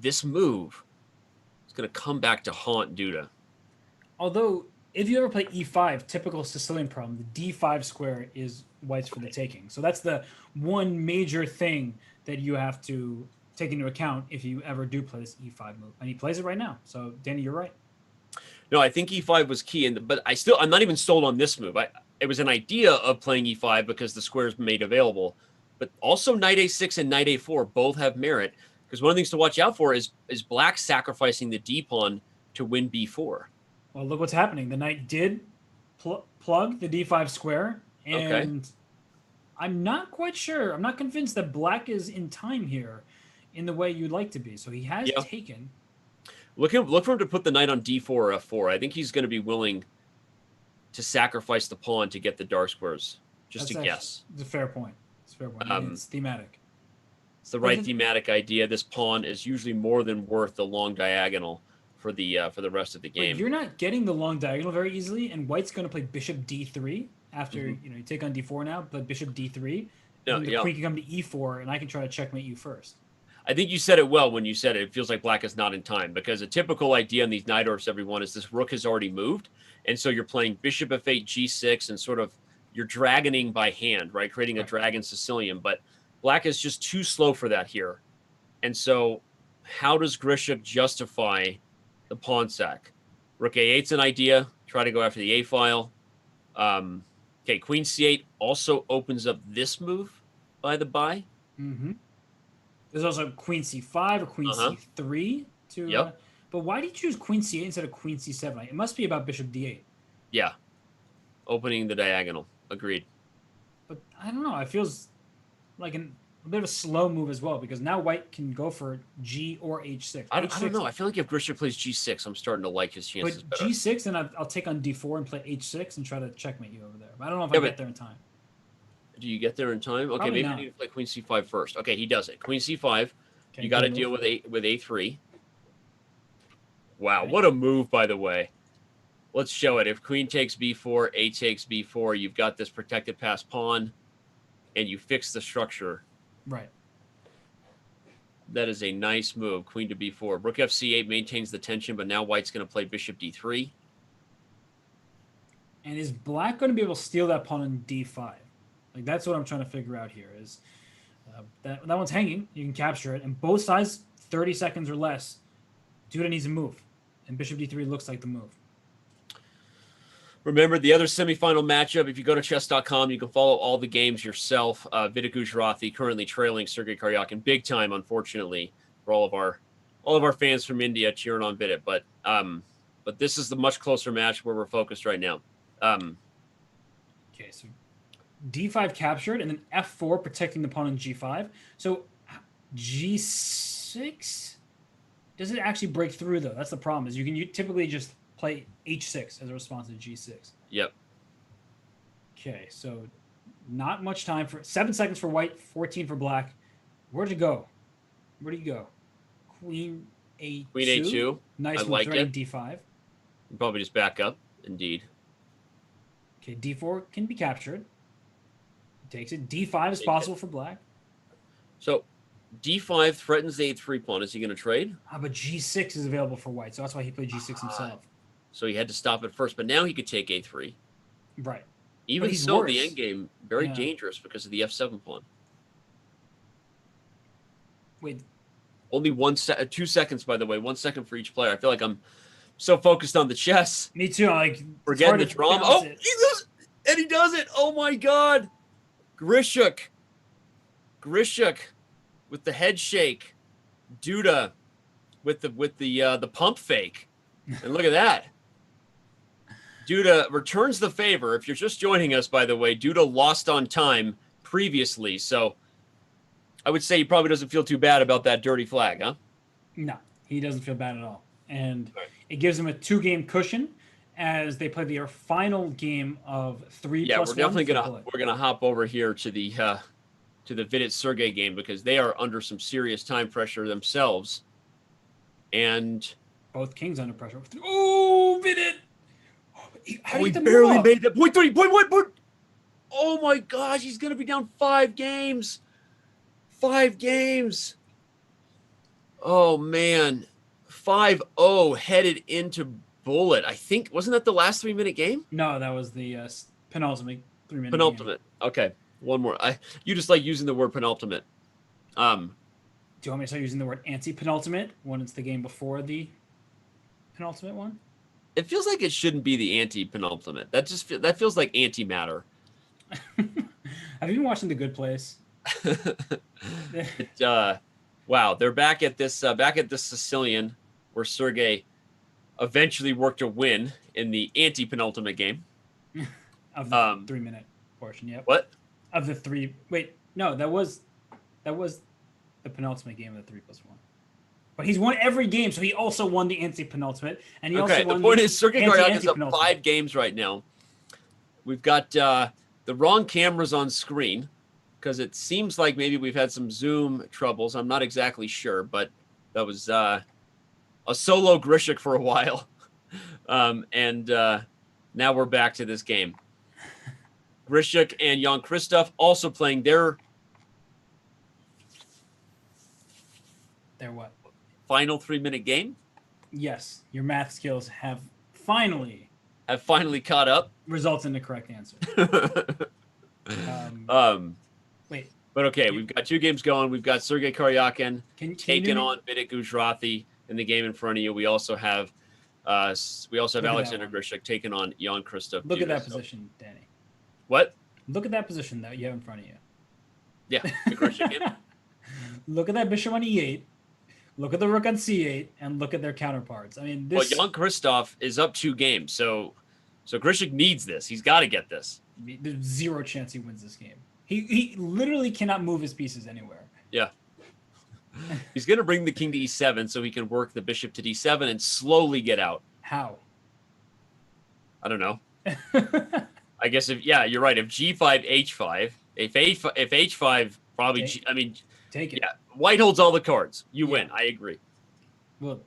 this move is going to come back to haunt Duda. Although, if you ever play e5, typical Sicilian problem, the d5 square is white's for the taking. So that's the one major thing that you have to take into account if you ever do play this e5 move. And he plays it right now. So, Danny, you're right. No, I think e5 was key, but I'm not even sold on this move. It was an idea of playing e5 because the square's made available, but also knight a6 and knight a4 both have merit because one of the things to watch out for is black sacrificing the d pawn to win b4. Well, look what's happening. The knight did plug the d5 square, and I'm not quite sure. I'm not convinced that black is in time here. in the way you'd like to be. So he has Yeah. taken. Look for him to put the knight on d4 or f4. I think he's going to be willing to sacrifice the pawn to get the dark squares. Just That's a guess. It's a fair point. It's a fair point. I mean, it's thematic. It's the right thematic idea. This pawn is usually more than worth the long diagonal for the rest of the game. But you're not getting the long diagonal very easily, and White's going to play bishop d3 after you take on d4 now, but bishop d3. No, and the queen can come to e4, and I can try to checkmate you first. I think you said it well when you said it. It feels like black is not in time, because a typical idea in these knight orfs, everyone, is this rook has already moved. And so you're playing bishop f8, g6, and sort of you're dragoning by hand, right? Creating a dragon Sicilian. But black is just too slow for that here. And so how does Grischuk justify the pawn sack? Rook a8's an idea. Try to go after the a file. Okay, queen c8 also opens up this move, by the by. Mm-hmm. There's also queen c5 or queen c3 to. But why do you choose queen c8 instead of queen c7? It must be about bishop d8. Yeah, opening the diagonal. Agreed. But I don't know. It feels like a bit of a slow move as well, because now White can go for g or h6. I don't know. I feel like if Grischuk plays g6, I'm starting to like his chances but better. g6, then I'll take on d4 and play h6 and try to checkmate you over there. But I don't know if I get there in time. Do you get there in time? Okay, Probably maybe you need to play queen c5 first. Okay, he does it. Queen c5. Okay, you got to deal with a3. Wow, what a move, by the way. Let's show it. If queen takes b4, a takes b4, you've got this protected pass pawn, and you fix the structure. Right. That is a nice move. Queen to b4. Rook fc8 maintains the tension, but now White's going to play bishop d3. And is black going to be able to steal that pawn in d5? Like, that's what I'm trying to figure out here. Is that one's hanging. You can capture it. And both sides, 30 seconds or less, Duda needs a move. And bishop d3 looks like the move. Remember, the other semifinal matchup, if you go to Chess.com, you can follow all the games yourself. Vidit Gujrathi currently trailing Sergey Karjakin big time, unfortunately, for all of our fans from India cheering on Vidit. But this is the much closer match where we're focused right now. Okay, so d5 captured, and then f4 protecting the pawn on g5. So g6, does it actually break through, though? That's the problem, is you typically just play h6 as a response to g6. Yep. Okay, so not much time. 7 seconds for White, 14 for black. Where'd you go? Where do you go? Queen a2. Queen a2. Nice move, like it. d5. You probably just back up, indeed. Okay, d4 can be captured. Takes it. d5 is possible for black. So d5 threatens the a3 pawn. Is he going to trade? But g6 is available for White, so that's why he played g6 himself. So he had to stop it first, but now he could take a3. Right. Even so, the endgame, very dangerous because of the f7 pawn. Wait. Only 2 seconds, by the way. 1 second for each player. I feel like I'm so focused on the chess. Me too. Like, forgetting the drama. Oh, he does it. Oh, my God. Grischuk with the head shake. Duda with the pump fake. And look at that. Duda returns the favor. If you're just joining us, by the way, Duda lost on time previously. So I would say he probably doesn't feel too bad about that dirty flag, huh? No, he doesn't feel bad at all. And it gives him a 2-game cushion as they play their final game of 3+1. Yeah, we're definitely gonna hop over here to the Vidit Sergey game, because they are under some serious time pressure themselves. And both kings under pressure. Oh, Vidit! He barely made that. Point 30. Point. Oh my gosh, he's gonna be down 5 games. 5 games. Oh man. 5-0 headed into bullet. I think, wasn't that the last 3-minute game? No, that was the penultimate 3-minute penultimate game. Okay. One more. You just like using the word penultimate. Do you want me to start using the word anti-penultimate when it's the game before the penultimate one? It feels like it shouldn't be the anti-penultimate. That feels like antimatter. Have you been watching The Good Place? Wow, they're back at this Sicilian where Sergey eventually worked a win in the anti-penultimate game of the 3-minute portion. Yep. What? Of the 3? Wait, no, that was the penultimate game of the 3+1. But he's won every game, so he also won the anti-penultimate, and he also won the point is Sergey Karjakin's up anti-penultimate. 5 games right now. We've got the wrong cameras on screen because it seems like maybe we've had some Zoom troubles. I'm not exactly sure, but that was a solo Grishuk for a while. And now we're back to this game. Grishuk and Jan-Krzystof also playing their what? Final 3-minute game. Yes, your math skills have finally caught up. Results in the correct answer. Wait. But okay, we've got 2 games going. We've got Sergey Karjakin taking on Vidit Gujrathi in the game in front of you. We also have Oleksandr Grischuk taking on Jan-Krzystof Duda. Look at that position, Danny. What? Look at that position that you have in front of you. Yeah, Grischuk. Look at that bishop on e8. Look at the rook on c8, and look at their counterparts. I mean, this. Well, Jan-Krzystof is up 2 games, so Grischuk needs this. He's got to get this. There's 0 chance he wins this game. He literally cannot move his pieces anywhere. Yeah. He's going to bring the king to e7 so he can work the bishop to d7 and slowly get out. How? I don't know. I guess you're right. If g5, h5, if h5, probably take it. Yeah, white holds all the cards. You win. I agree. Well,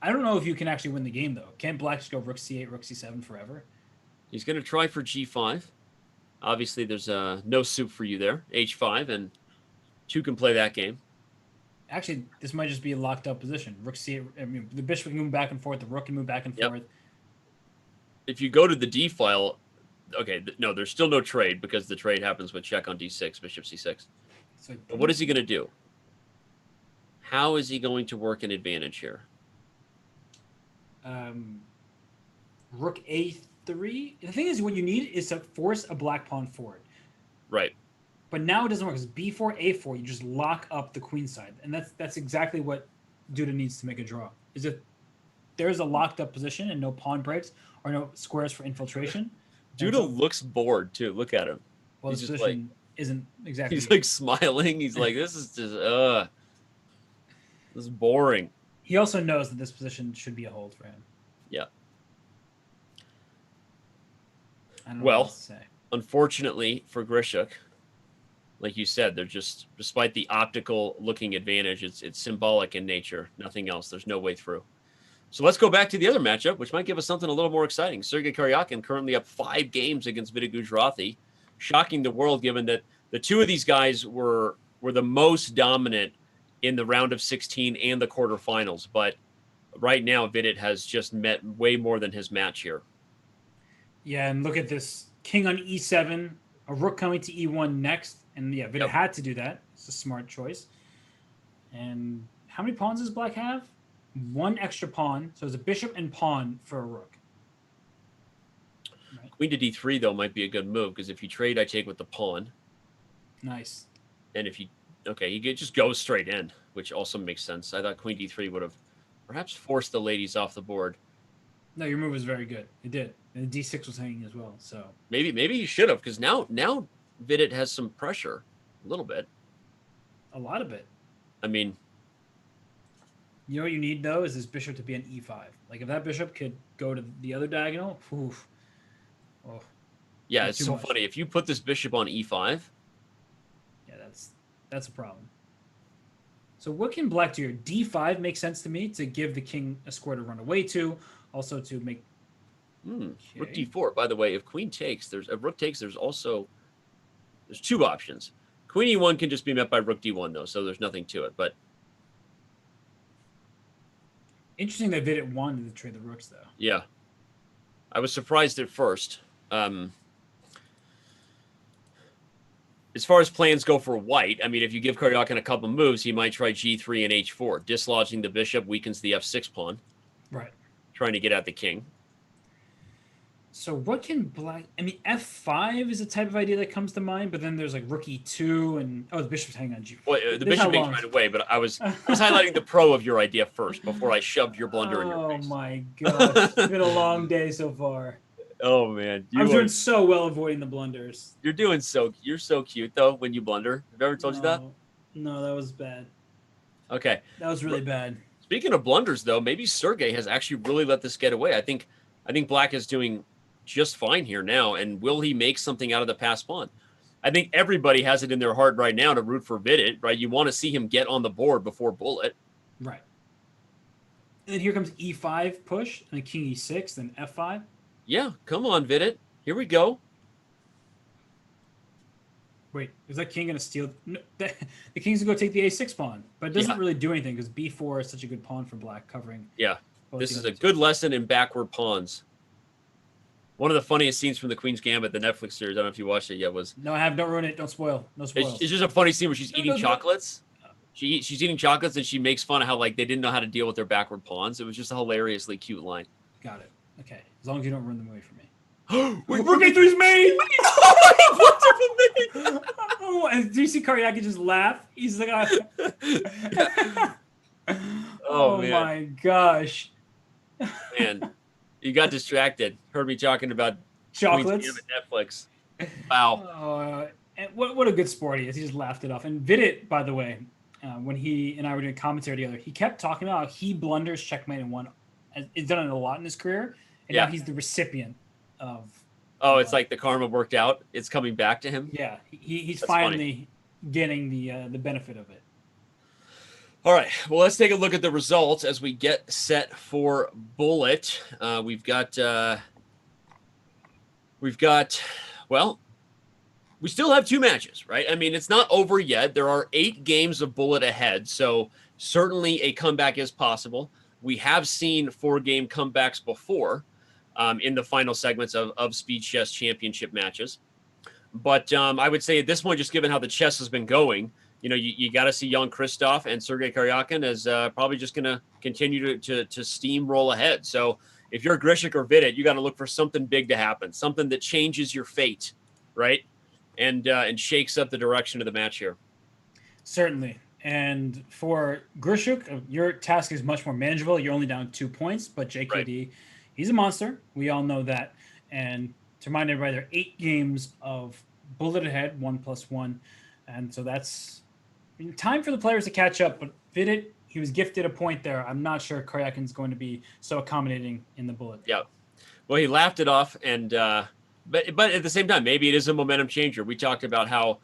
I don't know if you can actually win the game though. Can't black just go rook c8, rook c7 forever? He's going to try for g5. Obviously, there's no soup for you there. h5, and 2 can play that game. Actually, this might just be a locked up position. Rook c8. I mean, the bishop can move back and forth. The rook can move back and forth. If you go to the d file, okay, no, there's still no trade because the trade happens with check on d6, bishop c6. So, but what is he going to do? How is he going to work an advantage here? Rook a3. The thing is, what you need is to force a black pawn forward. Right. But now it doesn't work because b4, a4, you just lock up the queen side. And that's exactly what Duda needs to make a draw. Is if there's a locked up position and no pawn breaks or no squares for infiltration. Duda looks bored too. Look at him. Well, this position isn't exactly. He's like smiling. He's like, this is just, this is boring. He also knows that this position should be a hold for him. Yeah. I don't know what else to say. Unfortunately for Grischuk, like you said, they're just, despite the optical looking advantage, it's symbolic in nature. Nothing else. There's no way through. So let's go back to the other matchup, which might give us something a little more exciting. Sergey Karjakin currently up 5 games against Vidit Gujrathi. Shocking the world, given that the 2 of these guys were the most dominant in the round of 16 and the quarterfinals. But right now, Vidit has just met way more than his match here. Yeah, and look at this. King on e7, a rook coming to e1 next. And yeah, Vidit had to do that. It's a smart choice. And how many pawns does black have? 1 extra pawn. So it's a bishop and pawn for a rook. Right. Queen to d3, though, might be a good move, because if you trade, I take with the pawn. Nice. And if you... Okay, you could just go straight in, which also makes sense. I thought queen d3 would have perhaps forced the ladies off the board. No, your move was very good. It did. And the d6 was hanging as well, so... Maybe you should have, because now Vidit has some pressure. A little bit. A lot of it. I mean... You know what you need, though, is this bishop to be an e5. Like, if that bishop could go to the other diagonal, oof. Oh, yeah, it's so funny. If you put this bishop on e5... Yeah, that's a problem. So what can black do here? d5 makes sense to me, to give the king a square to run away to. Also to make... Rook d4. By the way, if queen takes, if rook takes, there's 2 options. Queen e1 can just be met by rook d1, though, so there's nothing to it, but... Interesting that Vidit wanted to trade the rooks, though. Yeah. I was surprised at first. As far as plans go for white, I mean, if you give Karjakin a couple moves, he might try g3 and h4. Dislodging the bishop weakens the f6 pawn. Right. Trying to get at the king. So what can black... I mean, f5 is a type of idea that comes to mind, but then there's like rook e2 and... Oh, the bishop's hanging on g4. Well, the bishop being right away, but I was highlighting the pro of your idea first before I shoved your blunder in your face. Oh, my gosh. It's been a long day so far. Oh, man. I'm doing so well avoiding the blunders. You're so cute, though, when you blunder. Have I ever told you that? No, that was bad. Okay. That was really bad. Speaking of blunders, though, maybe Sergey has actually really let this get away. I think Black is doing just fine here now. And will he make something out of the passed pawn? I think everybody has it in their heart right now to root for Vidit, right? You want to see him get on the board before bullet. Right. And then here comes e5 push, and then king e6, then f5. Yeah, come on, Vidit. Here we go. Wait, is that king going to steal? No, the king's going to go take the a6 pawn, but it doesn't really do anything because b4 is such a good pawn for Black, covering. Yeah, this is a good lesson in backward pawns. One of the funniest scenes from the Queen's Gambit, the Netflix series, I don't know if you watched it yet, was... No, I have. Don't ruin it. Don't spoil. No spoils. It's just a funny scene where she's eating chocolates. She's eating chocolates, and she makes fun of how, like, they didn't know how to deal with their backward pawns. It was just a hilariously cute line. Got it. Okay. As long as you don't ruin the movie for me. We're working through his main! Oh, and do you see Karjakin just laugh? He's like, oh man. My gosh. Man, you got distracted. Heard me talking about Chocolates. Netflix. Wow. And what a good sport he is. He just laughed it off. And Vidit, by the way, when he and I were doing commentary together, he kept talking about how he blunders checkmate and won. He's done it a lot in his career, and now he's the recipient of. Oh, it's like the karma worked out. It's coming back to him. Yeah, he's finally getting the benefit of it. All right, well, let's take a look at the results as we get set for bullet. We've got. Well, we still have 2 matches, right? I mean, it's not over yet. There are 8 games of bullet ahead, so certainly a comeback is possible. We have seen 4-game comebacks before in the final segments of Speed Chess Championship matches. But I would say at this point, just given how the chess has been going, you know, you got to see Jan-Krzystof and Sergey Karjakin as probably just going to continue to steamroll ahead. So if you're Grishuk or Vidit, you got to look for something big to happen, something that changes your fate, right? And shakes up the direction of the match here. Certainly. And for Grischuk, your task is much more manageable. You're only down 2 points, but JKD, he's a monster. We all know that. And to remind everybody, there are 8 games of bullet ahead, 1+1. And so that's time for the players to catch up. But Vidit, he was gifted a point there. I'm not sure Karjakin's going to be so accommodating in the bullet. Yeah. Well, he laughed it off. And but at the same time, maybe it is a momentum changer. We talked about how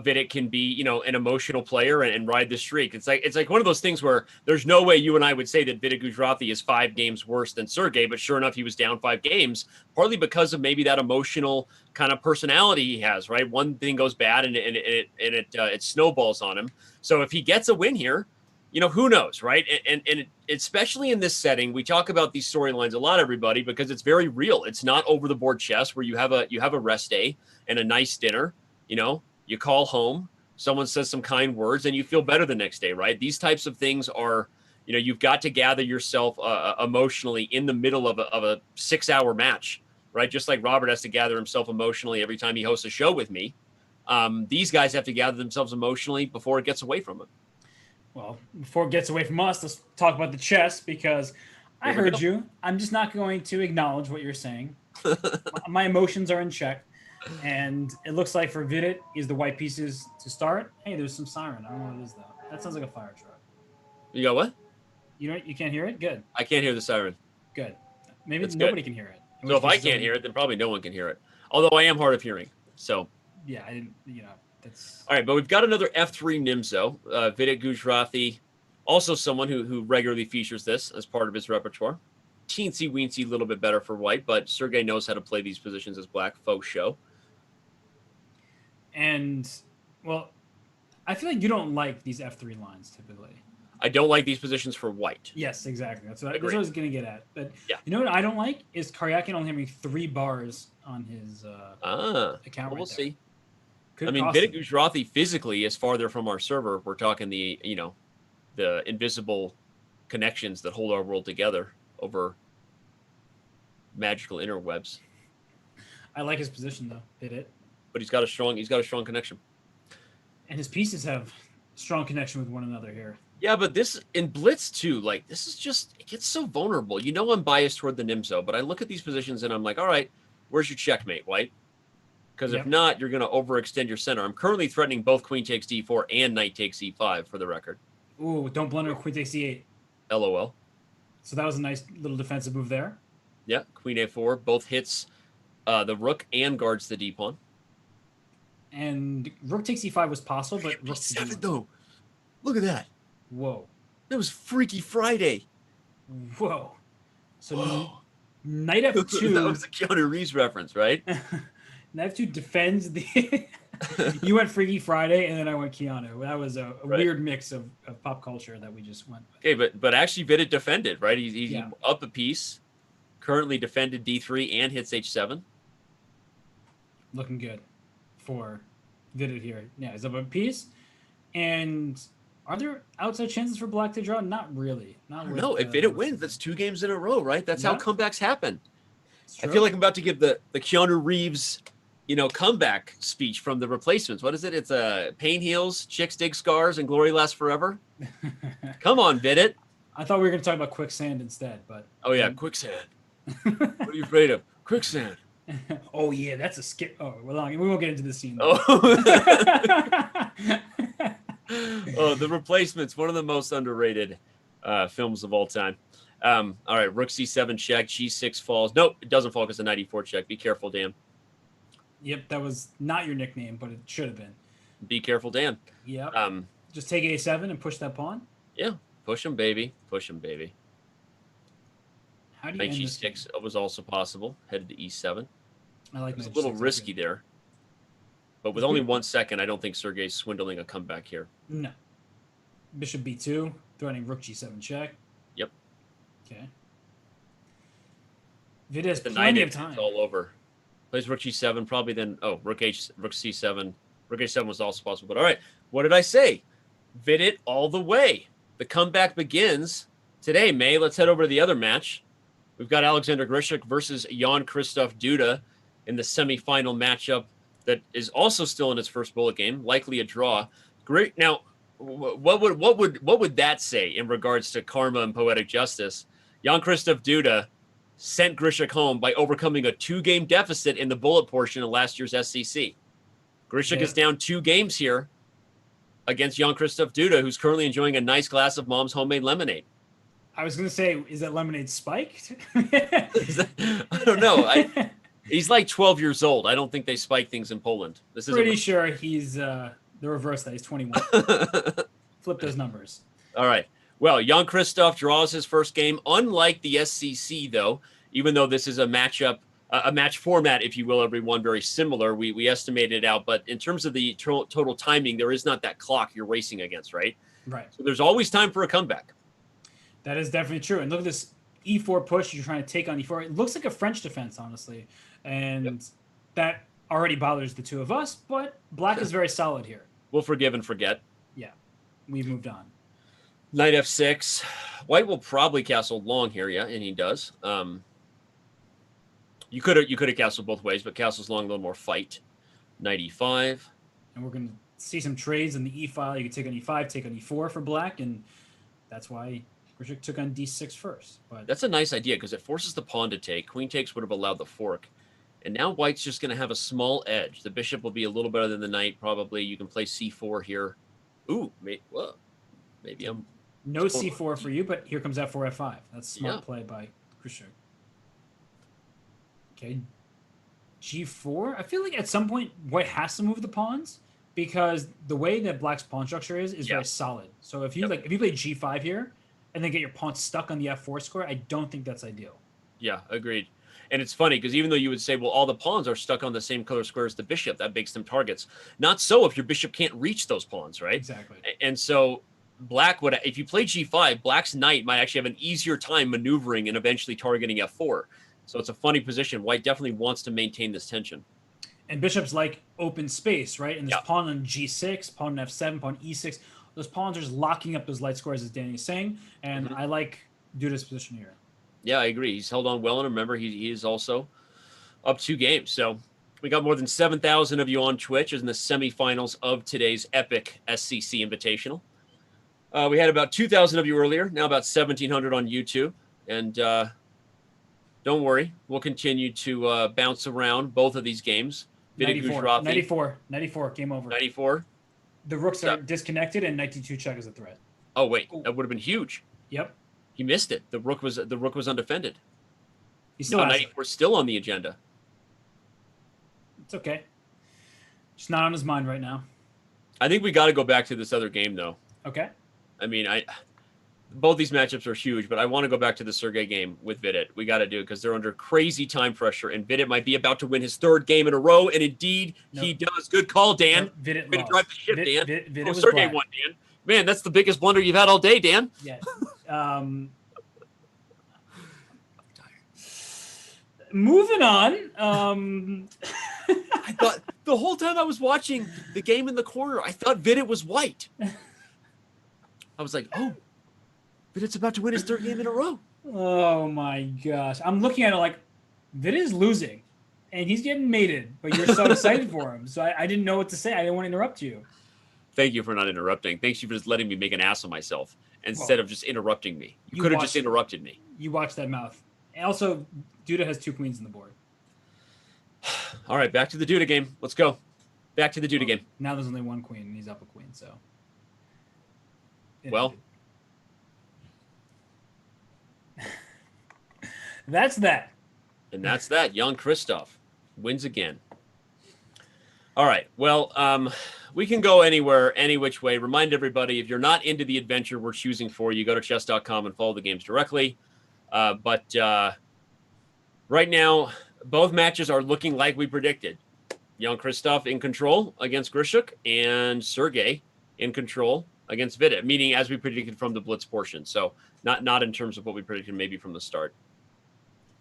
Vidit can be, you know, an emotional player and ride the streak. It's like one of those things where there's no way you and I would say that Vidit Gujrathi is 5 games worse than Sergey, but sure enough, he was down 5 games, partly because of maybe that emotional kind of personality he has, right? One thing goes bad and it snowballs on him. So if he gets a win here, you know, who knows, right? And especially in this setting, we talk about these storylines a lot, everybody, because it's very real. It's not over the board chess where you have a rest day and a nice dinner, you know. You call home, someone says some kind words, and you feel better the next day, right? These types of things are, you know, you've got to gather yourself emotionally in the middle of a 6-hour match, right? Just like Robert has to gather himself emotionally every time he hosts a show with me. These guys have to gather themselves emotionally before it gets away from them. Well, before it gets away from us, let's talk about the chess, because I heard you. I'm just not going to acknowledge what you're saying. My emotions are in check. And it looks like for Vidit, is the white pieces to start. Hey, there's some siren. I don't know what it is, though. That sounds like a fire truck. You got what? You know, you can't hear it? Good. I can't hear the siren. Good. Maybe nobody can hear it. So if I can't hear it, then probably no one can hear it. Although I am hard of hearing. So. Yeah, I didn't, you know, that's. All right, but we've got another F3 Nimzo. Vidit Gujrathi, also someone who regularly features this as part of his repertoire. Teensy-weensy, a little bit better for white, but Sergey knows how to play these positions as black. Faux show. And, well, I feel like you don't like these F3 lines typically. I don't like these positions for white. Yes, exactly. That's what I was going to get at. But yeah. You know what I don't like is Karjakin only having 3 bars on his account. We'll see. Could I mean, Vidit Gujrathi physically is farther from our server. We're talking the invisible connections that hold our world together over magical interwebs. I like his position though, Vidit. But he's got a strong connection. And his pieces have strong connection with one another here. Yeah, but this in Blitz too, like this is just, it gets so vulnerable. You know, I'm biased toward the Nimzo, but I look at these positions and I'm like, all right, where's your checkmate, white? Because Yep. if not, you're going to overextend your center. I'm currently threatening both queen takes d4 and knight takes e5 for the record. Ooh, don't blunder queen takes e8. LOL. So that was a nice little defensive move there. Yeah, queen a4 both hits the rook and guards the d pawn. And rook takes e5 was possible, but rook b7 though. Look at that. Whoa. That was Freaky Friday. Whoa. So Whoa. knight f2. That was a Keanu Reeves reference, right? Knight f2 defends the. You went Freaky Friday, and then I went Keanu. That was a weird mix of pop culture that we just went with. Okay, but actually Vidit defended, right? He's Yeah. up a piece. Currently defended d3 and hits h7. Looking good for Vidit here. Yeah, he's up a piece. And are there outside chances for black to draw? Not really. Not with, No, if Vidit wins, that's 2 games in a row, right? That's how Yeah. comebacks happen. It's I true. feel like I'm about to give the Keanu Reeves, comeback speech from the replacements. What is it? It's pain heals, chicks dig scars, and glory lasts forever. Come on, Vidit. I thought we were going to talk about quicksand instead, but Oh yeah, quicksand. What are you afraid of? Quicksand. oh yeah, that's a skip. Oh, well, we won't get into the scene. Oh. Oh, The Replacements, one of the most underrated films of all time. All right, rook c7 check, g6 falls. Nope, it doesn't fall because the knight e4 check. Be careful, Dan. Yep, that was not your nickname, but it should have been. Be careful, Dan. Yep. Um, Just take a7 and push that pawn. yeah, push him, baby. Push him, baby. How do you Knight end this game? g6 was also possible. Headed to e7. I like It was a knight little g6, risky okay. there. But with only 1 second, I don't think Sergey's swindling a comeback here. No. Bishop b2, threatening rook g7 check. Yep. Okay. Vidit has The plenty knight of time. it's all over. Plays rook g7, probably then. Oh, rook c7. Rook h7 was also possible. But all right, what did I say? Vidit all the way. The comeback begins today, May. Let's head over to the other match. We've got Alexander Grischuk versus Jan-Krzystof Duda in the semifinal matchup that is also still in its first bullet game, likely a draw. Great. Now, what would that say in regards to karma and poetic justice? Jan-Krzystof Duda sent Grishuk home by overcoming a 2-game deficit in the bullet portion of last year's SCC. Grishuk is down 2 games here against Jan-Krzystof Duda, who's currently enjoying a nice glass of mom's homemade lemonade. I was going to say, is that lemonade spiked? I don't know. He's like 12 years old. I don't think they spike things in Poland. This is Pretty sure he's the reverse that. He's 21. Flip those numbers. All right. Well, Jan-Krzystof draws his first game. Unlike the SCC, though, even though this is a matchup, a match format, if you will, everyone, very similar. We estimated it out. But in terms of the total timing, there is not that clock you're racing against, right? Right. So there's always time for a comeback. That is definitely true. And look at this e4 push you're trying to take on e4. It looks like a French defense, honestly. And that already bothers the two of us. But black is very solid here. We'll forgive and forget. Yeah. We've moved on. Knight f6. White will probably castle long here, yeah, and he does. You could have castled both ways, but castles long, a little more fight. Knight e5. And we're going to see some trades in the e file. You can take on e5, take on e4 for black, and that's why Grischuk took on d6 first. But that's a nice idea because it forces the pawn to take. Queen takes would have allowed the fork. And now white's just going to have a small edge. The bishop will be a little better than the knight, probably. You can play c4 here. Ooh, maybe I'm... no c4 for you, but here comes f4, f5. That's smart Yeah. play by Grischuk. Okay. g4. I feel like at some point white has to move the pawns because the way that black's pawn structure is very solid. So if you if you play g5 here and then get your pawn stuck on the f4 square, I don't think that's ideal. Yeah, agreed. And it's funny because even though you would say, well, all the pawns are stuck on the same color square as the bishop, that makes them targets. Not so if your bishop can't reach those pawns, right? Exactly. And so black would, if you play g5, black's knight might actually have an easier time maneuvering and eventually targeting f4. So it's a funny position. White definitely wants to maintain this tension. And bishops like open space, right? And this pawn on g6, pawn on f7, pawn e6. Those pawns are just locking up those light squares, as Danny is saying. And I like Duda's position here. Yeah, I agree. He's held on well. And remember, he is also up 2 games. So we got more than 7,000 of you on Twitch in the semifinals of today's epic SCC Invitational. We had about 2,000 of you earlier, now about 1,700 on YouTube. And don't worry, we'll continue to bounce around both of these games Vidit 94, Gujrathi. 94, game over. 94. The rooks are disconnected, and 92 check is a threat. Oh wait, that would have been huge. Yep. He missed it. The rook was undefended. He still has 94 still on the agenda. It's okay. Just not on his mind right now. I think we got to go back to this other game though. Okay. I mean, both these matchups are huge, but I want to go back to the Sergey game with Vidit. We got to do it because they're under crazy time pressure, and Vidit might be about to win his 3rd game in a row, and indeed he does. Good call, Dan. Vidit Way to drive the ship, Dan. Vidit Sergey won, Dan. Man, that's the biggest blunder you've had all day, Dan. Yeah. Moving on. I thought the whole time I was watching the game in the corner, I thought Vidit was white. I was like, oh, Vidit's about to win his 3rd game in a row. Oh my gosh. I'm looking at it like Vidit is losing and he's getting mated, but you're so excited for him. So I didn't know what to say. I didn't want to interrupt you. Thank you for not interrupting. Thanks you for just letting me make an ass of myself instead of just interrupting me. You could have just interrupted me. You watch that mouth. And also, Duda has 2 queens on the board. All right, back to the Duda game. Let's go. Back to the Duda game. Now there's only 1 queen, and he's up a queen, so. Well. That's that. And that's that. Jan-Krzystof wins again. All right. Well, we can go anywhere, any which way. Remind everybody, if you're not into the adventure we're choosing for you, go to chess.com and follow the games directly. But right now, both matches are looking like we predicted. Jan-Krzystof in control against Grishuk, and Sergey in control against Vidit, meaning as we predicted from the blitz portion. So not in terms of what we predicted maybe from the start.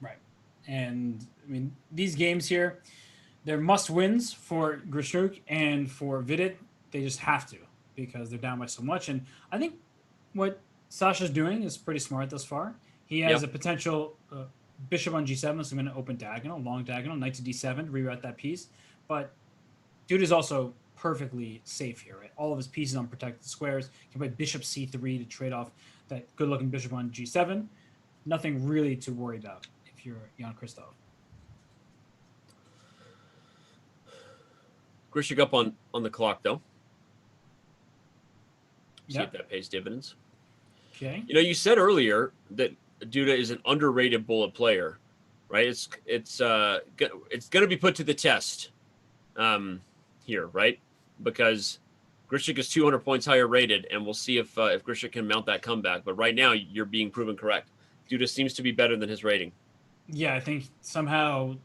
Right. And, I mean, these games here, they're must-wins for Grischuk and for Vidit. They just have to because they're down by so much. And I think what Sasha's doing is pretty smart thus far. He has a potential bishop on g7, so I'm going to open diagonal, long diagonal, knight to d7, reroute that piece. But Dude is also perfectly safe here, right? All of his pieces on protected squares. He can play bishop c3 to trade off that good-looking bishop on g7. Nothing really to worry about if you're Jan-Krzystof. Grishuk up on the clock, though. See Yep. if that pays dividends. Okay. You know, you said earlier that Duda is an underrated bullet player, right? It's going to be put to the test here, right? Because Grishuk is 200 points higher rated, and we'll see if Grishuk can mount that comeback. But right now, you're being proven correct. Duda seems to be better than his rating. Yeah, I think somehow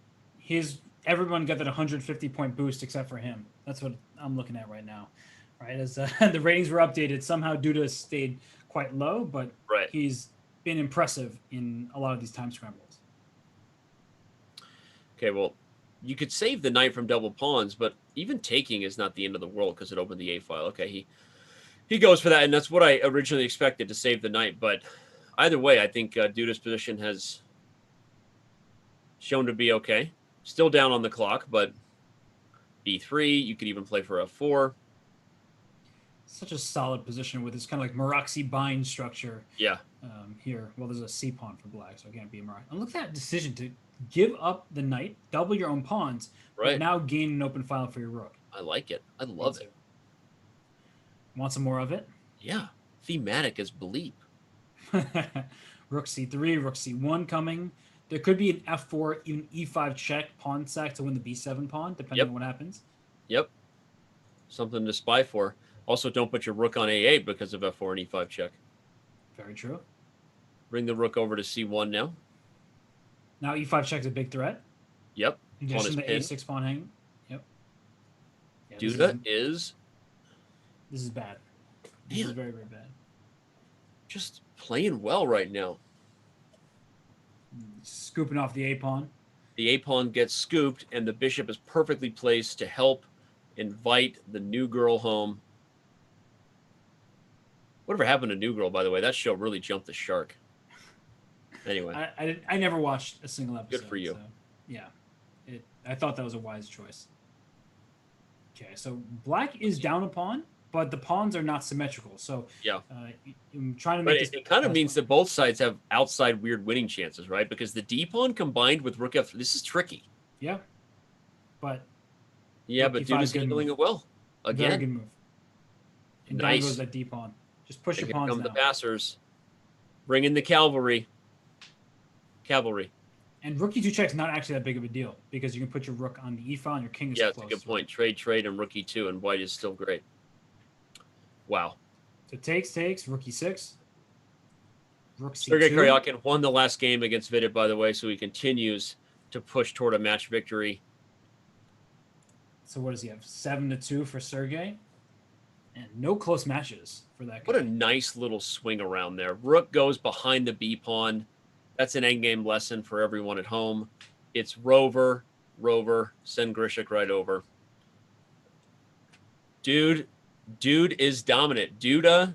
everyone got that 150-point boost except for him. That's what I'm looking at right now, right? As the ratings were updated, somehow Duda stayed quite low, but he's been impressive in a lot of these time scrambles. Okay, well, you could save the knight from double pawns, but even taking is not the end of the world because it opened the A file. Okay, he goes for that, and that's what I originally expected, to save the knight. But either way, I think Duda's position has shown to be okay. Still down on the clock, but B3, you could even play for F4. Such a solid position with this kind of like Maraxi bind structure. Yeah. Here, well, there's a C pawn for black, so it can't be a Maraxi. And look at that decision to give up the knight, double your own pawns, but now gain an open file for your rook. I like it. I love it. Want some more of it? Yeah. Thematic as bleep. Rook C3, Rook C1 coming. There could be an F4, even E5 check, pawn sack to win the B7 pawn, depending on what happens. Yep. Something to spy for. Also, don't put your rook on A8 because of F4 and E5 check. Very true. Bring the rook over to C1 now. Now E5 check is a big threat. Yep. In addition to the A6 pawn hanging. Yep. Yeah, Duda is... This is bad. This is very, very bad. Just playing well right now. Scooping off the A pawn. The A pawn gets scooped, and the bishop is perfectly placed to help invite the new girl home. Whatever happened to New Girl, by the way? That show really jumped the shark. Anyway. I never watched a single episode. Good for you. So, yeah. I thought that was a wise choice. Okay, so black is down a pawn, but the pawns are not symmetrical. So I'm trying to make it kind of means that both sides have outside weird winning chances, right? Because the D pawn combined with rook F3, this is tricky. Yeah. But Yeah, Rook but D5, Duda's good handling move. it well. Very Again, good move. And down nice. goes that D pawn. Just push Here your pawns come now. the passers. Bring in the cavalry. Cavalry. And rook E2 check's not actually that big of a deal because you can put your rook on the E file and your king is Yeah, close. it's a good to point. it. Trade, and rook E2, and white is still great. Wow. So takes, rook E6. Rook C2. Sergey Karjakin won the last game against Vidit, by the way, so he continues to push toward a match victory. So what does he have? 7-2 for Sergey, and no close matches for that guy. What a nice little swing around there. Rook goes behind the B pawn. That's an endgame lesson for everyone at home. It's rover, send Grischuk right over. Dude is dominant. Duda.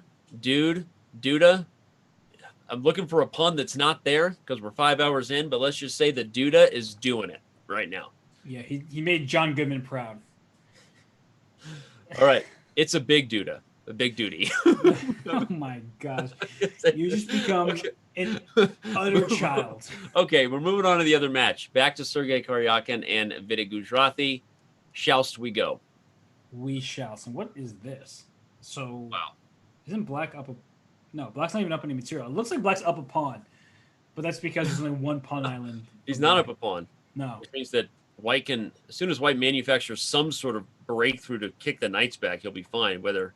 I'm looking for a pun that's not there because we're 5 hours in, but let's just say that Duda is doing it right now. Yeah, he made John Goodman proud. All right. It's a big Duda. A big duty. Oh my gosh. You just become an utter child. Okay, we're moving on to the other match. Back to Sergey Karjakin and Vidit Gujrathi. Shallst we go? We shall. So what is this? So Wow. Isn't black up a... No, black's not even up any material. It looks like black's up a pawn. But that's because there's only one pawn island. He's not up a pawn. No. Which means that white can, as soon as white manufactures some sort of breakthrough to kick the knights back, he'll be fine. Whether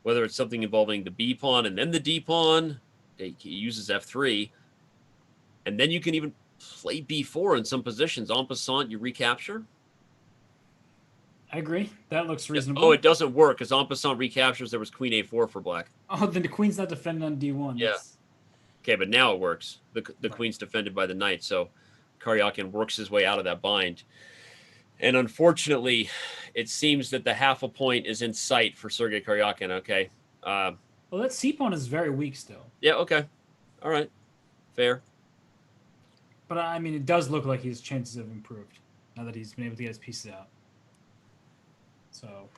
it's something involving the B pawn and then the D pawn, he uses F3. And then you can even play B4 in some positions. En passant, you recapture. I agree. That looks reasonable. Oh, it doesn't work because en passant recaptures. There was queen A4 for black. Oh, then the queen's not defending on D1. Yeah. That's... Okay, but now it works. The queen's defended by the knight, so Karjakin works his way out of that bind. And unfortunately, it seems that the half a point is in sight for Sergey Karjakin, okay? Well, that C pawn is very weak still. Yeah, okay. All right. Fair. But, I mean, it does look like his chances have improved now that he's been able to get his pieces out. So...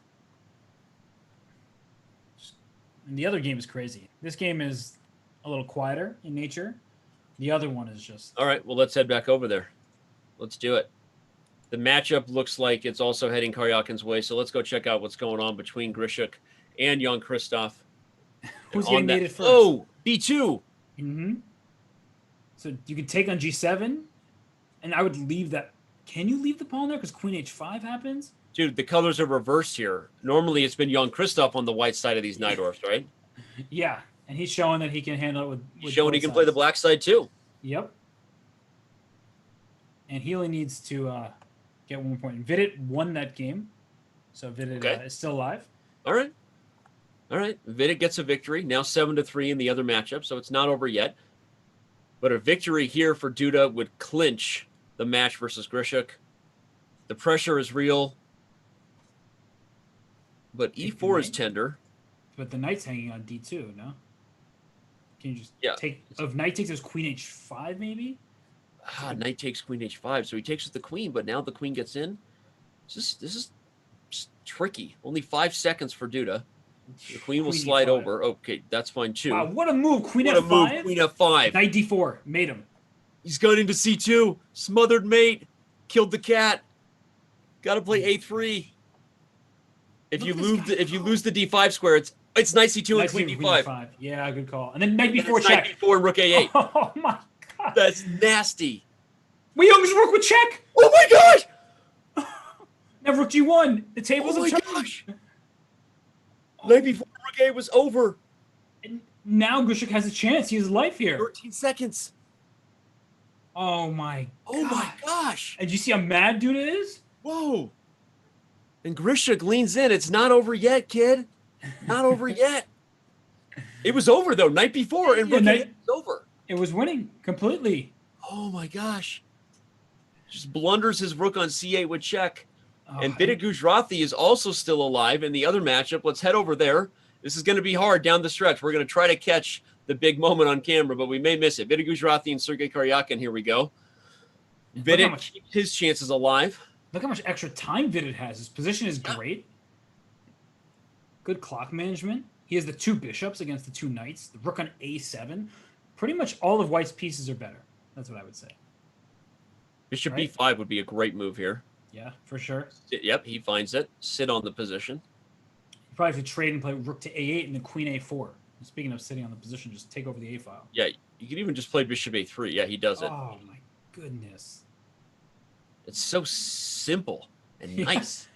And the other game is crazy. This game is a little quieter in nature. The other one is just... All right, well, let's head back over there. Let's do it. The matchup looks like it's also heading Karjakin's way, so let's go check out what's going on between Grishuk and Jan-Krzystof. Who's getting mated first? Oh, B2! Mm-hmm. So you could take on G7, and I would leave that... Can you leave the pawn there? Because Queen H5 happens? Dude, the colors are reversed here. Normally, it's been Jan-Krzystof on the white side of these knight dwarfs, right? Yeah, and he's showing that he can handle it with He's showing he both can play the sides. black side, too. Yep. And he only needs to get 1 point. Vidit won that game, so Vidit is still alive. All right. All right. Vidit gets a victory. Now 7-3 in the other matchup, so it's not over yet. But a victory here for Duda would clinch the match versus Grischuk. The pressure is real. But E4 is tender. But the knight's hanging on D2, no? Can you just Yeah. take... If knight takes, there's Queen H5, maybe? Knight takes Queen H5, so he takes with the queen, but now the queen gets in. This is tricky. Only 5 seconds for Duda. The queen will slide E5. over. Okay, that's fine too. Wow, what a move. Queen What a F5? move. Queen F5. Knight D4. Made him. He's going into C2. Smothered mate. Killed the cat. Got to play A3. If you lose the D5 square, it's Knight C2 and Queen D5. Yeah, good call. And then Knight B4 Knight check. B4 and Rook A8. Oh my god. That's nasty. Wei Young's Rook with check. Oh my gosh. Now Rook G1. The tables Oh my have turned. gosh. Knight B4 Rook A8 was over. And now Grishuk has a chance. He has life here. 13 seconds. Oh my god. Oh my gosh. And do you see how mad Duda is? Whoa. And Grischuk leans in. It's not over yet, kid. Not over yet. It was over, though. Knight B4 and Rook A8 was over. It was winning completely. Oh, my gosh. Just blunders his rook on C8 with check. And Vidit Gujrathi is also still alive in the other matchup. Let's head over there. This is going to be hard down the stretch. We're going to try to catch the big moment on camera, but we may miss it. Vidit Gujrathi and Sergey Karjakin, here we go. Vidit keeps his chances alive. Look how much extra time Vidit has. His position is great. Good clock management. He has the 2 bishops against the 2 knights. The rook on A7. Pretty much all of White's pieces are better. That's what I would say. Bishop B5 would be a great move here. Yeah, for sure. Yep, he finds it. Sit on the position. You probably have to trade and play rook to a8 and then queen a4. Speaking of sitting on the position, just take over the a file. Yeah, you could even just play bishop a3. Yeah, he does it. Oh my goodness. It's so simple and nice.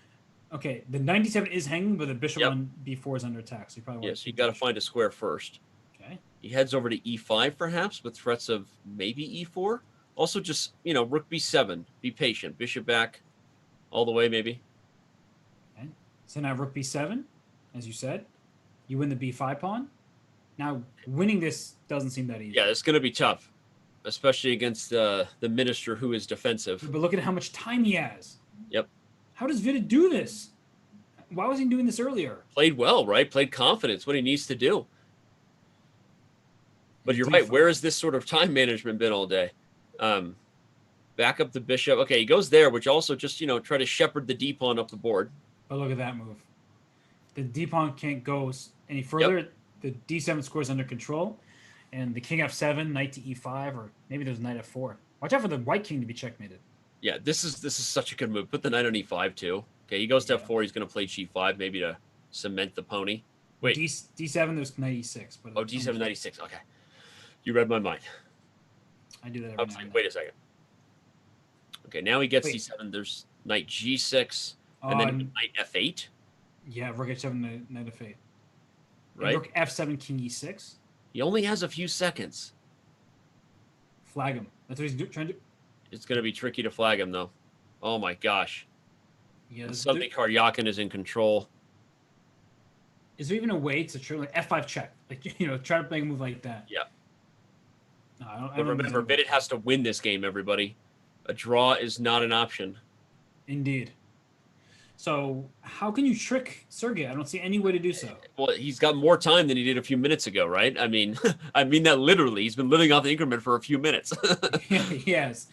Okay, the 97 is hanging, but the bishop Yep. on b4 is under attack. So you probably want Yes, you got to find a square first. Okay. He heads over to e5, perhaps, with threats of maybe e4. Also, just, rook b7. Be patient. Bishop back all the way, maybe. Okay. So now rook b7, as you said. You win the b5 pawn. Now, winning this doesn't seem that easy. Yeah, it's going to be tough, especially against the minister who is defensive. But look at how much time he has. Yep. How does Vidit do this? Why was he doing this earlier? Played well, right? Played confidence, what he needs to do. But you're right. Where has this sort of time management been all day? Back up the bishop. Okay, he goes there, which also just, try to shepherd the d pawn up the board. But look at that move. The d pawn can't go any further. Yep. The d7 score is under control. And the king f7, knight to e5, or maybe there's knight f4. Watch out for the white king to be checkmated. Yeah, this is such a good move. Put the knight on e5 too. Okay, he goes to f4. He's going to play g5, maybe to cement the pony. Wait. D7, there's knight e6. But D7, knight e6. Okay. You read my mind. I do that every now and then. Wait a second. Okay, now he gets d7. There's knight g6, and then knight f8. Yeah, rook h7, knight f8. Right. And rook f7, king e6. He only has a few seconds. Flag him. That's what he's trying to do. It's going to be tricky to flag him, though. Oh, my gosh. Yeah, Suddenly, Karjakin is in control. Is there even a way to like f5 check? Like, try to make a move like that. Yeah. No, I don't But remember, Vidit has to win this game, everybody. A draw is not an option. Indeed. So how can you trick Sergey? I don't see any way to do so. Well, he's got more time than he did a few minutes ago, right? I mean that literally. He's been living off the increment for a few minutes. Yes.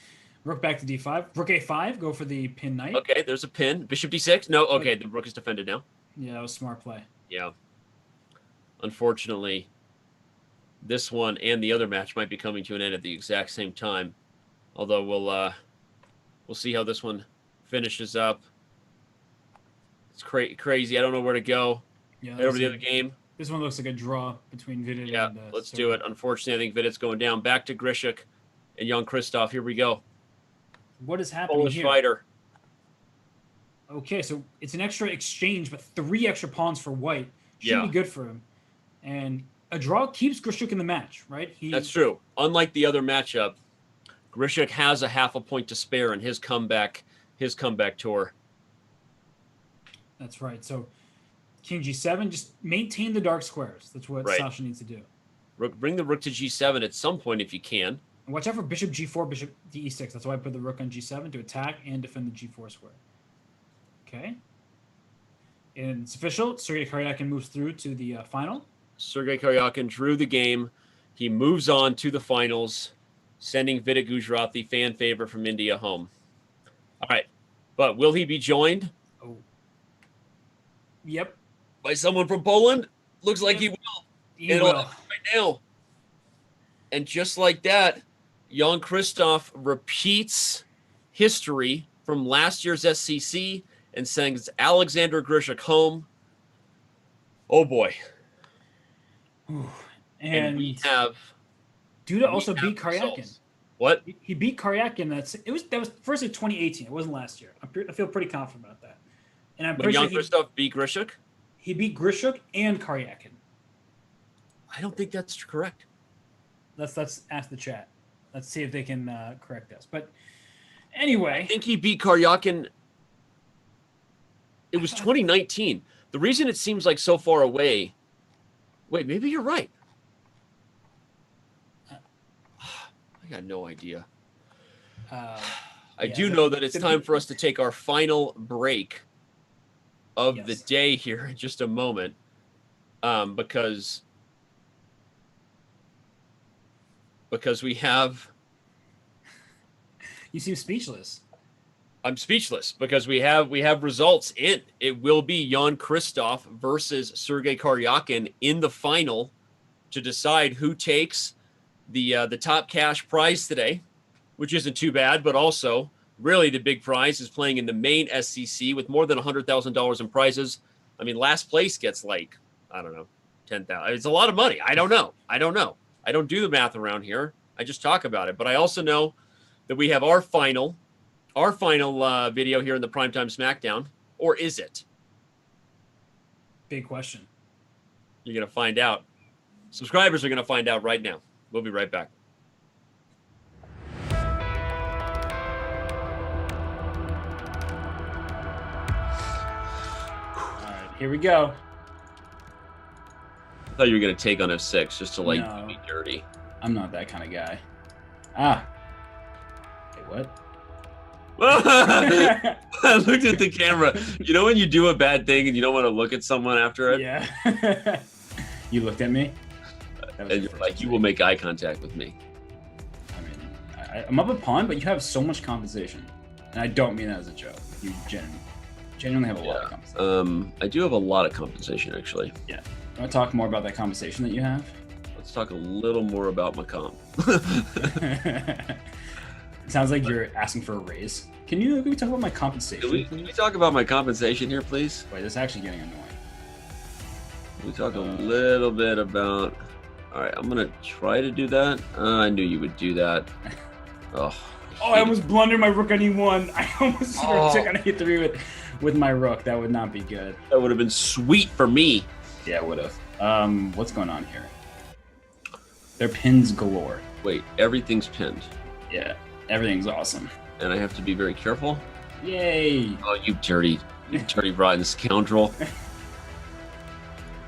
Rook back to d5. Rook a5. Go for the pin knight. Okay, there's a pin. Bishop d6. No, okay, the rook is defended now. Yeah, that was smart play. Yeah. Unfortunately, this one and the other match might be coming to an end at the exact same time. Although we'll see how this one finishes up. It's crazy. I don't know where to go. Yeah, Head over the other game. This one looks like a draw between Vidit and let's do it. Unfortunately, I think Vidit's going down. Back to Grischuk and Jan-Krzystof. Here we go. What is happening Polish here? fighter. Okay, so it's an extra exchange, but 3 extra pawns for white. Should be good for him. And a draw keeps Grishuk in the match, right? That's true. Unlike the other matchup, Grishuk has a half a point to spare in his comeback tour. That's right. So king g7, just maintain the dark squares. That's what Sasha needs to do. Bring the rook to g7 at some point if you can. And watch out for bishop g4, bishop e6. That's why I put the rook on g7 to attack and defend the g4 square. Okay. And it's official. Sergey Karjakin moves through to the final. Sergey Karjakin drew the game. He moves on to the finals, sending Vidit Gujrathi, fan favorite from India, home. All right. But will he be joined? Oh. Yep. By someone from Poland? Looks like he will. He will. Right now. And just like that, Jan-Krzystof repeats history from last year's SCC and sends Alexander Grischuk home. Oh boy. And we have Duda also beat Karjakin. Results. What? He beat Karjakin. That was first in 2018. It wasn't last year. I feel pretty confident about that. And I'm pretty sure Jan-Krzystof beat Grischuk? He beat Grishuk and Karjakin. I don't think that's correct. Let's ask the chat. Let's see if they can correct us. But anyway, I think he beat Karjakin. It was 2019. The reason it seems like so far away. Wait, maybe you're right. I got no idea. I do know that it's time for us to take our final break of the day here in just a moment, because we have. You seem speechless. I'm speechless because we have results in. It will be Jan-Krzystof versus Sergey Karjakin in the final to decide who takes the top cash prize today, which isn't too bad, but also really the big prize is playing in the main SCC with more than $100,000 in prizes. I mean, last place gets like, I don't know, 10,000. It's a lot of money. I don't know. I don't do the math around here. I just talk about it. But I also know that we have our final video here in the Primetime Smackdown. Or is it? Big question. You're going to find out. Subscribers are going to find out right now. We'll be right back. All right, here we go. I thought you were going to take on F6 just to like No. be dirty. I'm not that kind of guy. Ah. Wait, what? I looked at the camera. You know when you do a bad thing and you don't want to look at someone after it? Yeah. You looked at me? And you're like, you will make eye contact with me. I mean, I'm up a pawn, but you have so much compensation. And I don't mean that as a joke. You genuinely have a lot of compensation. I do have a lot of compensation, actually. Yeah. You want to talk more about that compensation that you have? Let's talk a little more about my comp. It sounds like you're asking for a raise. Can we talk about my compensation? Can we talk about my compensation here, please? Wait, this is actually getting annoying. Can we talk a little bit about... All right, I'm going to try to do that. I knew you would do that. Oh, I almost blundered my rook on e1. I almost took on e3 with my rook. That would not be good. That would have been sweet for me. Yeah, it would have. What's going on here? They're pins galore. Wait, everything's pinned. Yeah, everything's awesome. And I have to be very careful? Yay! Oh, you dirty rotten scoundrel.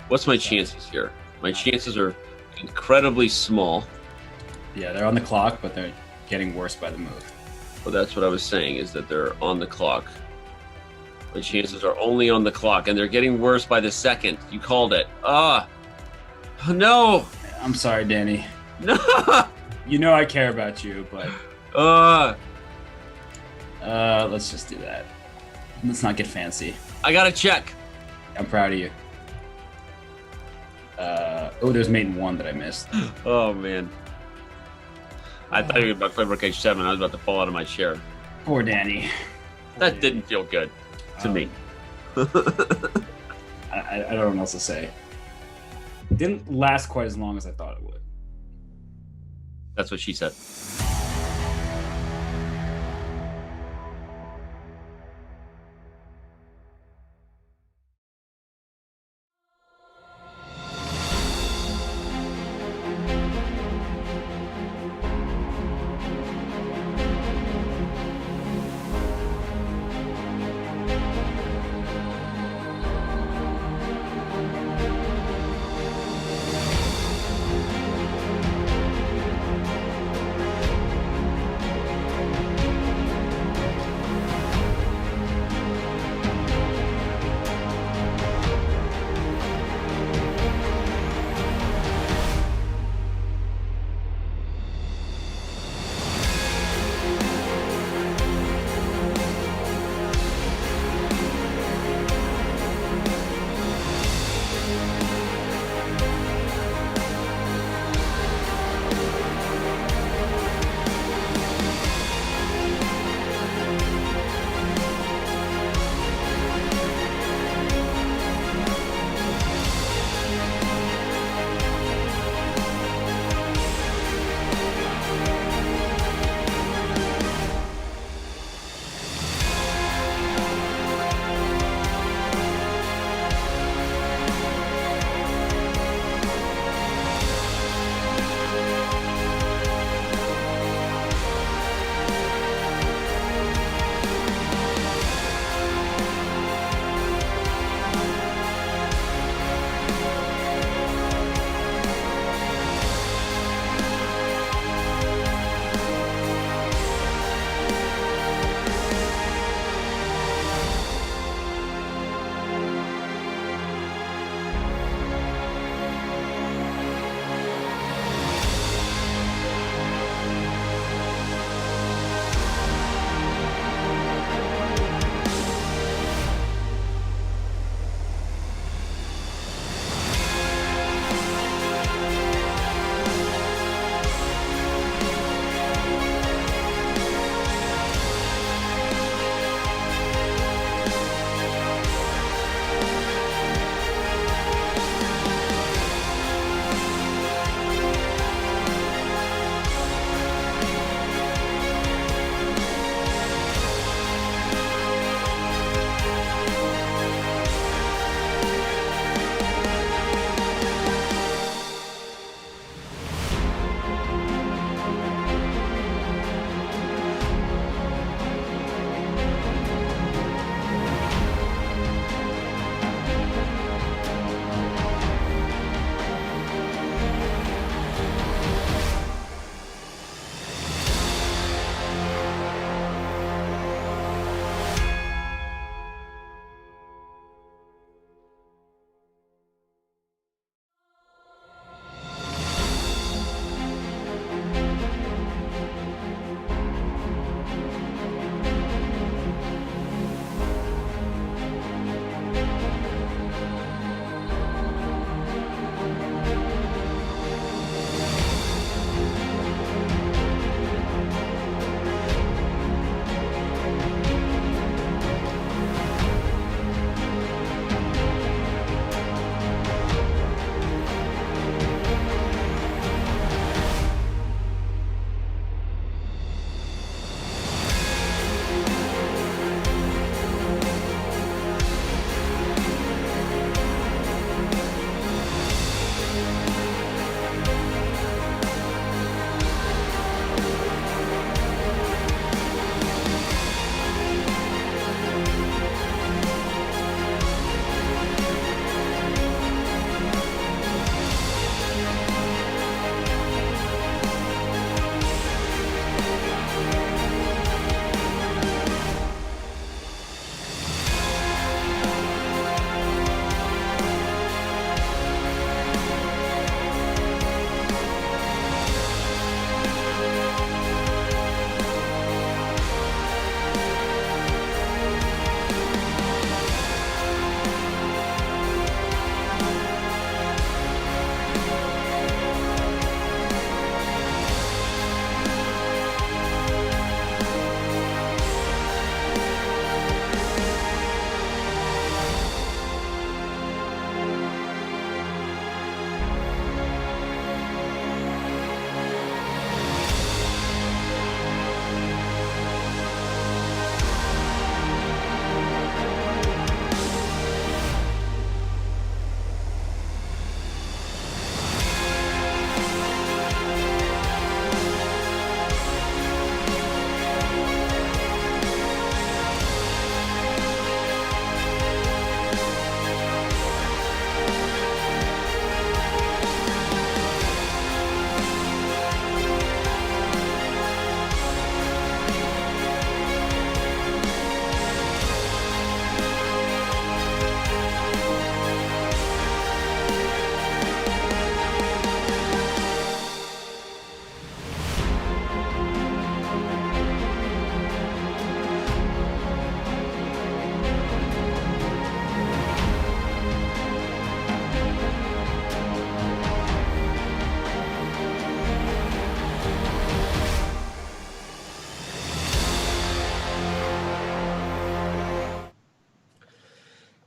What's my chances here? My chances are incredibly small. Yeah, they're on the clock, but they're getting worse by the move. Well, that's what I was saying, is that they're on the clock. My chances are only on the clock, and they're getting worse by the second. You called it. No! I'm sorry, Danny. No! You know I care about you, but... let's just do that. Let's not get fancy. I got to check. I'm proud of you. There's mate in 1 that I missed. Oh, man. I thought you were about to play Rook H7. I was about to fall out of my chair. Poor Danny. That didn't feel good to me. I don't know what else to say. Didn't last quite as long as I thought it would. That's what she said.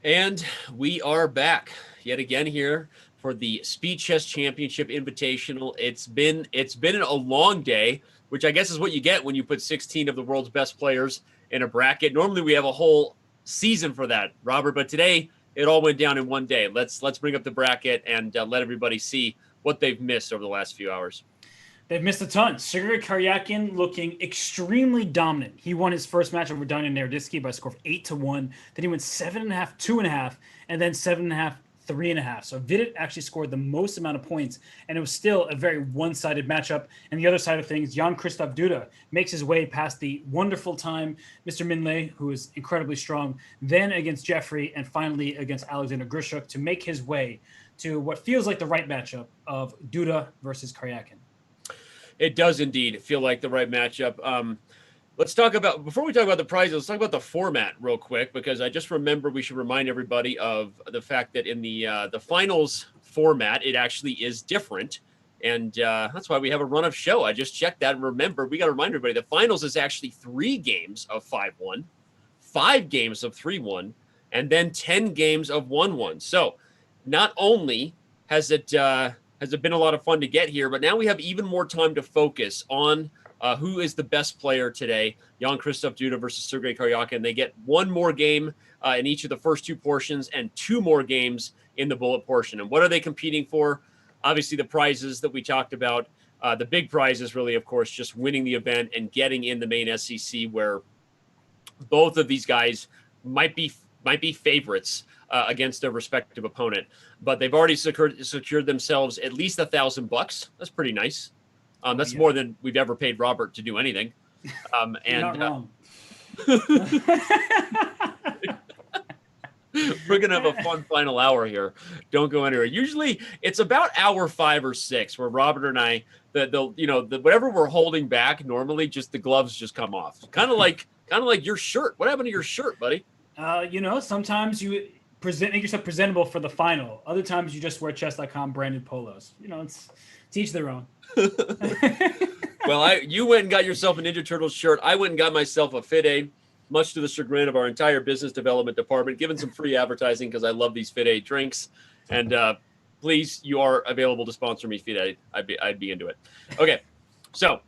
And we are back yet again here for the Speed Chess Championship Invitational. It's been a long day, which I guess is what you get when you put 16 of the world's best players in a bracket. Normally we have a whole season for that, Robert, but today it all went down in one day. Let's bring up the bracket and let everybody see what they've missed over the last few hours. They've missed a ton. Sergey Karjakin looking extremely dominant. He won his first match over Duda and Nerdiski by a score of 8-1. Then he went 7.5, 2.5, and then 7.5, 3.5. So Vidit actually scored the most amount of points, and it was still a very one-sided matchup. And the other side of things, Jan-Krzystof Duda makes his way past the wonderful time Mr. Min Lee, who is incredibly strong, then against Jeffery, and finally against Alexander Grischuk to make his way to what feels like the right matchup of Duda versus Karjakin. It does indeed feel like the right matchup. Let's talk about, before we talk about the prizes, let's talk about the format real quick, because I just remember we should remind everybody of the fact that in the finals format, it actually is different. And that's why we have a run of show. I just checked that and remember, we got to remind everybody, the finals is actually 3 games of 5-1, 5 games of 3-1, and then 10 games of 1-1. So not only has it been a lot of fun to get here, but now we have even more time to focus on who is the best player today, Jan-Krzystof Duda versus Sergey Karjakin. They get 1 more game in each of the first 2 portions and 2 more games in the bullet portion. And what are they competing for? Obviously, the prizes that we talked about. The big prize is really, of course, just winning the event and getting in the main SEC, where both of these guys might be favorites against their respective opponent, but they've already secured themselves at least $1,000. That's pretty nice. That's more than we've ever paid Robert to do anything. And not wrong. We're gonna have a fun final hour here. Don't go anywhere. Usually it's about hour 5 or 6 where Robert and I, whatever we're holding back, normally just the gloves just come off. Kind of like your shirt. What happened to your shirt, buddy? Sometimes you make yourself presentable for the final. Other times you just wear Chess.com branded polos. It's each their own. Well, you went and got yourself a Ninja Turtles shirt. I went and got myself a FitAid, much to the chagrin of our entire business development department, giving some free advertising because I love these FitAid drinks. And please, you are available to sponsor me, FitAid. I'd be into it. Okay, so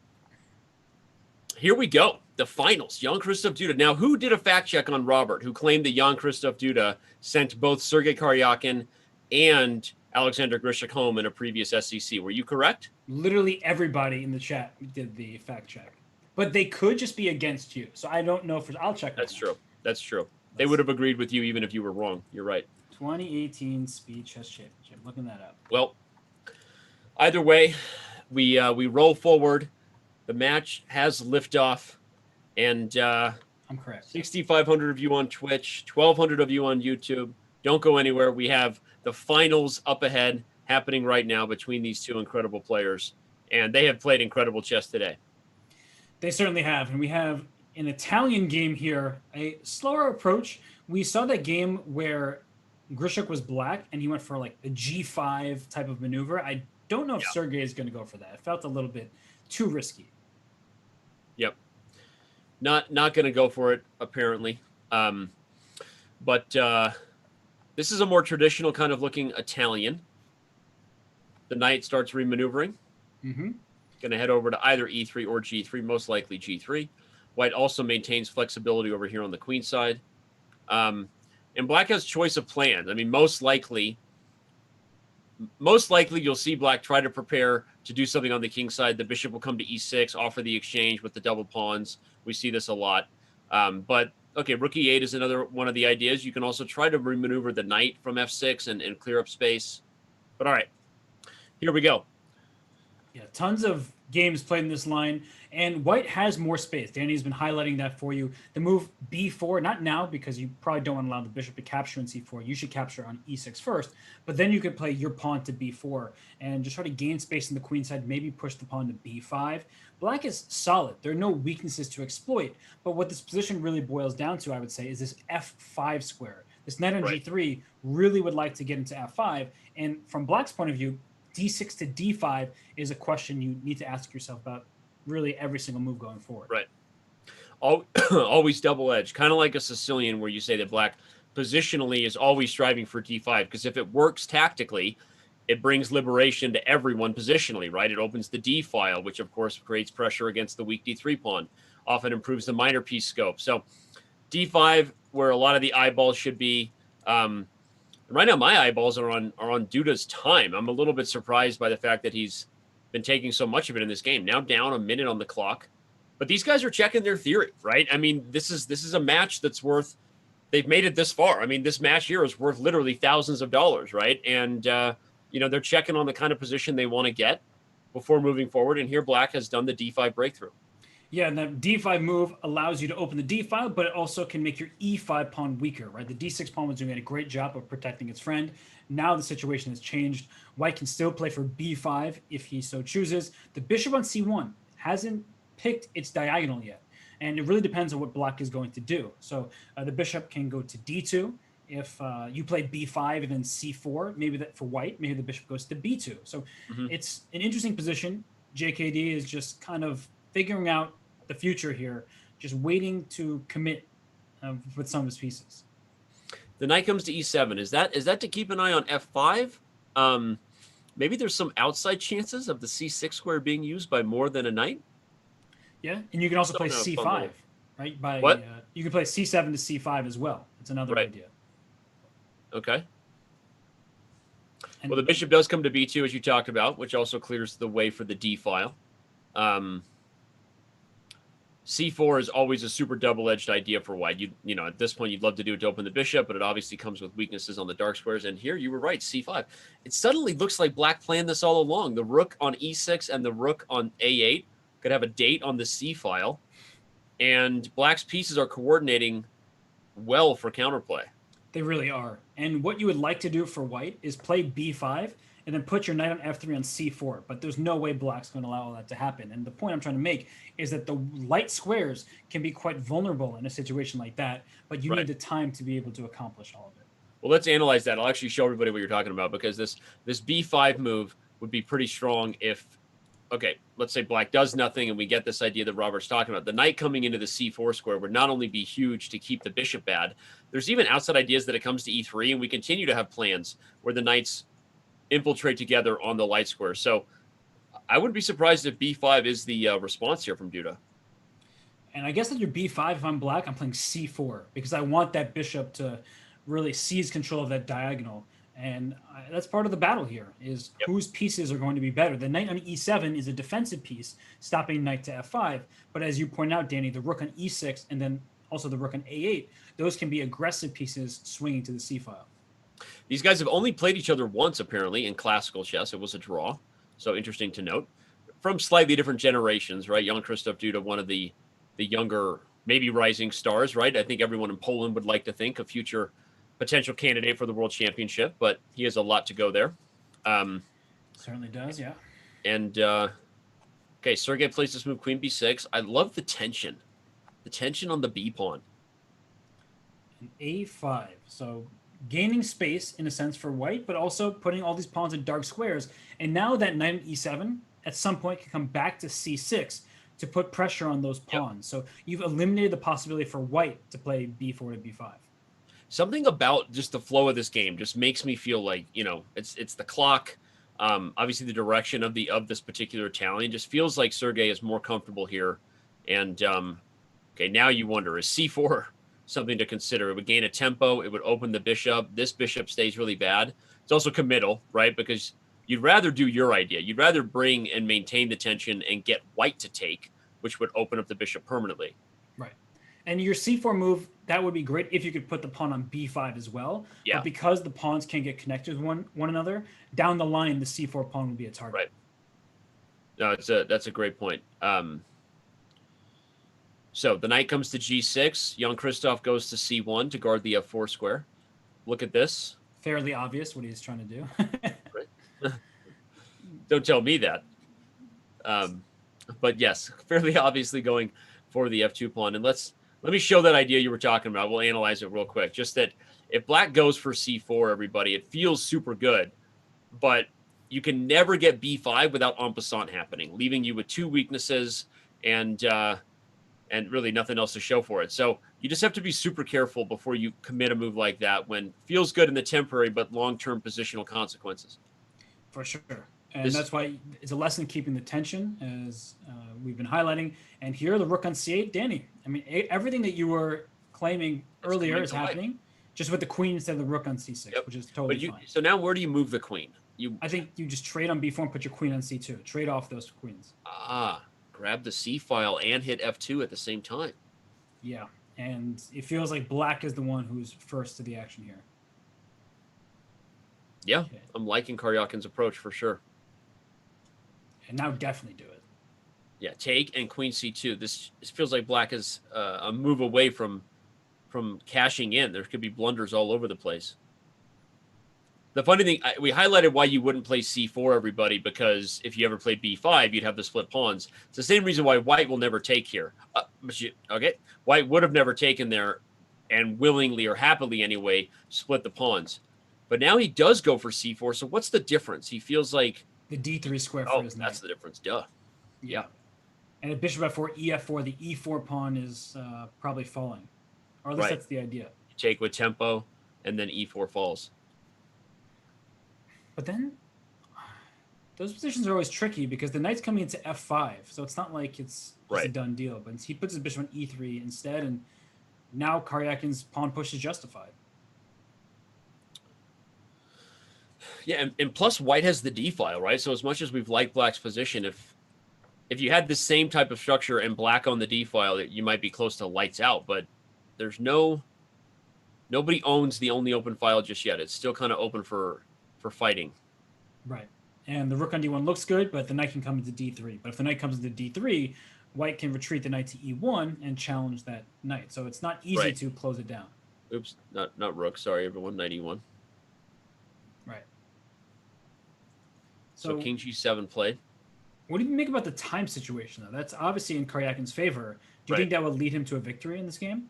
here we go. The finals, Jan-Krzystof Duda. Now, who did a fact check on Robert, who claimed that Jan-Krzystof Duda sent both Sergey Karjakin and Alexander Grischuk home in a previous SEC? Were you correct? Literally everybody in the chat did the fact check, but they could just be against you. So I don't know I'll check. That's true. That's true. They would have agreed with you even if you were wrong. You're right. 2018 Speed Chess Championship. Looking that up. Well, either way, we roll forward. The match has liftoff. And I'm correct. 6,500 of you on Twitch, 1,200 of you on YouTube. Don't go anywhere. We have the finals up ahead happening right now between these 2 incredible players. And they have played incredible chess today. They certainly have. And we have an Italian game here, a slower approach. We saw that game where Grischuk was black and he went for like a G5 type of maneuver. I don't know if Sergey is going to go for that. It felt a little bit too risky. Yep. Not going to go for it, apparently. But this is a more traditional kind of looking Italian. The knight starts remaneuvering. Mm-hmm. Going to head over to either E3 or G3, most likely G3. White also maintains flexibility over here on the queen side. And black has choice of plans. I mean, most likely you'll see black try to prepare to do something on the king side. The bishop will come to E6, offer the exchange with the double pawns. We see this a lot. But, okay, rook E8 is another one of the ideas. You can also try to remaneuver the knight from F6 and clear up space. But, all right, here we go. Yeah, tons of games played in this line, and white has more space. Danny's been highlighting that for you. The move B4, not now because you probably don't want to allow the bishop to capture in C4. You should capture on E6 first, but then you could play your pawn to B4 and just try to gain space in the queen side, maybe push the pawn to B5. Black is solid. There are no weaknesses to exploit, but what this position really boils down to, I would say, is this F5 square. This knight on G3 really would like to get into F5, and from black's point of view, D6 to D5 is a question you need to ask yourself about really every single move going forward. Right. Always double-edged, kind of like a Sicilian where you say that black positionally is always striving for d5, because if it works tactically, it brings liberation to everyone positionally, right? It opens the d file, which of course creates pressure against the weak d3 pawn, often improves the minor piece scope. So d5, where a lot of the eyeballs should be. Right now, my eyeballs are on Duda's time. I'm a little bit surprised by the fact that he's been taking so much of it in this game. Now down a minute on the clock, but these guys are checking their theory, right? I mean, this is a match that's worth. They've made it this far. I mean, this match here is worth literally thousands of dollars, right? And they're checking on the kind of position they want to get before moving forward. And here, Black has done the d5 breakthrough. Yeah, and that d5 move allows you to open the d file, but it also can make your e5 pawn weaker, right? The d6 pawn was doing a great job of protecting its friend. Now the situation has changed. White can still play for b5 if he so chooses. The bishop on c1 hasn't picked its diagonal yet, and it really depends on what Black is going to do. So the bishop can go to d2. If you play b5 and then c4, maybe that for White, maybe the bishop goes to b2. So it's an interesting position. JKD is just kind of figuring out the future here, just waiting to commit with some of his pieces. The knight comes to e7. Is that to keep an eye on f5? Maybe there's some outside chances of the c6 square being used by more than a knight. Yeah, and you can also play c5, right? By what? You can play c7 to c5 as well. It's another idea. Okay. Well, the bishop does come to b2, as you talked about, which also clears the way for the d file. C4 is always a super double-edged idea for White. You know, at this point, you'd love to do it to open the bishop, but it obviously comes with weaknesses on the dark squares. And here, you were right, C5. It suddenly looks like Black planned this all along. The rook on E6 and the rook on A8 could have a date on the C file, and Black's pieces are coordinating well for counterplay. They really are. And what you would like to do for White is play B5 and then put your knight on F3 on C4. But there's no way Black's going to allow all that to happen. And the point I'm trying to make is that the light squares can be quite vulnerable in a situation like that, but you need the time to be able to accomplish all of it. Well, let's analyze that. I'll actually show everybody what you're talking about, because this B5 move would be pretty strong if, okay, let's say Black does nothing and we get this idea that Robert's talking about. The knight coming into the C4 square would not only be huge to keep the bishop bad, there's even outside ideas that it comes to E3, and we continue to have plans where the knights infiltrate together on the light square. So I wouldn't be surprised if B5 is the response here from Duda. And I guess that your B5, if I'm Black, I'm playing C4 because I want that bishop to really seize control of that diagonal. And that's part of the battle here is whose pieces are going to be better. The knight on E7 is a defensive piece, stopping knight to F5. But as you point out, Danny, the rook on E6 and then also the rook on A8, those can be aggressive pieces swinging to the C file. These guys have only played each other once, apparently, in classical chess. It was a draw. So interesting to note. From slightly different generations, right? Jan-Krzystof Duda, one of the younger, maybe rising stars, right? I think everyone in Poland would like to think a future potential candidate for the World Championship, but he has a lot to go there. Certainly does, yeah. And, okay, Sergey plays this move, queen b6. I love the tension. The tension on the b pawn. And A5. So gaining space, in a sense, for White, but also putting all these pawns in dark squares. And now that knight on E7, at some point, can come back to C6 to put pressure on those pawns. So you've eliminated the possibility for White to play B4 to B5. Something about just the flow of this game just makes me feel like, you know, it's the clock. Obviously, the direction of this particular Italian just feels like Sergey is more comfortable here. And, okay, now you wonder, is C4 something to consider? It would gain a tempo. It would open the bishop. This bishop stays really bad. It's also committal, right? Because you'd rather do your idea. You'd rather bring and maintain the tension and get White to take, which would open up the bishop permanently. Right. And your C4 move, that would be great if you could put the pawn on B5 as well. Yeah. But because the pawns can't get connected with one another, down the line, the C4 pawn would be a target. Right. No, that's a great point. So the knight comes to G6. Jan-Krzystof goes to C1 to guard the F4 square. Look at this. Fairly obvious what he's trying to do. Right. Don't tell me that. But yes, fairly obviously going for the F2 pawn. And let me show that idea you were talking about. We'll analyze it real quick. Just that if Black goes for C4, everybody, it feels super good. But you can never get B5 without en passant happening, leaving you with two weaknesses and really nothing else to show for it. So You just have to be super careful before you commit a move like that when feels good in the temporary but long-term positional consequences. For sure. And that's why it's a lesson keeping the tension, as we've been highlighting. And here, the rook on c8, Danny. I mean, everything that you were claiming earlier is happening, just with the queen instead of the rook on c6, which is totally fine. So now where do you move the queen? I think you just trade on b4 and put your queen on c2. Trade off those queens. Grab the c file and hit f2 at the same time. Yeah, and it feels like black is the one who's first to the action here. Yeah, okay. I'm liking Karjakin's approach for sure. And now definitely do it. Yeah, take and queen c2. This feels like black is a move away from cashing in. There could be blunders all over the place. The funny thing, we highlighted why you wouldn't play c4, everybody, because if you ever played b5, you'd have the split pawns. It's the same reason why white will never take here. Okay, white would have never taken there and willingly or happily anyway split the pawns. But now he does go for c4, so what's the difference? He feels like... The d3 square for his knight. That's the difference, duh. Yeah. And if bishop f4, ef4, the e4 pawn is probably falling. Or at least that's the idea. You take with tempo, and then e4 falls. But then, those positions are always tricky because the knight's coming into f5, so it's not like it's a done deal. But he puts his bishop on e3 instead, and now Karjakin's pawn push is justified. Yeah, and plus white has the d file, right? So as much as we've liked black's position, if you had the same type of structure and black on the d file, you might be close to lights out. But there's nobody owns the only open file just yet. It's still kind of open for fighting. Right. And the rook on d1 looks good, but the knight can come into d3. But if the knight comes into d3, white can retreat the knight to e1 and challenge that knight. So it's not easy to close it down. Oops, not rook. Sorry, everyone. Knight e1. Right. So king g7 played. What do you make about the time situation, though? That's obviously in Karjakin's favor. Do you think that will lead him to a victory in this game?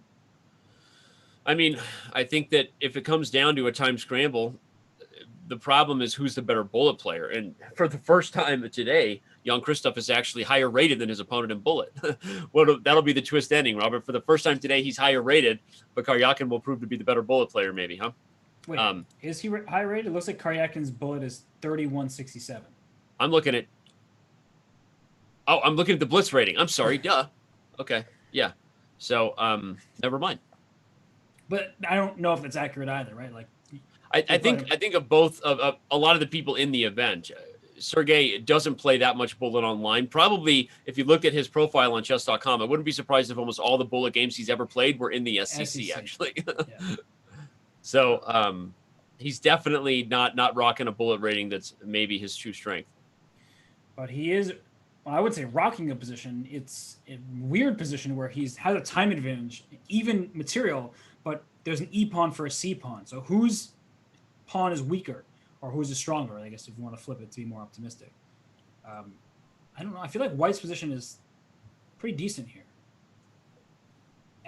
I mean, I think that if it comes down to a time scramble, the problem is who's the better bullet player. And for the first time today, Jan-Krzystof is actually higher rated than his opponent in bullet. Well, that'll be the twist ending, Robert. For the first time today, he's higher rated, but Karjakin will prove to be the better bullet player, maybe, huh? Wait, is he high rated? It looks like Karjakin's bullet is 3167. I'm looking at the blitz rating. I'm sorry, duh. Okay, yeah. So, never mind. But I don't know if it's accurate either, right? Like, I think of both of a lot of the people in the event. Sergey doesn't play that much bullet online. Probably, if you look at his profile on Chess.com, I wouldn't be surprised if almost all the bullet games he's ever played were in the SCC. Actually. Yeah. So he's definitely not rocking a bullet rating that's maybe his true strength. But he is, well, I would say, rocking a position. It's a weird position where he's has a time advantage, even material, but there's an E pawn for a C pawn. So whose pawn is weaker or whose is stronger? I guess if you want to flip it to be more optimistic. I don't know. I feel like white's position is pretty decent here.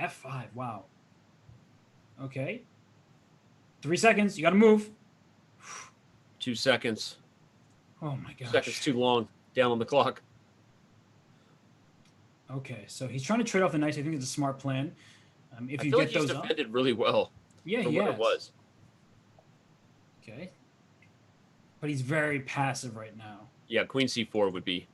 F5. Wow. Okay. 3 seconds. You got to move. 2 seconds. Oh my gosh. Seconds too long. Down on the clock. Okay, so he's trying to trade off the knights. I think it's a smart plan. If you feel get like those he's defended really well. Yeah, from what it was. Okay. But he's very passive right now. Yeah, queen c4 would be.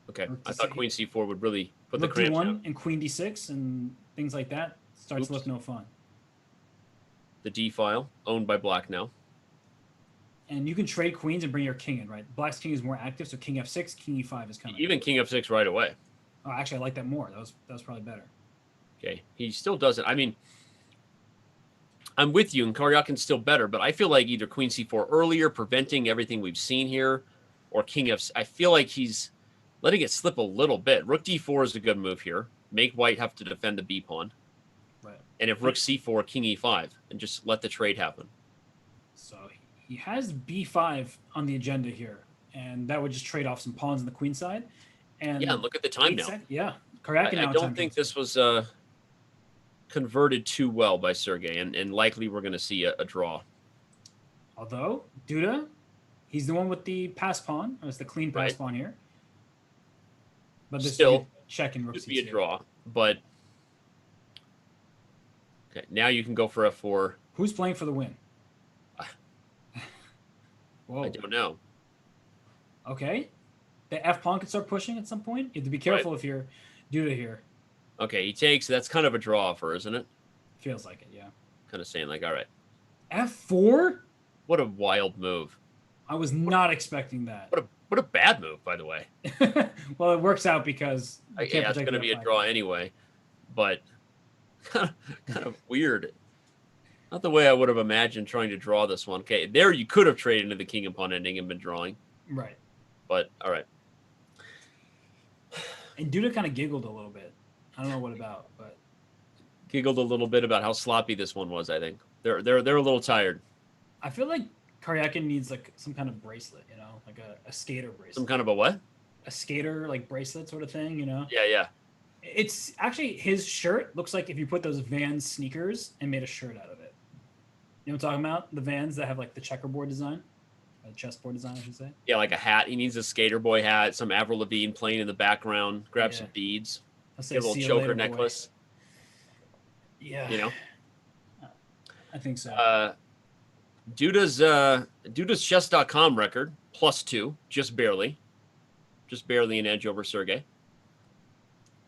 Okay, I thought queen c4 would really put the cramps down. And queen d6 and things like that starts to look no fun. The d file owned by black now. And you can trade queens and bring your king in, right? Black's king is more active, so king f6, king e5 is coming. Even king f6 right away. Oh, actually, I like that more. That was probably better. Okay, he still doesn't. I mean, I'm with you, and Karjakin's still better, but I feel like either queen c4 earlier, preventing everything we've seen here, or king f6. I feel like he's letting it slip a little bit. Rook d4 is a good move here. Make white have to defend the b pawn. Right. And if rook c4, king e5, and just let the trade happen. So he has b5 on the agenda here, and that would just trade off some pawns on the queen side. And yeah, look at the time now. Yeah, Karjakin I don't think this was converted too well by Sergey, and likely we're going to see a draw. Although Duda, he's the one with the pass pawn. It's the clean pass pawn here. But this still check and rook could be a draw, but Okay, now you can go for f4. Who's playing for the win? Whoa. I don't know. Okay. The f pawn can start pushing at some point. You have to be careful if you're Duda here. Okay, he takes. That's kind of a draw for, isn't it? Feels like it, yeah. Kind of saying like, all right. f4? What a wild move. I was not expecting that. What a bad move, by the way. Well, it works out because yeah, it's going to be a draw anyway, but kind of weird. Not the way I would have imagined trying to draw this one. Okay, there you could have traded into the king and pawn ending and been drawing. Right. But all right. And Duda kind of giggled a little bit. I don't know what about, but giggled a little bit about how sloppy this one was. I think they're a little tired. I feel like Karjakin needs like some kind of bracelet, you know, like a skater bracelet. Some kind of a what? A skater like bracelet sort of thing, you know? Yeah. It's actually his shirt looks like if you put those Vans sneakers and made a shirt out of it. You know what I'm talking about? The Vans that have like the checkerboard design, the chessboard design, I should say. Yeah, like a hat. He needs a skater boy hat. Some Avril Lavigne playing in the background. Grab some beads. Get a little choker necklace. Boy. Yeah. You know. I think so. Duda's Chess.com record +2, just barely an edge over Sergey.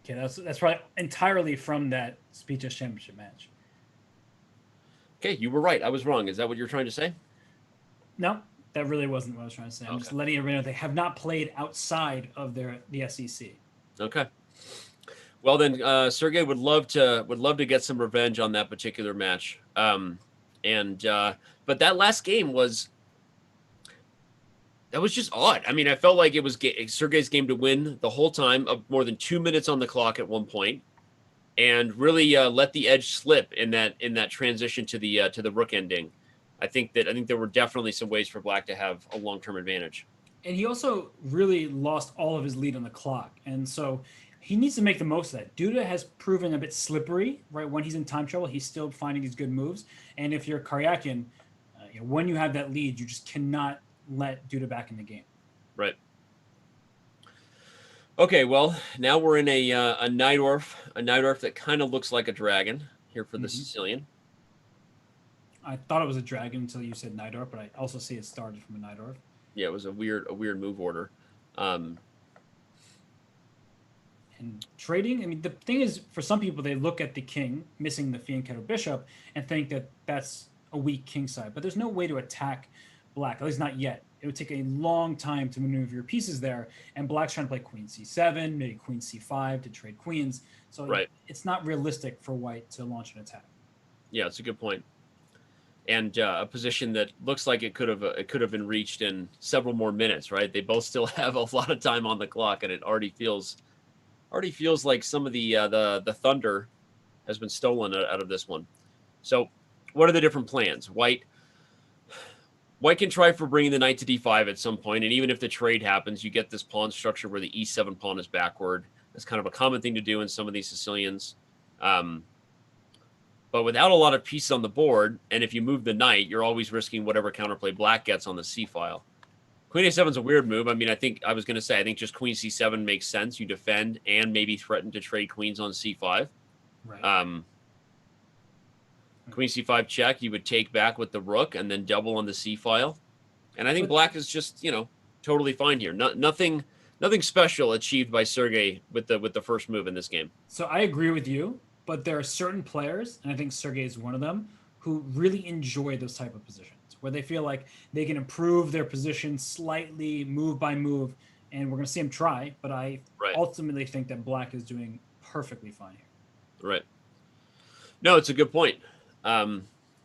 Okay, that's probably entirely from that Speed Chess Championship match. Okay, you were right. I was wrong. Is that what you're trying to say? No, that really wasn't what I was trying to say. I'm just letting everybody know they have not played outside of the SEC. Okay. Well, then Sergey would love to get some revenge on that particular match. But that last game was just odd. I mean, I felt like it was Sergey's game to win the whole time, of more than 2 minutes on the clock at one point, and really let the edge slip in that transition to the rook ending. I think there were definitely some ways for Black to have a long-term advantage. And he also really lost all of his lead on the clock, and so he needs to make the most of that. Duda has proven a bit slippery, right? When he's in time trouble, he's still finding these good moves. And if you're Karjakin, when you have that lead, you just cannot let Duda back in the game. Right. Okay, well, now we're in a Najdorf that kind of looks like a dragon here for the Sicilian. I thought it was a dragon until you said Najdorf, but I also see it started from a Najdorf. Yeah, it was a weird move order. And trading, I mean, the thing is, for some people, they look at the king missing the fianchetto bishop and think that that's a weak king side. But there's no way to attack Black, at least not yet. It would take a long time to maneuver your pieces there. And Black's trying to play queen c7, maybe queen c5 to trade queens. So it's not realistic for White to launch an attack. Yeah, it's a good point. And a position that looks like it could have been reached in several more minutes, right? They both still have a lot of time on the clock, and it already feels like some of the thunder has been stolen out of this one. So what are the different plans? White can try for bringing the knight to d5 at some point, and even if the trade happens, you get this pawn structure where the e7 pawn is backward. That's kind of a common thing to do in some of these Sicilians. But without a lot of pieces on the board, and if you move the knight, you're always risking whatever counterplay Black gets on the c file. Queen a7 is a weird move. I mean, I think just queen c7 makes sense. You defend and maybe threaten to trade queens on c5. Right. Queen c5 check, you would take back with the rook and then double on the c file. And I think Black is just, totally fine here. Nothing special achieved by Sergey with the first move in this game. So I agree with you, but there are certain players, and I think Sergey is one of them, who really enjoy those type of positions, where they feel like they can improve their position slightly, move by move, and we're going to see him try, but I ultimately think that Black is doing perfectly fine here. Right. No, it's a good point.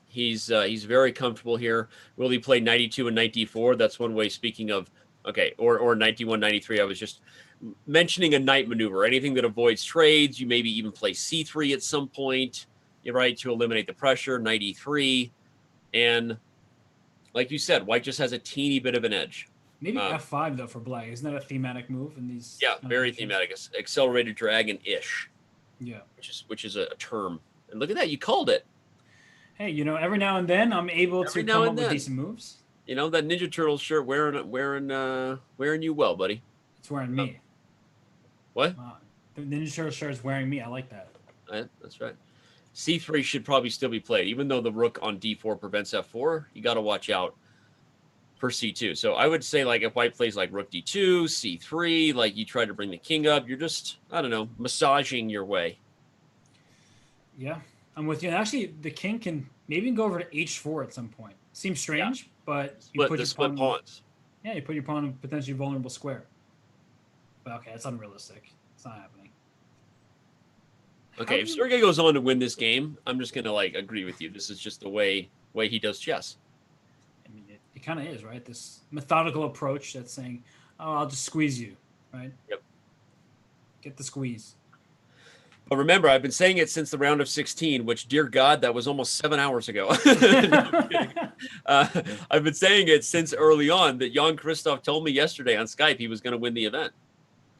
He's very comfortable here. Will he play knight e2 and knight d4? That's one way, speaking of, or knight d1, knight e3. I was just mentioning a knight maneuver. Anything that avoids trades. You maybe even play c3 at some point, to eliminate the pressure, knight e3. And like you said, White just has a teeny bit of an edge. Maybe f5, though, for Black. Isn't that a thematic move in these? Yeah, very thematic. Accelerated dragon-ish. Yeah. Which is a term. And look at that. You called it. Hey, every now and then I'm able to come up with decent moves. That Ninja Turtle shirt wearing you well, buddy. It's wearing me. What? The Ninja Turtle shirt is wearing me. I like that. Yeah, that's right. c3 should probably still be played. Even though the rook on d4 prevents f4, you got to watch out for c2. So I would say, like, if white plays like rook d2, c3, like you try to bring the king up, you're just, I don't know, massaging your way. Yeah, I'm with you. And actually, the king can maybe go over to h4 at some point. Seems strange, but you put your split pawns. Yeah, you put your pawn in a potentially vulnerable square. But okay, it's unrealistic. It's not happening. Okay, if Sergey goes on to win this game, I'm just gonna like agree with you. This is just the way he does chess. I mean, it kind of is, right? This methodical approach that's saying, "Oh, I'll just squeeze you," right? Yep. Get the squeeze. But remember, I've been saying it since the round of 16, which, dear God, that was almost 7 hours ago. I've been saying it since early on that Jan-Krzystof told me yesterday on Skype he was going to win the event.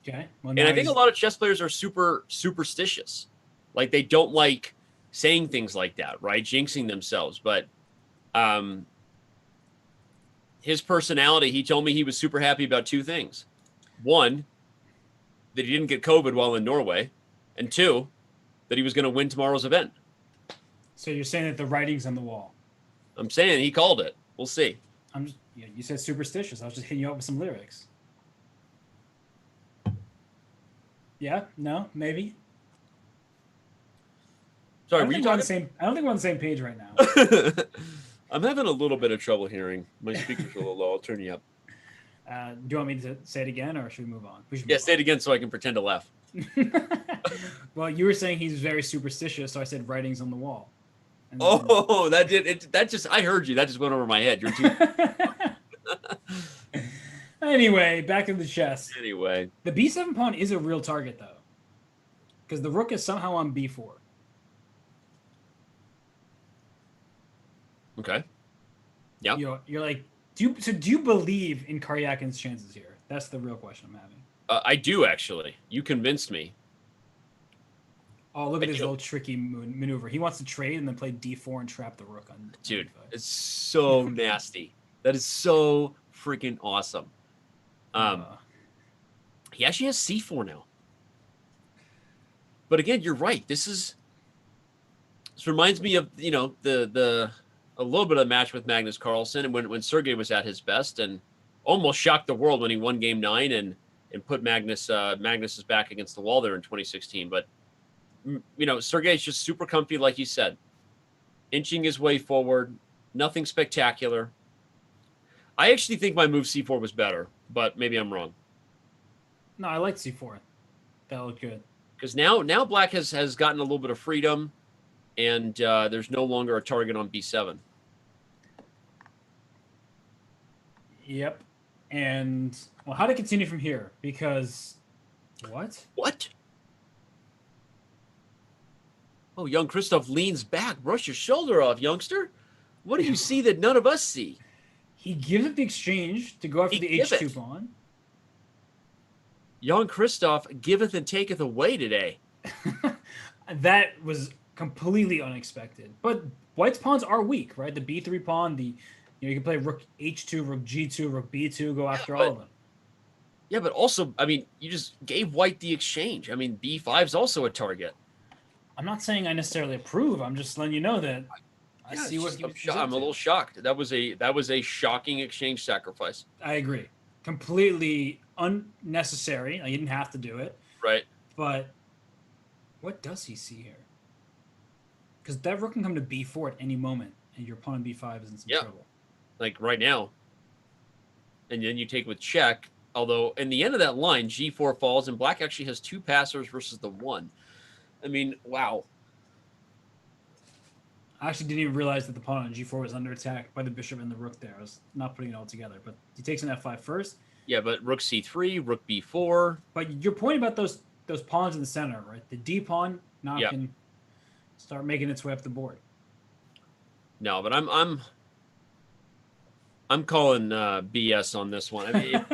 Okay. Well, and I think a lot of chess players are super superstitious. Like, they don't like saying things like that, right? Jinxing themselves. But his personality, he told me he was super happy about 2 things. 1, that he didn't get COVID while in Norway. And 2, that he was going to win tomorrow's event. So you're saying that the writing's on the wall? I'm saying he called it. We'll see. Yeah, you said superstitious. I was just hitting you up with some lyrics. Yeah? No? Maybe? Sorry, I don't think we're on the same page right now. I'm having a little bit of trouble hearing. My speaker's a little low. I'll turn you up. Do you want me to say it again, or should we move on? Say it again so I can pretend to laugh. Well, you were saying he's very superstitious, so I said writing's on the wall. That just I heard you. That just went over my head. You're too. Anyway, back to the chess. Anyway, the b7 pawn is a real target though, because the rook is somehow on b4. Okay. Yeah. You're like, do you believe in Karjakin's chances here? That's the real question I'm having. I do, actually. You convinced me. Oh, look at his little tricky maneuver. He wants to trade and then play d4 and trap the rook on. Dude, it's so nasty. That is so freaking awesome. He actually has c4 now. But again, you're right. This reminds me of, a little bit of the match with Magnus Carlsen, and when Sergey was at his best and almost shocked the world when he won game 9 and put Magnus's back against the wall there in 2016. But Sergey's just super comfy, like you said, inching his way forward, nothing spectacular. I actually think my move c4 was better, but maybe I'm wrong. No, I like c4. That looked good. Because now Black has gotten a little bit of freedom, and there's no longer a target on b7. Yep. And, well, how to continue from here? Because, what? What? Oh, Jan-Krzystof leans back. Brush your shoulder off, youngster. What do you see that none of us see? He gives up the exchange to go after the h2 pawn. Jan-Krzystof giveth and taketh away today. That was completely unexpected. But White's pawns are weak, right? The b3 pawn, you can play rook h2, rook g2, rook b2, go after all of them. Yeah, but also, I mean, you just gave White the exchange. I mean, b5 is also a target. I'm not saying I necessarily approve. I'm just letting you know that I see what I'm a little shocked. That was a shocking exchange sacrifice. I agree. Completely unnecessary. He didn't have to do it. Right. But what does he see here? Because that rook can come to b4 at any moment, and your pawn on b5 is in some trouble. Like right now. And then you take with check. Although in the end of that line, g4 falls, and Black actually has 2 passers versus the 1. I mean, wow. I actually didn't even realize that the pawn on g4 was under attack by the bishop and the rook there. I was not putting it all together. But he takes an f5 first. Yeah, but rook c3, rook b4. But your point about those pawns in the center, right? The d pawn now can start making its way up the board. No, but I'm calling BS on this one. I mean,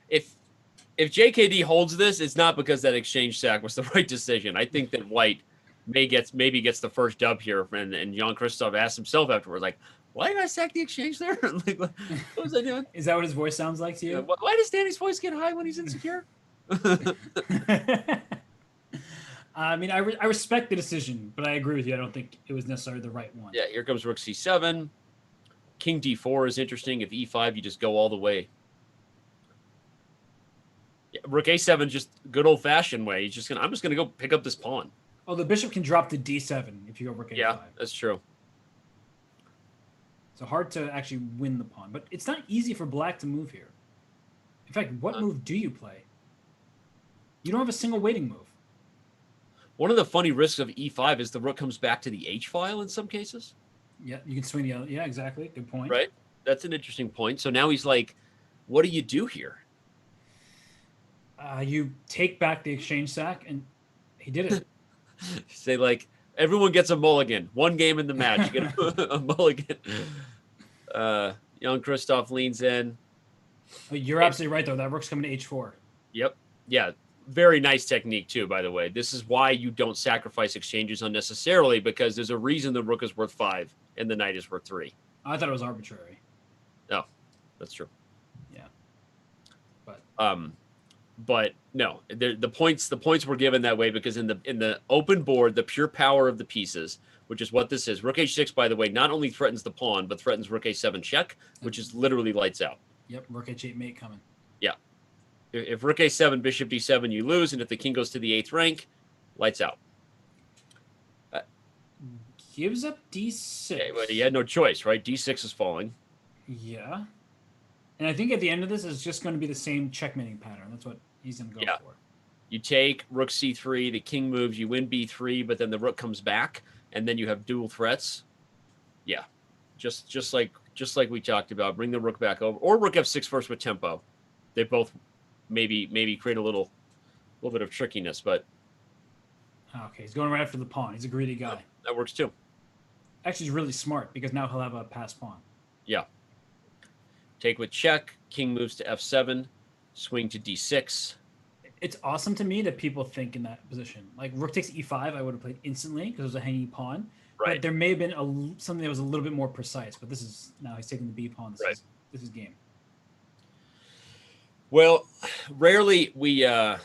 if JKD holds this, it's not because that exchange sack was the right decision. I think that White maybe gets the first dub here, and Jan-Krzystof asked himself afterwards, like, why did I sack the exchange there? Like, what was I doing? Is that what his voice sounds like to you? Why does Danny's voice get high when he's insecure? I mean, I respect the decision, but I agree with you. I don't think it was necessarily the right one. Yeah, here comes rook c7. King d4 is interesting. If e5, you just go all the way. Yeah, rook a7, just good old-fashioned way. I'm just gonna go pick up this pawn. Oh, the bishop can drop to d7 if you go rook a5. Yeah, that's true. So hard to actually win the pawn, but it's not easy for black to move here. In fact, what move do you play? You don't have a single waiting move. One of the funny risks of e5 is the rook comes back to the h-file in some cases. Yeah, you can swing the other. Yeah, exactly. Good point. Right? That's an interesting point. So now he's like, what do you do here? You take back the exchange sack, and he did it. Say, like, everyone gets a mulligan. One game in the match. You get a mulligan. Jan-Krzystof leans in. You're absolutely right, though. That rook's coming to h4. Yep. Yeah. Very nice technique, too, by the way. This is why you don't sacrifice exchanges unnecessarily, because there's a reason the rook is worth 5 and the knight is worth 3. I thought it was arbitrary. No, that's true. Yeah. But no, the points were given that way because in the open board, the pure power of the pieces, which is what this is. Rook h6, by the way, not only threatens the pawn, but threatens rook a7 check, which is literally lights out. Yep, rook h8 mate coming. Yeah. If rook a7, bishop d7, you lose, and if the king goes to the 8th rank, lights out. Gives up d6. Okay, but he had no choice, right? d6 is falling. Yeah. And I think at the end of this, it's just going to be the same checkmating pattern. That's what he's going to go for. You take rook c3, the king moves, you win b3, but then the rook comes back, and then you have dual threats. Yeah. Just like we talked about, bring the rook back over, or rook f6 first with tempo. They both maybe create a little bit of trickiness, but okay, he's going right after the pawn. He's a greedy guy. That works too. Actually, he's really smart because now he'll have a passed pawn. Yeah. Take with check. King moves to f7. Swing to d6. It's awesome to me that people think in that position. Like rook takes e5, I would have played instantly because it was a hanging pawn. Right. But there may have been something that was a little bit more precise. But this is now he's taking the b pawn. This is game. Well, rarely we are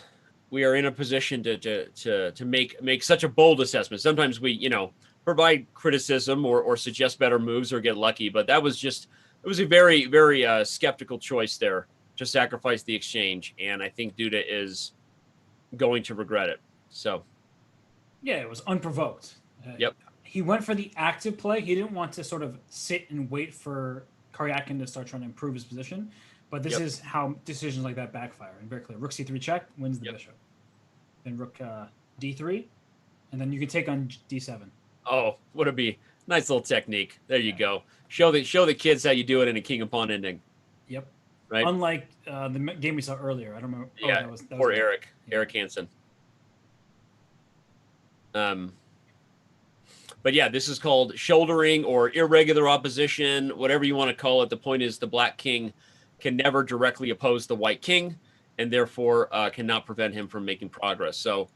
in a position to make such a bold assessment. Sometimes we provide criticism or suggest better moves or get lucky, but it was a very very skeptical choice there to sacrifice the exchange, and I think Duda is going to regret it. So yeah, it was unprovoked. Yep. He went for the active play. He didn't want to sort of sit and wait for Karjakin to start trying to improve his position. But this is how decisions like that backfire. And very clear. Rook c3 check wins the bishop. Then rook d3. And then you can take on d7. Oh, would it be nice little technique. There you go. Show the kids how you do it in a king and pawn ending. Yep. Right. Unlike the game we saw earlier. I don't remember. Yeah, that was poor Eric. Yeah. Eric Hansen. But yeah, this is called shouldering or irregular opposition, whatever you want to call it. The point is the black king can never directly oppose the white king and therefore cannot prevent him from making progress. So,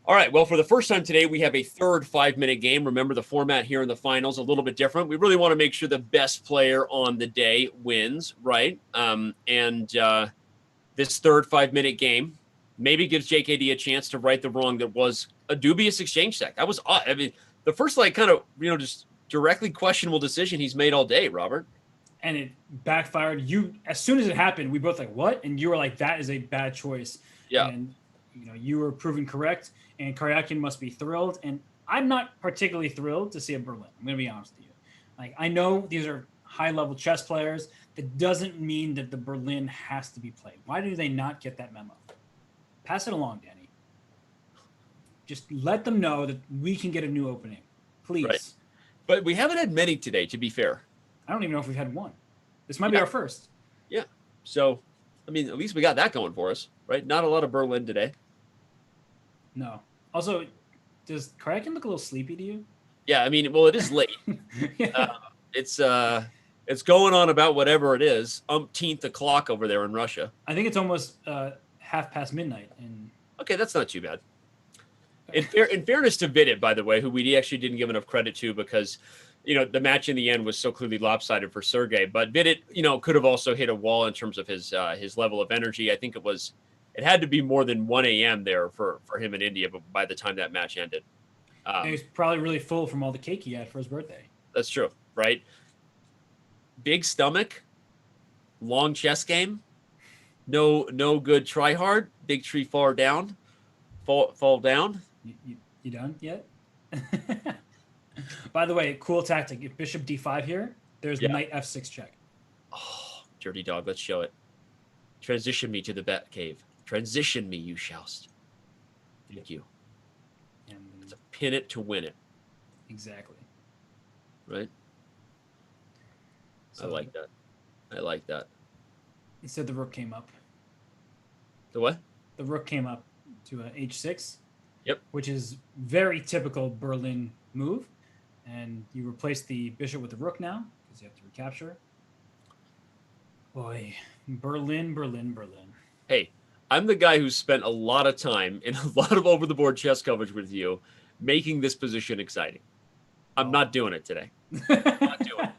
all right, well, for the first time today, we have a third 5-minute game. Remember, the format here in the finals a little bit different. We really want to make sure the best player on the day wins, right? This third 5-minute game maybe gives JKD a chance to right the wrong that was a dubious exchange sack. That was, I mean, the first kind of, just directly questionable decision he's made all day, Robert. And it backfired. As soon as it happened, we both like, what? And you were like, that is a bad choice. Yeah. And, you were proven correct. And Karjakin must be thrilled. And I'm not particularly thrilled to see a Berlin. I'm going to be honest with you. Like, I know these are high-level chess players. That doesn't mean that the Berlin has to be played. Why do they not get that memo? Pass it along, Danny. Just let them know that we can get a new opening. Please. Right. But we haven't had many today, to be fair. I don't even know if we've had one. This might be our first. Yeah. So, I mean, at least we got that going for us, right? Not a lot of Berlin today. No. Also, does Karjakin look a little sleepy to you? Yeah, I mean, well, it is late. Yeah. It's going on about whatever it is, umpteenth o'clock over there in Russia. I think it's almost midnight. Okay, that's not too bad. In fairness to Vidit, by the way, who we actually didn't give enough credit to because, the match in the end was so clearly lopsided for Sergey. But Vidit, could have also hit a wall in terms of his level of energy. I think it was it had to be more than 1 a.m. there for him in India. But by the time that match ended, He was probably really full from all the cake he had for his birthday. that's true, right? Big stomach, long chess game. No good try hard. Big tree fall down. Fall down. You done yet? By the way, cool tactic. If bishop d5 here, there's knight f6 check. Oh, dirty dog. Let's show it. Transition me to the bat cave. Transition me, you shallst. Thank you. And It's a pin it to win it. exactly. Right? So I like that. I like that. Instead, the rook came up. The what? The rook came up to h6. Yep. Which is very typical Berlin move. And you replace the bishop with the rook now because you have to recapture. Boy, Berlin. Hey, I'm the guy who's spent a lot of time in a lot of over-the-board chess coverage with you, making this position exciting. I'm not doing it today. I'm not doing it.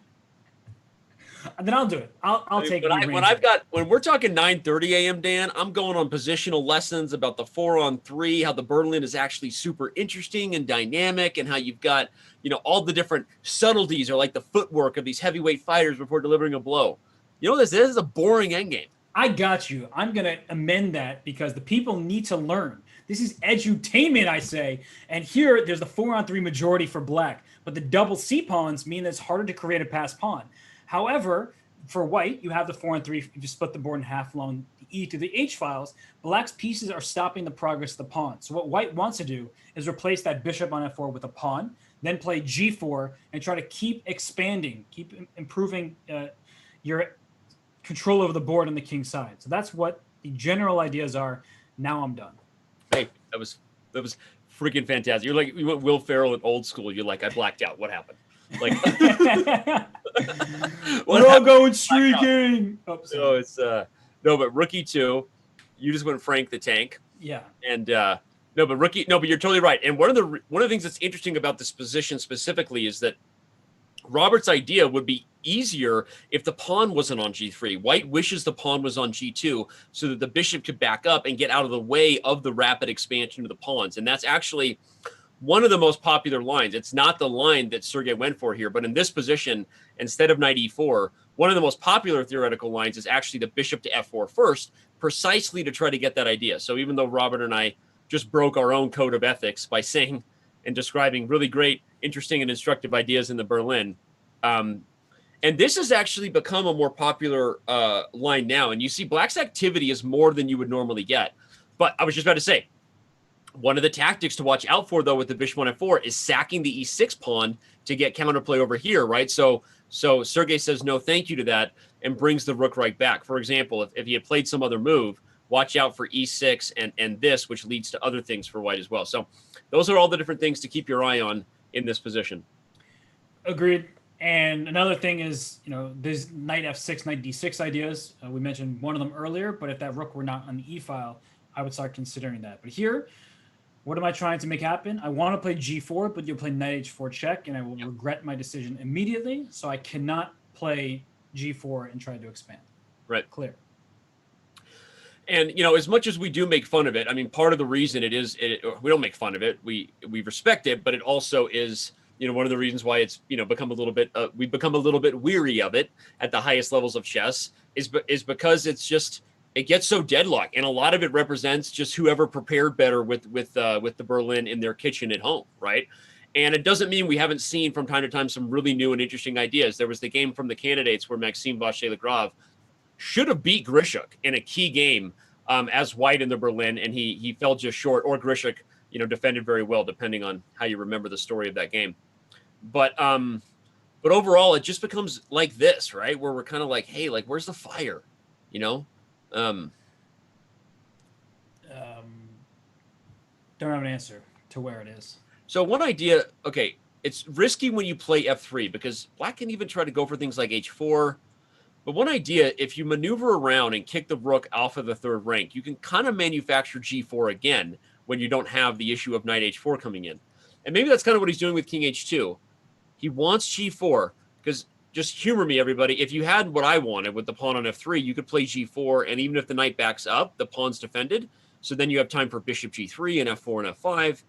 Then I'll do it. I'll take it. When we're talking 9:30 a.m., Dan, I'm going on positional lessons about the 4-on-3, how the Berlin is actually super interesting and dynamic, and how you've got, all the different subtleties or like the footwork of these heavyweight fighters before delivering a blow. You know, this is a boring endgame. I got you. I'm going to amend that because the people need to learn. This is edutainment, I say. And here, there's the 4-on-3 majority for black. But the double C pawns mean that it's harder to create a pass pawn. However, for white, you have the 4-on-3. If you split the board in half along the E to the H files, black's pieces are stopping the progress of the pawn. So what white wants to do is replace that bishop on F4 with a pawn, then play G4 and try to keep expanding, keep improving your control over the board on the king side. So that's what the general ideas are. Now I'm done. Hey, that was freaking fantastic. You're like, you went Will Ferrell in Old School. You're like, I blacked out. What happened? Like, we're all going streaking. Oh, so it's no, but rookie 2, you just went Frank the Tank. Yeah. And but you're totally right. And one of the things that's interesting about this position specifically is that Robert's idea would be easier if the pawn wasn't on G3. White wishes the pawn was on G2 so that the bishop could back up and get out of the way of the rapid expansion of the pawns. And that's actually one of the most popular lines. It's not the line that Sergey went for here, but in this position, instead of knight e4, one of the most popular theoretical lines is actually the bishop to f4 first, precisely to try to get that idea. So even though Robert and I just broke our own code of ethics by saying and describing really great, interesting, and instructive ideas in the Berlin, and this has actually become a more popular line now. And you see black's activity is more than you would normally get. But I was just about to say, one of the tactics to watch out for, though, with the bishop on f4 is sacking the e6 pawn to get counterplay over here, right? So Sergey says no thank you to that and brings the rook right back. For example, if he had played some other move, watch out for e6 and this, which leads to other things for white as well. So those are all the different things to keep your eye on in this position. Agreed. And another thing is, there's knight f6, knight d6 ideas. We mentioned one of them earlier, but if that rook were not on the e file, I would start considering that. But here, what am I trying to make happen? I want to play g4, but you'll play knight h4 check, and I will regret my decision immediately. So I cannot play g4 and try to expand. Right. Clear. And, as much as we do make fun of it, I mean, part of the reason we don't make fun of it. We respect it, but it also is, one of the reasons why it's, become a little bit, we've become a little bit weary of it at the highest levels of chess is because it's just, it gets so deadlocked. And a lot of it represents just whoever prepared better with the Berlin in their kitchen at home. Right. And it doesn't mean we haven't seen from time to time some really new and interesting ideas. There was the game from the candidates where Maxime Vachier-Lagrave should have beat Grishuk in a key game as white in the Berlin, and he fell just short, or Grishuk, defended very well, depending on how you remember the story of that game. But overall, it just becomes like this, right? Where we're kind of like, hey, like, where's the fire? Don't have an answer to where it is. So one idea, okay, it's risky when you play f3 because black can even try to go for things like h4. But one idea, if you maneuver around and kick the rook off of the third rank, you can kind of manufacture g4 again when you don't have the issue of knight h4 coming in. And maybe that's kind of what he's doing with king h2. He wants g4 because just humor me, everybody. If you had what I wanted with the pawn on f3, you could play g4, and even if the knight backs up, the pawn's defended. So then you have time for bishop g3 and f4 and f5.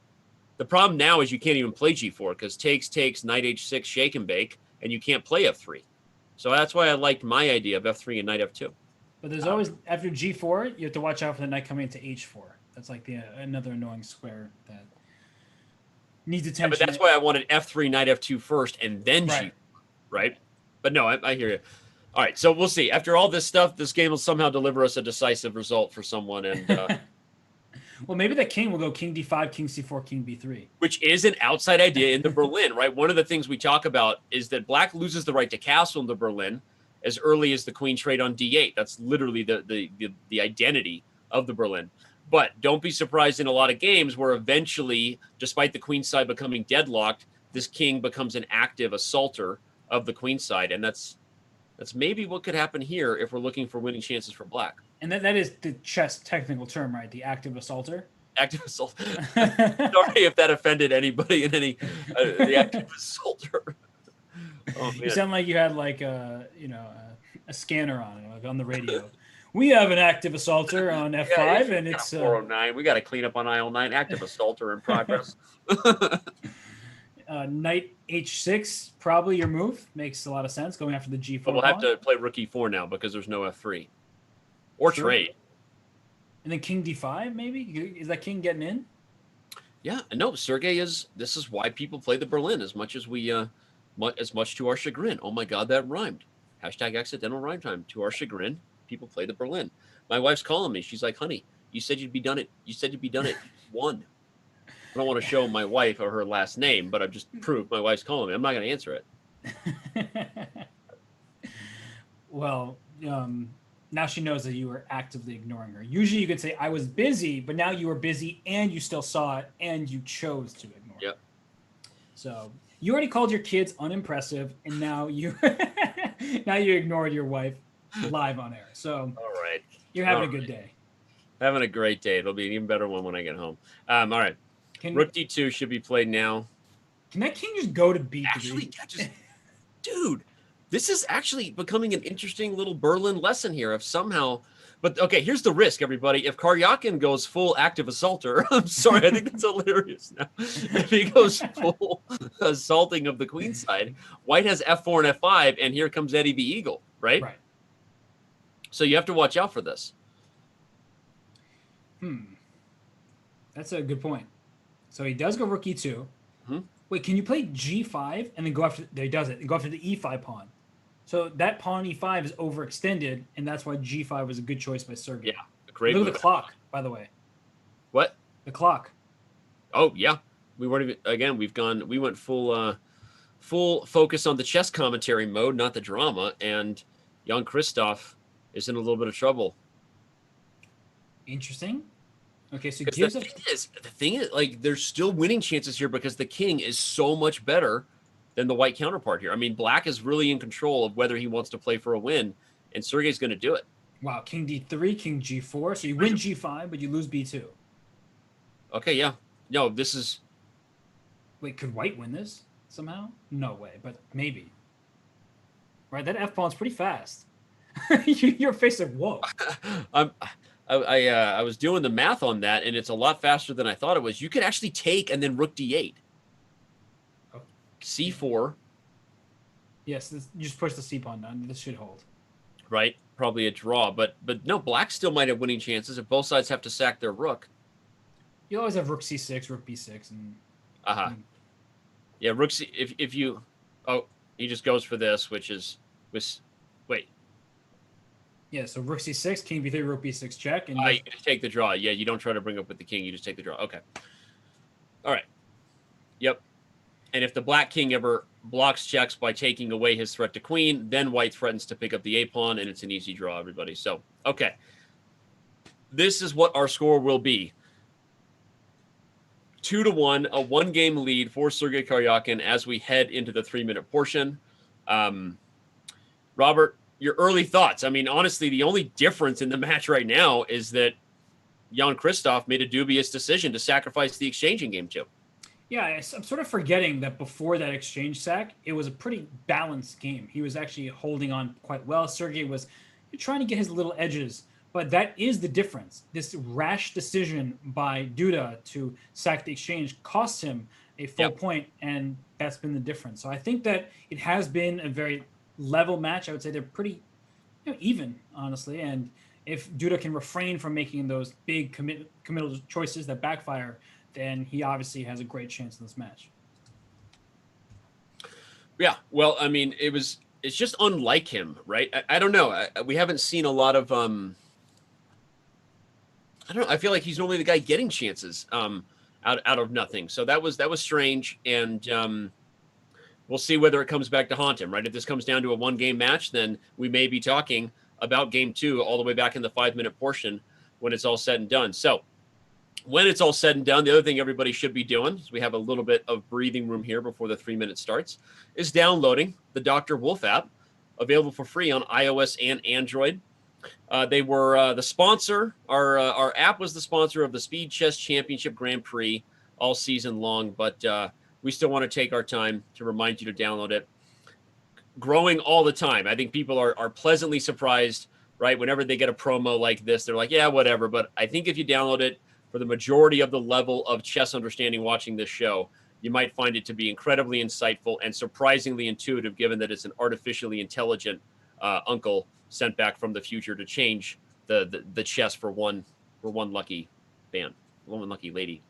The problem now is you can't even play g4 because takes, knight h6, shake and bake, and you can't play f3. So that's why I liked my idea of f3 and knight f2. But there's always, after g4, you have to watch out for the knight coming into h4. That's like another annoying square that needs attention. Yeah, but that's why I wanted f3, knight f2 first, and then g4, right? But no, I hear you. All right, so we'll see. After all this stuff, this game will somehow deliver us a decisive result for someone. And well, maybe the king will go king d5, king c4, king b3. Which is an outside idea in the Berlin, right? One of the things we talk about is that black loses the right to castle in the Berlin as early as the queen trade on d8. That's literally the identity of the Berlin. But don't be surprised in a lot of games where eventually, despite the queen side becoming deadlocked, this king becomes an active assaulter of the queen side. And that's maybe what could happen here if we're looking for winning chances for black. And that is the chess technical term, right? The active assaulter. Active assault. Sorry if that offended anybody in any the active assaulter. Oh, you sound like you had like a scanner on it, like on the radio. We have an active assaulter on F5, and it's 409. We got to clean up on aisle 9. Active assaulter in progress. Knight H6, probably your move. Makes a lot of sense going after the G4. But we'll have to play rook E4 now because there's no F3 or trade. And then King D5, maybe? Is that king getting in? Yeah, no. Sergey is. This is why people play the Berlin as much as we, as much to our chagrin. Oh my God, that rhymed. Hashtag accidental rhyme time. To our chagrin, people play the Berlin. My wife's calling me. She's like, "Honey, you said you'd be done it. You said you'd be done it. One." I don't want to show my wife or her last name, but I've just proved my wife's calling me. I'm not going to answer it. Well, now she knows that you were actively ignoring her. Usually you could say, I was busy, but now you were busy and you still saw it and you chose to ignore it. So you already called your kids unimpressive, and now you now you ignored your wife live on air. So all right, you're having a good day. Having a great day. It'll be an even better one when I get home. All right. Rook D2 should be played now. Can that king just go to B3? Actually, dude, this is actually becoming an interesting little Berlin lesson here. If somehow, but okay, here's the risk, everybody. If Karjakin goes full active assaulter, I'm sorry, I think that's hilarious now. If he goes full assaulting of the queen side, white has F4 and F5, and here comes Eddie the Eagle, right? Right. So you have to watch out for this. That's a good point. So he does go rook E2. Mm-hmm. Wait, can you play G5 and then go after? There he does it. And go after the E5 pawn. So that pawn E5 is overextended, and that's why G5 was a good choice by Sergey. Yeah, great. Look at the clock, by the way. What? The clock. Oh yeah, we weren't even. Again, we went full focus on the chess commentary mode, not the drama, and Jan-Krzystof is in a little bit of trouble. Interesting. Okay, so the thing is, like, there's still winning chances here because the king is so much better than the white counterpart here. I mean, black is really in control of whether he wants to play for a win, and Sergey's going to do it. Wow, king D3, king G4. So you win G5, but you lose B2. Okay, yeah. No, this is... Wait, could white win this somehow? No way, but maybe. Right, that F-pawn's pretty fast. Your face like, whoa. I was doing the math on that, and it's a lot faster than I thought it was. You could actually take and then rook D8. Oh. C4. Yes, you just push the C pawn down. This should hold. Right, probably a draw, but no, black still might have winning chances if both sides have to sack their rook. You always have rook C6, rook B6, and yeah, rook C. If you, he just goes for this, which is wait. Yeah, so rook C6, king B3, rook B6 check, and you just take the draw. Yeah, you don't try to bring up with the king. You just take the draw. Okay. All right. Yep. And if the black king ever blocks checks by taking away his threat to queen, then white threatens to pick up the A pawn, and it's an easy draw, everybody. So, okay. This is what our score will be. 2-1, a one-game lead for Sergey Karjakin as we head into the 3-minute portion. Robert, your early thoughts. I mean, honestly, the only difference in the match right now is that Jan-Krzystof made a dubious decision to sacrifice the exchanging game too. Yeah, I'm sort of forgetting that before that exchange sack, it was a pretty balanced game. He was actually holding on quite well. Sergey was trying to get his little edges, but that is the difference. This rash decision by Duda to sack the exchange cost him a full Yep. point, and that's been the difference. So I think that it has been a very level match. I would say they're pretty even, honestly. And if Duda can refrain from making those big committal choices that backfire, then he obviously has a great chance in this match. Yeah. Well, I mean, it's just unlike him, right? I don't know. We haven't seen a lot of I don't know. I feel like he's normally the guy getting chances out of nothing. So that was strange, and we'll see whether it comes back to haunt him. Right? If this comes down to a 1-game match, then we may be talking about game 2 all the way back in the 5-minute portion when it's all said and done. So when it's all said and done, the other thing everybody should be doing, so we have a little bit of breathing room here before the 3-minute starts, is downloading the Dr. Wolf app, available for free on iOS and Android. They were the sponsor. Our app was the sponsor of the Speed Chess Championship Grand Prix all season long, but we still want to take our time to remind you to download it. Growing all the time. I think people are pleasantly surprised, right? Whenever they get a promo like this, they're like, yeah, whatever. But I think if you download it, for the majority of the level of chess understanding watching this show, you might find it to be incredibly insightful and surprisingly intuitive, given that it's an artificially intelligent uncle sent back from the future to change the chess for one lucky band, one lucky lady.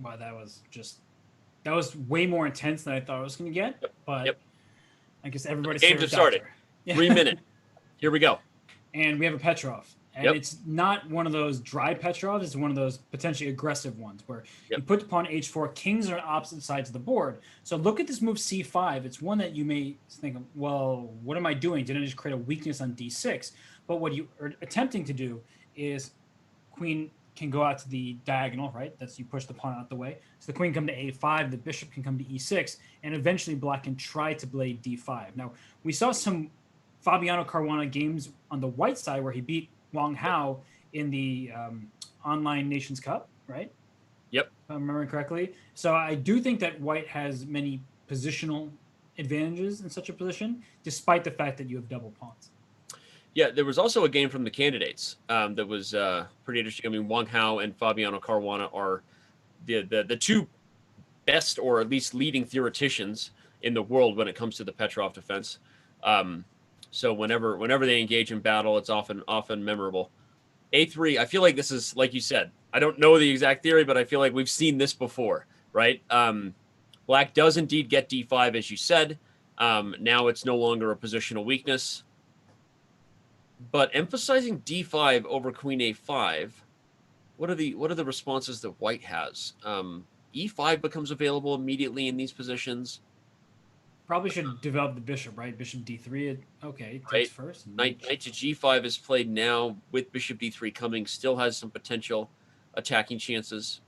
Wow, that was way more intense than I thought I was going to get. But Yep. I guess everybody's Games have favorite started. doctor. 3 minute. Here we go. And we have a Petrov. And Yep. it's not one of those dry Petrovs. It's one of those potentially aggressive ones where Yep. you put the pawn h4, kings are on opposite sides of the board. So look at this move c5. It's one that you may think, well, what am I doing? Didn't I just create a weakness on d6? But what you are attempting to do is queen can go out to the diagonal, right? That's you push the pawn out the way. So the queen can come to a5, the bishop can come to e6, and eventually black can try to play d5. Now, we saw some Fabiano Caruana games on the white side where he beat Wang Hao in the online Nations Cup, right? Yep. If I'm remembering correctly. So I do think that white has many positional advantages in such a position, despite the fact that you have double pawns. Yeah, there was also a game from the candidates that was pretty interesting. I mean, Wang Hao and Fabiano Caruana are the two best, or at least leading theoreticians in the world when it comes to the Petrov defense. So whenever they engage in battle, it's often memorable. A3, I feel like this is, like you said, I don't know the exact theory, but I feel like we've seen this before, right? Black does indeed get D5, as you said. Now it's no longer a positional weakness. But emphasizing D5 over Queen A5, what are the responses that White has? E5 becomes available immediately in these positions. Probably should develop the bishop, right? Bishop d3. Okay, takes Right. first. Knight to G5 is played now with Bishop D3 coming. Still has some potential attacking chances.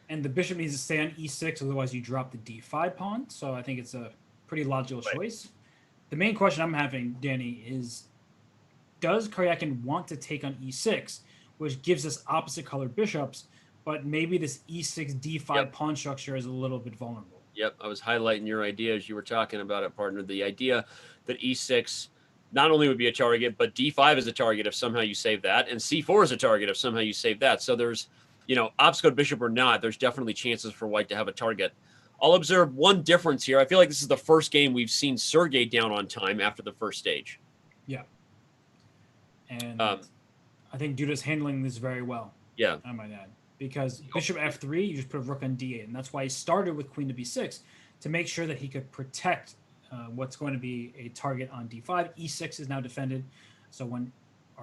And the bishop needs to stay on e6, otherwise you drop the d5 pawn. So I think it's a pretty logical choice. The main question I'm having, Danny, is does Karjakin want to take on e6, which gives us opposite color bishops, but maybe this e6 d5 pawn structure is a little bit vulnerable? Yep, I was highlighting your idea as you were talking about it, partner. The idea that e6 not only would be a target, but d5 is a target if somehow you save that, and c4 is a target if somehow you save that. So there's, obfuscate bishop or not, there's definitely chances for white to have a target. I'll observe one difference here. I feel like this is the first game we've seen Sergey down on time after the first stage. Yeah. And I think Duda's handling this very well. Yeah. I might add. Because bishop f3, you just put a rook on d8. And that's why he started with queen to b6, to make sure that he could protect what's going to be a target on d5. e6 is now defended. So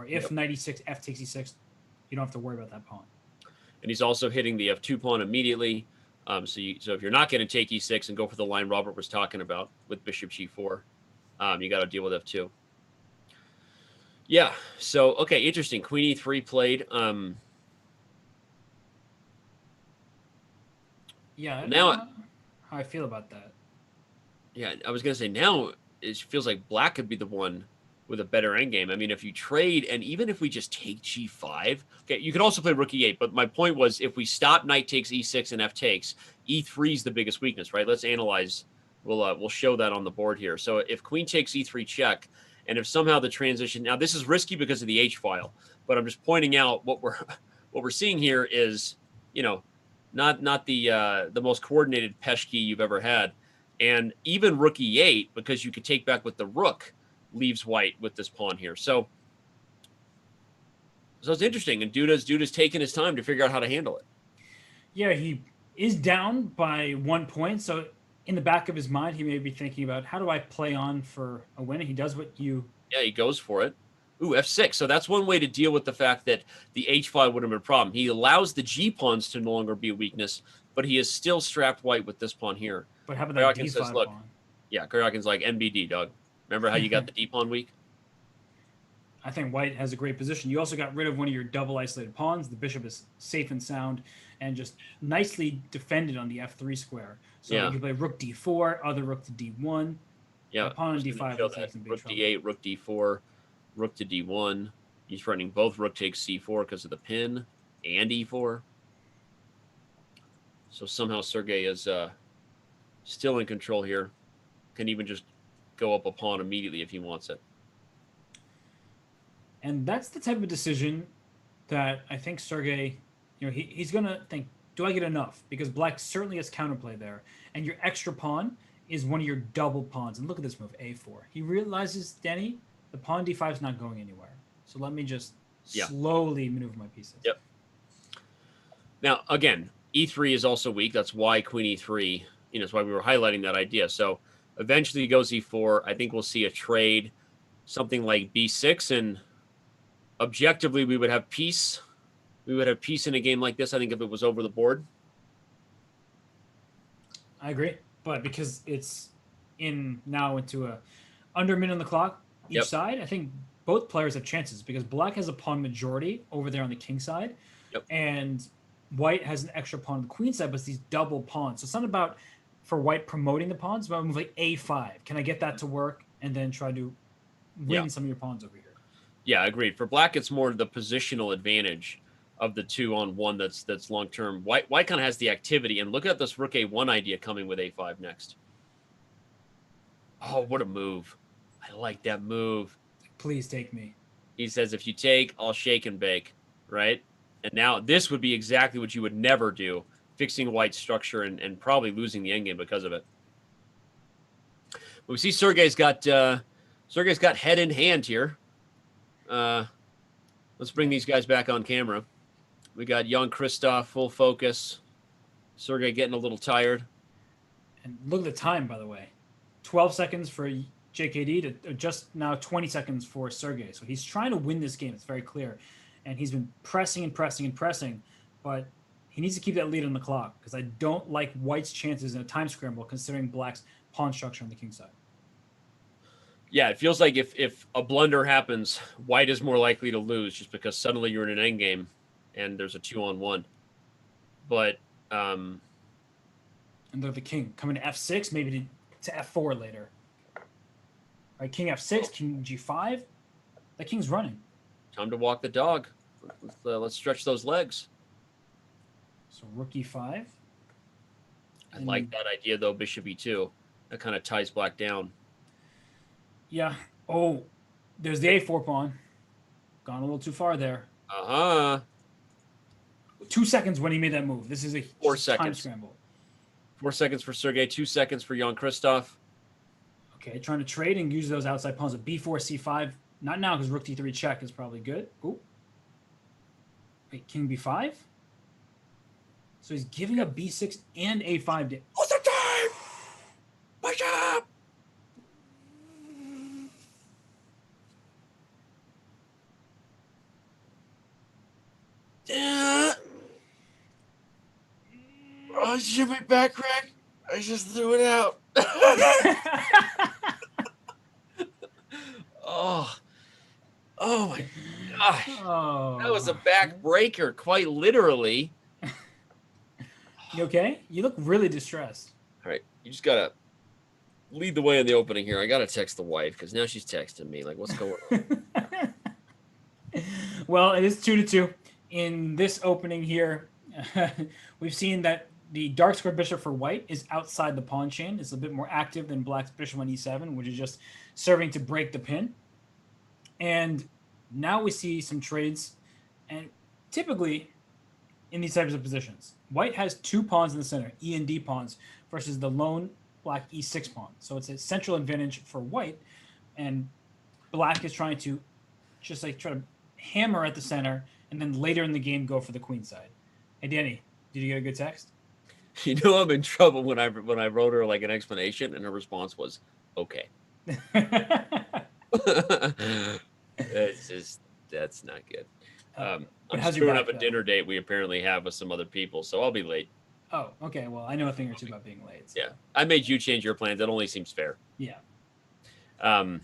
if knight e6, f takes e6, you don't have to worry about that pawn. And he's also hitting the f2 pawn immediately. So if you're not going to take e6 and go for the line Robert was talking about with bishop g4, you got to deal with f2. Yeah. So, okay, interesting. Queen e3 played. Yeah, I don't now know how I feel about that. Yeah, I was gonna say now it feels like black could be the one with a better endgame. I mean, if you trade, and even if we just take G5, okay, you can also play rook E8, but my point was if we stop knight takes E6 and F takes, E3 is the biggest weakness, right? Let's analyze. We'll show that on the board here. So if queen takes E3 check, and if somehow the transition, now this is risky because of the H file, but I'm just pointing out what we're seeing here is, you know, not the most coordinated Peshki you've ever had. And even rook E8, because you could take back with the rook, leaves white with this pawn here. So it's interesting. And Duda's taking his time to figure out how to handle it. Yeah, he is down by 1 point. So in the back of his mind, he may be thinking about how do I play on for a win? And he does what you... Yeah, he goes for it. Ooh, F6. So that's one way to deal with the fact that the H file would have been a problem. He allows the G pawns to no longer be a weakness, but he is still strapped white with this pawn here. But how about that Karjakin D5 says, look, pawn? Yeah, Karjakin's like, NBD, dog. Remember how you got the D pawn weak? I think white has a great position. You also got rid of one of your double isolated pawns. The bishop is safe and sound and just nicely defended on the F3 square. So you can play rook D4, other rook to D1. Yeah, pawn on D5. Rook D8, rook D4, rook to D1. He's threatening both rook takes C4 because of the pin and E4. So somehow Sergey is still in control here. Can even just go up a pawn immediately if he wants it. And that's the type of decision that I think Sergey, he's going to think, do I get enough? Because black certainly has counterplay there. And your extra pawn is one of your double pawns. And look at this move, A4. He realizes, Denny, the pawn D5 is not going anywhere. So let me just slowly maneuver my pieces. Yep. Now, again, E3 is also weak. That's why Queen E3, that's why we were highlighting that idea. So eventually he goes E4. I think we'll see a trade, something like B6, and objectively we would have peace. We would have peace in a game like this, I think, if it was over the board. I agree. But because it's now into a under minute on the clock each side, I think both players have chances because black has a pawn majority over there on the king side. And white has an extra pawn on the queen side, but it's these double pawns. So it's not about for white promoting the pawns, but a move like A5. Can I get that to work and then try to win some of your pawns over here? Yeah, agreed. For black, it's more the positional advantage of the 2-on-1 that's long term. White kind of has the activity, and look at this rook A1 idea coming with A5 next. Oh, what a move! I like that move. Please take me. He says, if you take, I'll shake and bake, right? And now this would be exactly what you would never do, fixing white's structure and probably losing the endgame because of it. But we see Sergey's got head in hand here. Let's bring these guys back on camera. We got Jan-Krzystof, full focus. Sergey getting a little tired. And look at the time, by the way. 12 seconds for JKD to just now 20 seconds for Sergey. So he's trying to win this game. It's very clear. And he's been pressing and pressing and pressing. But he needs to keep that lead on the clock because I don't like white's chances in a time scramble considering black's pawn structure on the king side. Yeah, it feels like if a blunder happens, white is more likely to lose just because suddenly you're in an endgame and there's a 2-on-1. But and they're the king coming to F6, maybe to F4 later. All right, king F6, king G5. That king's running. Time to walk the dog. Let's stretch those legs. So rook E5. I like that idea though, bishop E2. That kind of ties black down. Yeah. Oh, there's the A4 pawn. Gone a little too far there. 2 seconds when he made that move. This is a 4 seconds. Time scramble. 4 seconds for Sergey, 2 seconds for Jan-Krzystof. Okay, trying to trade and use those outside pawns with B4, C5. Not now because rook D3 check is probably good. Ooh. Wait, king B5? So he's giving up B6 and A5. What's the time? Bishop! Oh, shit, my back crack. I just threw it out. Oh my gosh. Oh. That was a back breaker, quite literally. You okay? You look really distressed. All right, you just gotta lead the way in the opening here. I got to text the wife because now she's texting me. Like, what's going on? Well, it is 2-2 in this opening here. We've seen that the dark square bishop for white is outside the pawn chain. It's a bit more active than black's bishop on e7, which is just serving to break the pin. And now we see some trades, and typically in these types of positions, white has 2 pawns in the center, E and D pawns, versus the lone black E6 pawn. So it's a central advantage for white, and black is trying to just like try to hammer at the center, and then later in the game go for the queen side. Hey Danny, did you get a good text? You know I'm in trouble when I wrote her like an explanation, and her response was okay. It's just that's not good. I'm screwing up a dinner date we apparently have with some other people, so I'll be late. Oh, okay. Well, I know a thing or two about being late. So. Yeah, I made you change your plans. That only seems fair. Yeah. All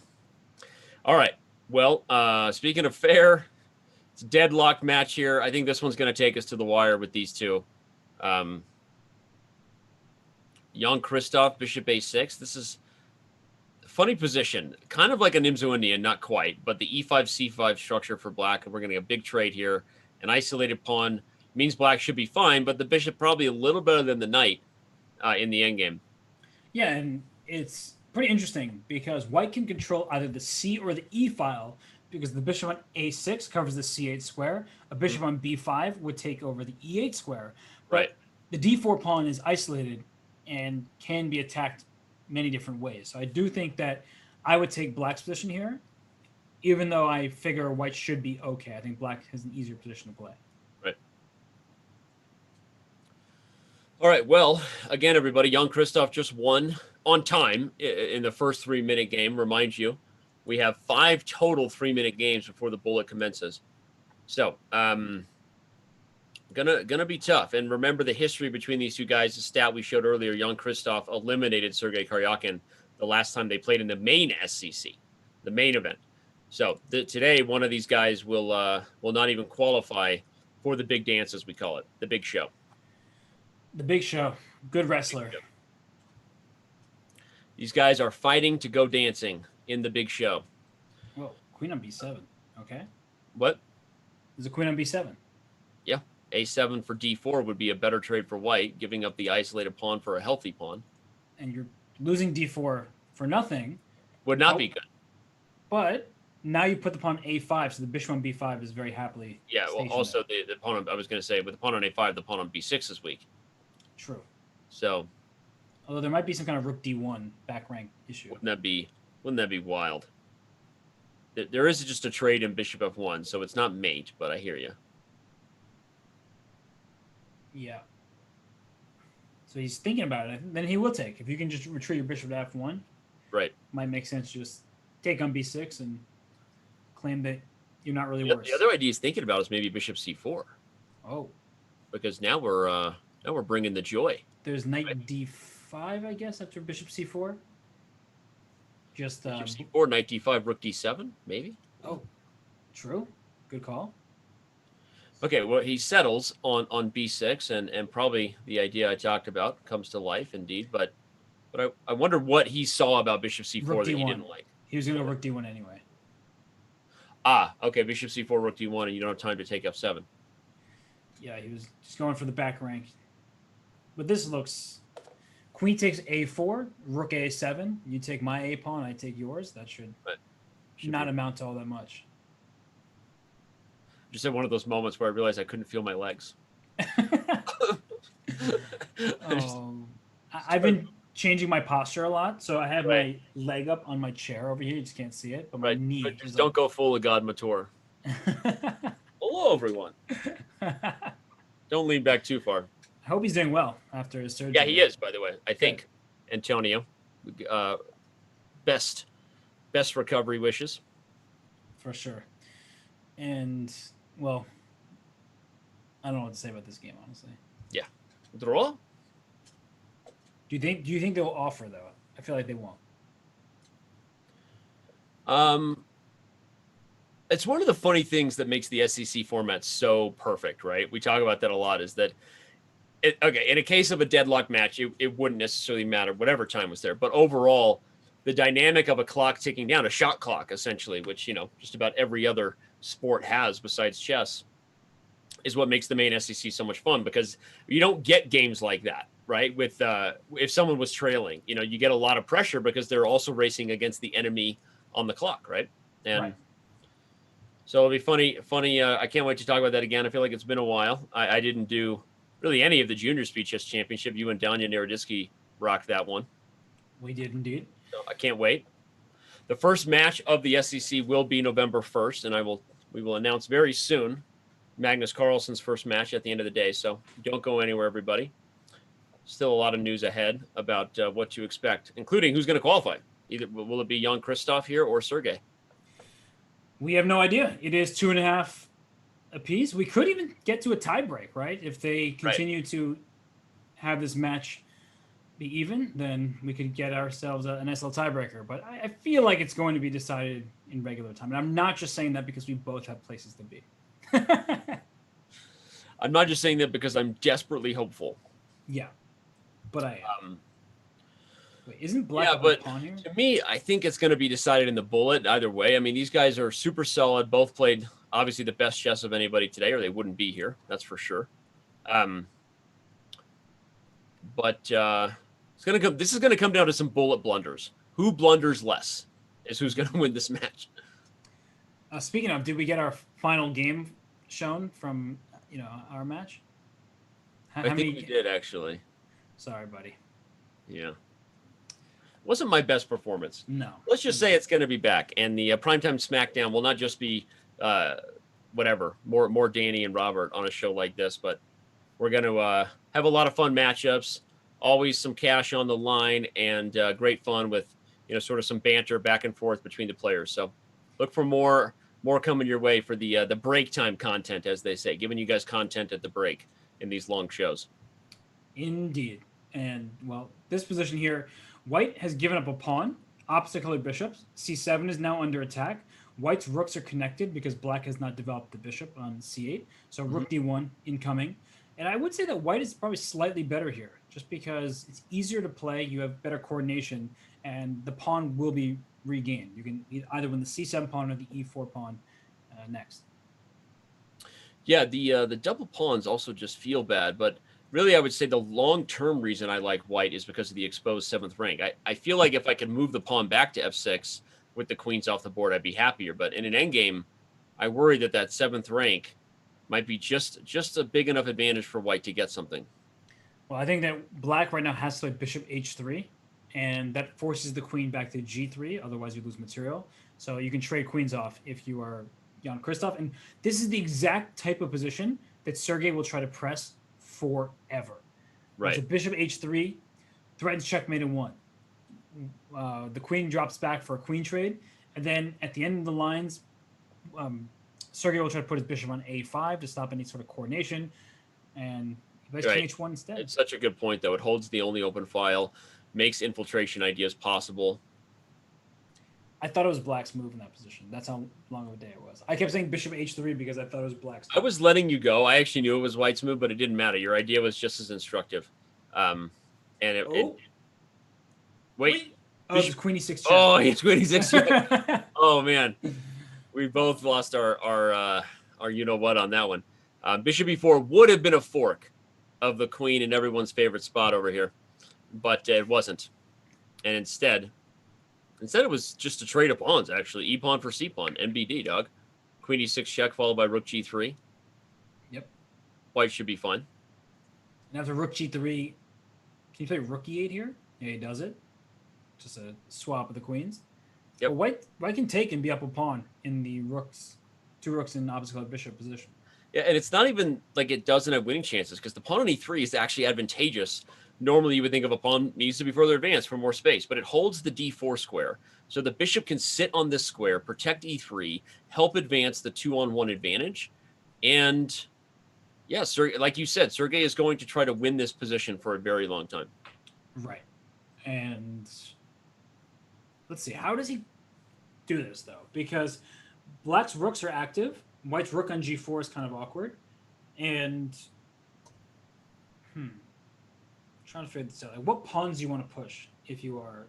right. Well, speaking of fair, it's a deadlock match here. I think this one's going to take us to the wire with these two. Jan-Krzystof, bishop a6. This is a funny position, kind of like a Nimzo Indian, not quite, but the e5 c5 structure for black, and we're going to get a big trade here. An isolated pawn means black should be fine, but the bishop probably a little better than the knight in the endgame. Yeah, and it's pretty interesting because white can control either the c or the e file, because the bishop on a6 covers the c8 square. A bishop on b5 would take over the e8 square. But right. The d4 pawn is isolated and can be attacked many different ways. So I do think that I would take black's position here, even though I figure white should be okay. I think black has an easier position to play. Right. All right. Well, again, everybody, Jan-Krzystof just won on time in the first 3-minute game. Remind you, we have 5 total 3-minute games before the bullet commences. So, gonna be tough. And remember the history between these two guys. The stat we showed earlier: Jan-Krzystof eliminated Sergey Karjakin the last time they played in the main SCC, the main event. So today, one of these guys will not even qualify for the big dance, as we call it, the big show. The big show. Good wrestler. These guys are fighting to go dancing in the big show. Well, queen on b7. Okay. What? There's a queen on b7. Yeah. A7 for d4 would be a better trade for white, giving up the isolated pawn for a healthy pawn. And you're losing d4 for nothing. Would not be good. But now you put the pawn a5, so the bishop on b5 is very happily. Yeah, well, also the pawn on, I was going to say, with the pawn on a5, the pawn on b6 is weak. True. So, although there might be some kind of rook d1 back rank issue. Wouldn't that be wild? There is just a trade in bishop f1, so it's not mate, but I hear you. Yeah. So he's thinking about it. Then he will take. If you can just retreat your bishop to f1, right, might make sense. Just take on b6 and claim that you're not really worse. The other idea he's thinking about is maybe bishop c4. Oh, because now we're bringing the joy. There's knight d5, I guess, after bishop c4. Just bishop c4, knight d5, rook d7, maybe. Oh, true. Good call. Okay, well, he settles on b6, and probably the idea I talked about comes to life, indeed. But I wonder what he saw about bishop c4 rook that d1. he didn't like. He was going to go rook d1 anyway. Ah, okay, bishop c4, rook d1, and you don't have time to take f7. Yeah, he was just going for the back rank. But this looks... Queen takes a4, rook a7. You take my a pawn, I take yours. That should not amount to all that much. Just had one of those moments where I realized I couldn't feel my legs. I've been changing my posture a lot, so I have my leg up on my chair over here. You just can't see it, but my knee. But just don't go full of God Mator. Hello, everyone. Don't lean back too far. I hope he's doing well after his surgery. Yeah, he is, by the way. I think, Antonio. Best recovery wishes. For sure. And, well, I don't know what to say about this game, honestly. Yeah. Draw? Do you think they'll offer, though? I feel like they won't. It's one of the funny things that makes the SEC format so perfect, right? We talk about that a lot, is that Okay, in a case of a deadlock match, it wouldn't necessarily matter whatever time was there. But overall, the dynamic of a clock ticking down, a shot clock essentially, which just about every other sport has besides chess, is what makes the main SEC so much fun, because you don't get games like that, right? With if someone was trailing, you get a lot of pressure because they're also racing against the enemy on the clock, right? And Right. so it'll be funny. I can't wait to talk about that again. I feel like it's been a while. I didn't do really any of the junior Speed Chess Championship. You and Daniil Naroditksy rocked that one. We did indeed. So I can't wait. The first match of the SEC will be November 1st, and we will announce very soon Magnus Carlsen's first match at the end of the day. So don't go anywhere, everybody. Still a lot of news ahead about what to expect, including who's going to qualify. Either will it be Jan-Krzystof here or Sergey? We have no idea. It is 2.5 apiece. We could even get to a tiebreak, right? If they continue to have this match be even, then we could get ourselves a nice little tiebreaker. But I feel like it's going to be decided in regular time. And I'm not just saying that because we both have places to be. I'm not just saying that because I'm desperately hopeful. Yeah, but I am. Wait, isn't Black but pawn here? To me, I think it's going to be decided in the bullet either way. I mean, these guys are super solid. Both played obviously the best chess of anybody today, or they wouldn't be here. That's for sure. But it's going to come. This is going to come down to some bullet blunders. Who blunders less is who's going to win this match. Speaking of, did we get our final game shown from our match? I think we did, actually. Sorry, buddy. Yeah. Wasn't my best performance. No. Let's just say it's going to be back. And the Primetime Smackdown will not just be more Danny and Robert on a show like this, but we're going to have a lot of fun matchups, always some cash on the line, and great fun with, sort of some banter back and forth between the players. So look for more coming your way for the break time content, as they say, giving you guys content at the break in these long shows. Indeed. And, well, this position here, White has given up a pawn, opposite colored bishops. C7 is now under attack. White's rooks are connected because Black has not developed the bishop on C8. So Rook D1 incoming. And I would say that White is probably slightly better here, just because it's easier to play, you have better coordination, and the pawn will be regained. You can either win the C7 pawn or the E4 pawn next. Yeah, the double pawns also just feel bad, but really I would say the long-term reason I like White is because of the exposed 7th rank. I feel like if I could move the pawn back to F6 with the queens off the board, I'd be happier. But in an endgame, I worry that 7th rank might be just a big enough advantage for White to get something. Well, I think that Black right now has to play bishop H3, and that forces the queen back to G3. Otherwise, you lose material. So you can trade queens off if you are Jan-Krzystof. And this is the exact type of position that Sergey will try to press forever. Right. So bishop H3 threatens checkmate in 1. The queen drops back for a queen trade. And then at the end of the lines, Sergey will try to put his bishop on A5 to stop any sort of coordination. And he plays king H1 instead. It's such a good point, though. It holds the only open file, makes infiltration ideas possible. I thought it was Black's move in that position. That's how long of a day it was. I kept saying bishop H3 because I thought it was Black's move. I was letting you go. I actually knew it was White's move, but it didn't matter. Your idea was just as instructive. And wait. Oh, it's queen E6 check. Oh, it's queen E6 check. Oh, man. We both lost our you-know-what on that one. Bishop E4 would have been a fork of the queen in everyone's favorite spot over here, but it wasn't. And instead it was just a trade of pawns, actually. E pawn for C pawn. NBD, dog. Queen E6 check followed by rook G3. Yep. White should be fine. And after rook G3, can you play rook E8 here? Yeah, he does it. Just a swap of the queens. Yep. But White can take and be up a pawn in the rooks, 2 rooks in opposite colored bishop position. Yeah, and it's not even like it doesn't have winning chances, because the pawn on E3 is actually advantageous. Normally, you would think of a pawn needs to be further advanced for more space, but it holds the D4 square. So the bishop can sit on this square, protect E3, help advance the 2-on-1 advantage. And yeah, like you said, Sergey is going to try to win this position for a very long time. Right. And let's see, how does he do this, though? Because Black's rooks are active. White's rook on G4 is kind of awkward. And Trying to figure this out. Like, what pawns do you want to push if you are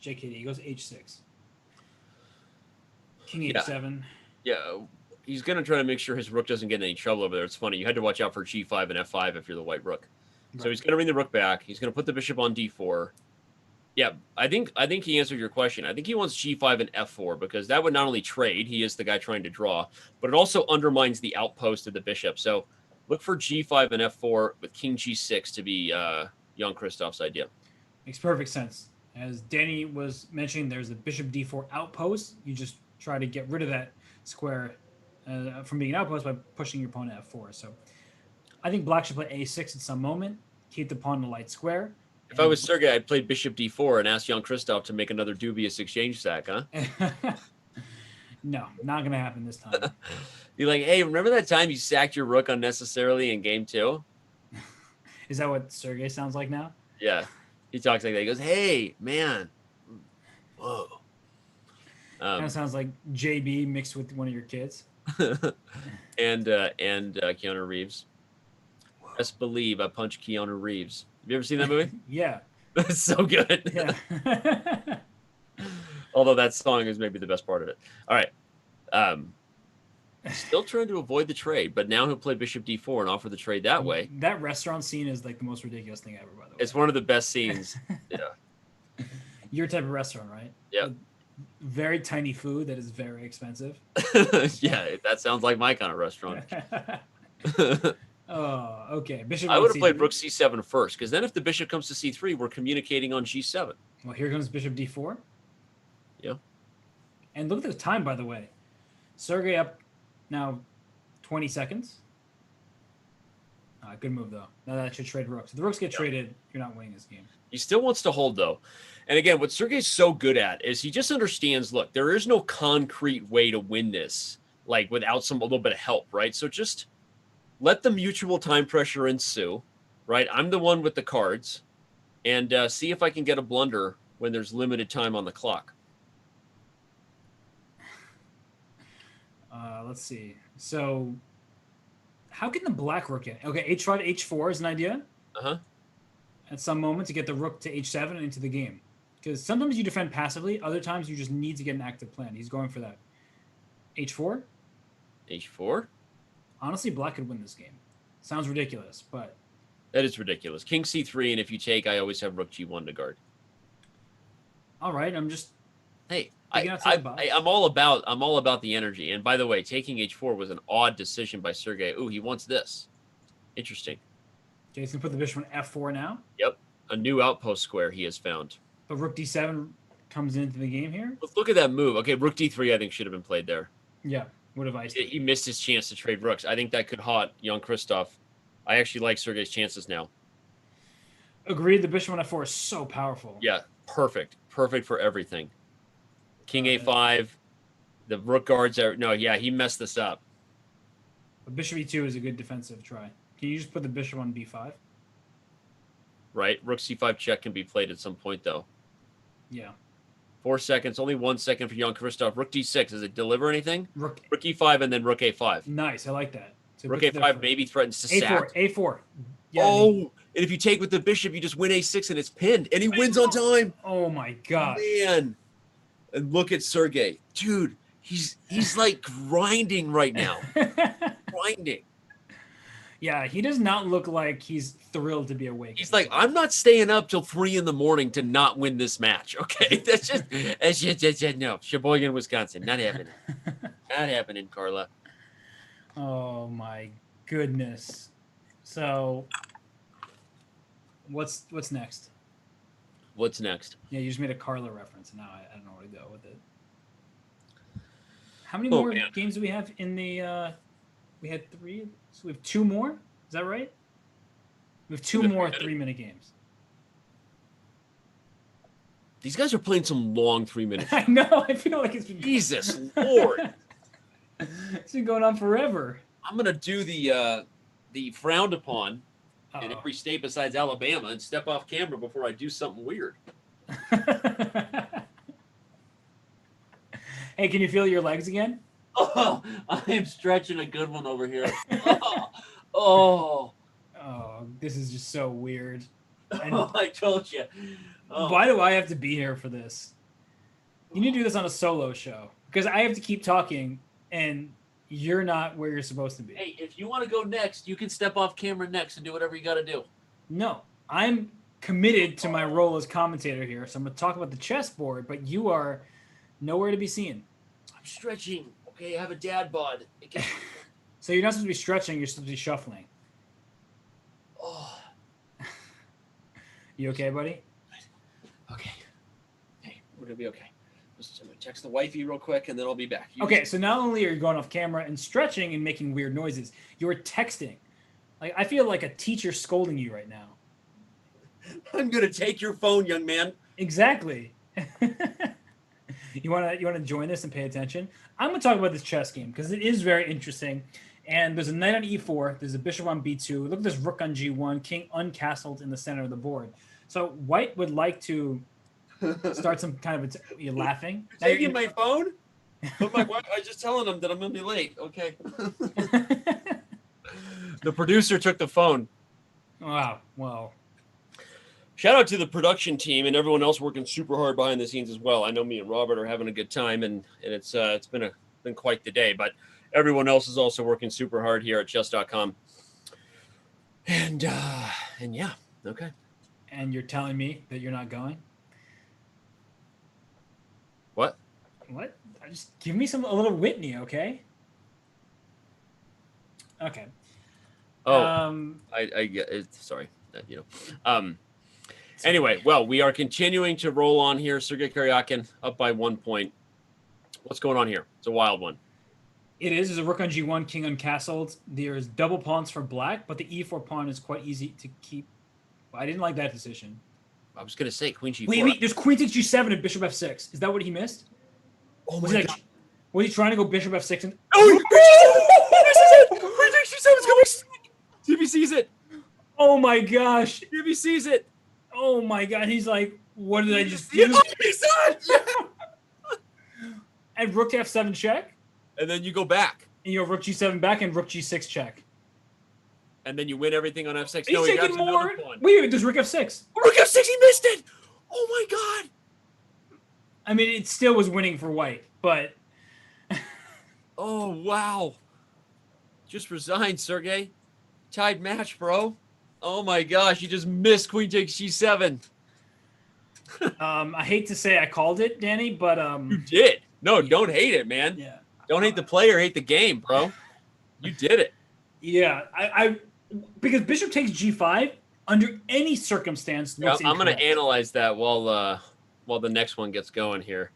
JKD? He goes h6. King h7. Yeah, he's going to try to make sure his rook doesn't get in any trouble over there. It's funny. You had to watch out for g5 and f5 if you're the white rook. Right. So he's going to bring the rook back. He's going to put the bishop on d4. Yeah, I think he answered your question. I think he wants g5 and f4 because that would not only trade, he is the guy trying to draw, but it also undermines the outpost of the bishop. So look for g5 and f4 with king g6 to be Jan-Krzysztof's idea. Makes perfect sense. As Danny was mentioning, there's a bishop d4 outpost. You just try to get rid of that square from being an outpost by pushing your pawn to f4. So I think black should play a6 at some moment, keep the pawn in a light square. If I was Sergey, I'd play bishop d4 and ask Jan-Krzystof to make another dubious exchange sack, huh? No, not going to happen this time. You're like, hey, remember that time you sacked your rook unnecessarily in game 2? Is that what Sergey sounds like now? Yeah. He talks like that. He goes, hey, man. Whoa. Kind of sounds like JB mixed with one of your kids. and Keanu Reeves. Best believe I punched Keanu Reeves. Have you ever seen that movie? Yeah. That's so good. Yeah. Although that song is maybe the best part of it. All right. Still trying to avoid the trade, but now he'll play bishop d4 and offer the trade that way. That restaurant scene is like the most ridiculous thing ever, by the way. It's one of the best scenes. Yeah. Your type of restaurant, right? Yeah. Very tiny food that is very expensive. Yeah, that sounds like my kind of restaurant. Oh, okay. Bishop. I would have played rook c7 first, because then if the bishop comes to c3, we're communicating on g7. Well, here comes bishop d4. Yeah. And look at the time, by the way. Sergey up now 20 seconds. Good move, though. Now that should trade rooks. If the rooks get traded, you're not winning this game. He still wants to hold, though. And again, what Sergey's so good at is he just understands, look, there is no concrete way to win this, like without a little bit of help, right? So just let the mutual time pressure ensue, right? I'm the one with the cards, and see if I can get a blunder when there's limited time on the clock. Let's see. So how can the black rook get? Okay, h5 to h4 is an idea. Uh-huh. At some moment to get the rook to h7 and into the game. Because sometimes you defend passively, other times you just need to get an active plan. He's going for that. h4? h4? Honestly, black could win this game. Sounds ridiculous, but... That is ridiculous. King c3, and if you take, I always have rook g1 to guard. All right, I'm just... Hey, I'm all about the energy. And by the way, taking h4 was an odd decision by Sergey. Ooh, he wants this. Interesting. Okay, he's going to put the bishop on f4 now. Yep. A new outpost square he has found. But rook d7 comes into the game here. Let's look at that move. Okay, rook d3 I think should have been played there. Yeah, would have iced it. He missed his chance to trade rooks. I think that could haunt Jan-Krzystof. I actually like Sergey's chances now. Agreed, the bishop on f4 is so powerful. Yeah, perfect. Perfect for everything. King a5. The rook guards are... No, yeah, he messed this up. But bishop e2 is a good defensive try. Can you just put the bishop on b5? Right. Rook c5 check can be played at some point, though. Yeah. 4 seconds. Only 1 second for Jan-Krzystof. Rook d6. Does it deliver anything? Rook e5 and then rook a5. Nice. I like that. So rook a5 maybe threatens to sack. A4. Yeah, oh, and if you take with the bishop, you just win a6 and it's pinned. And he wins on time. Oh, my God. Man. And look at Sergey. Dude, he's like grinding right now. Grinding. Yeah, he does not look like he's thrilled to be awake. He's like, I'm not staying up till 3 a.m. to not win this match. Okay, that's just no. Sheboygan, Wisconsin, not happening. Not happening, Carla. Oh my goodness. So, what's next? What's next? Yeah, you just made a Carla reference, and now I don't know where to go with it. How many more games do we have in the? We had 3. So we have 2 more. Is that right? We have 2 more 3-minute games. These guys are playing some long 3-minute. I know. I feel like it's been Jesus Lord. It's been going on forever. I'm gonna do the frowned upon in every state besides Alabama and step off camera before I do something weird. Hey, can you feel your legs again? Oh, I am stretching a good one over here. Oh. this is just so weird. And I told you. Oh. why do I have to be here for this? You need to do this on a solo show because I have to keep talking and you're not where you're supposed to be. Hey, if you want to go next, you can step off camera next and do whatever you got to do. No, I'm committed to my role as commentator here, so I'm going to talk about the chessboard, but you are nowhere to be seen. I'm stretching. Okay, I have a dad bod. So you're not supposed to be stretching, you're supposed to be shuffling. Oh. You okay, buddy? Okay. Hey, we're going to be okay. I'm going to text the wifey real quick, and then I'll be back. Okay, so not only are you going off camera and stretching and making weird noises, you're texting. Like, I feel like a teacher scolding you right now. I'm going to take your phone, young man. Exactly. You want to join this and pay attention? I'm going to talk about this chess game because it is very interesting. And there's a knight on e4. There's a bishop on b2. Look at this rook on g1. King uncastled in the center of the board. So white would like to start some kind of you're laughing. You're taking my phone? But my wife, I was just telling them that I'm going to be late. Okay. The producer took the phone. Wow. Well. Shout out to the production team and everyone else working super hard behind the scenes as well. I know me and Robert are having a good time, and it's been quite the day. But everyone else is also working super hard here at Chess.com. And yeah, okay. And you're telling me that you're not going? What? What? Just give me a little Whitney, okay? Okay. Oh, I get it. Sorry, Anyway, well, we are continuing to roll on here. Sergey Karjakin up by 1 point. What's going on here? It's a wild one. It is. There's a rook on g1, king uncastled. There's double pawns for black, but the e4 pawn is quite easy to keep. I didn't like that decision. I was going to say queen g4. Wait. There's queen takes g7 and bishop f6. Is that what he missed? Oh my God. Was he trying to go bishop f6? And oh, this is it! Queen takes g7 is going. See if he sees it. Oh my gosh. See if he sees it. Oh my God. He's like, what did I just do? Oh, he saw it! Yeah. And rook to f7 check. And then you go back. And you have rook g7 back and rook g6 check. And then you win everything on f6. He's taking more. Wait, there's rook f6. Rook f6, he missed it! Oh my God. I mean, it still was winning for white, but... Oh, wow. Just resigned, Sergey. Tied match, bro. Oh my gosh, you just missed queen takes g7. I hate to say I called it, Danny, but... You did. No, don't hate it, man. Yeah. Don't hate the player, hate the game, bro. You did it. Yeah, I because bishop takes g5 under any circumstance. Yeah, I'm going to analyze that while the next one gets going here.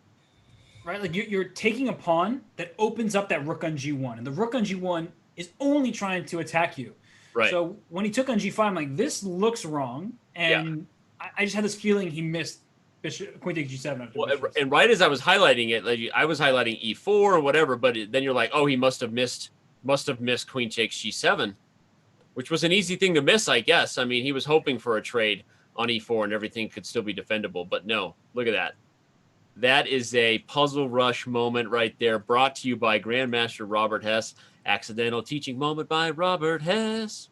Right, like you're taking a pawn that opens up that rook on g1, and the rook on g1 is only trying to attack you. Right. So when he took on g5, I'm like, this looks wrong, and I just had this feeling he missed bishop queen takes g7 after. Well, and right as I was highlighting it, like I was highlighting e4 or whatever, but then you're like, oh, he must have missed queen takes g7, which was an easy thing to miss, I guess. I mean, he was hoping for a trade on e4 and everything could still be defendable, but no, look at that. That is a puzzle rush moment right there, brought to you by Grandmaster Robert Hess. Accidental teaching moment by Robert Hess.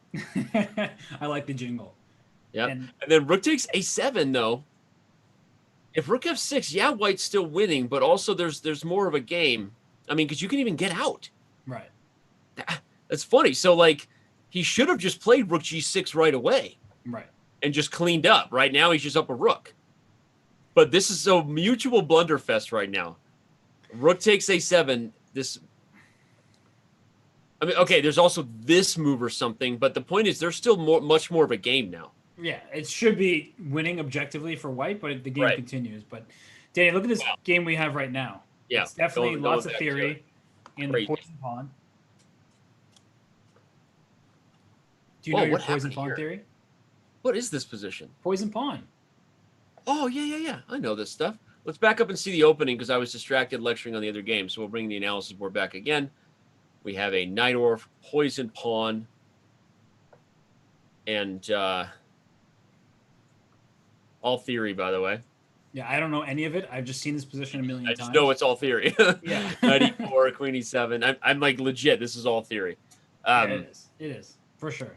I like the jingle. Yeah, and then rook takes a7 though. If rook f6, yeah, white's still winning, but also there's more of a game. I mean, because you can even get out. Right. That's funny. So like, he should have just played rook g6 right away. Right. And just cleaned up. Right now, he's just up a rook. But this is a mutual blunderfest right now. Rook takes a7. I mean, okay, there's also this move or something, but the point is there's still much more of a game now. Yeah, it should be winning objectively for white, but the game continues. But, Danny, look at this game we have right now. Yeah. It's definitely lots of theory in the poison pawn. Do you know your poison pawn theory? What is this position? Poison pawn. Oh, yeah. I know this stuff. Let's back up and see the opening because I was distracted lecturing on the other game. So we'll bring the analysis board back again. We have a knight or poison pawn. And all theory, by the way. Yeah, I don't know any of it. I've just seen this position a million times. I just know it's all theory. Yeah. Knight e4, queen e7. I'm like legit. This is all theory. Yeah, it is. It is, for sure.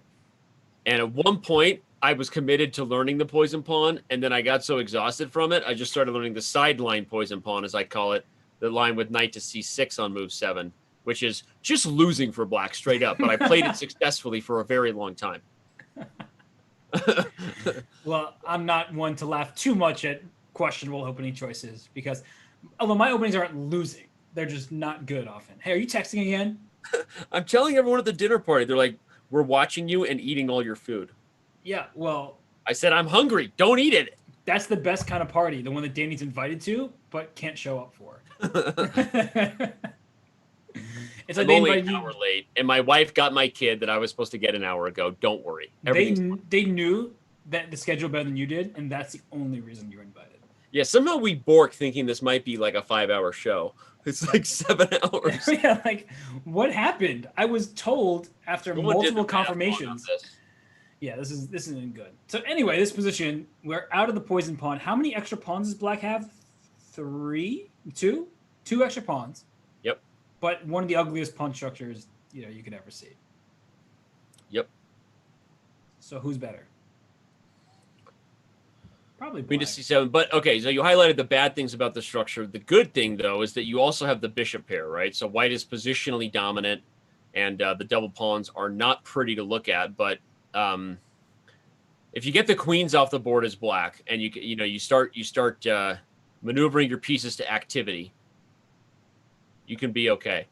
And at one point, I was committed to learning the poison pawn, and then I got so exhausted from it, I just started learning the sideline poison pawn, as I call it, the line with knight to c6 on move 7, which is just losing for black straight up. But I played it successfully for a very long time. Well, I'm not one to laugh too much at questionable opening choices because although my openings aren't losing, they're just not good often. Hey, are you texting again? I'm telling everyone at the dinner party, they're like, we're watching you and eating all your food. Yeah, well, I said, I'm hungry. Don't eat it. that's the best kind of party, the one that Danny's invited to but can't show up for. It's like I'm only an hour late, and my wife got my kid that I was supposed to get an hour ago. Don't worry. They knew that the schedule better than you did, and that's the only reason you were invited. Yeah, somehow we bork thinking this might be like a 5-hour show. It's like 7 hours. Yeah, like what happened? I was told after multiple confirmations. Yeah, this isn't good. So anyway, this position, we're out of the poison pawn. How many extra pawns does black have? 2 extra pawns. Yep. But one of the ugliest pawn structures you could ever see. Yep. So who's better? Probably Queen black. to c7. But okay, so you highlighted the bad things about the structure. The good thing, though, is that you also have the bishop pair, right? So white is positionally dominant, and the double pawns are not pretty to look at. But if you get the queens off the board as black, and you start maneuvering your pieces to activity, you can be okay.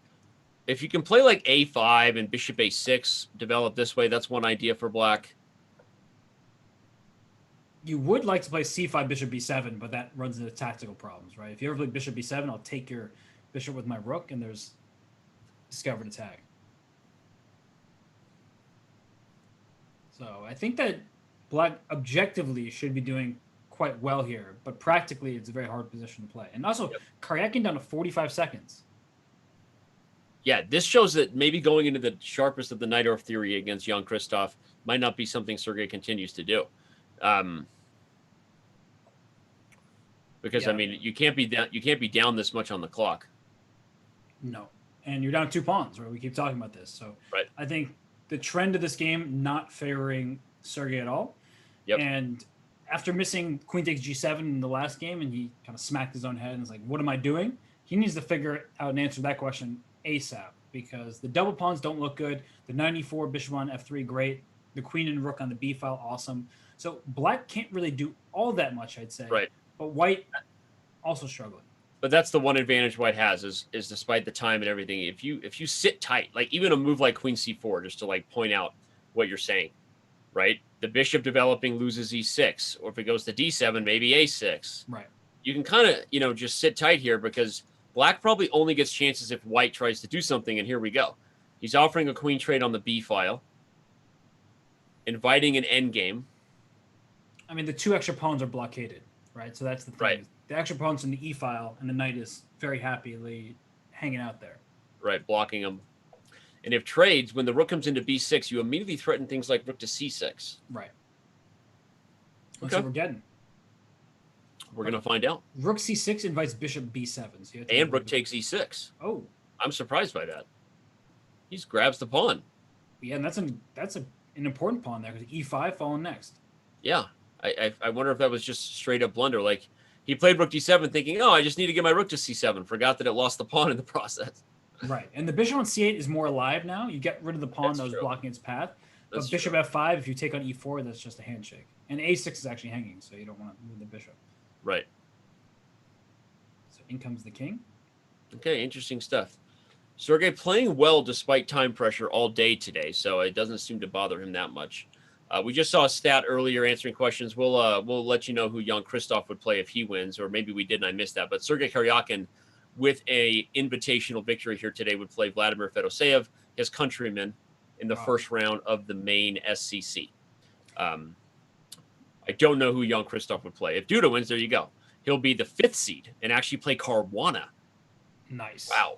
If you can play like a5 and bishop a6 develop this way, that's one idea for black. You would like to play c5, bishop b7, but that runs into tactical problems, right? If you ever play bishop b7, I'll take your bishop with my rook, and there's discovered attack. So I think that black objectively should be doing quite well here, but practically it's a very hard position to play. And also, Karjakin down to 45 seconds. Yeah, this shows that maybe going into the sharpest of the Najdorf theory against Jan-Krzystof might not be something Sergey continues to do. Because I mean, you can't be down this much on the clock. No, and you're down 2 pawns, right? We keep talking about this, so right. I think the trend of this game not favoring Sergey at all. Yep. And after missing queen takes g7 in the last game, and he kind of smacked his own head and was like, "What am I doing?" He needs to figure out and answer that question ASAP because the double pawns don't look good. The 94 bishop on f3, great. The queen and rook on the b file, awesome. So black can't really do all that much, I'd say. Right. But white also struggling. But that's the one advantage white has is despite the time and everything, if you sit tight, like even a move like queen c4, just to like point out what you're saying, right? The bishop developing loses e6, or if it goes to d7, maybe a6. Right. You can kind of just sit tight here because black probably only gets chances if white tries to do something, and here we go. He's offering a queen trade on the b file, inviting an endgame. I mean, the 2 extra pawns are blockaded, right? So that's the thing. Right. The extra pawns in the e file, and the knight is very happily hanging out there. Right, blocking them. And if trades, when the rook comes into b6, you immediately threaten things like rook to c6. Right. That's what we're getting. We're going to find out. Rook c6 invites bishop b7. So and rook takes e6. Oh. I'm surprised by that. He just grabs the pawn. Yeah, and that's an important pawn there because e5 falling next. Yeah. I wonder if that was just straight up blunder. Like, he played rook d7 thinking, oh, I just need to get my rook to c7. Forgot that it lost the pawn in the process. Right. And the bishop on c8 is more alive now. You get rid of the pawn that was blocking its path. But bishop f5, if you take on e4, that's just a handshake. And a6 is actually hanging, so you don't want to move the bishop. Right. So in comes the king. Okay, interesting stuff. Sergey playing well despite time pressure all day today, so it doesn't seem to bother him that much. We just saw a stat earlier answering questions. We'll let you know who Jan-Krzystof would play if he wins, or maybe we did and I missed that. But Sergey Karjakin, with a invitational victory here today, would play Vladimir Fedoseev, his countryman, in the first round of the main SCC. I don't know who Jan-Krzystof would play. If Duda wins, there you go. He'll be the 5th seed and actually play Caruana. Nice. Wow.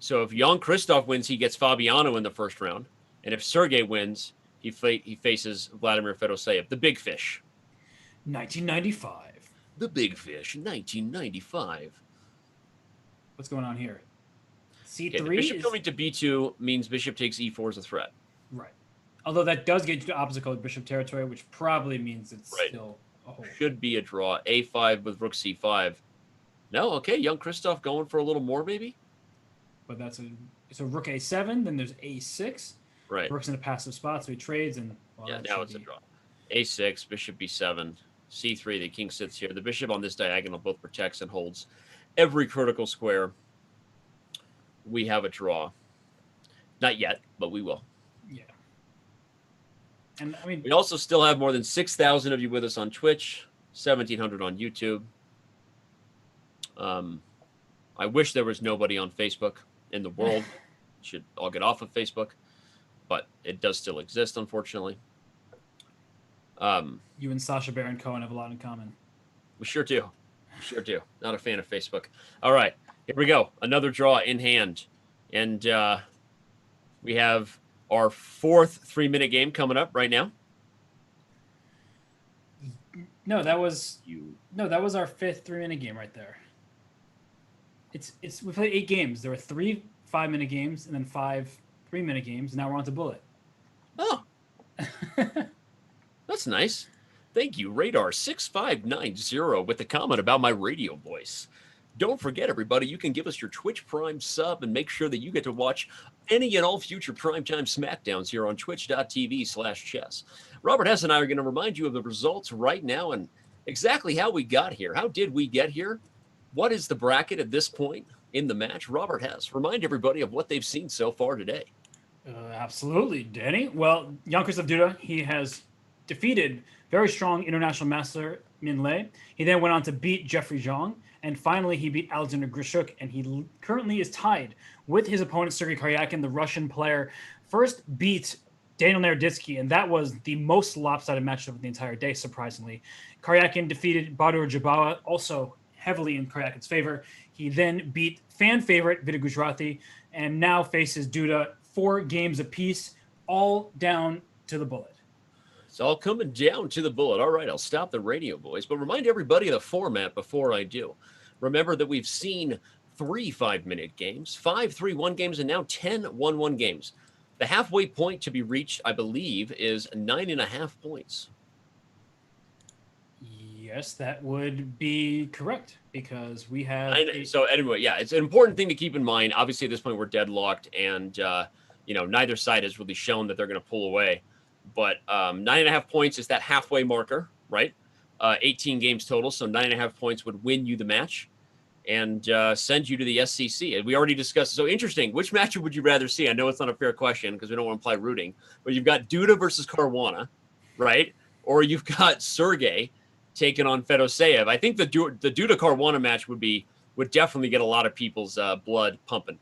So if Jan-Krzystof wins, he gets Fabiano in the first round. And if Sergey wins, he faces Vladimir Fedoseev, the big fish. 1995. The big fish, 1995. What's going on here? C3 okay, the bishop going to b2 means bishop takes e4 as a threat. Right. Although that does get you to opposite colored bishop territory, which probably means it's Right. still a hold. Should be a draw. A5 with rook c5. No, okay. Jan-Krzystof going for a little more, maybe? But it's a rook a7, then there's a6. Right. Rook's in a passive spot, so he trades, and Yeah, now it's a draw. A6, bishop b7, c3, the king sits here. The bishop on this diagonal both protects and holds every critical square. We have a draw. Not yet, but we will. Yeah. And I mean, we also still have more than 6,000 of you with us on Twitch, 1,700 on YouTube. I wish there was nobody on Facebook in the world. Should all get off of Facebook, but it does still exist, unfortunately. You and Sacha Baron Cohen have a lot in common. We sure do. Sure do. Not a fan of Facebook. All right, here we go. Another draw in hand. And we have our 4th 3-minute game coming up right now. No, that was our 5th 3-minute game right there. We played 8 games. There were 3 5-minute games and then 5 3-minute games. Now we're on to bullet. Oh. That's nice. Thank you, Radar6590, with the comment about my radio voice. Don't forget, everybody, you can give us your Twitch Prime sub and make sure that you get to watch any and all future Primetime Smackdowns here on twitch.tv/chess. Robert Hess and I are going to remind you of the results right now and exactly how we got here. How did we get here? What is the bracket at this point in the match? Robert Hess, remind everybody of what they've seen so far today. Absolutely, Danny. Well, Jan-Krzystof Duda, he has defeated very strong international master Min Lee. He then went on to beat Jeffery Xiong, and finally he beat Alexander Grischuk, and he currently is tied with his opponent Sergey Karjakin, the Russian player. First beat Daniil Naroditksy, and that was the most lopsided matchup of the entire day, surprisingly. Karjakin defeated Baadur Jobava, also heavily in Karjakin's favor. He then beat fan favorite Vidit Gujrathi, and now faces Duda 4 games apiece, all down to the bullet. It's all coming down to the bullet. All right, I'll stop the radio, boys. But remind everybody of the format before I do. Remember that we've seen 3 5-minute games, 5 3-1 games, and now 10 1-1 games. The halfway point to be reached, I believe, is 9.5 points. Yes, that would be correct because we have. So anyway, yeah, it's an important thing to keep in mind. Obviously, at this point, we're deadlocked, and neither side has really shown that they're going to pull away. But 9.5 points is that halfway marker, right? 18 games total, so 9.5 points would win you the match and send you to the SCC. And we already discussed. So interesting. Which matchup would you rather see? I know it's not a fair question because we don't want to play rooting, but you've got Duda versus Caruana, right? Or you've got Sergey taking on Fedoseev. I think the Duda Caruana match would definitely get a lot of people's blood pumping.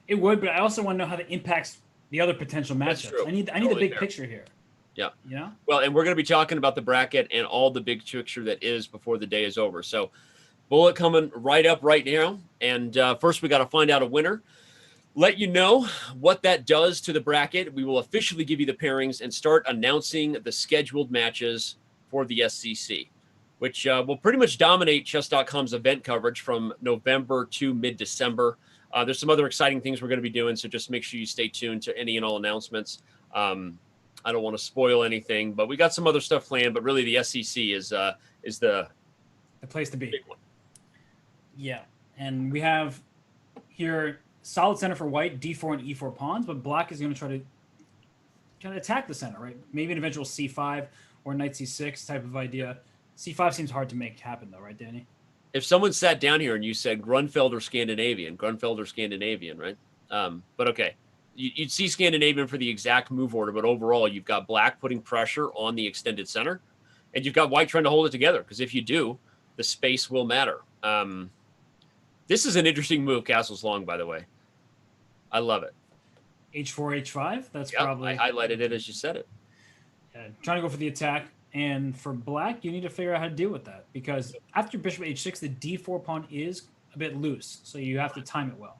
It would, but I also want to know how that impacts the other potential matchups. I need the big picture here. Yeah. You know? Well, and we're going to be talking about the bracket and all the big picture that is before the day is over. So bullet coming right up right now. And first we got to find out a winner. Let you know what that does to the bracket. We will officially give you the pairings and start announcing the scheduled matches for the SCC, which will pretty much dominate Chess.com's event coverage from November to mid-December. There's some other exciting things we're going to be doing, so just make sure you stay tuned to any and all announcements. I don't want to spoil anything, but we got some other stuff planned. But really, the SCC is the place to be. Big one. Yeah, and we have here solid center for white, d4 and e4 pawns, but black is going to try to attack the center, right? Maybe an eventual c5 or knight c6 type of idea. c5 seems hard to make happen, though, right, Danny? If someone sat down here and you said Grunfeld or Scandinavian, right? But okay. You'd see Scandinavian for the exact move order, but overall, you've got black putting pressure on the extended center, and you've got white trying to hold it together, because if you do, the space will matter. This is an interesting move, Castle's Long, by the way. I love it. h4, h5? That's probably... I highlighted it as you said it. Yeah, trying to go for the attack. And for black, you need to figure out how to deal with that, because after bishop h6, the d4 pawn is a bit loose, so you have to time it well.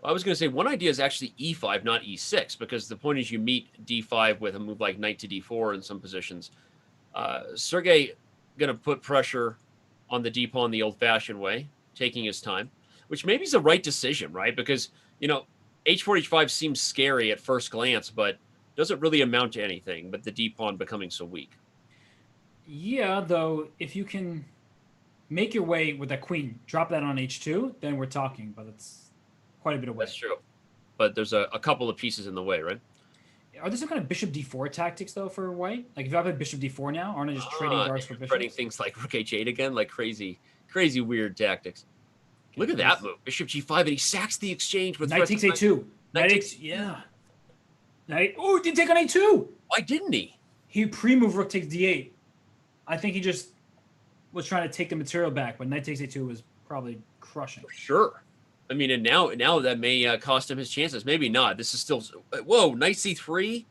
I was going to say one idea is actually e5, not e6, because the point is you meet d5 with a move like knight to d4 in some positions. Sergey going to put pressure on the d pawn the old-fashioned way, taking his time, which maybe is the right decision, right? Because, h4, h5 seems scary at first glance, but doesn't really amount to anything, but the d pawn becoming so weak. Yeah, though, if you can make your way with that queen, drop that on h2, then we're talking, but it's quite a bit away. That's true. But there's a couple of pieces in the way, right? Are there some kind of bishop d4 tactics, though, for white? Like, if I play bishop d4 now, aren't I just trading darks for bishops? Trading things like rook h8 again, like crazy weird tactics. Okay, look at that move. Bishop g5, and he sacks the exchange with knight takes a2. Knight takes, yeah. Knight, oh, he did take on a2. Why didn't he? He pre-moved rook takes d8. I think he just was trying to take the material back, but knight takes a2 was probably crushing. For sure. I mean, and now that may cost him his chances. Maybe not. This is still... Whoa, knight c3?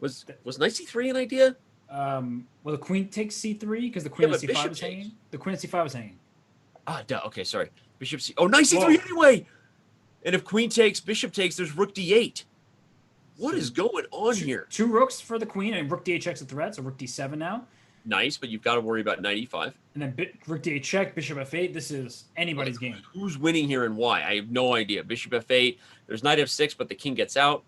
Was knight c3 an idea? Well, the queen takes c3 because the queen on c5 was hanging. The queen on c5 was hanging. Ah, duh. Okay, sorry. Bishop c... Oh, knight c3 anyway! And if queen takes, bishop takes, there's rook d8. What is going on here? Two rooks for the queen, and rook d8 checks a threat, so rook d7 now. Nice, but you've got to worry about knight e5. And then rook d8 check, bishop f8. This is anybody's game. Who's winning here and why? I have no idea. Bishop f8. There's knight f6, but the king gets out.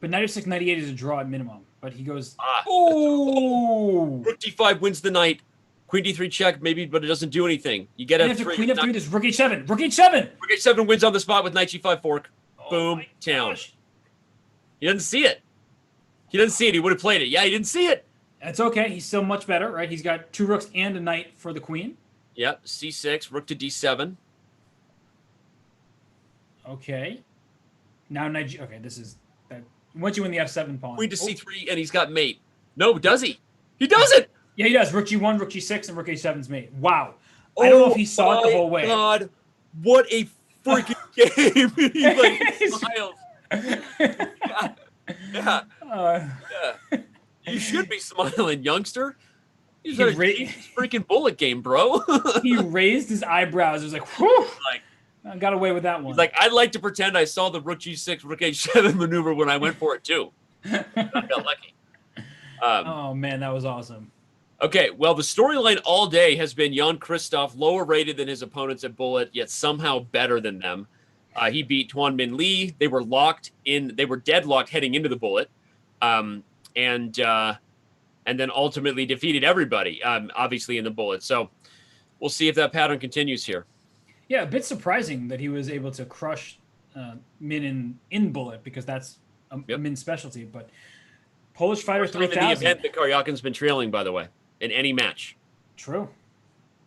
But knight f6, knight e8 is a draw at minimum. But he goes, oh! Rook d5 wins the knight. Queen d3 check, maybe, but it doesn't do anything. You get f3. Queen f3, there's rook h7. Rook h7! Rook h7 wins on the spot with knight g5 fork. Boom, town. He doesn't see it. He doesn't see it. He would have played it. Yeah, he didn't see it. That's okay. He's still much better, right? He's got two rooks and a knight for the queen. Yep, c6, rook to d7. Okay. Now knight okay, this is... that. Once you win the f7 pawn. Queen to c3, and he's got mate. No, does he? He doesn't! Yeah, he does. Rook g1, rook g6, and rook h7's mate. Wow. I don't know if he saw it the whole way. God, what a freaking game. He smiles. Yeah. You should be smiling, youngster. He's a freaking bullet game, bro. He raised his eyebrows. It was like, whew. I got away with that one. He's like, I'd like to pretend I saw the rook g6, rook h7 maneuver when I went for it, too. I got lucky. Oh, man, that was awesome. Okay, well, the storyline all day has been Jan-Krzystof lower rated than his opponents at bullet, yet somehow better than them. He beat Tuan Minh Lee. They were locked in. They were deadlocked heading into the bullet, and then ultimately defeated everybody, obviously in the bullet. So we'll see if that pattern continues here. Yeah, a bit surprising that he was able to crush Min in bullet because that's a Min specialty. But Polish fighter 3000. In the event that Karjakin's been trailing, by the way, in any match. True,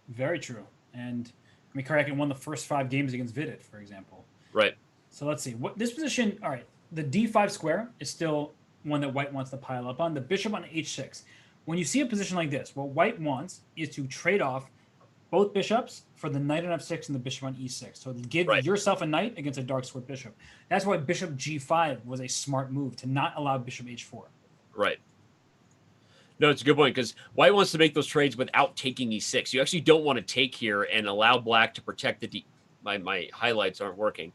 very true. And I mean, Karjakin won the first 5 games against Vidit, for example. Right. So let's see. What this position, all right, the d5 square is still one that white wants to pile up on. The bishop on h6. When you see a position like this, what white wants is to trade off both bishops for the knight on f6 and the bishop on e6. So give yourself a knight against a dark square bishop. That's why bishop g5 was a smart move, to not allow bishop h4. Right. No, it's a good point, because white wants to make those trades without taking e6. You actually don't want to take here and allow black to protect the d... My highlights aren't working.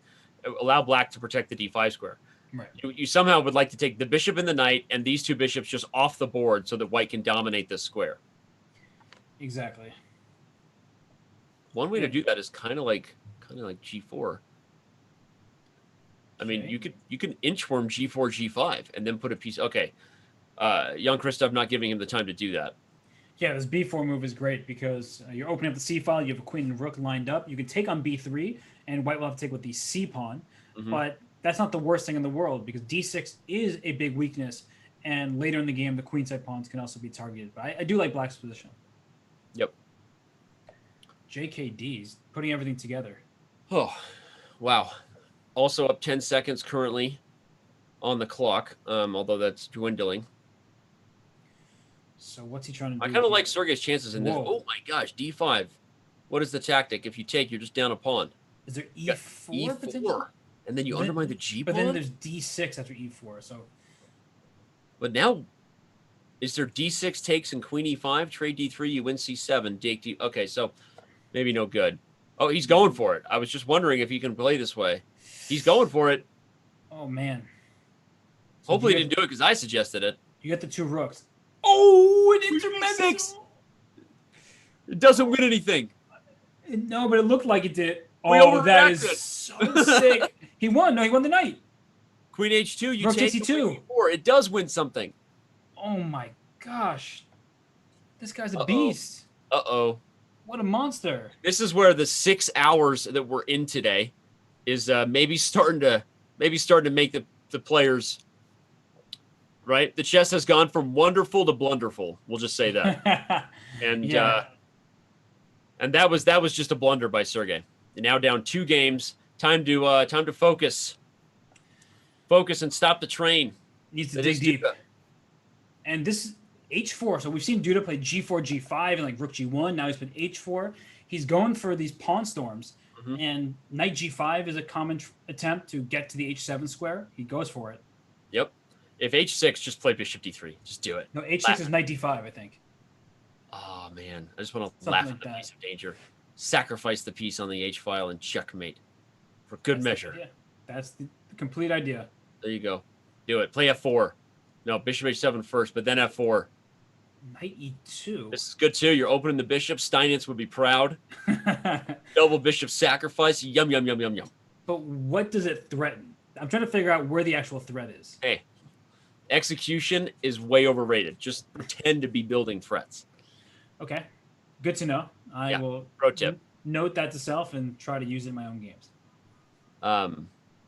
Allow black to protect the d5 square. Right. You somehow would like to take the bishop and the knight and these two bishops just off the board so that white can dominate this square. Exactly. One way to do that is kind of like g4. I mean, you can inchworm g4, g5, and then put a piece. Okay, Jan-Krzystof not giving him the time to do that. Yeah, this b4 move is great because you're opening up the c file. You have a queen and rook lined up. You can take on b3, and white will have to take with the c pawn. Mm-hmm. But that's not the worst thing in the world because d6 is a big weakness, and later in the game, the queenside pawns can also be targeted. But I do like black's position. Yep. JKD's putting everything together. Oh, wow. Also up 10 seconds currently on the clock, although that's dwindling. So what's he trying to do? I kind of like Sergey's chances in this. Oh my gosh, d5. What is the tactic? If you take, you're just down a pawn. Is there e4 potentially? And then you undermine the g pawn? But then there's d6 after e4, so... But now, is there d6 takes and queen e5, trade d3, you win c7, take d... Okay, so maybe no good. Oh, he's going for it. I was just wondering if he can play this way. He's going for it. Oh, man. So hopefully he didn't do it because I suggested it. You get the two rooks. Oh, it intermix! It doesn't win anything. No, but it looked like it did. Oh, that is so sick. He won. No, he won the knight. Queen H2, you Rook take takes the E2. Queen E4. It does win something. Oh my gosh. This guy's a Uh-oh. beast. Uh-oh. What a monster. This is where the 6 hours that we're in today is maybe starting to make the players right. The chess has gone from wonderful to blunderful. We'll just say that. And Yeah. and that was just a blunder by Sergey. And now down 2 games. Time to focus. Focus and stop the train. Needs to That dig is deep. Duda. And this H4. So we've seen Duda play G4, G5, and like Rook G1. Now he's played H4. He's going for these pawn storms. Mhm. And Knight G5 is a common attempt to get to the H7 square. He goes for it. Yep. If H6, just play Bishop D3. Just do it. No, H6 is Knight D5, I think. Oh man, I just want to Something laugh like at the that. piece of danger. Sacrifice the piece on the H file and checkmate for good That's the measure. idea. That's the complete idea. There you go. Do it. Play F4. No, Bishop H7 first, but then F4. Knight E2. This is good too. You're opening the bishop. Steinitz would be proud. Double bishop sacrifice. Yum, yum, yum, yum, yum. But what does it threaten? I'm trying to figure out where the actual threat is. Hey, execution is way overrated. Just pretend to be building threats. Okay. Good to know. I Yeah, will pro tip. note that to self and try to use it in my own games.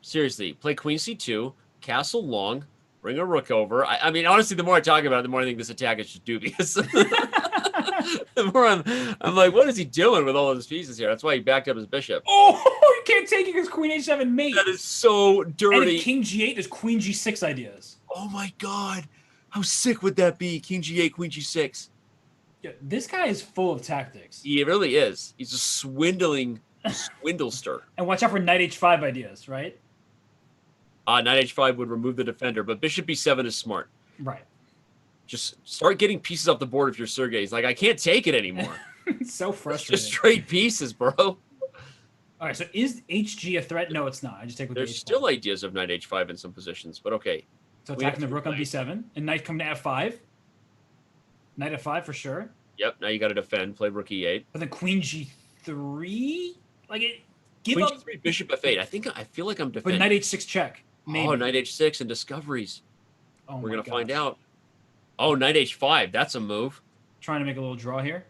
Seriously, play Queen C2, castle long, bring a rook over. I mean, honestly, the more I talk about it, the more I think this attack is just dubious. The more I'm like, what is he doing with all of his pieces here? That's why he backed up his bishop. Oh, you can't take it because Queen H7 mate. That is so And dirty. at King G8, there's Queen G6 ideas. Oh my god. How sick would that be? King G8, Queen G6. Yeah, this guy is full of tactics. He really is. He's a swindlester. And watch out for Knight H5 ideas, right? Knight H5 would remove the defender, but Bishop B7 is smart. Right. Just start getting pieces off the board if you're Sergey. He's like, I can't take it anymore. It's so It's frustrating. just straight pieces, bro. All right, so is HG a threat? No, it's not. I just take with There's the H4. still ideas of Knight H5 in some positions, but okay. So we attacking the have rook on knight. B7. And Knight come to F5. Knight F5 for sure. Yep, now you got to defend. Play Rook E8. But then Queen G3? Like, give Queen up. G3, Bishop F8. I feel like I'm But defending. Knight H6 check. Maybe. Oh, Knight H6 and discoveries. Oh We're my going to find gosh. out. Oh, Knight H5. That's a move. Trying to make a little draw here.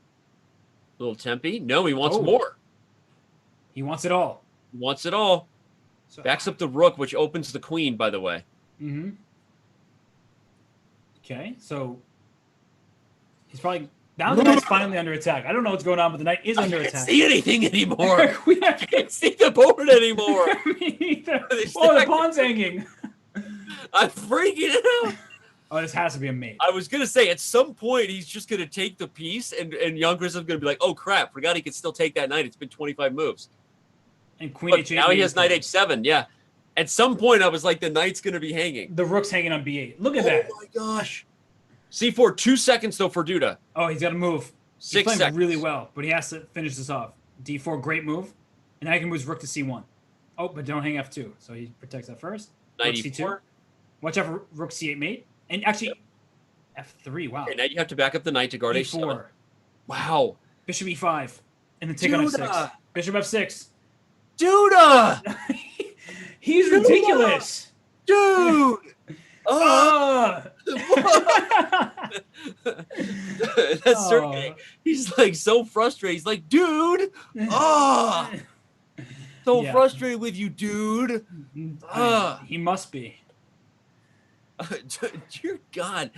Little Tempe. No, he wants Oh. more. He wants it all. He wants it all. So, Backs up the rook, which opens the queen, by the way. Mm-hmm. Okay, so he's probably now the knight's finally under attack. I don't know what's going on, but the knight is under I can't attack. see anything anymore. Queen I can't see the board anymore. Me neither. They Oh, the stacked- pawn's hanging. I'm freaking out. Oh, this has to be a mate. I was gonna say at some point he's just gonna take the piece, and Jan-Krzystof gonna be like, "Oh crap, forgot he could still take that knight. It's been 25 moves." And Queen But H8. now he has mate. Knight H7. Yeah. At some point I was like, the knight's gonna be hanging. The rook's hanging on B8. Look at Oh that. my gosh. C4, 2 seconds though for Duda. Oh, he's got to move. He's 6 playing seconds. really well, but he has to finish this off. D4, great move. And now he can move his rook to C1. Oh, but don't hang F2. So he protects that first. Rook 94. C2. Watch out for rook C8 mate. And actually, F3. Wow. Okay, now you have to back up the knight to guard H7. E4. Wow. Bishop E5. And then take on Duda. F6. Bishop F6. Duda! He's Duda. ridiculous. Dude! Oh, Ah. that's Sergey. He's like so frustrated. He's like, dude! Oh! So Yeah. frustrated with you, dude. He must be. Dear God.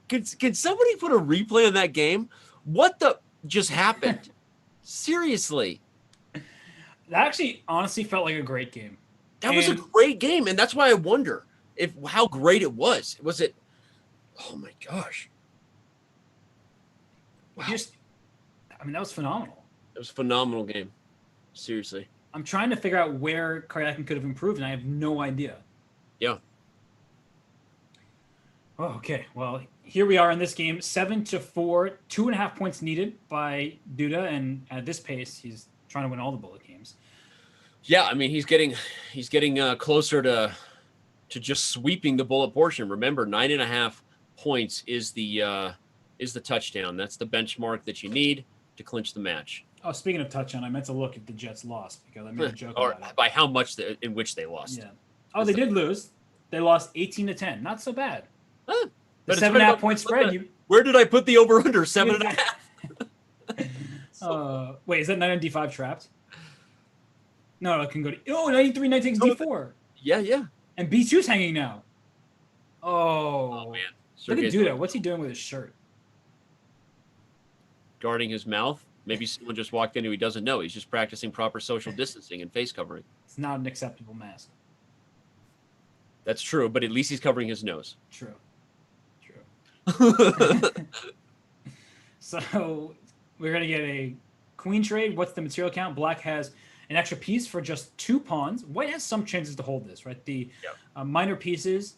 Can somebody put a replay on that game? What the just happened? Seriously. That actually honestly felt like a great game. That was a And- great game, and that's why I wonder how great it was. Was it? Oh my gosh! Wow, That was phenomenal. it was a phenomenal game. Seriously, I'm trying to figure out where Karjakin could have improved, and I have no idea. yeah. Oh, okay, well, here we are in this game, 7-4, 2.5 points needed by Duda, and at this pace, he's trying to win all the bullet games. Yeah, I mean he's getting closer to just sweeping the bullet portion. Remember, 9.5 points is the touchdown. That's the benchmark that you need to clinch the match. Oh, speaking of touchdown, I meant to look if the Jets lost because I made a joke Or about it. by how much in which they lost. Yeah. Oh, they did lose. They lost 18-10. Not so bad. Huh. The But 7.5 point spread. Where did I put the over-under? 7.5. Wait, is that knight on d5 trapped? No, it can go to... Oh, knight e3, knight takes d4. Yeah. And b2's hanging now. Oh, man. Look at Duda. What's he doing with his shirt? Guarding his mouth. Maybe someone just walked in who he doesn't know. He's just practicing proper social distancing and face covering. It's not an acceptable mask. That's true, but at least he's covering his nose. True. So we're going to get a queen trade. What's the material count? Black has an extra piece for just 2 pawns. White has some chances to hold this, right? The minor pieces,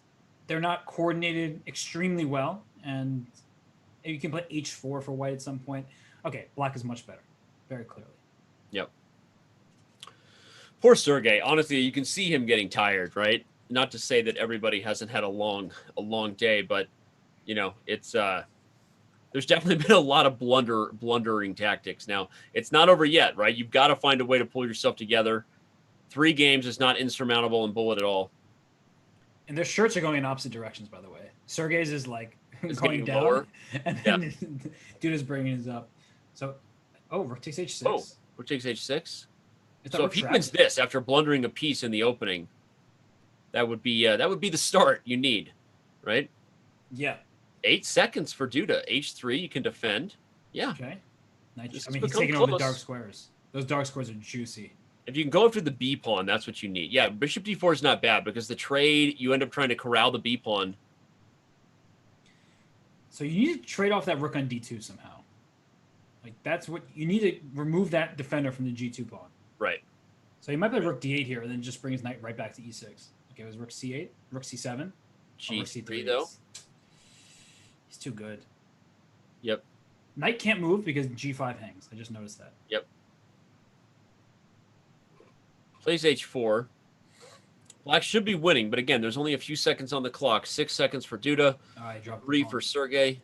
they're not coordinated extremely well, and you can play h4 for white at some point. Okay, black is much better, very clearly. Yep. Poor Sergey. Honestly, you can see him getting tired, right? Not to say that everybody hasn't had a long day, but you know, it's there's definitely been a lot of blundering tactics. Now, it's not over yet, right? You've got to find a way to pull yourself together. 3 games is not insurmountable in bullet at all. And their shirts are going in opposite directions, by the way. Sergey's is like going down, lower. And then Duda's bringing his up. So, rook takes h6. Oh, rook takes h6. So if he wins this after blundering a piece in the opening, that would be the start you need, right? Yeah. 8 seconds for Duda. h3, you can defend. Yeah. Okay. Nice. I mean, he's taking over the dark squares. Those dark squares are juicy. If you can go after the B pawn, that's what you need. Yeah, bishop d4 is not bad because the trade, you end up trying to corral the B pawn. So you need to trade off that rook on d2 somehow. Like, that's what you need to remove that defender from the g2 pawn. Right. So he might play rook d8 here and then just bring his knight right back to e6. Okay, it was rook c8, rook c7. G3 though. He's too good. Yep. Knight can't move because g5 hangs. I just noticed that. Yep. Plays h4. Black should be winning, but again, there's only a few seconds on the clock. 6 seconds for Duda. All right, drop 3 for Sergey.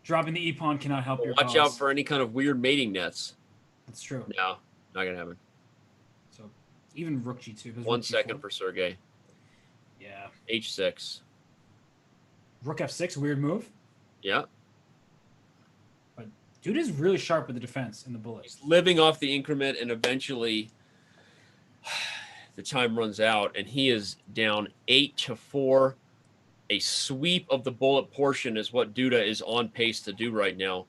Dropping the e-pawn cannot help your Watch out for any kind of weird mating nets. That's true. No, not going to happen. So even rook g2. 1 second for Sergey. Yeah. h6. Rook f6, weird move. Yeah. But Duda's really sharp with the defense in the bullet. He's living off the increment, and eventually the time runs out, and he is down 8-4. A sweep of the bullet portion is what Duda is on pace to do right now.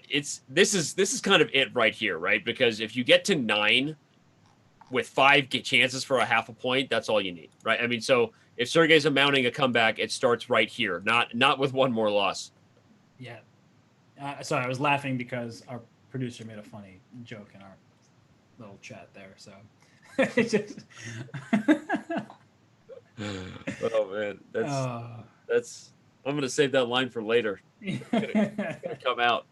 This is kind of it right here, right? Because if you get to 9 with 5 chances for a half a point, that's all you need, right? I mean, so if Sergey's mounting a comeback, it starts right here, not with 1 more loss. Yeah. Sorry, I was laughing because our producer made a funny joke in our little chat there. So it just oh man, that's I'm gonna save that line for later. It's gonna come out.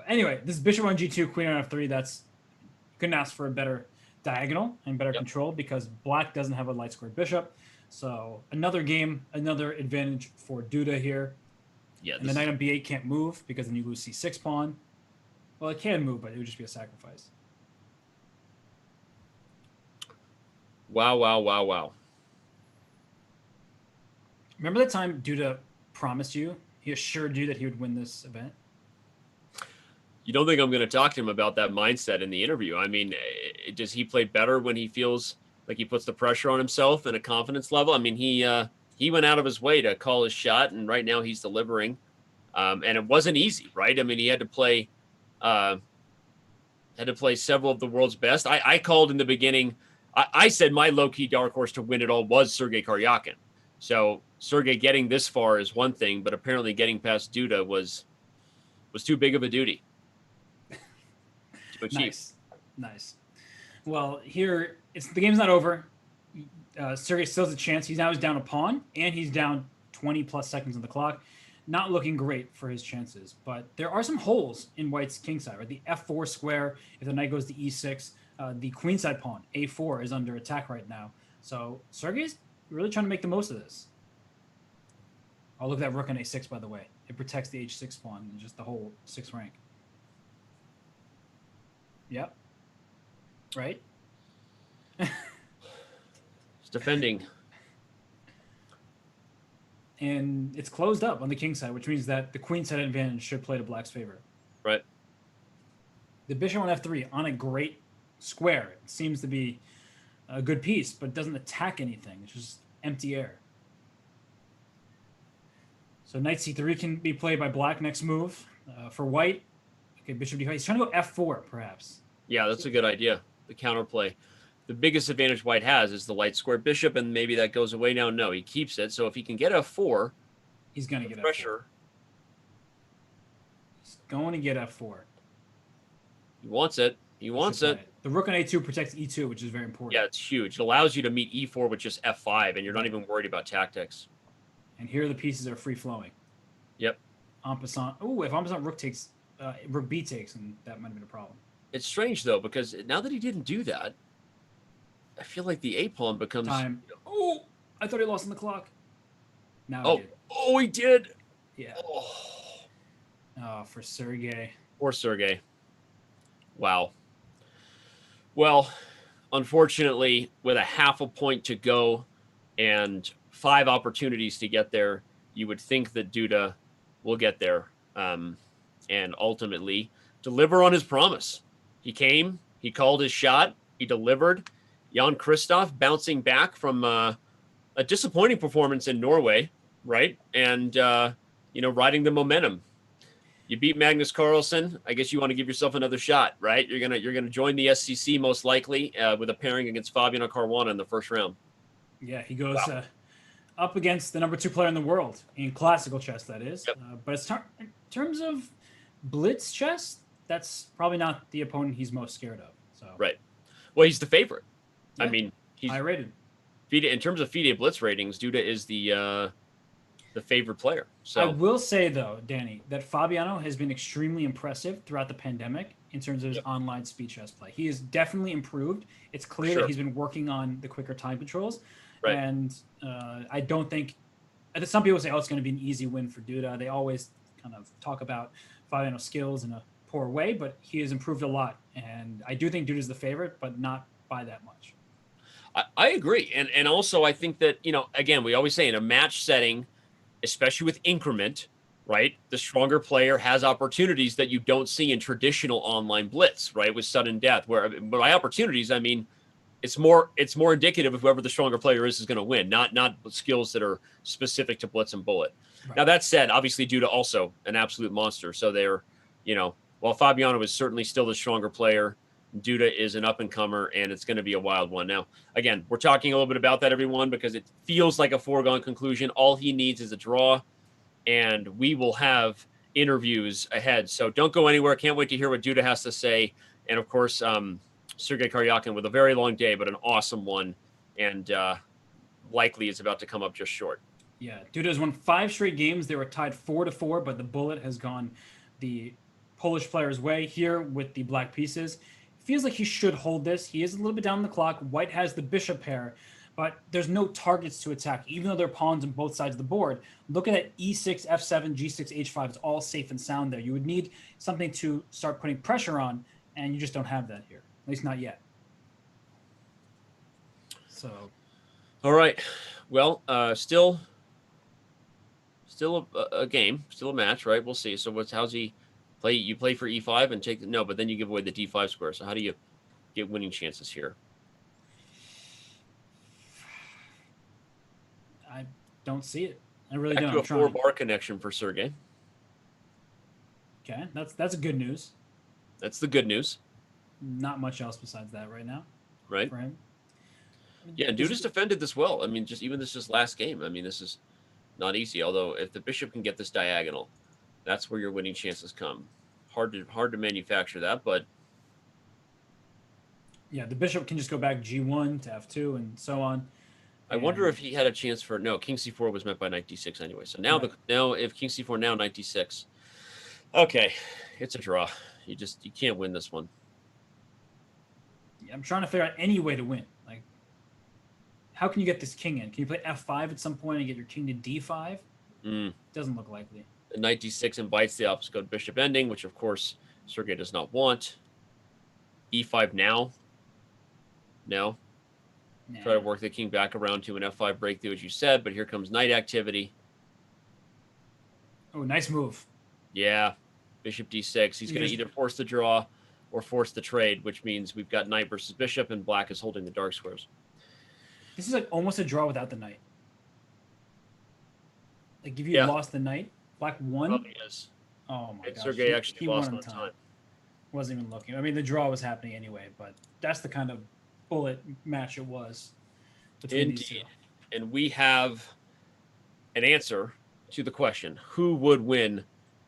Anyway, this is bishop on g2, queen on f3. That's, you couldn't ask for a better diagonal and better control because black doesn't have a light squared bishop. So another game, another advantage for Duda here. Yeah, and the knight on b8 can't move because then you lose c6 pawn. Well, it can move, but it would just be a sacrifice. Wow. Remember the time Duda promised you? He assured you that he would win this event? You don't think I'm going to talk to him about that mindset in the interview? I mean, does he play better when he feels like he puts the pressure on himself and a confidence level? I mean, he went out of his way to call his shot, and right now he's delivering. And it wasn't easy, right? I mean, he had to play several of the world's best. I called in the beginning. I said my low-key dark horse to win it all was Sergey Karjakin. So Sergey getting this far is one thing, but apparently getting past Duda was too big of a duty. Nice. Well, here the game's not over. Sergey still has a chance. He's down a pawn, and he's down 20 plus seconds on the clock. Not looking great for his chances, but there are some holes in White's kingside. Right, the f4 square. If the knight goes to e6, the queenside pawn a4 is under attack right now. So Sergey's really trying to make the most of this. Oh, look at that rook on a6, by the way. It protects the h6 pawn and just the whole 6th rank. Yep. Right? defending. And it's closed up on the king side, which means that the queen side advantage should play to black's favor. Right. The bishop on f3 on a great square. It seems to be a good piece, but it doesn't attack anything. It's just empty air. So knight c3 can be played by black next move. For white, okay, bishop d5. He's trying to go f4, perhaps. Yeah, that's a good idea. The counterplay. The biggest advantage white has is the light square bishop, and maybe that goes away now. No, he keeps it. So if he can get f4, he's going to get pressure. f4. He's going to get f4. He wants it. He wants it. The rook on a2 protects e2, which is very important. Yeah, it's huge. It allows you to meet e4 with just f5, and you're not even worried about tactics. And here the pieces are free-flowing. Yep. En passant. Oh, if en passant rook takes, rook b takes, and that might have been a problem. It's strange, though, because now that he didn't do that, I feel like the a pawn becomes... Time. Oh, I thought he lost on the clock. Now he did. Oh, he did. Yeah. Oh, for Sergey. Poor Sergey. Wow. Well, unfortunately, with a half a point to go and 5 opportunities to get there, you would think that Duda will get there and ultimately deliver on his promise. He came, he called his shot, he delivered. Jan-Krzystof bouncing back from a disappointing performance in Norway, right? And, riding the momentum. You beat Magnus Carlsen. I guess you want to give yourself another shot, right? You're gonna join the SCC most likely with a pairing against Fabiano Caruana in the first round. Yeah, he goes up against the number 2 player in the world in classical chess, that is. Yep. But in terms of blitz chess, that's probably not the opponent he's most scared of. So right. Well, he's the favorite. Yeah. I mean, he's high rated. FIDE, in terms of FIDE blitz ratings, Duda is the favorite player. So I will say though, Danny, that Fabiano has been extremely impressive throughout the pandemic in terms of his online speed chess play. He has definitely improved. It's clear that he's been working on the quicker time controls. Right. And I don't think some people say, oh, it's going to be an easy win for Duda. They always kind of talk about Fabiano's skills in a poor way, but he has improved a lot. And I do think Duda's the favorite, but not by that much. I agree. And also I think that, again, we always say in a match setting, especially with increment, right? The stronger player has opportunities that you don't see in traditional online blitz, right? With sudden death, but by opportunities, I mean, it's more indicative of whoever the stronger player is going to win, not skills that are specific to blitz and bullet. Right. Now that said, obviously Duda also an absolute monster. So they're, while Fabiano is certainly still the stronger player, Duda is an up-and-comer, and it's going to be a wild one. Now, again, we're talking a little bit about that, everyone, because it feels like a foregone conclusion. All he needs is a draw, and we will have interviews ahead. So don't go anywhere. Can't wait to hear what Duda has to say. And, of course, Sergey Karjakin with a very long day, but an awesome one, and likely is about to come up just short. Yeah, Duda's won 5 straight games. They were tied 4-4, but the bullet has gone the Polish player's way here with the black pieces. Feels like he should hold this. He is a little bit down the clock. White has the bishop pair, but there's no targets to attack, even though there are pawns on both sides of the board. Look at that e6, f7, g6, h5. It's all safe and sound there. You would need something to start putting pressure on, and you just don't have that here, at least not yet. So, all right. Well, still a game, still a match, right? We'll see. So how's he play? You play for e5 and take no, but then you give away the d5 square. So how do you get winning chances here? I don't see it. I really Back don't. to a 4-bar connection for Sergey. Okay, that's good news. That's the good news. Not much else besides that right now. Right. For him. Yeah, and Duda's defended this well. I mean, even this last game. I mean, this is not easy. Although if the bishop can get this diagonal, that's where your winning chances come. Hard to manufacture that, but yeah, the bishop can just go back g1 to f2 and so on. I wonder if he had a chance for king c4 was met by knight d6 anyway. So now now if king c4 now knight d6, okay, it's a draw. You can't win this one. Yeah, I'm trying to figure out any way to win. Like, how can you get this king in? Can you play f5 at some point and get your king to d5? Doesn't look likely. The knight d6 invites the opposite bishop ending, which of course Sergey does not want. e5 now. No. Nah. Try to work the king back around to an f5 breakthrough, as you said, but here comes knight activity. Oh, nice move. Yeah, bishop d6. He's going to either force the draw or force the trade, which means we've got knight versus bishop, and black is holding the dark squares. This is like almost a draw without the knight. Like if you lost the knight, black won. Probably is. Oh my gosh. Sergey actually he lost won on time. Wasn't even looking. I mean, the draw was happening anyway, but that's the kind of bullet match it was between these two. And we have an answer to the question: who would win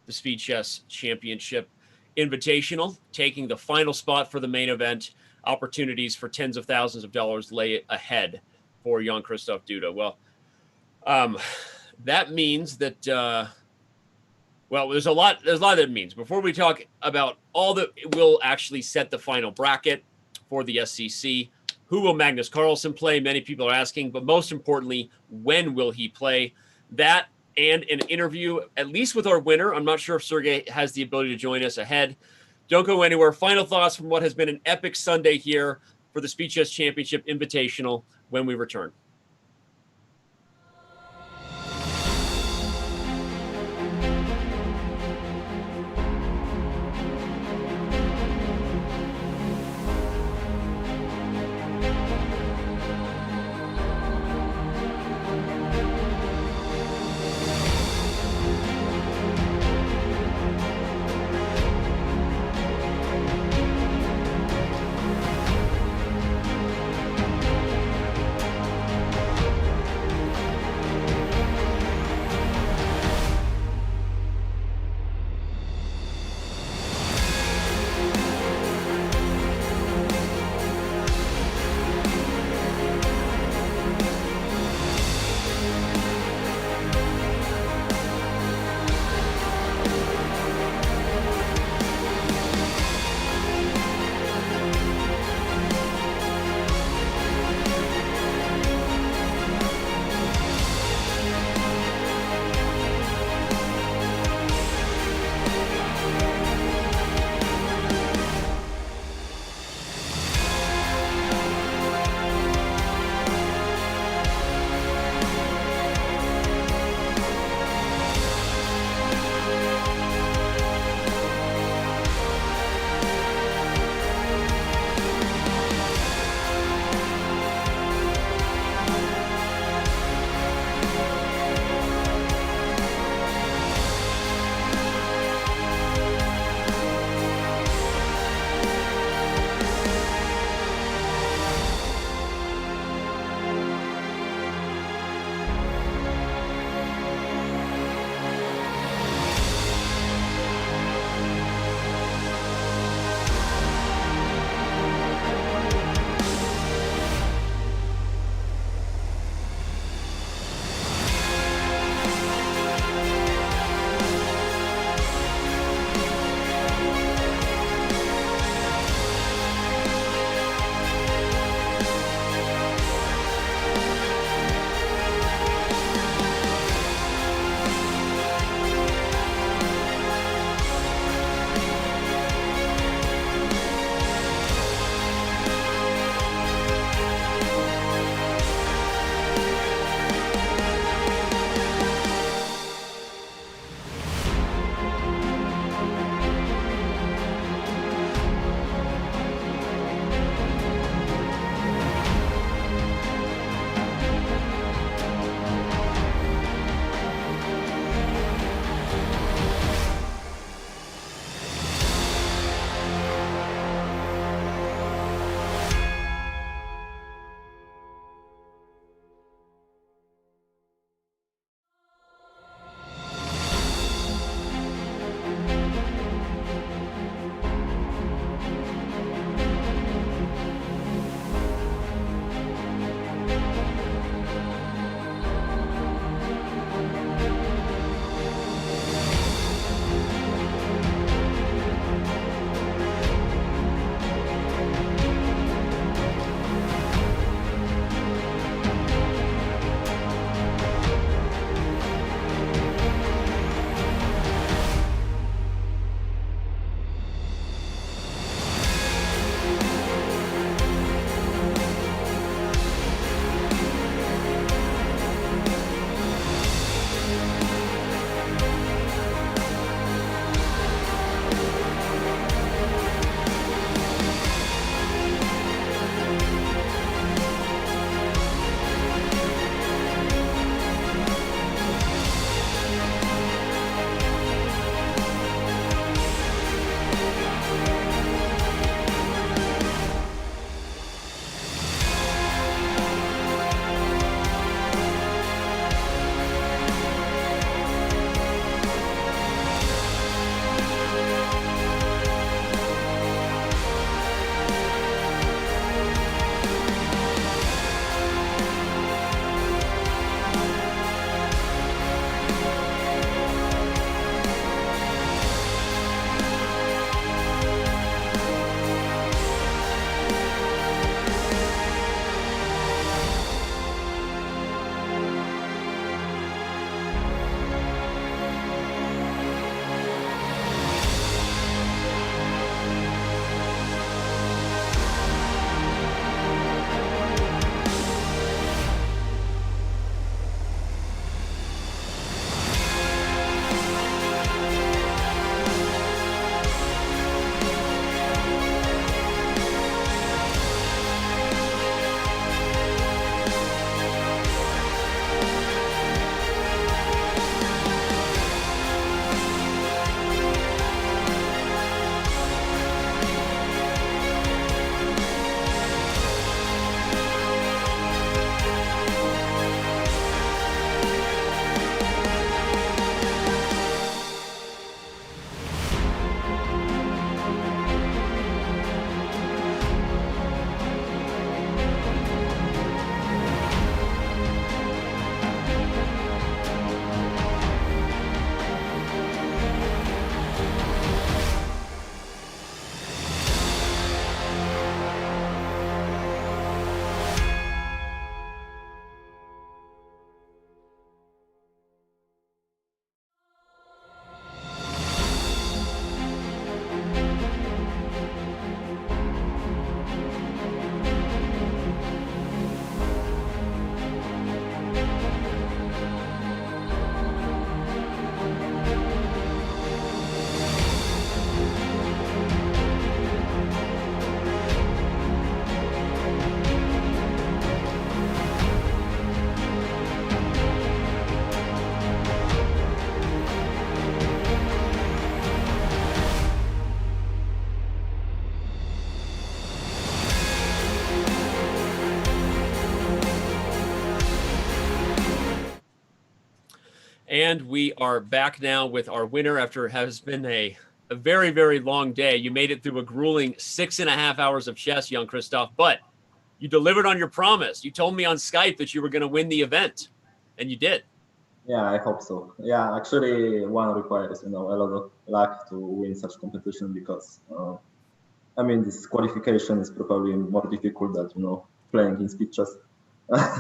the Speed Chess Championship Invitational, taking the final spot for the main event? Opportunities for tens of thousands of dollars lay ahead for Jan-Krzystof Duda. Well, that means that. Well, there's a lot that it means. Before we talk about all that will actually set the final bracket for the SCC, who will Magnus Carlsen play? Many people are asking, but most importantly, when will he play? That and an interview, at least with our winner. I'm not sure if Sergey has the ability to join us ahead. Don't go anywhere. Final thoughts from what has been an epic Sunday here for the Speed Chess Championship Invitational when we return. And we are back now with our winner after it has been a very, very long day. You made it through a grueling 6.5 hours of chess, Jan-Krzystof, but you delivered on your promise. You told me on Skype that you were going to win the event, and you did. Yeah, I hope so. Yeah, actually, one requires, a lot of luck to win such competition because, this qualification is probably more difficult than, playing in speed chess.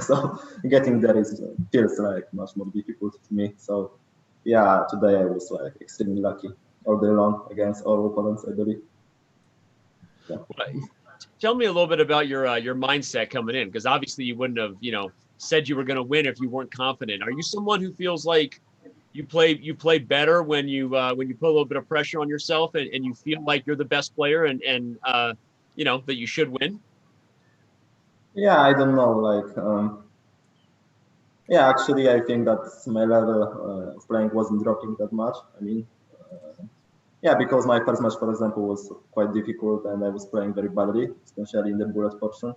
So getting there feels like much more difficult to me. So yeah, today I was like extremely lucky all day long against all opponents, I believe. Yeah. Tell me a little bit about your mindset coming in, because obviously you wouldn't have said you were going to win if you weren't confident. Are you someone who feels like you play better when you put a little bit of pressure on yourself and you feel like you're the best player and that you should win? Yeah, I don't know. Yeah, actually, I think that my level of playing wasn't dropping that much. Yeah, because my first match, for example, was quite difficult and I was playing very badly, especially in the bullet portion.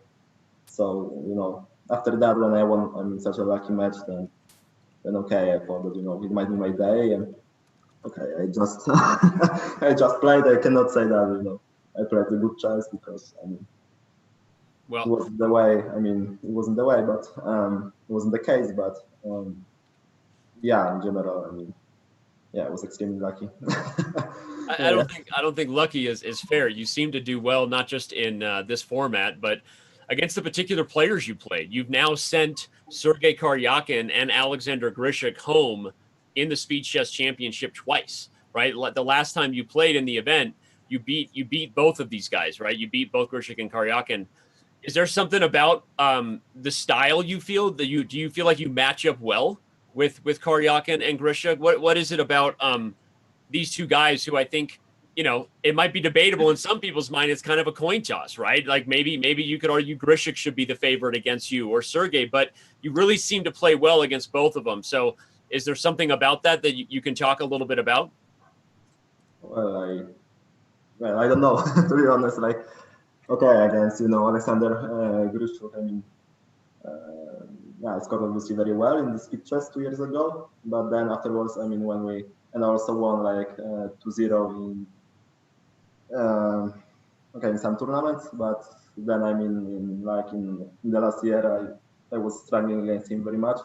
So, after that, when I won, such a lucky match, then okay, I thought that, it might be my day. And okay, I just, I just played. I cannot say that, I played a good chess because, well, it wasn't the way. It wasn't the way, but it wasn't the case. But yeah, in general, yeah, I was extremely lucky. I don't think lucky is fair. You seem to do well, not just in this format, but against the particular players you played. You've now sent Sergey Karjakin and Alexander Grischuk home in the Speed Chess Championship twice, right? The last time you played in the event, you beat both of these guys, right? You beat both Grischuk and Karjakin. Is there something about the style you feel that do you feel like you match up well with Karjakin and Grishuk? What is it about these two guys who I think it might be debatable in some people's mind? It's kind of a coin toss, right? Like maybe you could argue Grishuk should be the favorite against you or Sergey, but you really seem to play well against both of them. So is there something about that you can talk a little bit about? Well, I don't know, to be honest. Okay, against Alexander Grischuk, yeah, I scored obviously very well in the speed chess 2 years ago. But then afterwards, when we and I also won 2-0 in in some tournaments. But then in the last year, I was struggling against him very much.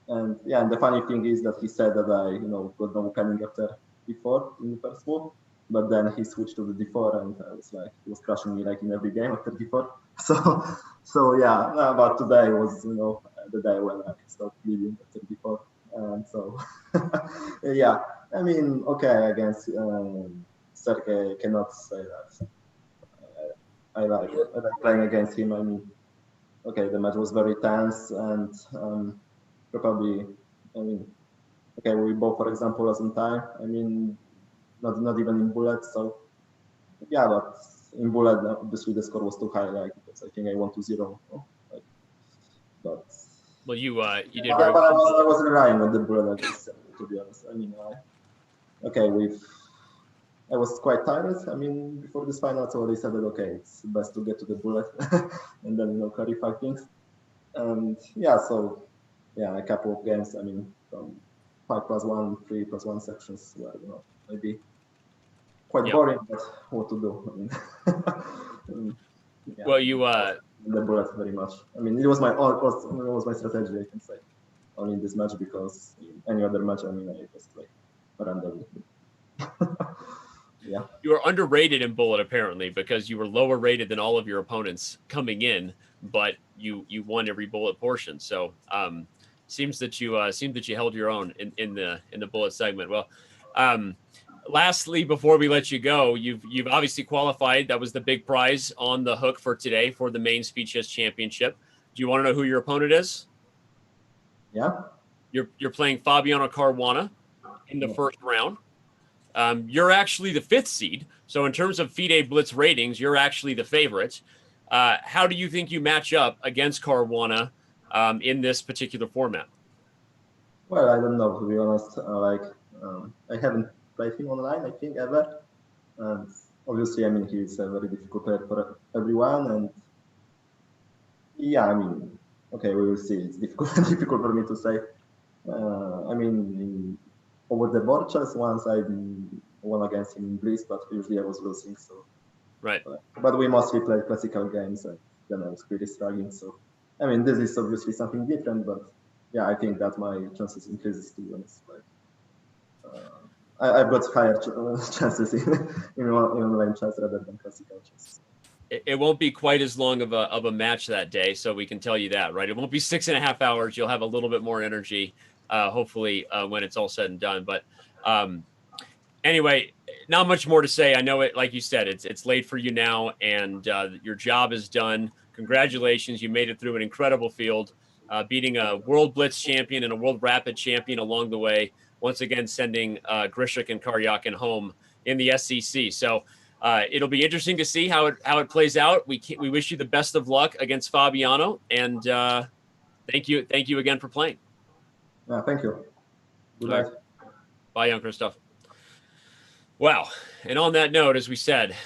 And yeah, and the funny thing is that he said that I got no coming after d4 in the first move. But then he switched to the d4, and I was he was crushing me in every game after d4. So yeah, but today was the day when I stopped bleeding after d4, and so yeah, okay, against Sergey, I cannot say that I like playing against him. Okay, the match was very tense, and probably, okay, we both, for example, lost in time. Not even in bullets. So yeah, but in bullet, obviously the score was too high, because I think I won 2-0. But well, you did but very well. I was relying on the bullet, to be honest. Okay, I was quite tired. Before this final, so they said that okay, it's best to get to the bullet and then clarify things. And yeah, so yeah, a couple of games. From 5+1, 3+1 sections were maybe quite boring, but what to do? Yeah, well, you the bullet very much. It was my strategy, I can say, only in this match, because in any other match, I just randomly. Yeah. You were underrated in bullet apparently because you were lower rated than all of your opponents coming in, but you won every bullet portion. So seems that you held your own in the bullet segment. Well, lastly, before we let you go, you've obviously qualified. That was the big prize on the hook for today for the main Speed Chess Championship. Do you want to know who your opponent is? Yeah. You're playing Fabiano Caruana in the first round. You're actually the 5th seed. So in terms of FIDE Blitz ratings, you're actually the favorite. How do you think you match up against Caruana in this particular format? Well, I don't know, to be honest. I haven't played him online, I think, ever. And obviously, he's a very difficult player for everyone. And yeah, okay, we will see. It's difficult for me to say. I mean, over the board chess once I won against him in Bliss, but usually I was losing. So, Right. but we mostly played classical games, and then I was pretty struggling. So, I mean, this is obviously something different, but yeah, I think that my chances increases too. And it's like I've got higher chances in online chess rather than classical chess. It won't be quite as long of a match that day, so we can tell you that, right? It won't be 6.5 hours. You'll have a little bit more energy, hopefully, when it's all said and done. But anyway, not much more to say. I know it, like you said, it's late for you now, and your job is done. Congratulations, you made it through an incredible field, beating a World Blitz champion and a World Rapid champion along the way. Once again, sending Grischuk and Karjakin home in the SEC. So. It'll be interesting to see how it plays out. We wish you the best of luck against Fabiano, and thank you again for playing. Yeah, thank you. Good night. Bye, Jan-Krzystof. Wow. And on that note, as we said,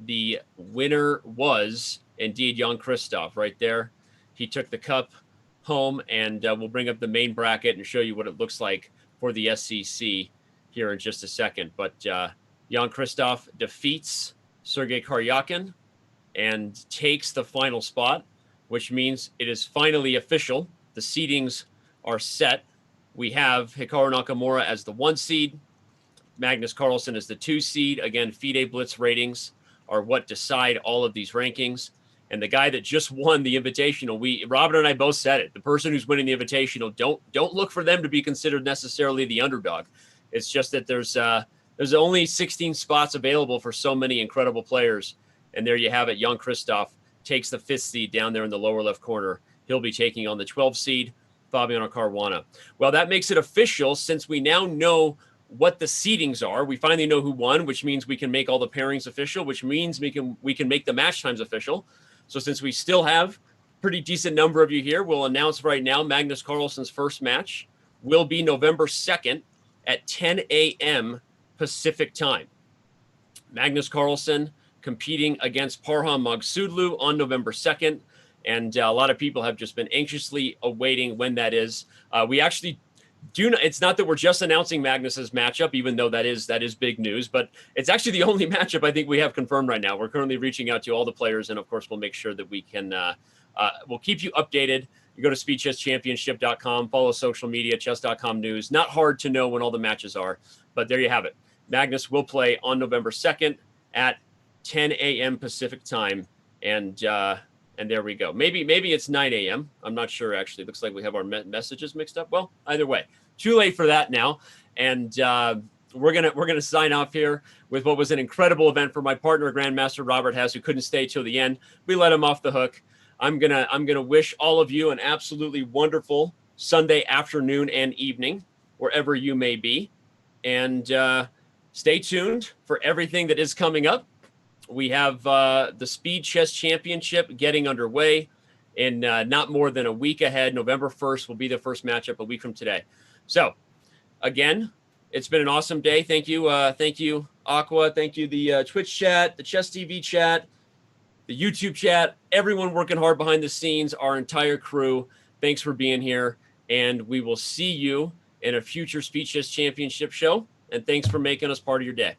the winner was indeed Jan-Krzystof right there. He took the cup home, and we'll bring up the main bracket and show you what it looks like for the SEC here in just a second. But Jan-Krzystof defeats Sergey Karjakin and takes the final spot, which means it is finally official. The seedings are set. We have Hikaru Nakamura as the 1 seed, Magnus Carlsen as the 2 seed. Again, FIDE Blitz ratings are what decide all of these rankings. And the guy that just won the Invitational, Robert and I both said it. The person who's winning the Invitational, don't look for them to be considered necessarily the underdog. It's just that there's only 16 spots available for so many incredible players. And there you have it. Jan-Krzystof takes the 5th seed down there in the lower left corner. He'll be taking on the 12th seed, Fabiano Caruana. Well, that makes it official since we now know what the seedings are. We finally know who won, which means we can make all the pairings official, which means we can make the match times official. So since we still have a pretty decent number of you here, we'll announce right now Magnus Carlsen's first match will be November 2nd at 10 a.m. Pacific time. Magnus Carlsen competing against Parham Magsudlu on November 2nd. And a lot of people have just been anxiously awaiting when that is. We actually do not, it's not that we're just announcing Magnus's matchup, even though that is big news, but it's actually the only matchup I think we have confirmed right now. We're currently reaching out to all the players, and of course we'll make sure that we can, we'll keep you updated. You go to speedchesschampionship.com, follow social media, chess.com news. Not hard to know when all the matches are, but there you have it. Magnus will play on November 2nd at 10 a.m. Pacific time, and there we go. Maybe it's 9 a.m. I'm not sure, actually. Looks like we have our messages mixed up. Well, either way, too late for that now. And we're gonna sign off here with what was an incredible event for my partner, Grandmaster Robert Hess, who couldn't stay till the end. We let him off the hook. I'm gonna wish all of you an absolutely wonderful Sunday afternoon and evening, wherever you may be. And stay tuned for everything that is coming up. We have the Speed Chess Championship getting underway in not more than a week ahead. November 1st will be the first matchup a week from today. So, again, it's been an awesome day. Thank you, Aqua. Thank you, the Twitch chat, the Chess TV chat, the YouTube chat, everyone working hard behind the scenes, our entire crew. Thanks for being here, and we will see you in a future Speed Chess Championship show. And thanks for making us part of your day.